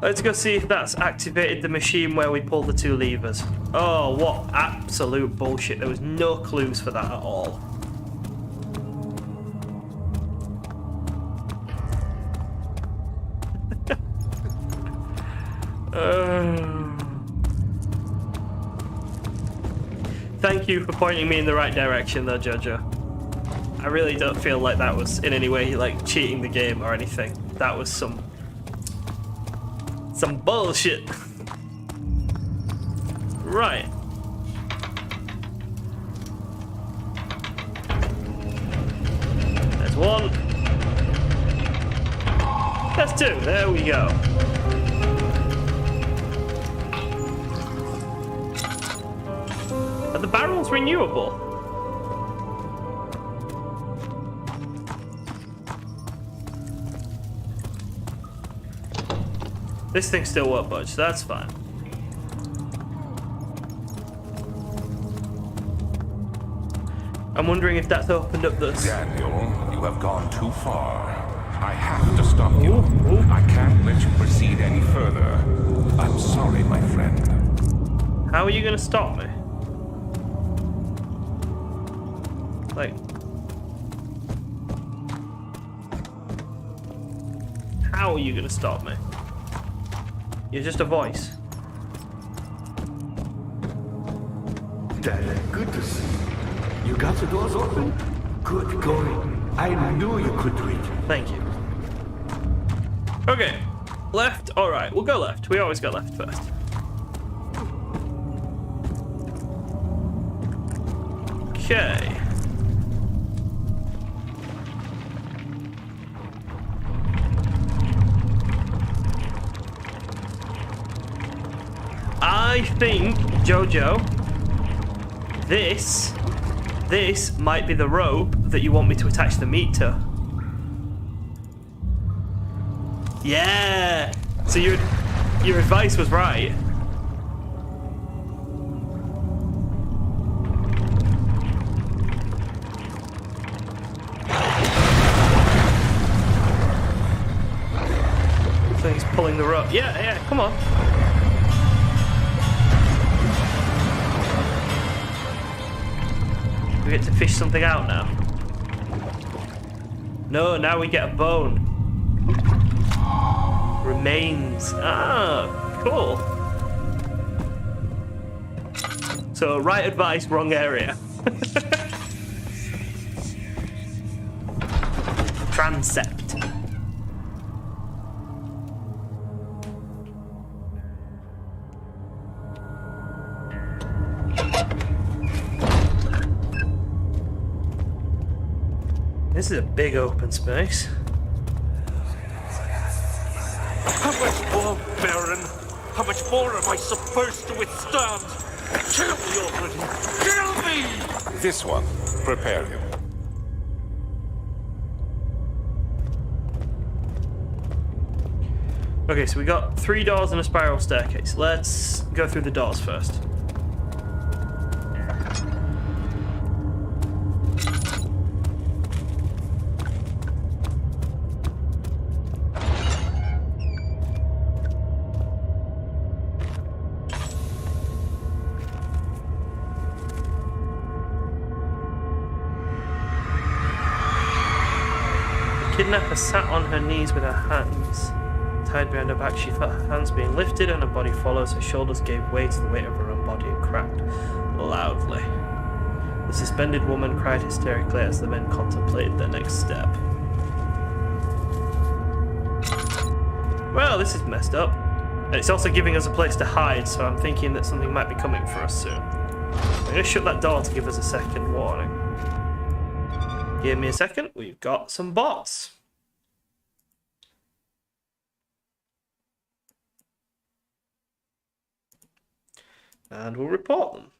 A: Let's go see if that's activated the machine where we pull the two levers. Oh, what absolute bullshit. There was no clues for that at all. Thank you for pointing me in the right direction though, Jojo. I really don't feel like that was in any way like cheating the game or anything. That was some bullshit. Right. There's one. There's two. There we go. Are the barrels renewable? This thing still won't budge, so that's fine. I'm wondering if that's opened up this.
C: Daniel, you have gone too far. I have to stop you. I can't let you proceed any further. I'm sorry, my friend.
A: How are you gonna stop me? Like... How are you gonna stop me? You're just a voice.
H: Daniel, good to see you. You got the doors open? Good going. I knew you could do it.
A: Thank you. Okay. Left? Alright, we'll go left. We always go left first. Okay. I think, Jojo, this might be the rope that you want me to attach the meat to. Yeah! So your advice was right. So he's pulling the rope. Yeah, come on. We get to fish something out now. No, now we get a bone. Remains. Ah, cool. So, right advice, wrong area. Transept. This is a big open space.
K: How much more, Baron? How much more am I supposed to withstand? Kill me already! Kill me!
C: This one, prepare him.
A: Okay, so we got 3 doors and a spiral staircase. Let's go through the doors first. The kidnapper sat on her knees with her hands tied behind her back. She felt her hands being lifted and her body follows. Her shoulders gave way to the weight of her own body and cracked. The loudly. The suspended woman cried hysterically as the men contemplated their next step. Well, this is messed up. And it's also giving us a place to hide, so I'm thinking that something might be coming for us soon. I'm going to shut that door to give us a second warning. Give me a second. We've got some bots. And we'll report them.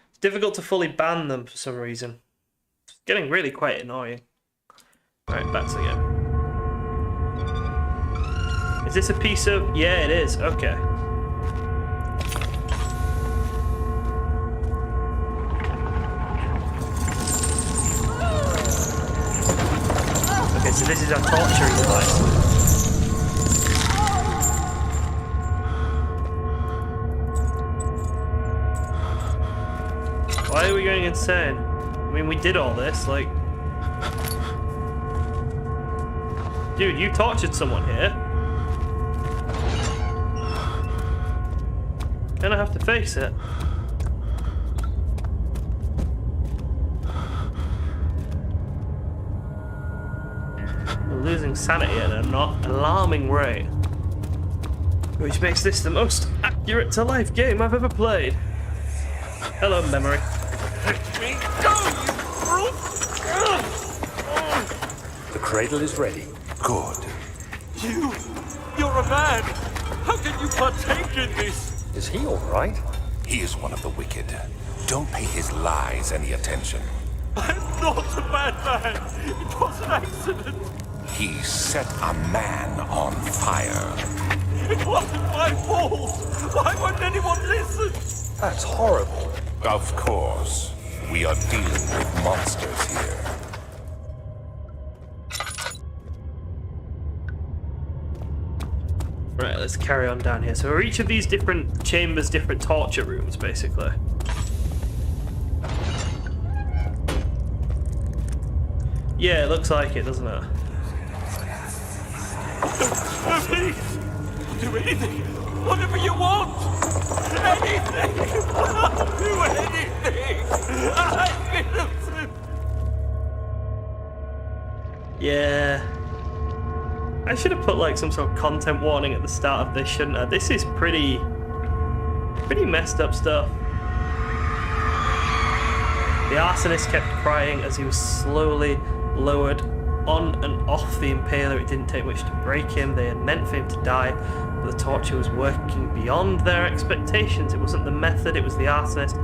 A: It's difficult to fully ban them for some reason. It's getting really quite annoying. Right, back to the game. Is this a piece of... Yeah, it is. Okay. Okay, so this is our torturing device. Why are we going insane? I mean, we did all this, like... Dude, you tortured someone here. Gonna have to face it. We're losing sanity at an alarming rate. Which makes this the most accurate to life game I've ever played. Hello, memory.
K: Let me go, you brute!
J: The cradle is ready.
C: Good.
K: You're a man! How can you partake in this?
J: Is he all right?
C: He is one of the wicked. Don't pay his lies any attention.
K: I'm not a bad man! It was an accident!
C: He set a man on fire.
K: It wasn't my fault! Why won't anyone listen?
J: That's horrible.
C: Of course. We are dealing with monsters here.
A: Right, let's carry on down here. So are each of these different chambers different torture rooms, basically? Yeah, it looks like it, doesn't it?
K: No, please! I'll do anything! Whatever you want! Anything! I'll do anything! I'm innocent!
A: Yeah. I should have put like some sort of content warning at the start of this, shouldn't I? This is pretty messed up stuff. The arsonist kept crying as he was slowly lowered on and off the impaler. It didn't take much to break him. They had meant for him to die, but the torture was working beyond their expectations. It wasn't the method, it was the arsonist.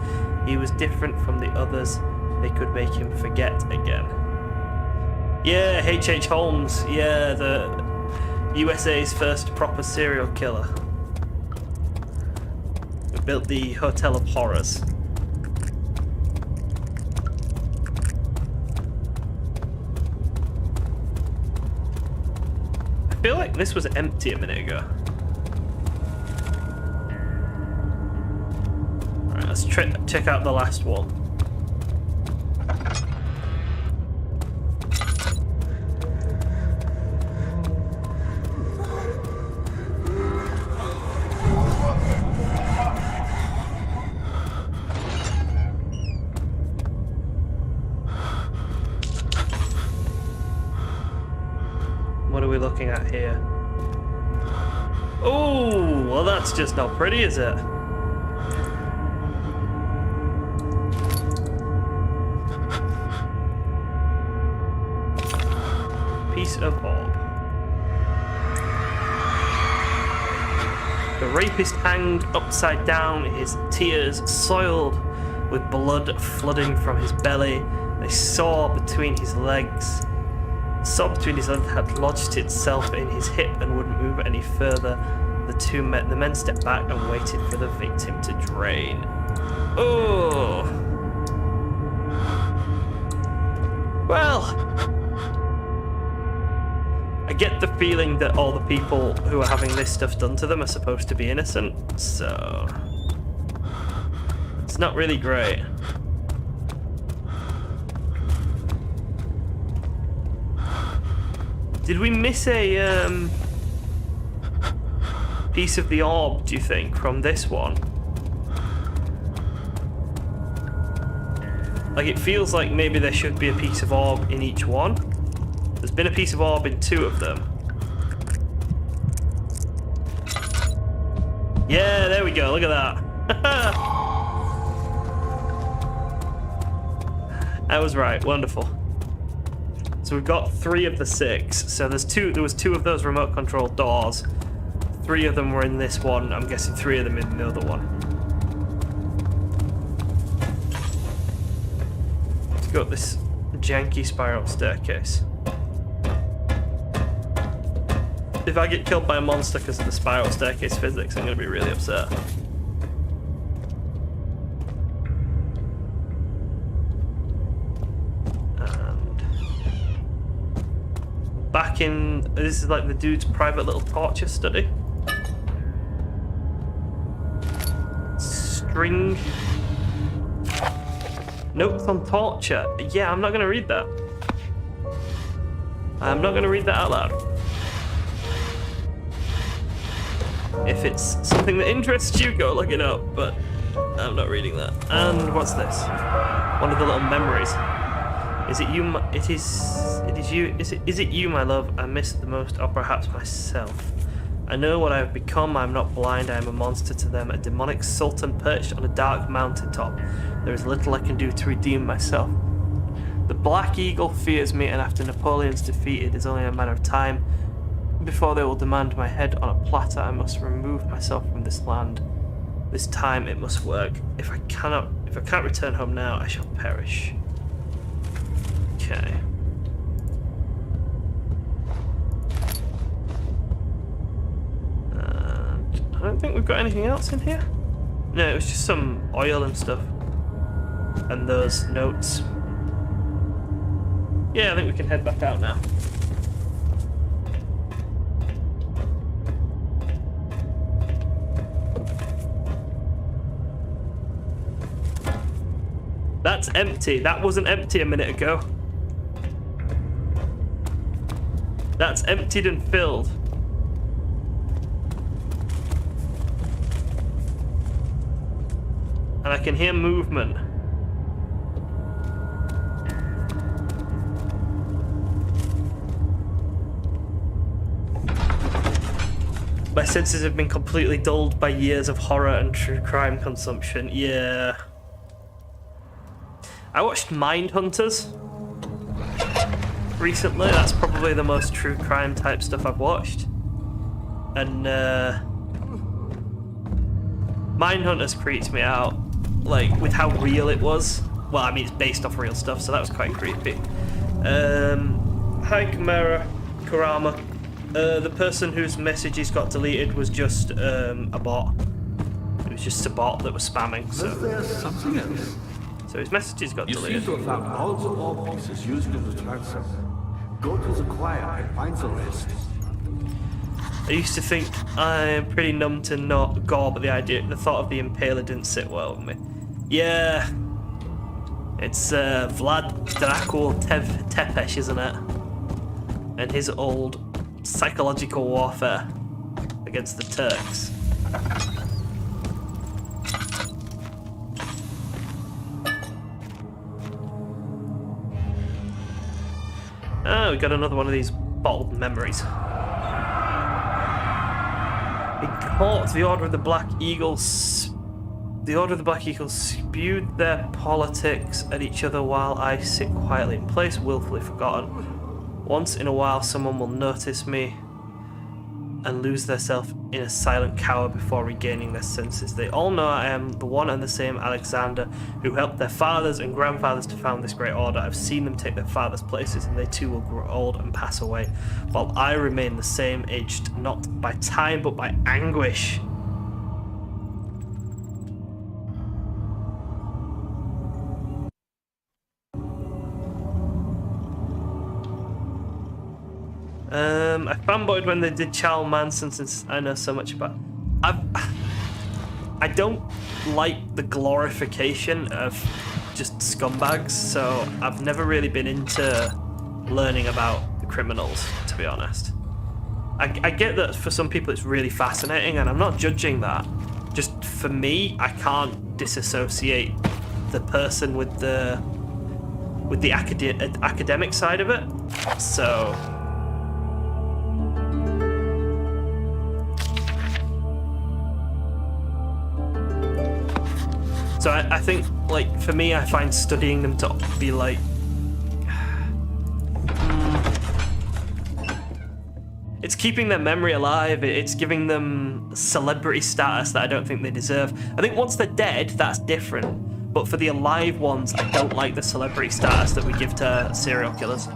A: He was different from the others. They could make him forget again. Yeah, H.H. Holmes. Yeah, the USA's first proper serial killer. We built the Hotel of Horrors. I feel like this was empty a minute ago. Alright, let's check out the last one. What are we looking at here? Oh, well that's just not pretty, is it? Piece of orb. The rapist hanged upside down, his tears soiled with blood flooding from his belly. They saw between his legs. Had lodged itself in his hip and wouldn't move any further. The men stepped back and waited for the victim to drain. Oh. Well, I get the feeling that all the people who are having this stuff done to them are supposed to be innocent, so it's not really great. Did we miss a piece of the orb, do you think, from this one? Like, it feels like maybe there should be a piece of orb in each one. There's been a piece of orb in 2 of them. Yeah, there we go, look at that. I was right, wonderful. So we've got 3 of the 6. So there was 2 of those remote control doors. 3 of them were in this one. I'm guessing 3 of them in the other one. Let's go up this janky spiral staircase. If I get killed by a monster because of the spiral staircase physics, I'm going to be really upset. Back in, this is like the dude's private little torture study. String. Notes on torture. Yeah, I'm not gonna read that. I'm not gonna read that out loud. If it's something that interests you, go look it up, but I'm not reading that. And what's this? One of the little memories. Is it you? Is it you, my love, I miss the most, or perhaps myself? I know what I have become. I am not blind. I am a monster to them, a demonic sultan perched on a dark mountaintop. There is little I can do to redeem myself. The Black Eagle fears me, and after Napoleon's defeat, it is only a matter of time before they will demand my head on a platter. I must remove myself from this land. This time it must work. If I can't return home now, I shall perish. Okay. I don't think we've got anything else in here. No, it was just some oil and stuff. And those notes. Yeah, I think we can head back out now. That's empty. That wasn't empty a minute ago. That's emptied and filled. And I can hear movement. My senses have been completely dulled by years of horror and true crime consumption. Yeah. I watched Mindhunters recently. That's probably the most true crime type stuff I've watched. And Mindhunters creeps me out, like with how real it was. Well, I mean, it's based off real stuff, so that was quite creepy. Hi, Kurama. The person whose messages got deleted was just a bot. It was just a bot that was spamming. So
H: There's something else.
A: So his messages got
H: You
A: deleted.
H: seem to have found all the orb pieces used in the transfer. Go to the choir and find the rest.
A: I used to think I'm pretty numb to not gore, but the thought of the impaler didn't sit well with me. Yeah, it's Vlad Dracul Tepesh, isn't it? And his old psychological warfare against the Turks. Oh, we got another one of these bottled memories. In court, the Order of the Black Eagles. The Order of the Black Eagles spewed their politics at each other while I sit quietly in place, willfully forgotten. Once in a while, someone will notice me and lose themselves in a silent cower before regaining their senses. They all know I am the one and the same Alexander who helped their fathers and grandfathers to found this great order. I've seen them take their fathers' places, and they too will grow old and pass away, while I remain the same, aged not by time but by anguish. I fanboyed when they did Charles Manson, since I know so much about. I don't like the glorification of just scumbags, so I've never really been into learning about the criminals, to be honest. I get that for some people it's really fascinating, and I'm not judging that. Just for me, I can't disassociate the person with the academic side of it. So I think, like, for me, I find studying them to be like, it's keeping their memory alive, it's giving them celebrity status that I don't think they deserve. I think once they're dead, that's different. But for the alive ones, I don't like the celebrity status that we give to serial killers.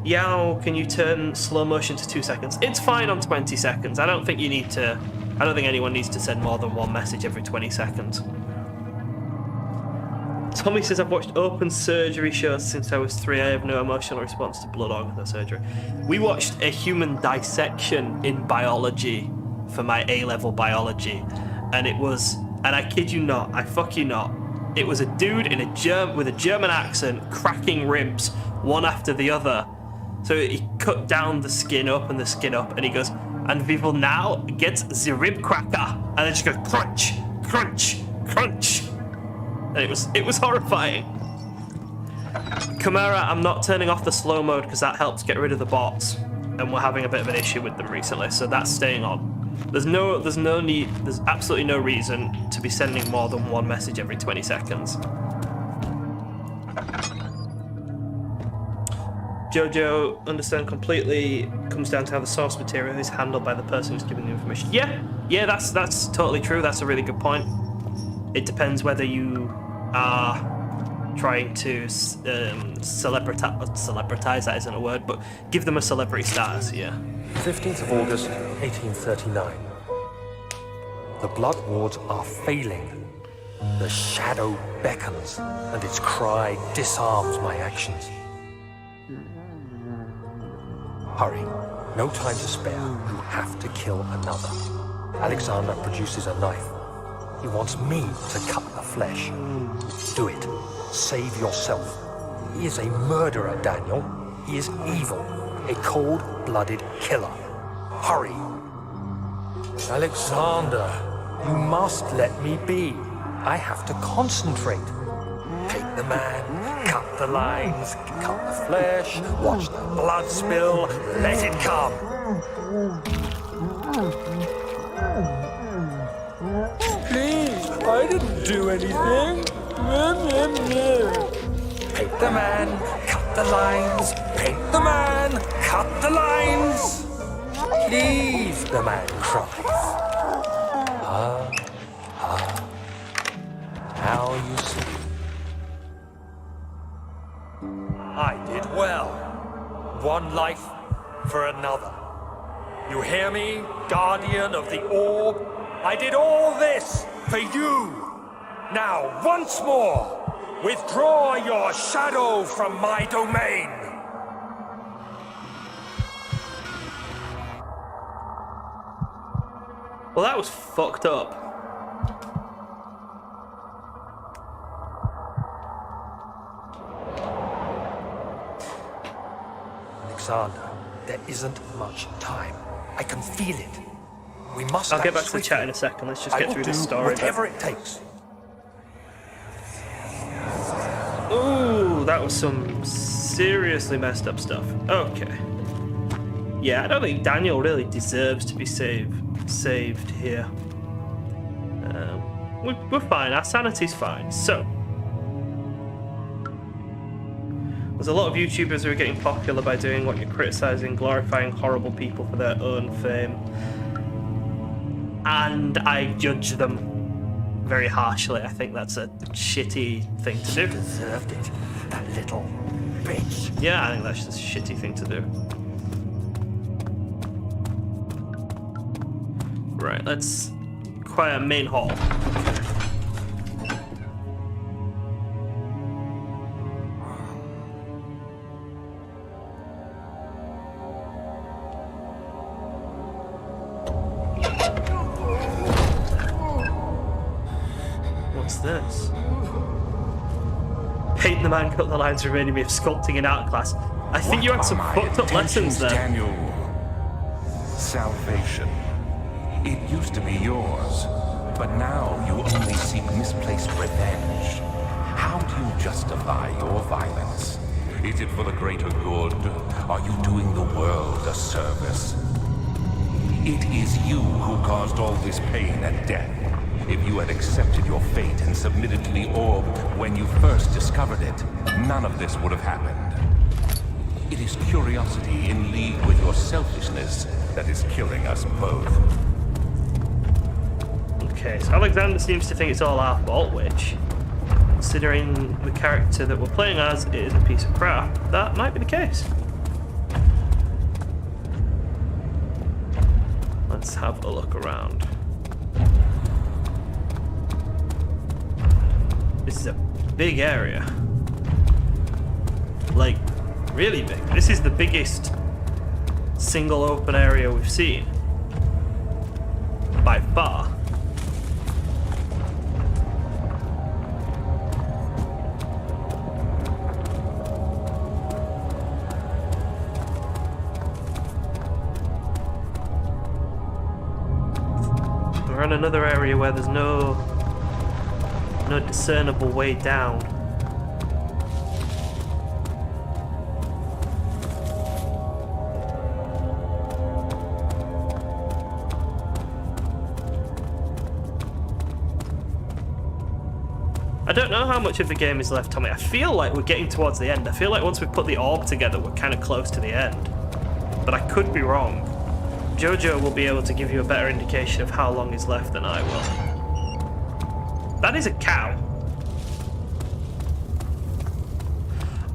A: Yao, can you turn slow motion to 2 seconds? It's fine on 20 seconds. I don't think anyone needs to send more than one message every 20 seconds. Tommy says, I've watched open surgery shows since I was 3. I have no emotional response to blood organ surgery. We watched a human dissection in biology for my A-level biology, and it was, and I kid you not, I fuck you not, it was a dude with a German accent cracking ribs one after the other. So he cut down the skin up, and he goes, and we will now get the rib cracker, and then just go crunch, crunch, crunch. And it was horrifying. Chimera, I'm not turning off the slow mode because that helps get rid of the bots, and we're having a bit of an issue with them recently, so that's staying on. There's absolutely no reason to be sending more than one message every 20 seconds. Jojo, understand completely, comes down to how the source material is handled by the person who's giving the information. Yeah, that's totally true. That's a really good point. It depends whether you are trying to celebritize, that isn't a word, but give them a celebrity status, yeah.
J: 15th of August, 1839. The blood wards are failing. The shadow beckons, and its cry disarms my actions. Hurry. No time to spare. You have to kill another. Alexander produces a knife. He wants me to cut the flesh. Do it. Save yourself. He is a murderer, Daniel. He is evil. A cold-blooded killer. Hurry. Alexander, you must let me be. I have to concentrate. Take the man, cut the lines, cut the flesh, watch the blood spill, let it come. Please, I didn't do anything. Paint the man, cut the lines, paint the man, cut the lines. Please, the man cries. Now you see. I did well. One life for another. You hear me, guardian of the orb? I did all this for you. Now, once more, withdraw your shadow from my domain.
A: Well, that was fucked up.
J: Alexander, there isn't much time. I can feel it. We must.
A: I'll get back to the chat in a second. Let's just get through this story.
J: Whatever it takes.
A: Ooh, that was some seriously messed up stuff. Okay. Yeah, I don't think Daniel really deserves to be saved here. We're fine. Our sanity's fine. So, there's a lot of YouTubers who are getting popular by doing what you're criticizing, glorifying horrible people for their own fame. And I judge them very harshly. I think that's a shitty thing to do.
J: Deserved it, that little bitch.
A: Yeah, I think that's just a shitty thing to do. Right, let's acquire main hall. What's this? Paint the man, cut the lines remaining me of sculpting in art class. I think you had some fucked up lessons there.
C: Daniel? Salvation. It used to be yours, but now you only seek misplaced revenge. How do you justify your violence? Is it for the greater good? Are you doing the world a service? It is you who caused all this pain and death. If you had accepted your fate and submitted to the orb when you first discovered it, none of this would have happened. It is curiosity in league with your selfishness that is killing us both.
A: Okay, so Alexander seems to think it's all our fault, which, considering the character that we're playing as is a piece of crap, that might be the case. Let's have a look around. This is a big area. Like, really big. This is the biggest single open area we've seen. By far. We're in another area where there's no discernible way down. I don't know how much of the game is left, Tommy. I feel like we're getting towards the end. I feel like once we put the orb together, we're kind of close to the end. But I could be wrong. Jojo will be able to give you a better indication of how long is left than I will. That is a cow.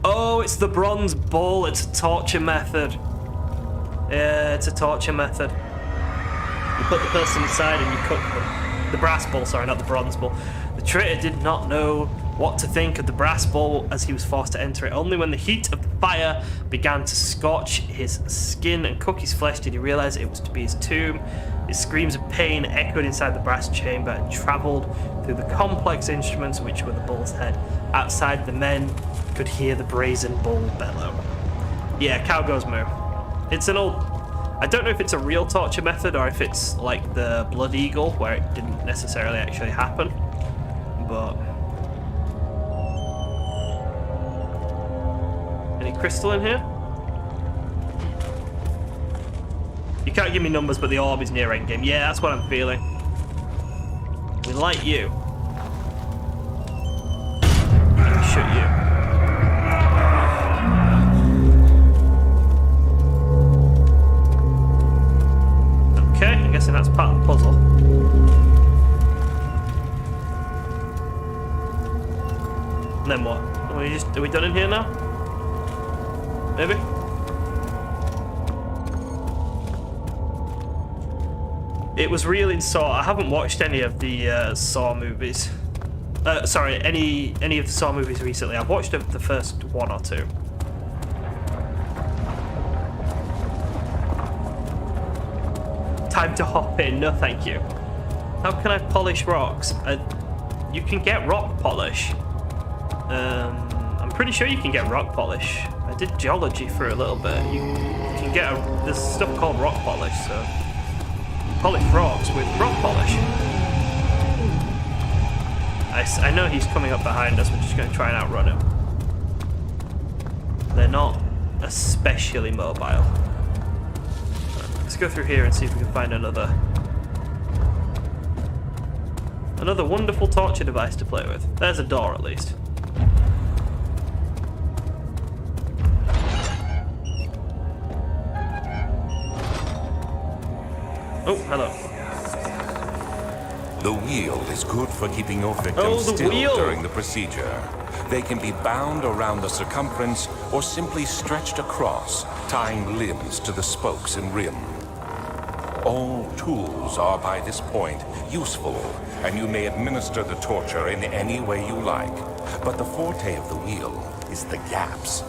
A: Oh, it's the bronze bull. It's a torture method. Yeah, it's a torture method. You put the person inside and you cook them. The brass bull, sorry, not the bronze bull. The traitor did not know what to think of the brass bull as he was forced to enter it. Only when the heat of the fire began to scorch his skin and cook his flesh did he realize it was to be his tomb. His screams of pain echoed inside the brass chamber and traveled through the complex instruments which were the bull's head. Outside, the men could hear the brazen bull bellow. Yeah, cow goes moo. It's an old... I don't know if it's a real torture method or if it's like the blood eagle where it didn't necessarily actually happen. But... any crystal in here? You can't give me numbers, but the orb is near endgame. Yeah, that's what I'm feeling. We light you. And we shoot you. Okay, I'm guessing that's part of the puzzle. And then what? Are we done in here now? Maybe? It was real in Saw. I haven't watched any of the Saw movies. Sorry, any of the Saw movies recently. I've watched the first one or two. Time to hop in. No, thank you. How can I polish rocks? You can get rock polish. I'm pretty sure you can get rock polish. I did geology for a little bit. You can get there's stuff called rock polish, so polish rocks with rock polish. I know he's coming up behind us. We're just going to try and outrun him. They're not especially mobile. Let's go through here and see if we can find another wonderful torture device to play with. There's a door at least. Oh, hello.
C: The wheel is good for keeping your victims still during the procedure. They can be bound around the circumference or simply stretched across, tying limbs to the spokes and rim. All tools are by this point useful, and you may administer the torture in any way you like. But the forte of the wheel is the gaps.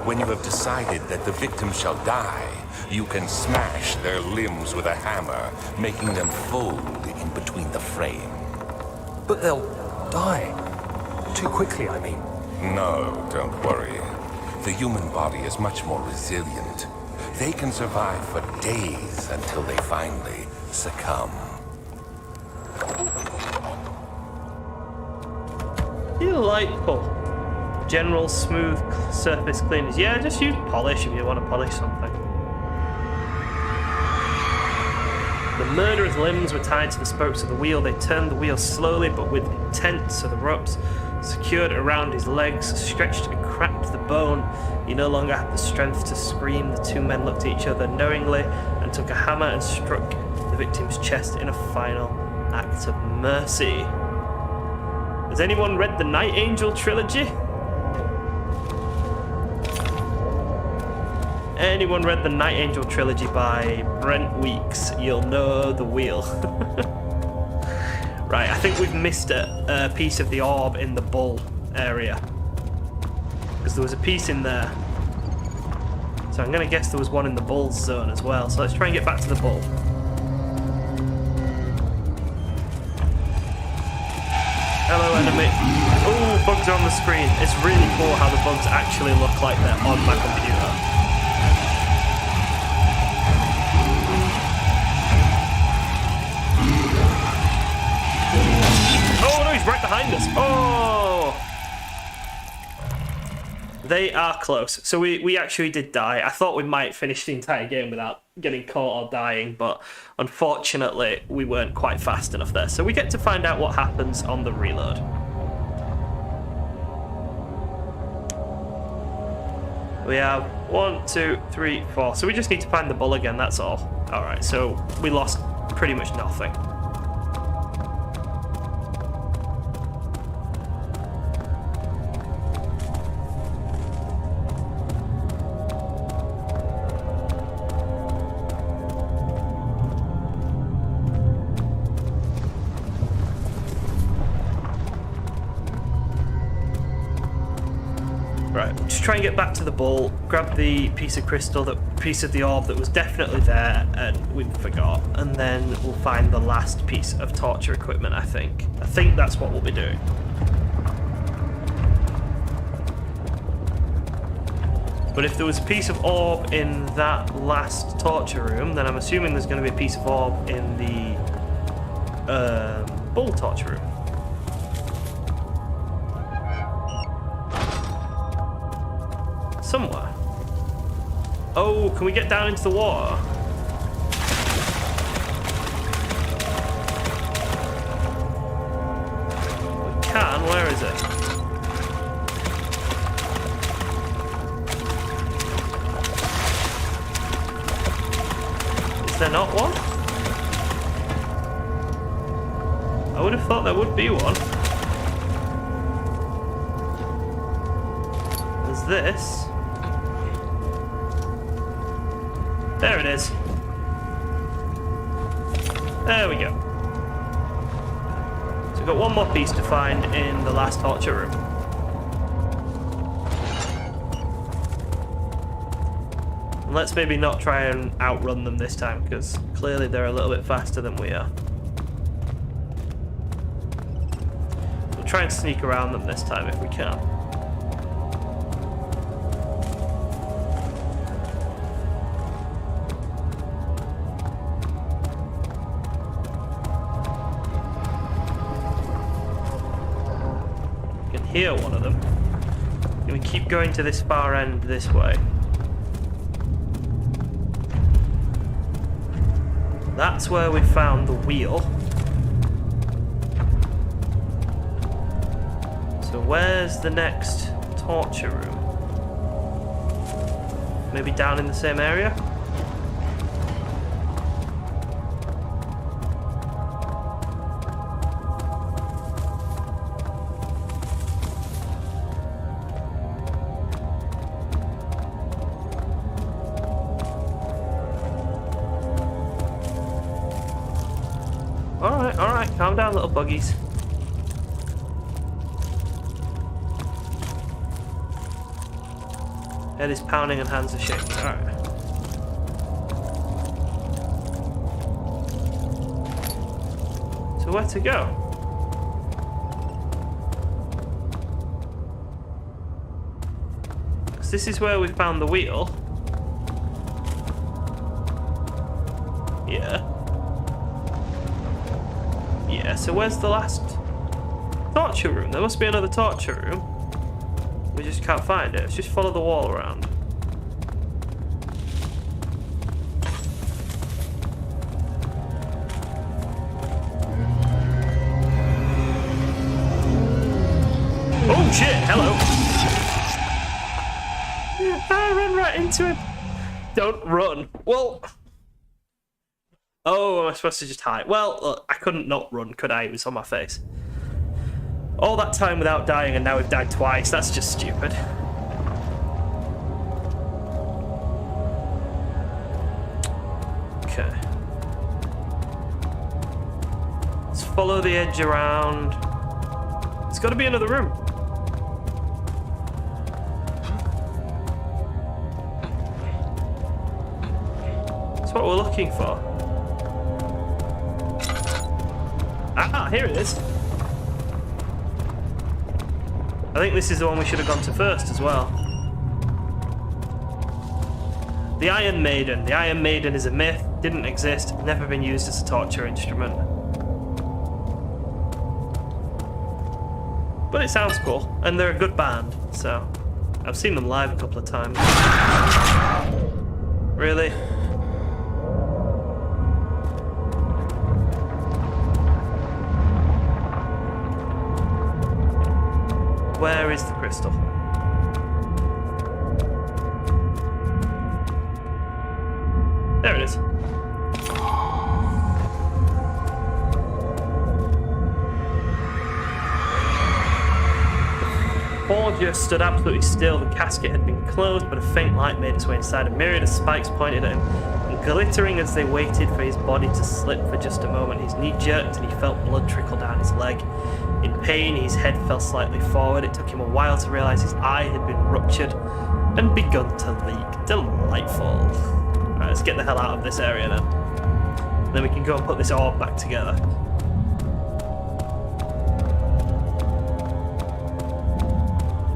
C: When you have decided that the victim shall die, you can smash their limbs with a hammer, making them fold in between the frame.
J: But they'll die. Too quickly, I mean.
C: No, don't worry. The human body is much more resilient. They can survive for days until they finally succumb.
A: Delightful. General smooth surface cleaners. Yeah, just use polish if you want to polish something. The murderer's limbs were tied to the spokes of the wheel. They turned the wheel slowly but with intent, so the ropes secured around his legs stretched and cracked the bone. He no longer had the strength to scream. The two men looked at each other knowingly and took a hammer and struck the victim's chest in a final act of mercy. Has anyone read the Night Angel trilogy? Anyone read the Night Angel trilogy by Brent Weeks? You'll know the wheel. Right, I think we've missed a piece of the orb in the bull area. Because there was a piece in there. So I'm going to guess there was one in the bull's zone as well. So let's try and get back to the bull. Hello, enemy. Oh, bugs are on the screen. It's really cool how the bugs actually look like they're on my computer. Oh no, he's right behind us. Oh! They are close. So we actually did die. I thought we might finish the entire game without getting caught or dying, but unfortunately we weren't quite fast enough there. So we get to find out what happens on the reload. We have 1, 2, 3, 4. So we just need to find the bull again, that's all. Alright, so we lost pretty much nothing. Right, just try and get back to the bull, grab the piece of crystal, that piece of the orb that was definitely there and we forgot, and then we'll find the last piece of torture equipment, I think. I think that's what we'll be doing. But if there was a piece of orb in that last torture room, then I'm assuming there's going to be a piece of orb in the bull torture room. Somewhere. Oh, can we get down into the water? We can. Where is it? Is there not one? I would have thought there would be one. There's this. There it is. There we go. So we've got one more piece to find in the last torture room. And let's maybe not try and outrun them this time, because clearly they're a little bit faster than we are. We'll try and sneak around them this time if we can. Hear one of them. Can we keep going to this far end this way? That's where we found the wheel. So where's the next torture room? Maybe down in the same area? Alright, calm down, little buggies. Head is pounding and hands are shaking. Alright. So where to go? this is where we found the wheel. Yeah. Yeah, so where's the last torture room? There must be another torture room. We just can't find it. Let's just follow the wall around. Oh shit, hello. I ran right into him. Don't run. Well... Oh, am I supposed to just hide? Well, look, I couldn't not run, could I? It was on my face. All that time without dying, and now we've died twice. That's just stupid. Okay. Let's follow the edge around. There's got to be another room. That's what we're looking for. Ah, here it is. I think this is the one we should have gone to first as well. The Iron Maiden. The Iron Maiden is a myth, didn't exist, never been used as a torture instrument. But it sounds cool, and they're a good band, so I've seen them live a couple of times. Really? Where is the crystal? There it is. Forger stood absolutely still. The casket had been closed, but a faint light made its way inside. A myriad of spikes pointed at him, and glittering as they waited for his body to slip for just a moment. His knee jerked and he felt blood trickle down his leg. In pain, his head fell slightly forward. It took him a while to realize his eye had been ruptured and begun to leak. Delightful. Alright, let's get the hell out of this area then. Then we can go and put this orb back together.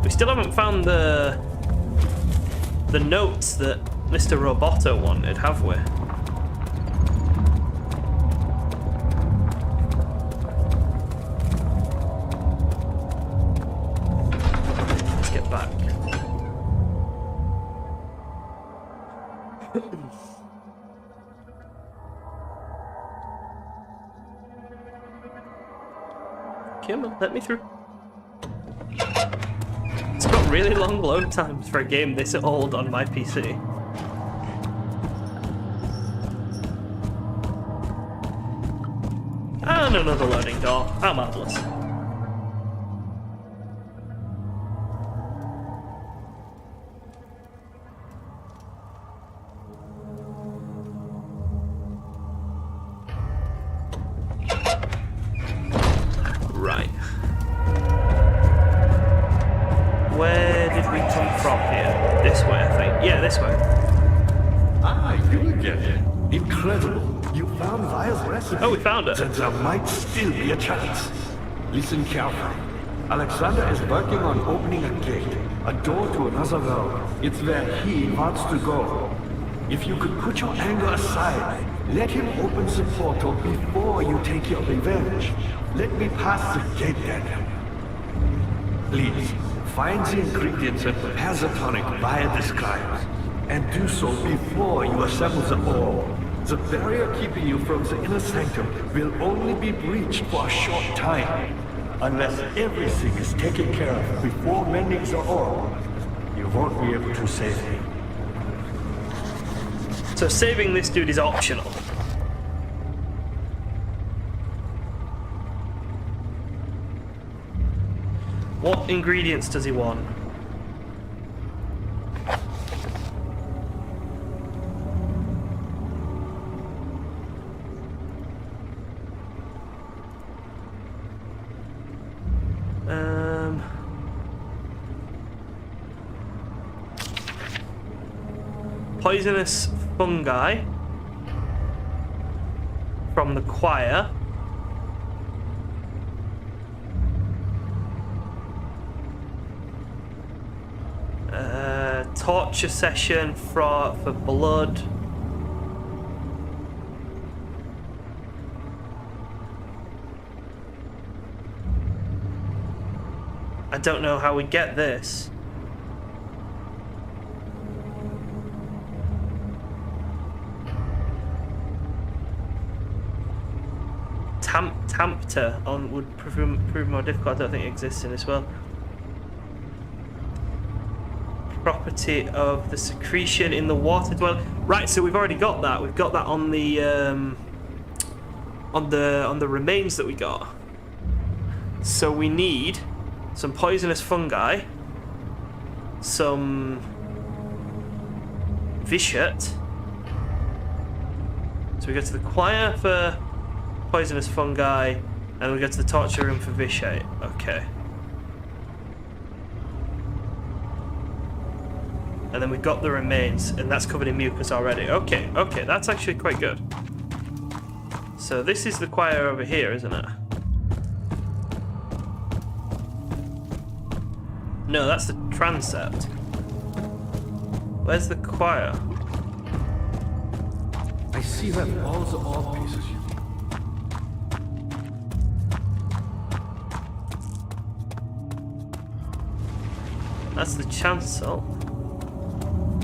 A: We still haven't found the notes that Mr. Roboto wanted, have we? Let's get back. Come on, let me through. It's got really long load times for a game this old on my PC. And another loading door. How marvellous. Right. Where did we come from here? This way, I think. Yeah, this way.
H: Ah, you again. Incredible. You found Vile's recipe.
A: Oh, we found it.
H: Then there might still be a chance. Listen carefully. Alexander is working on opening a gate, a door to another world. It's where he wants to go. If you could put your anger aside, let him open the portal before you take your revenge. Let me pass the gate then. Please, find the ingredients and prepare the tonic Vile describes. And do so before you assemble the orb. The barrier keeping you from the inner sanctum will only be breached for a short time. Unless everything is taken care of before mending the orb, you won't be able to save me.
A: So saving this dude is optional. What ingredients does he want? Poisonous fungi from the choir. torture session for blood. I don't know how we get this. Tampter on would prove more difficult. I don't think it exists in this world. Property of the secretion in the water dwell. Right, so we've already got that. We've got that on the remains that we got. So we need some poisonous fungi, some vitiate. So we go to the choir for poisonous fungi, and we go to the torture room for vitiate. Okay. And then we've got the remains, and that's covered in mucus already. Okay, okay, that's actually quite good. So this is the choir over here, isn't it? No, that's the transept. Where's the choir?
H: I see that all the art pieces you need.
A: That's the chancel.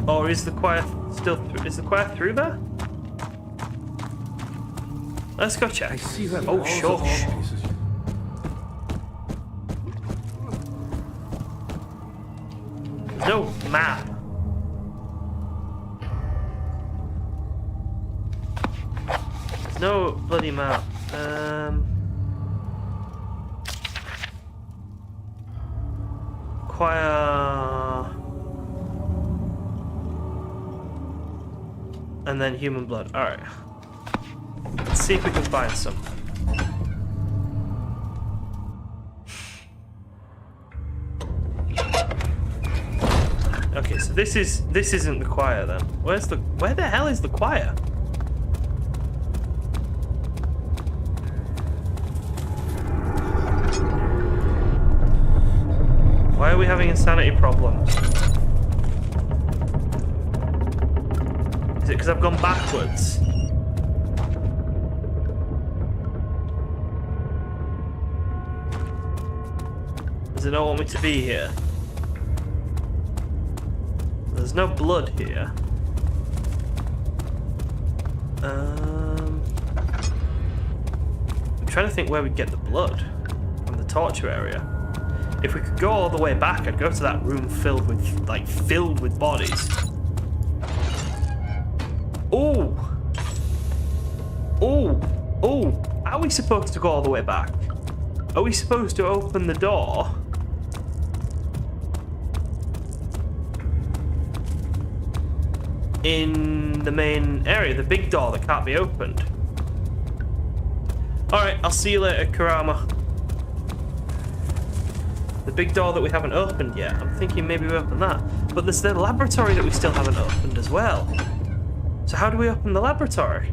A: Or is the choir still through? Is the choir through there? Let's go check.
H: I see that
A: oh,
H: all
A: shush.
H: the art pieces you need.
A: No map. There's no bloody map. Choir. And then human blood. Alright. Let's see if we can find some. Okay, so this isn't the choir then. Where the hell is the choir? Why are we having insanity problems? Is it because I've gone backwards? Does it not want me to be here? There's no blood here. I'm trying to think where we'd get the blood from the torture area. If we could go all the way back, I'd go to that room filled with bodies. Oh! Oh! Oh! Are we supposed to go all the way back? Are we supposed to open the door? In the main area, the big door that can't be opened. Alright, I'll see you later, Kurama. The big door that we haven't opened yet. I'm thinking maybe we open that. But there's the laboratory that we still haven't opened as well. So how do we open the laboratory?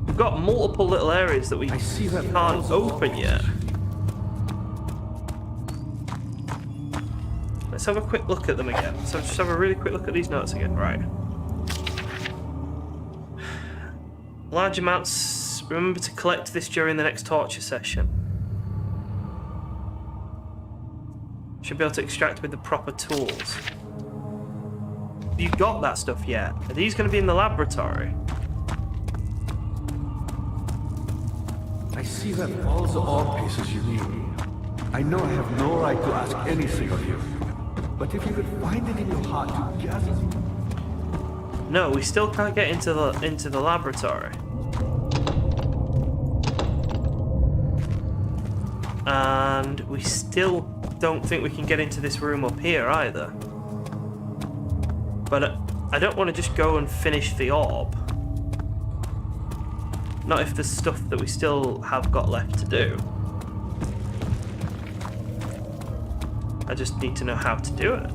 A: We've got multiple little areas that we can't open yet. Let's have a quick look at them again. So just have a really quick look at these notes again. Right. Large amounts. Remember to collect this during the next torture session. Should be able to extract with the proper tools. Have you got that stuff yet? Are these going to be in the laboratory?
H: I see that all the art pieces you need. I know I have no right to ask anything of you. But if you could find it in your heart to gather.
A: No, we still can't get into the laboratory. And we still don't think we can get into this room up here either. But I don't want to just go and finish the orb. Not if there's stuff that we still have got left to do. I just need to know how to do it.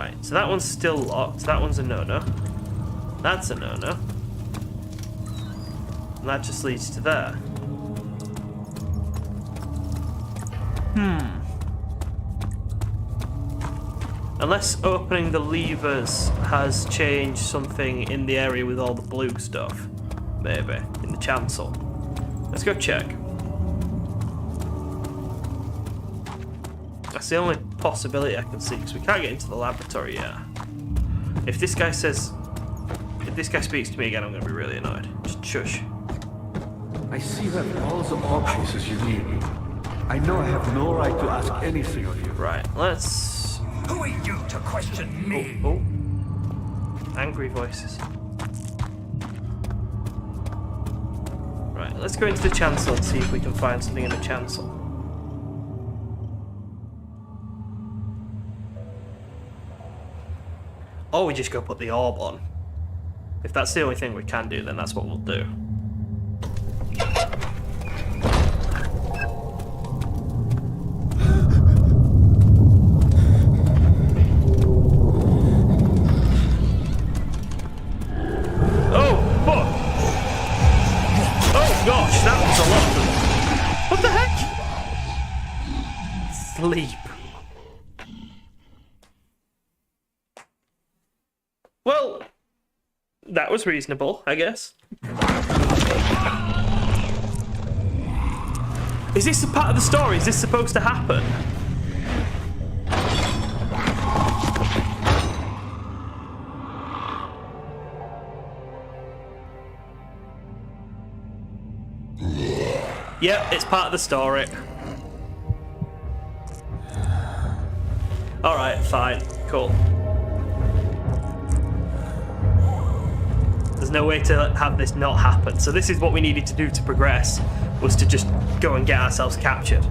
A: Right, so that one's still locked. That one's a no-no. That's a no-no. And that just leads to there. Unless opening the levers has changed something in the area with all the blue stuff. Maybe. In the chancel. Let's go check. That's the only possibility I can see, because we can't get into the laboratory yet. If this guy speaks to me again, I'm going to be really annoyed. Just shush.
H: I see you have all the ore pieces you need. I know I have no right to ask anything of you.
A: Right, let's...
B: Who are you to question me?
A: Oh. Angry voices. Right, let's go into the chancel and see if we can find something in the chancel. Or we just go put the orb on. If that's the only thing we can do, then that's what we'll do. Oh, fuck! Oh gosh, that was a lot. What the heck? Sleep. Well, that was reasonable, I guess. Is this a part of the story? Is this supposed to happen? Yep, it's part of the story. Alright, fine. Cool. There's no way to have this not happen. So this is what we needed to do to progress, was to just go and get ourselves captured.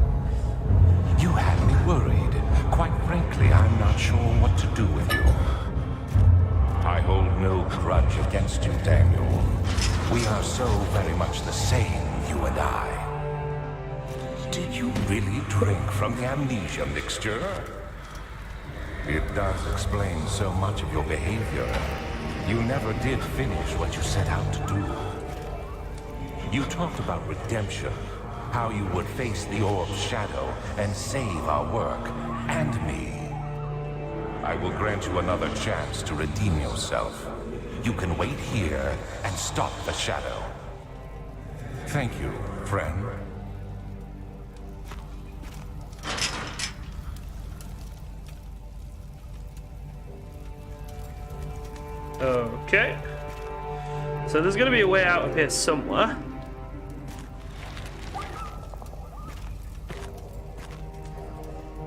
C: You had me worried. Quite frankly, I'm not sure what to do with you. I hold no grudge against you, Daniel. We are so very much the same, you and I. Did you really drink from the amnesia mixture? It does explain so much of your behavior. You never did finish what you set out to do. You talked about redemption, how you would face the orb's shadow and save our work, and me. I will grant you another chance to redeem yourself. You can wait here and stop the shadow. Thank you, friend.
A: Okay. So there's going to be a way out of here somewhere.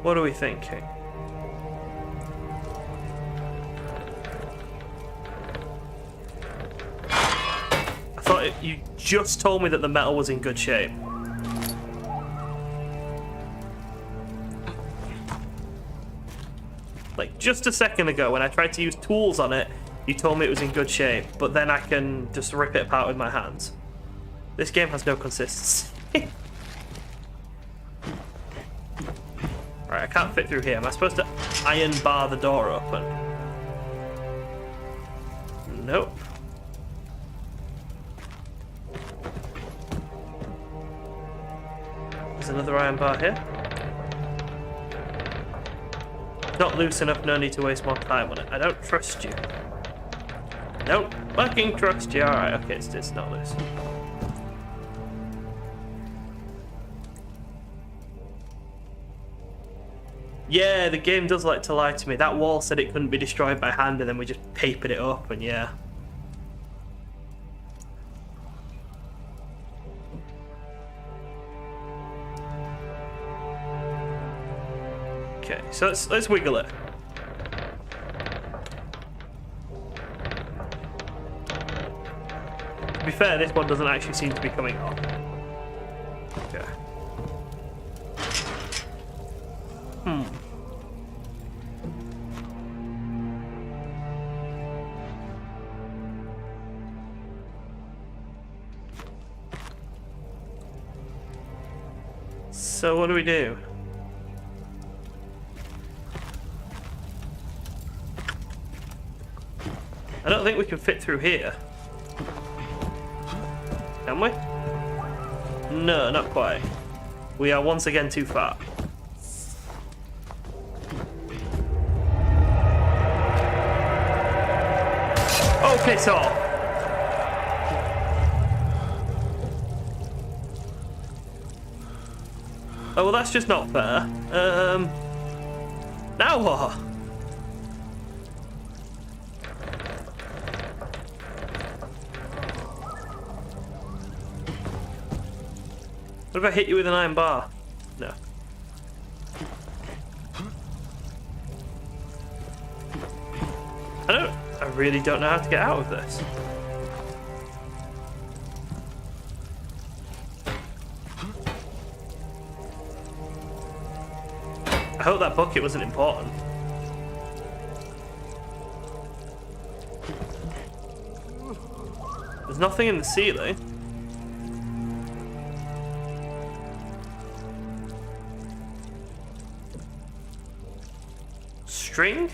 A: What are we thinking? I thought you just told me that the metal was in good shape. Like just a second ago when I tried to use tools on it, you told me it was in good shape, but then I can just rip it apart with my hands. This game has no consistency. Alright, I can't fit through here. Am I supposed to iron bar the door open? Nope. There's another iron bar here. Not loose enough, no need to waste more time on it. I don't trust you. Don't fucking trust you. Alright, okay, it's not loose. Yeah, the game does like to lie to me. That wall said it couldn't be destroyed by hand, and then we just papered it up, and yeah. Okay, so let's wiggle it. To be fair, this one doesn't actually seem to be coming off. Okay. So what do we do? don't think we can fit through here. Can we? No, not quite. We are once again too far. Okay, so. Oh, well, that's just not fair. Now what? What if I hit you with an iron bar? No. I really don't know how to get out of this. I hope that bucket wasn't important. There's nothing in the ceiling. String?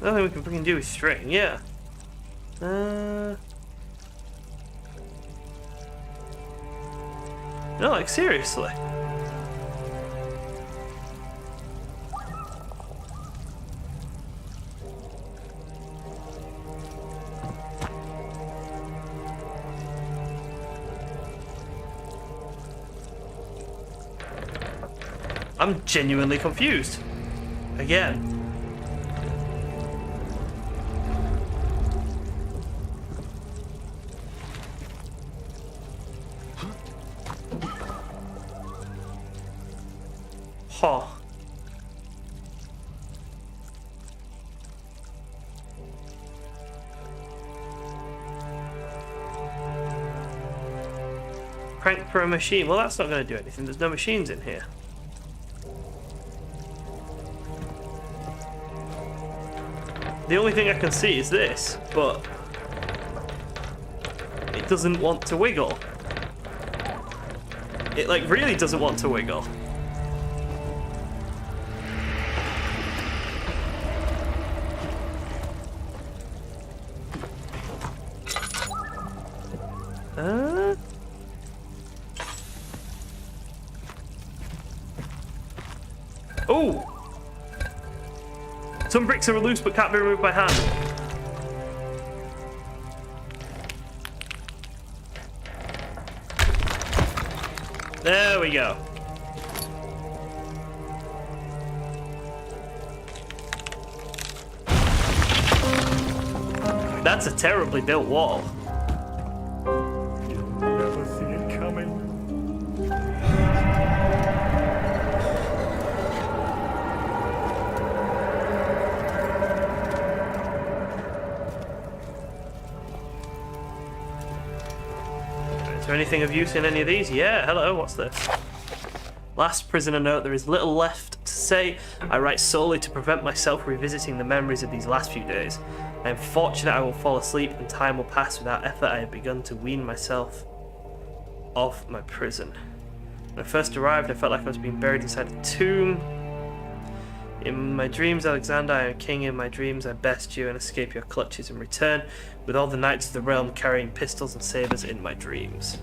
A: Nothing we can freaking do with string, yeah. No, like seriously. I'm genuinely confused. Again. Huh. Crank for a machine. Well, that's not going to do anything. There's no machines in here. The only thing I can see is this, but it doesn't want to wiggle. It, like, really doesn't want to wiggle. Oh! Some bricks are loose but can't be removed by hand. There we go. That's a terribly built wall.
H: You'll never see it coming.
A: Is there anything of use in any of these? Yeah, hello, what's this? Last prisoner note, there is little left to say. I write solely to prevent myself revisiting the memories of these last few days. I am fortunate I will fall asleep and time will pass without effort. I have begun to wean myself off my prison. When I first arrived, I felt like I was being buried inside a tomb. In my dreams, Alexander, I am king. In my dreams, I best you and escape your clutches and return with all the knights of the realm carrying pistols and sabers in my dreams.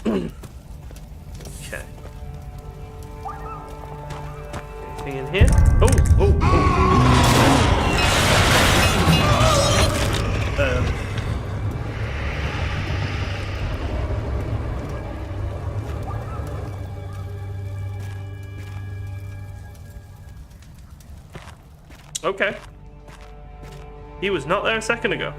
A: Okay. Anything in here? Oh, oh, oh. Okay. He was not there a second ago.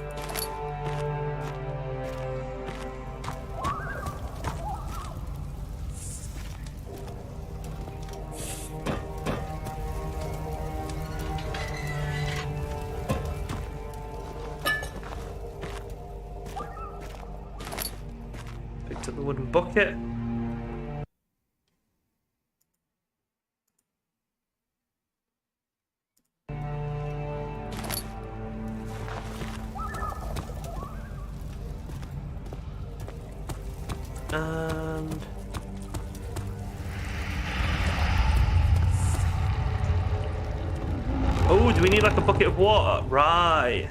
A: Picked up the wooden bucket. And we need like a bucket of water? Right.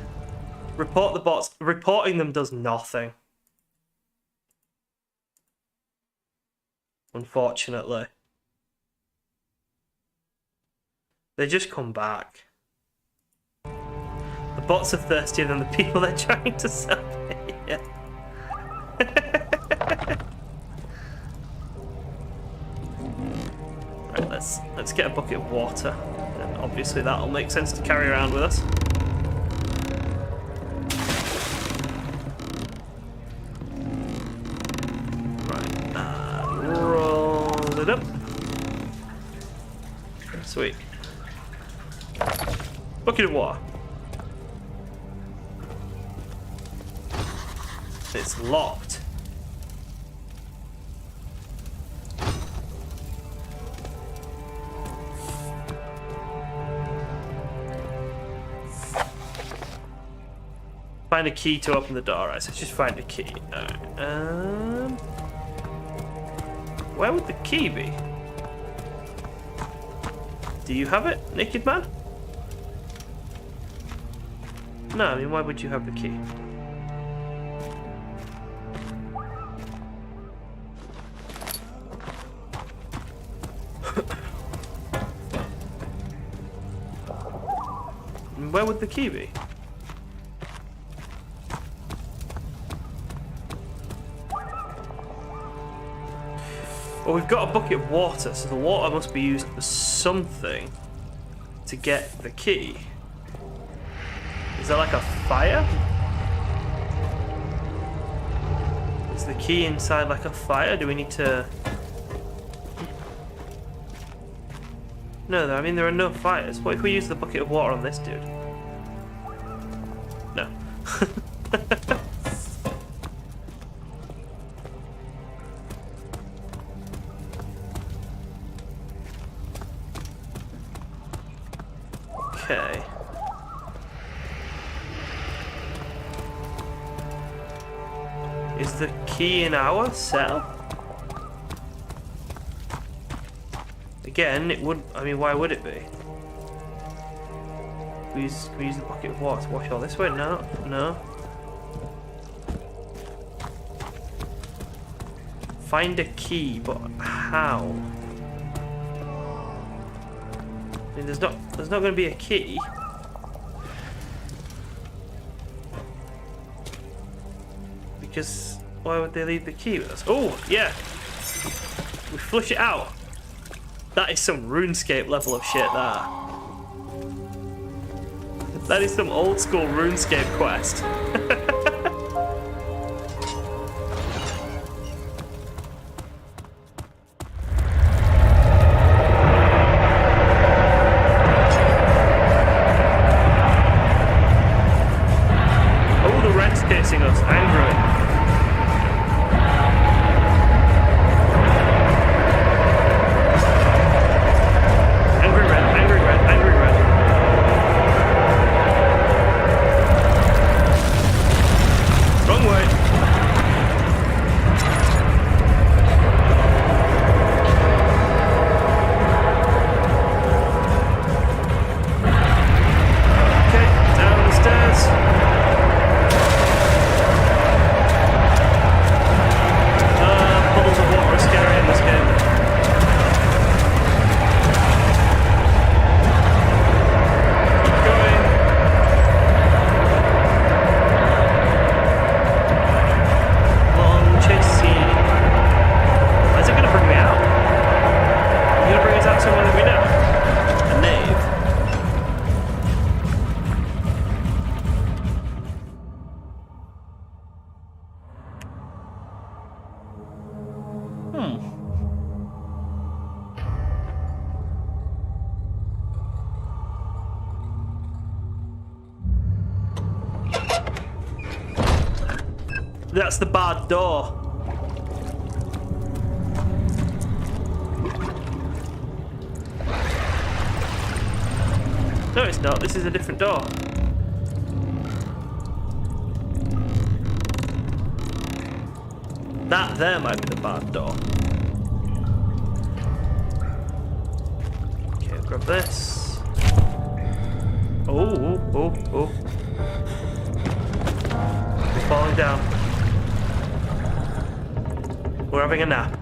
A: Report the bots. Reporting them does nothing. Unfortunately. They just come back. The bots are thirstier than the people they're trying to sell. Yeah. Right, let's get a bucket of water. And obviously that'll make sense to carry around with us. Right, roll it up. Sweet. Bucket of water. It's locked. Find a key to open the door. Right, so let's just find a key. Alright, where would the key be? Do you have it, Naked Man? No, I mean, why would you have the key? Where would the key be? Well, we've got a bucket of water, so the water must be used for something to get the key. Is there like a fire? Is the key inside like a fire? Do we need to... No, I mean there are no fires. What if we use the bucket of water on this dude? No. Okay. Is the key in our cell? Again, it would. I mean, why would it be? Can we use the bucket of water to wash all this way? No, no. Find a key, but how? I mean, there's not going to be a key. Because why would they leave the key with us? Oh, yeah. We flush it out. That is some RuneScape level of shit, that. That is some old school RuneScape quest. Oh, the red's chasing us, angrily. That's the barred door. No, it's not. This is a different door. That there might be the barred door. Okay, grab this. Oh, Oh. We're falling down. We're having a nap.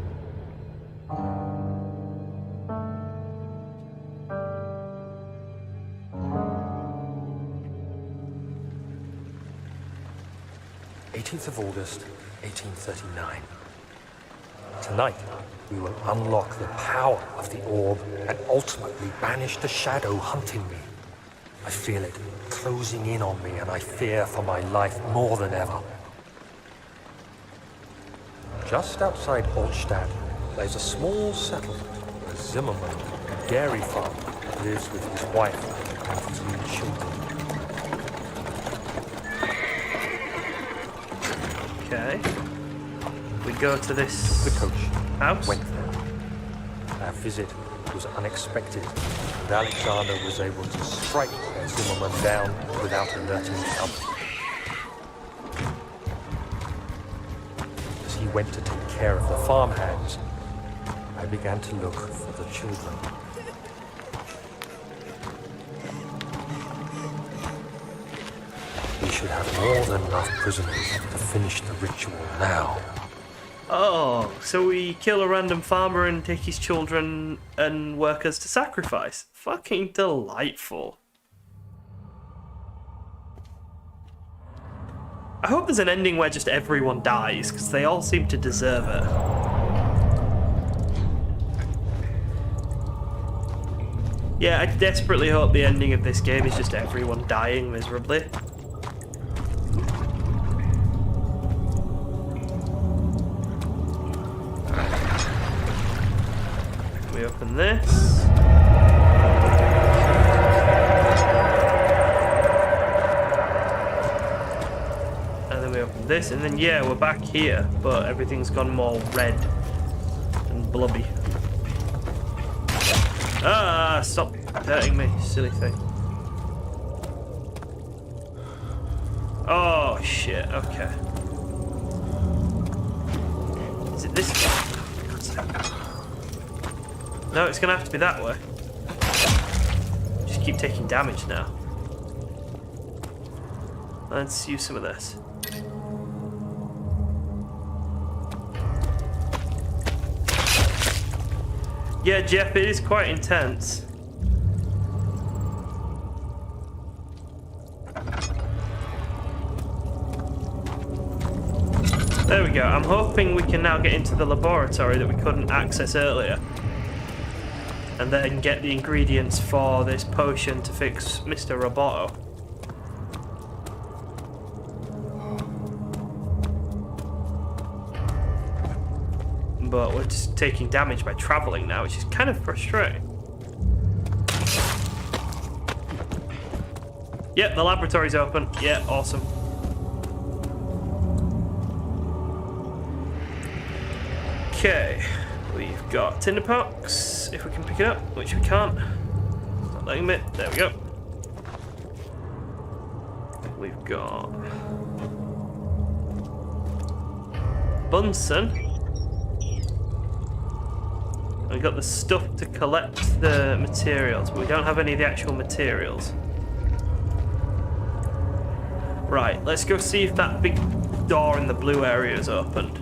J: Of August, 1839. Tonight, we will unlock the power of the orb and ultimately banish the shadow hunting me. I feel it closing in on me, and I fear for my life more than ever. Just outside Altstadt lays a small settlement where Zimmerman, a dairy farmer, lives with his wife and 3 children.
A: Okay. We go to this
J: The coach
A: house.
J: went there. Our visit was unexpected, and Alexander was able to strike Zimmerman down without alerting the others. As he went to take care of the farmhands, I began to look for the children. We should have more than enough prisoners to finish the ritual now.
A: Oh, so we kill a random farmer and take his children and workers to sacrifice. Fucking delightful. I hope there's an ending where just everyone dies, because they all seem to deserve it. Yeah, I desperately hope the ending of this game is just everyone dying miserably. We open this. And then we open this, and then yeah, we're back here, but everything's gone more red and blubby. Ah, stop hurting me, silly thing. Oh shit, okay. Is it this way? Oh, for God's sake. No, it's gonna have to be that way. Just keep taking damage now. Let's use some of this. Yeah, Jeff, it is quite intense. There we go. I'm hoping we can now get into the laboratory that we couldn't access earlier. And then get the ingredients for this potion to fix Mr. Roboto. But we're just taking damage by traveling now, which is kind of frustrating. Yep, the laboratory's open. Yeah, awesome. Okay, we've got tinderbox, if we can pick it up, which we can't. It's not letting me. There we go. We've got Bunsen. We got the stuff to collect the materials, but we don't have any of the actual materials. Right, let's go see if that big door in the blue area is opened.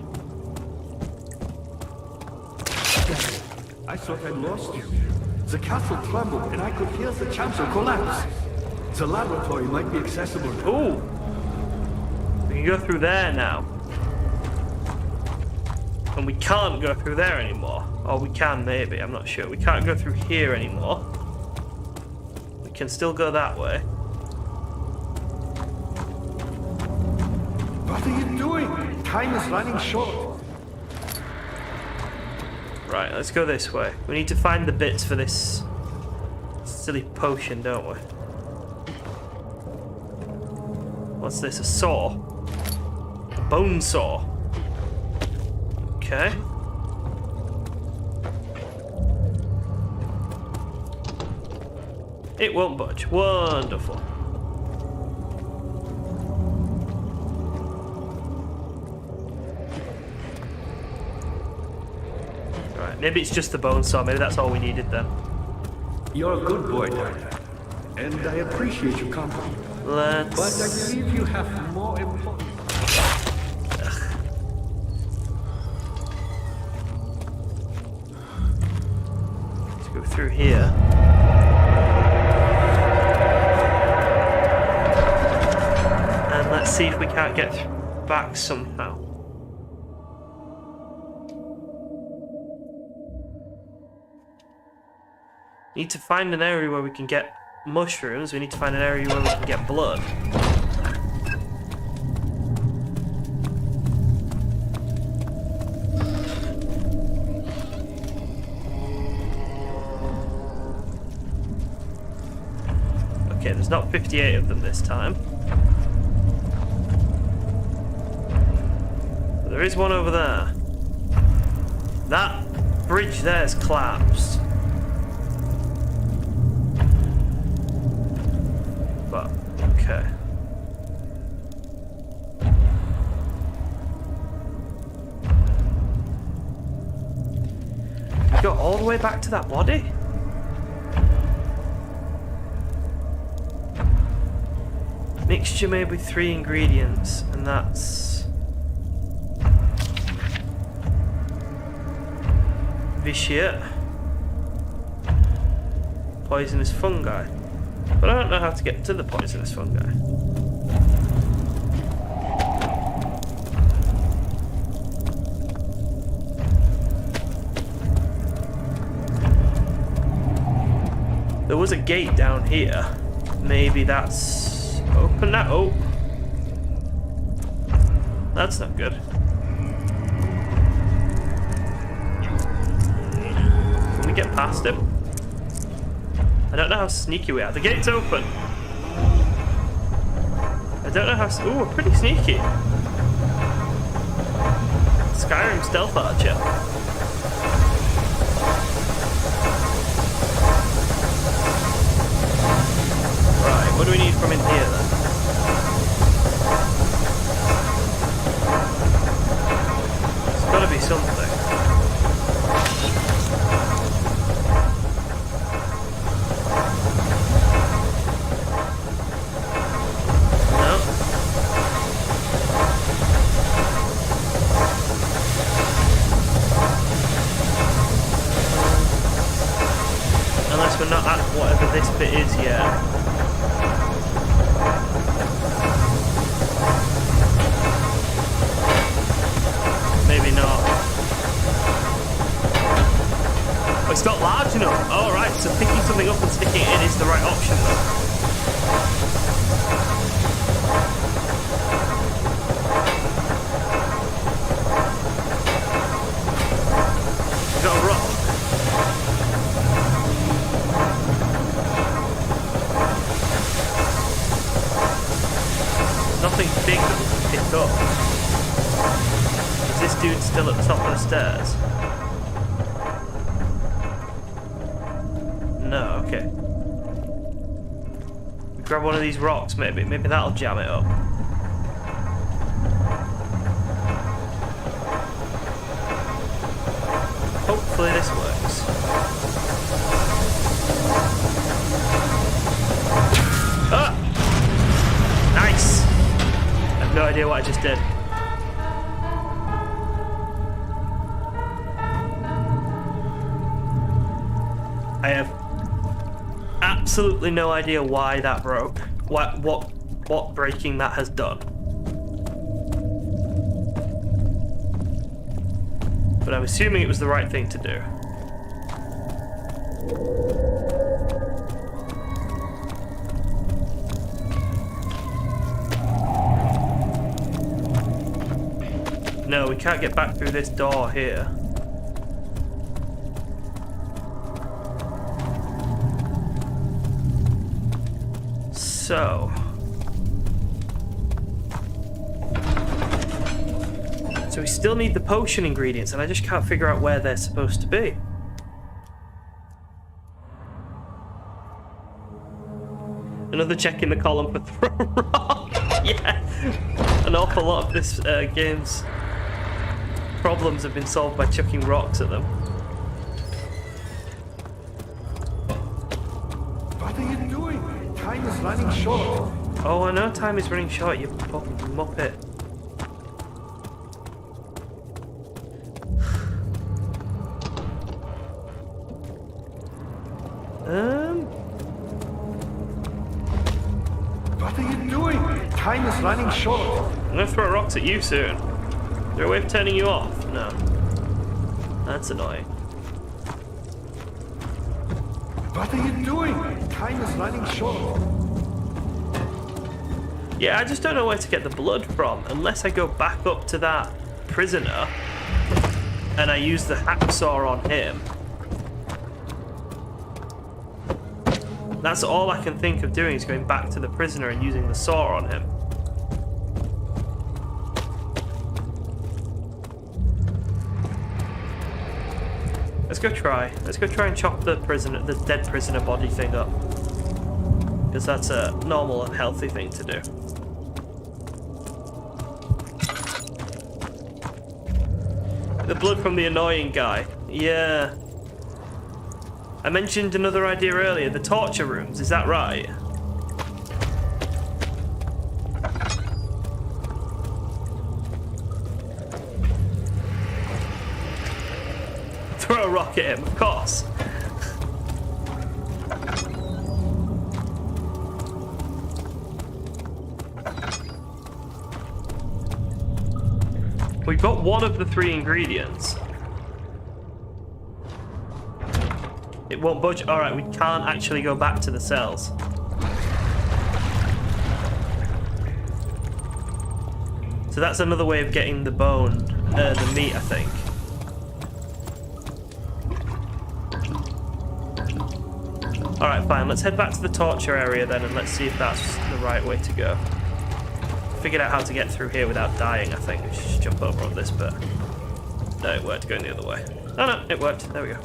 H: I thought I'd lost you. The castle trembled and I could hear the chancel collapse. The laboratory might be accessible.
A: Ooh! We can go through there now. And we can't go through there anymore. Or we can, maybe, I'm not sure. We can't go through here anymore. We can still go that way.
H: What are you doing? Time is running short.
A: Right, let's go this way. We need to find the bits for this silly potion, don't we? What's this? A saw? A bone saw. Okay. It won't budge. Wonderful. Right, maybe it's just the bone saw. Maybe that's all we needed then.
H: You're a good boy, Doctor. and I appreciate your company.
A: Let's...
H: But I believe you have more important...
A: Let's go through here. And let's see if we can't get back somehow. Need to find an area where we can get mushrooms. We need to find an area where we can get blood. Okay, there's not 58 of them this time. But there is one over there. That bridge there is collapsed. But, okay. We go all the way back to that body? Mixture made with 3 ingredients, and that's... vitiate. Poisonous fungi. But I don't know how to get to the poisonous fungi. There was a gate down here. Maybe that's... open that. Oh. That's not good. Can we get past him? I don't know how sneaky we are. The gate's open. I don't know how... ooh, we're pretty sneaky. Skyrim stealth archer. Right, what do we need from in here then? There's gotta be something. We're not at whatever this bit is yet. Maybe not. Oh, it's not large enough. Oh, right, so picking something up and sticking it in is the right option though. We've got a rock. Nothing big that we can pick up. Is this dude still at the top of the stairs? No, okay. We grab one of these rocks, maybe. Maybe that'll jam it up. Hopefully this works. Ah! Nice! I have no idea what I just did. I have absolutely no idea why that broke. What breaking that has done. But I'm assuming it was the right thing to do. No, we can't get back through this door here. So we still need the potion ingredients, and I just can't figure out where they're supposed to be. Another check in the column for throw rock. Yeah, an awful lot of this game's problems have been solved by chucking rocks at them.
H: What are you doing? Time is running short.
A: Oh, I know time is running short, you fucking muppet.
H: What are you doing? Time is running short.
A: I'm gonna throw rocks at you soon. Is there a way of turning you off? No. That's annoying.
H: What are you doing? Time is running short.
A: Yeah, I just don't know where to get the blood from unless I go back up to that prisoner and I use the hacksaw on him. That's all I can think of doing is going back to the prisoner and using the saw on him. Let's go try and chop the dead prisoner body thing up. Because that's a normal and healthy thing to do. The blood from the annoying guy. Yeah. I mentioned another idea earlier, the torture rooms, is that right? Throw a rock at him, of course. We've got one of the 3 ingredients. It won't budge. Alright, we can't actually go back to the cells. So that's another way of getting the bone, the meat, I think. Alright, fine. Let's head back to the torture area then and let's see if that's the right way to go. Figured out how to get through here without dying, I think. We should just jump over on this bit. No, it worked going the other way. Oh no, it worked. There we go.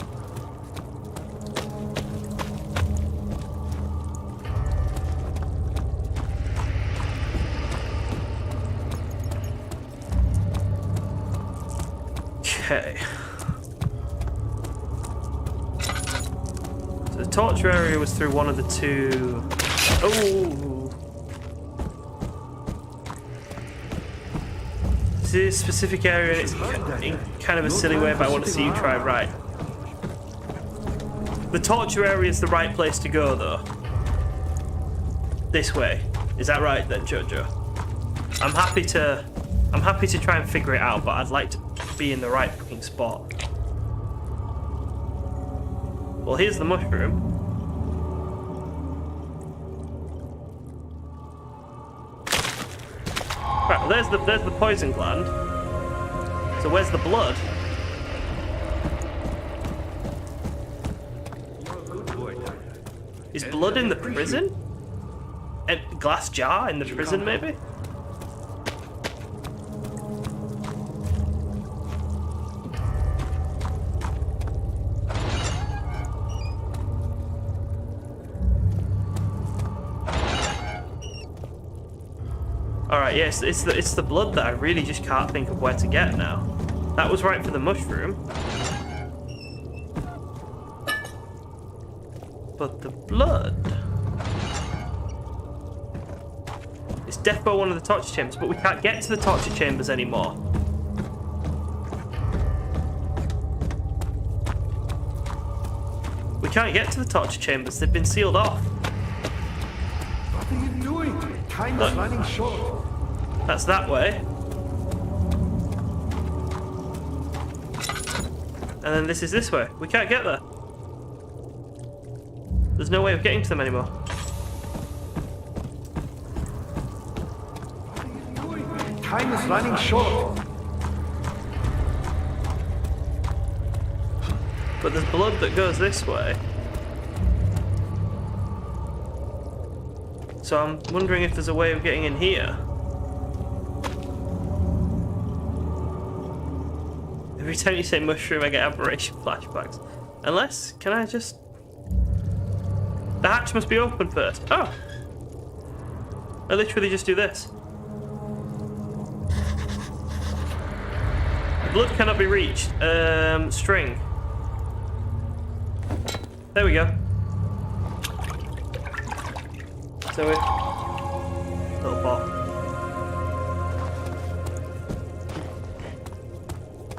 A: Okay. So the torture area was through one of the 2... Oh! This is a specific area and it's in kind of a silly way, but I want to see you try right. The torture area is the right place to go, though. This way. Is that right then, Jojo? I'm happy to try and figure it out, but I'd like to be in the right fucking spot. Well, here's the mushroom. Right, well there's the poison gland. So where's the blood? Is blood in the prison? A glass jar in the prison, maybe? Alright, yes, it's the blood that I really just can't think of where to get now. That was right for the mushroom. But the blood... It's defo one of the torture chambers, but we can't get to the torture chambers anymore. We can't get to the torture chambers, they've been sealed off.
H: What are you doing? Time is running short.
A: That's that way. And then this is this way. We can't get there. There's no way of getting to them anymore.
H: What are you doing? Time is running short.
A: But there's blood that goes this way. So I'm wondering if there's a way of getting in here. Every time you say mushroom, I get aberration flashbacks. Unless, can I just... The hatch must be open first. Oh! I literally just do this. Blood cannot be reached. String. There we go. do we? Little bot.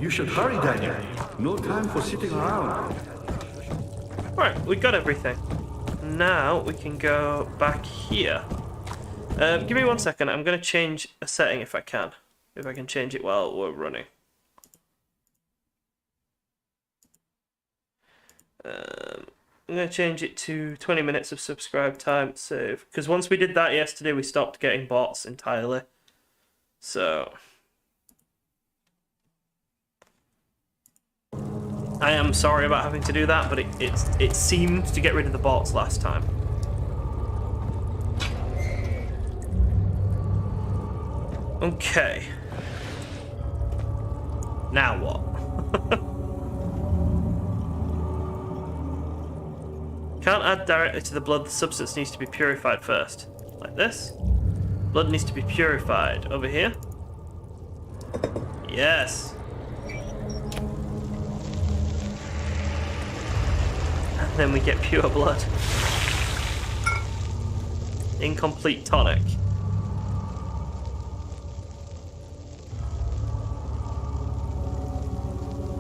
H: You should hurry, Daniel. No time for sitting around.
A: Right, we got everything. Now we can go back here. Give me 1 second. I'm going to change a setting if I can. If I can change it while we're running. I'm going to change it to 20 minutes of subscribe time save. Because once we did that yesterday, we stopped getting bots entirely. So I am sorry about having to do that, but it seemed to get rid of the bots last time. Okay. Now what? Can't add directly to the blood. The substance needs to be purified first. Like this. Blood needs to be purified. Over here. Yes. And then we get pure blood. Incomplete tonic.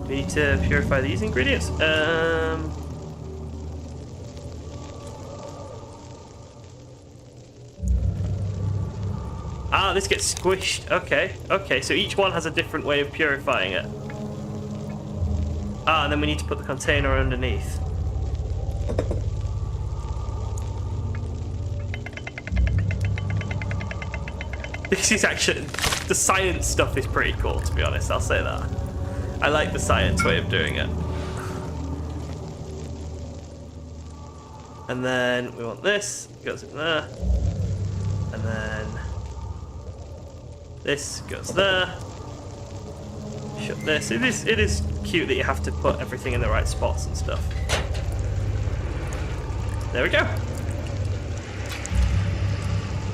A: We need to purify these ingredients. Ah, this gets squished. Okay, okay, so each one has a different way of purifying it. Ah, and then we need to put the container underneath. This is actually... the science stuff is pretty cool, to be honest, I'll say that. I like the science way of doing it. And then we want this, goes in there. And then this goes there. Shut this. It is cute that you have to put everything in the right spots and stuff. There we go.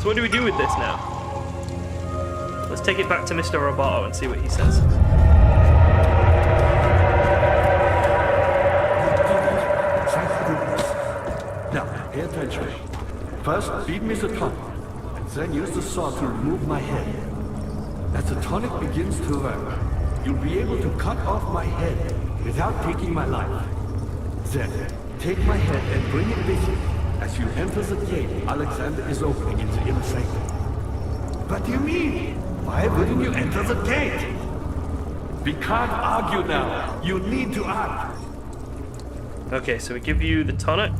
A: So what do we do with this now? Let's take it back to Mr. Roboto and see what he says.
H: Now, pay attention. First, feed me the tonic, and then use the saw to remove my head. As the tonic begins to work, you'll be able to cut off my head without taking my life. Then, take my head and bring it with you. As you enter the gate, Alexander is opening in the inner sanctum. What do you mean? Why wouldn't you enter the gate? We can't argue now. You need to act.
A: Okay, so we give you the tonic.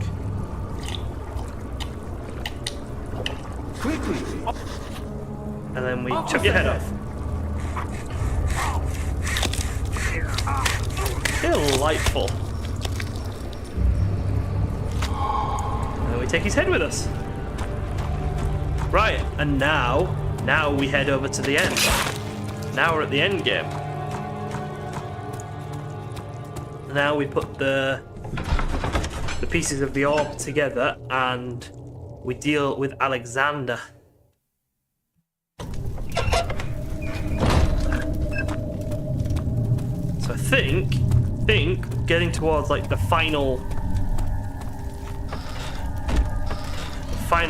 H: Quickly!
A: And then we chop your head off. Delightful. And then we take his head with us. Right, and now we head over to the end. Now we're at the end game. Now we put the pieces of the orb together and we deal with Alexander. So I think getting towards like the final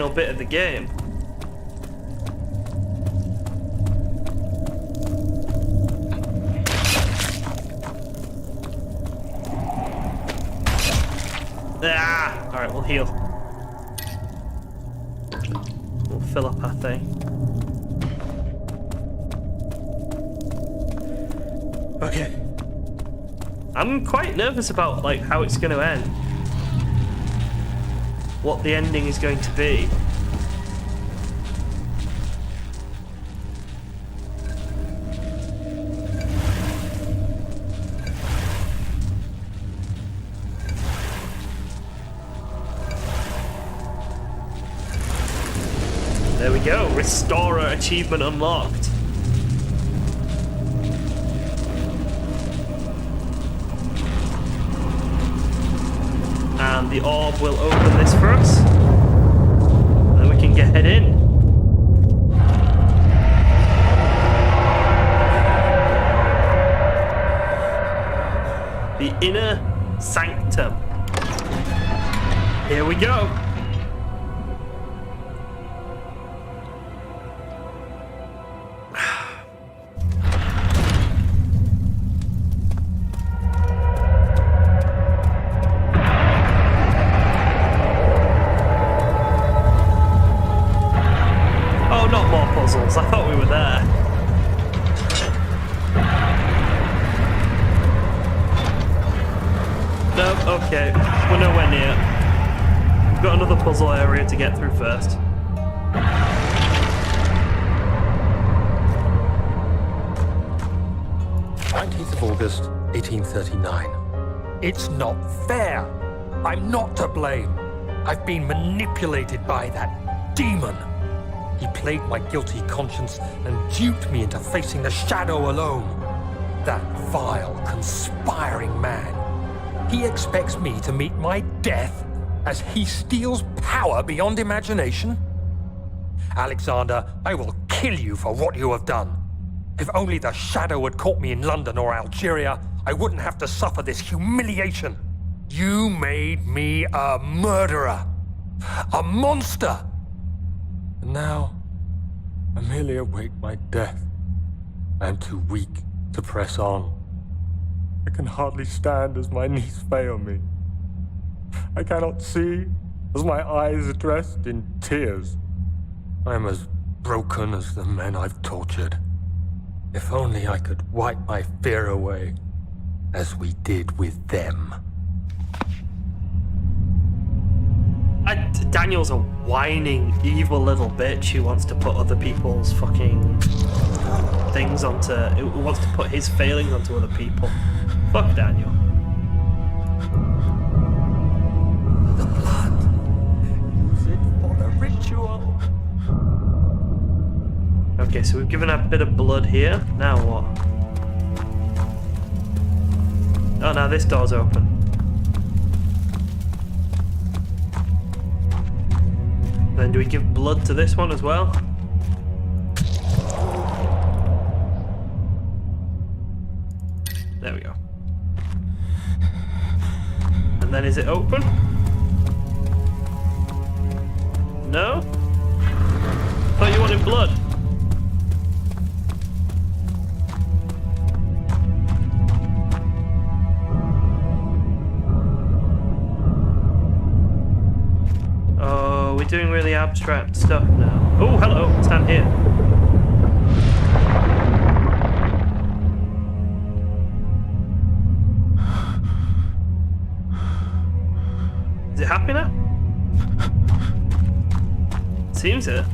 A: bit of the game. Ah! Alright, we'll heal. We'll fill up our thing. Okay. I'm quite nervous about like how it's going to end. What the ending is going to be. There we go, Restorer achievement unlocked. And the orb will open this for us. And then we can head in. The inner sanctum. Here we go. puzzles. I thought we were there. No, okay. We're nowhere near. We've got another puzzle area to get through first.
J: 19th of August, 1839. It's not fair. I'm not to blame. I've been manipulated by that demon. He played my guilty conscience and duped me into facing the shadow alone. That vile, conspiring man. He expects me to meet my death as he steals power beyond imagination. Alexander, I will kill you for what you have done. If only the shadow had caught me in London or Algeria, I wouldn't have to suffer this humiliation. You made me a murderer, a monster. And now, I merely await my death. I am too weak to press on. I can hardly stand as my knees fail me. I cannot see as my eyes are dressed in tears. I am as broken as the men I've tortured. If only I could wipe my fear away, as we did with them.
A: Daniel's a whining, evil little bitch who wants to put other people's fucking things onto... Who wants to put his failings onto other people. Fuck Daniel.
J: The blood. Use it for the ritual.
A: Okay, so we've given a bit of blood here. Now what? Oh, now this door's open. Then do we give blood to this one as well? There we go. And then is it open? No? Thought you wanted blood. We're doing really abstract stuff now. Oh, hello, stand here. Is it happy now? Seems it.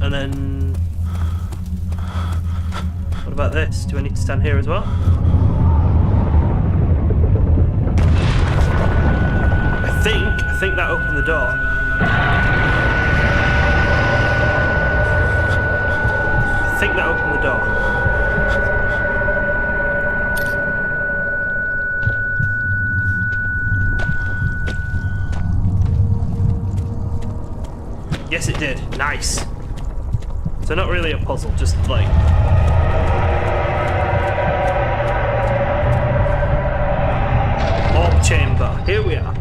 A: And then... what about this? Do I need to stand here as well? I think that opened the door. I think that opened the door. Yes, it did. Nice. So not really a puzzle, just like... orb chamber. Here we are.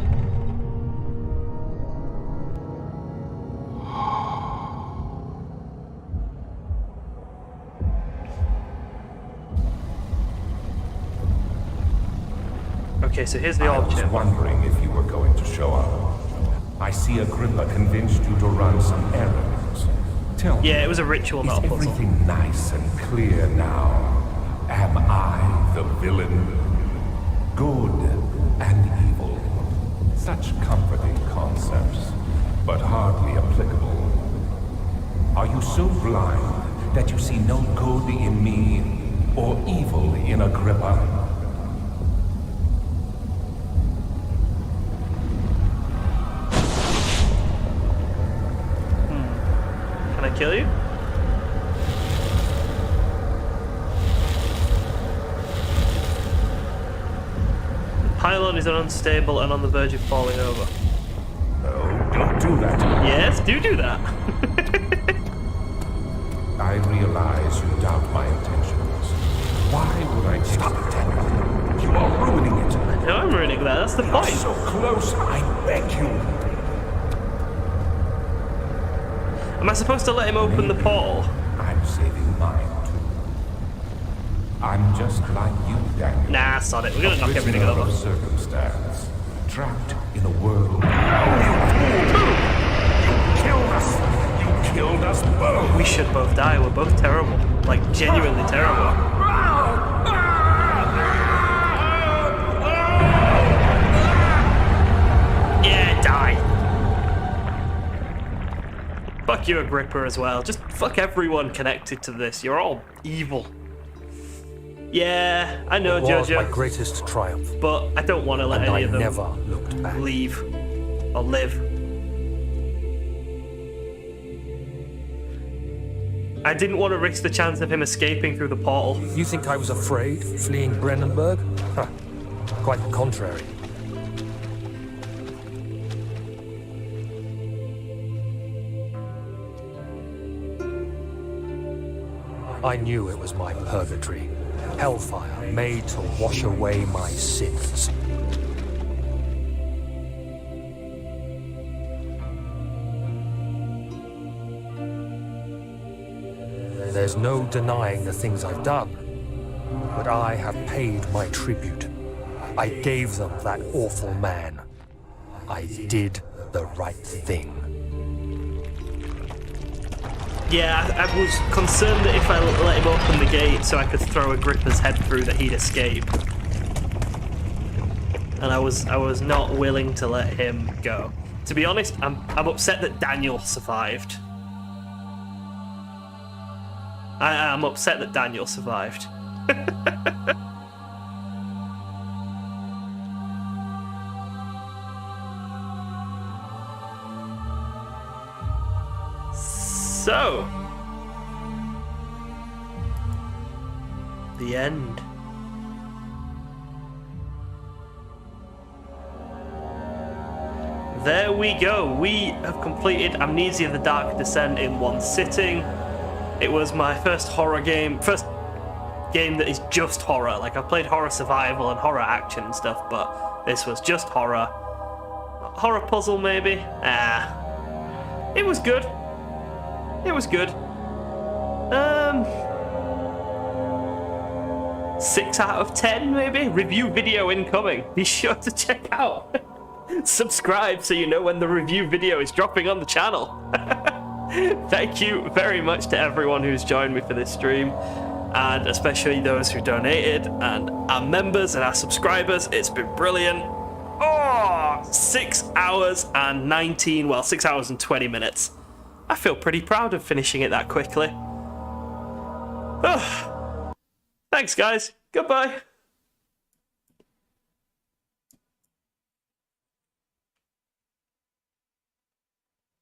A: Okay, so here's the orb chamber.
C: I was wondering if you were going to show up. I see Agrippa convinced you to run some errands. Tell me,
A: yeah, it was a ritual, not a puzzle.
C: Is everything nice and clear now? Am I the villain? Good and evil. Such comforting concepts, but hardly applicable. Are you so blind that you see no good in me or evil in Agrippa?
A: Can I kill you? The pylon is unstable and on the verge of falling over.
C: No, don't do that.
A: Yes, do that.
C: I realize you doubt my intentions. Why would I stop it, Daniel? You are ruining it.
A: No, I'm ruining that. That's the point.
C: You're so close, I beg you.
A: Am I supposed to let him open the portal?
C: I'm saving mine too. I'm just like you, Daniel.
A: Nah, sod it. We're gonna knock everything
C: Prisoner
A: over.
C: of circumstance, trapped in a world.
A: Oh, you
B: enough. You killed us both.
A: We should both die. We're both terrible. Like, genuinely terrible. Yeah, die. Fuck you, Agrippa, as well. Just fuck everyone connected to this. You're all evil. Yeah, I know,
J: It was
A: Jojo.
J: my greatest triumph.
A: But I don't want to let
J: And
A: any
J: I
A: of them
J: never looked back.
A: leave or live. I didn't want to risk the chance of him escaping through the portal.
J: You think I was afraid, fleeing Brennenburg? Huh. Quite the contrary. I knew it was my purgatory. Hellfire made to wash away my sins. There's no denying the things I've done, but I have paid my tribute. I gave them that awful man. I did the right thing.
A: Yeah, I was concerned that if I let him open the gate so I could throw Agrippa's head through, that he'd escape. And I was not willing to let him go. To be honest, I'm upset that Daniel survived. I'm upset that Daniel survived. So, the end. There we go. We have completed Amnesia The Dark Descent in one sitting. It was my first first game that is just horror. Like, I've played horror survival and horror action and stuff, but this was just horror. Horror puzzle, maybe? It was good. It was good. 6 out of 10, maybe? Review video incoming. Be sure to check out. Subscribe so you know when the review video is dropping on the channel. Thank you very much to everyone who's joined me for this stream, and especially those who donated, and our members and our subscribers. It's been brilliant. Oh, 6 hours and 19, well, 6 hours and 20 minutes. I feel pretty proud of finishing it that quickly. Oh. Thanks, guys. Goodbye.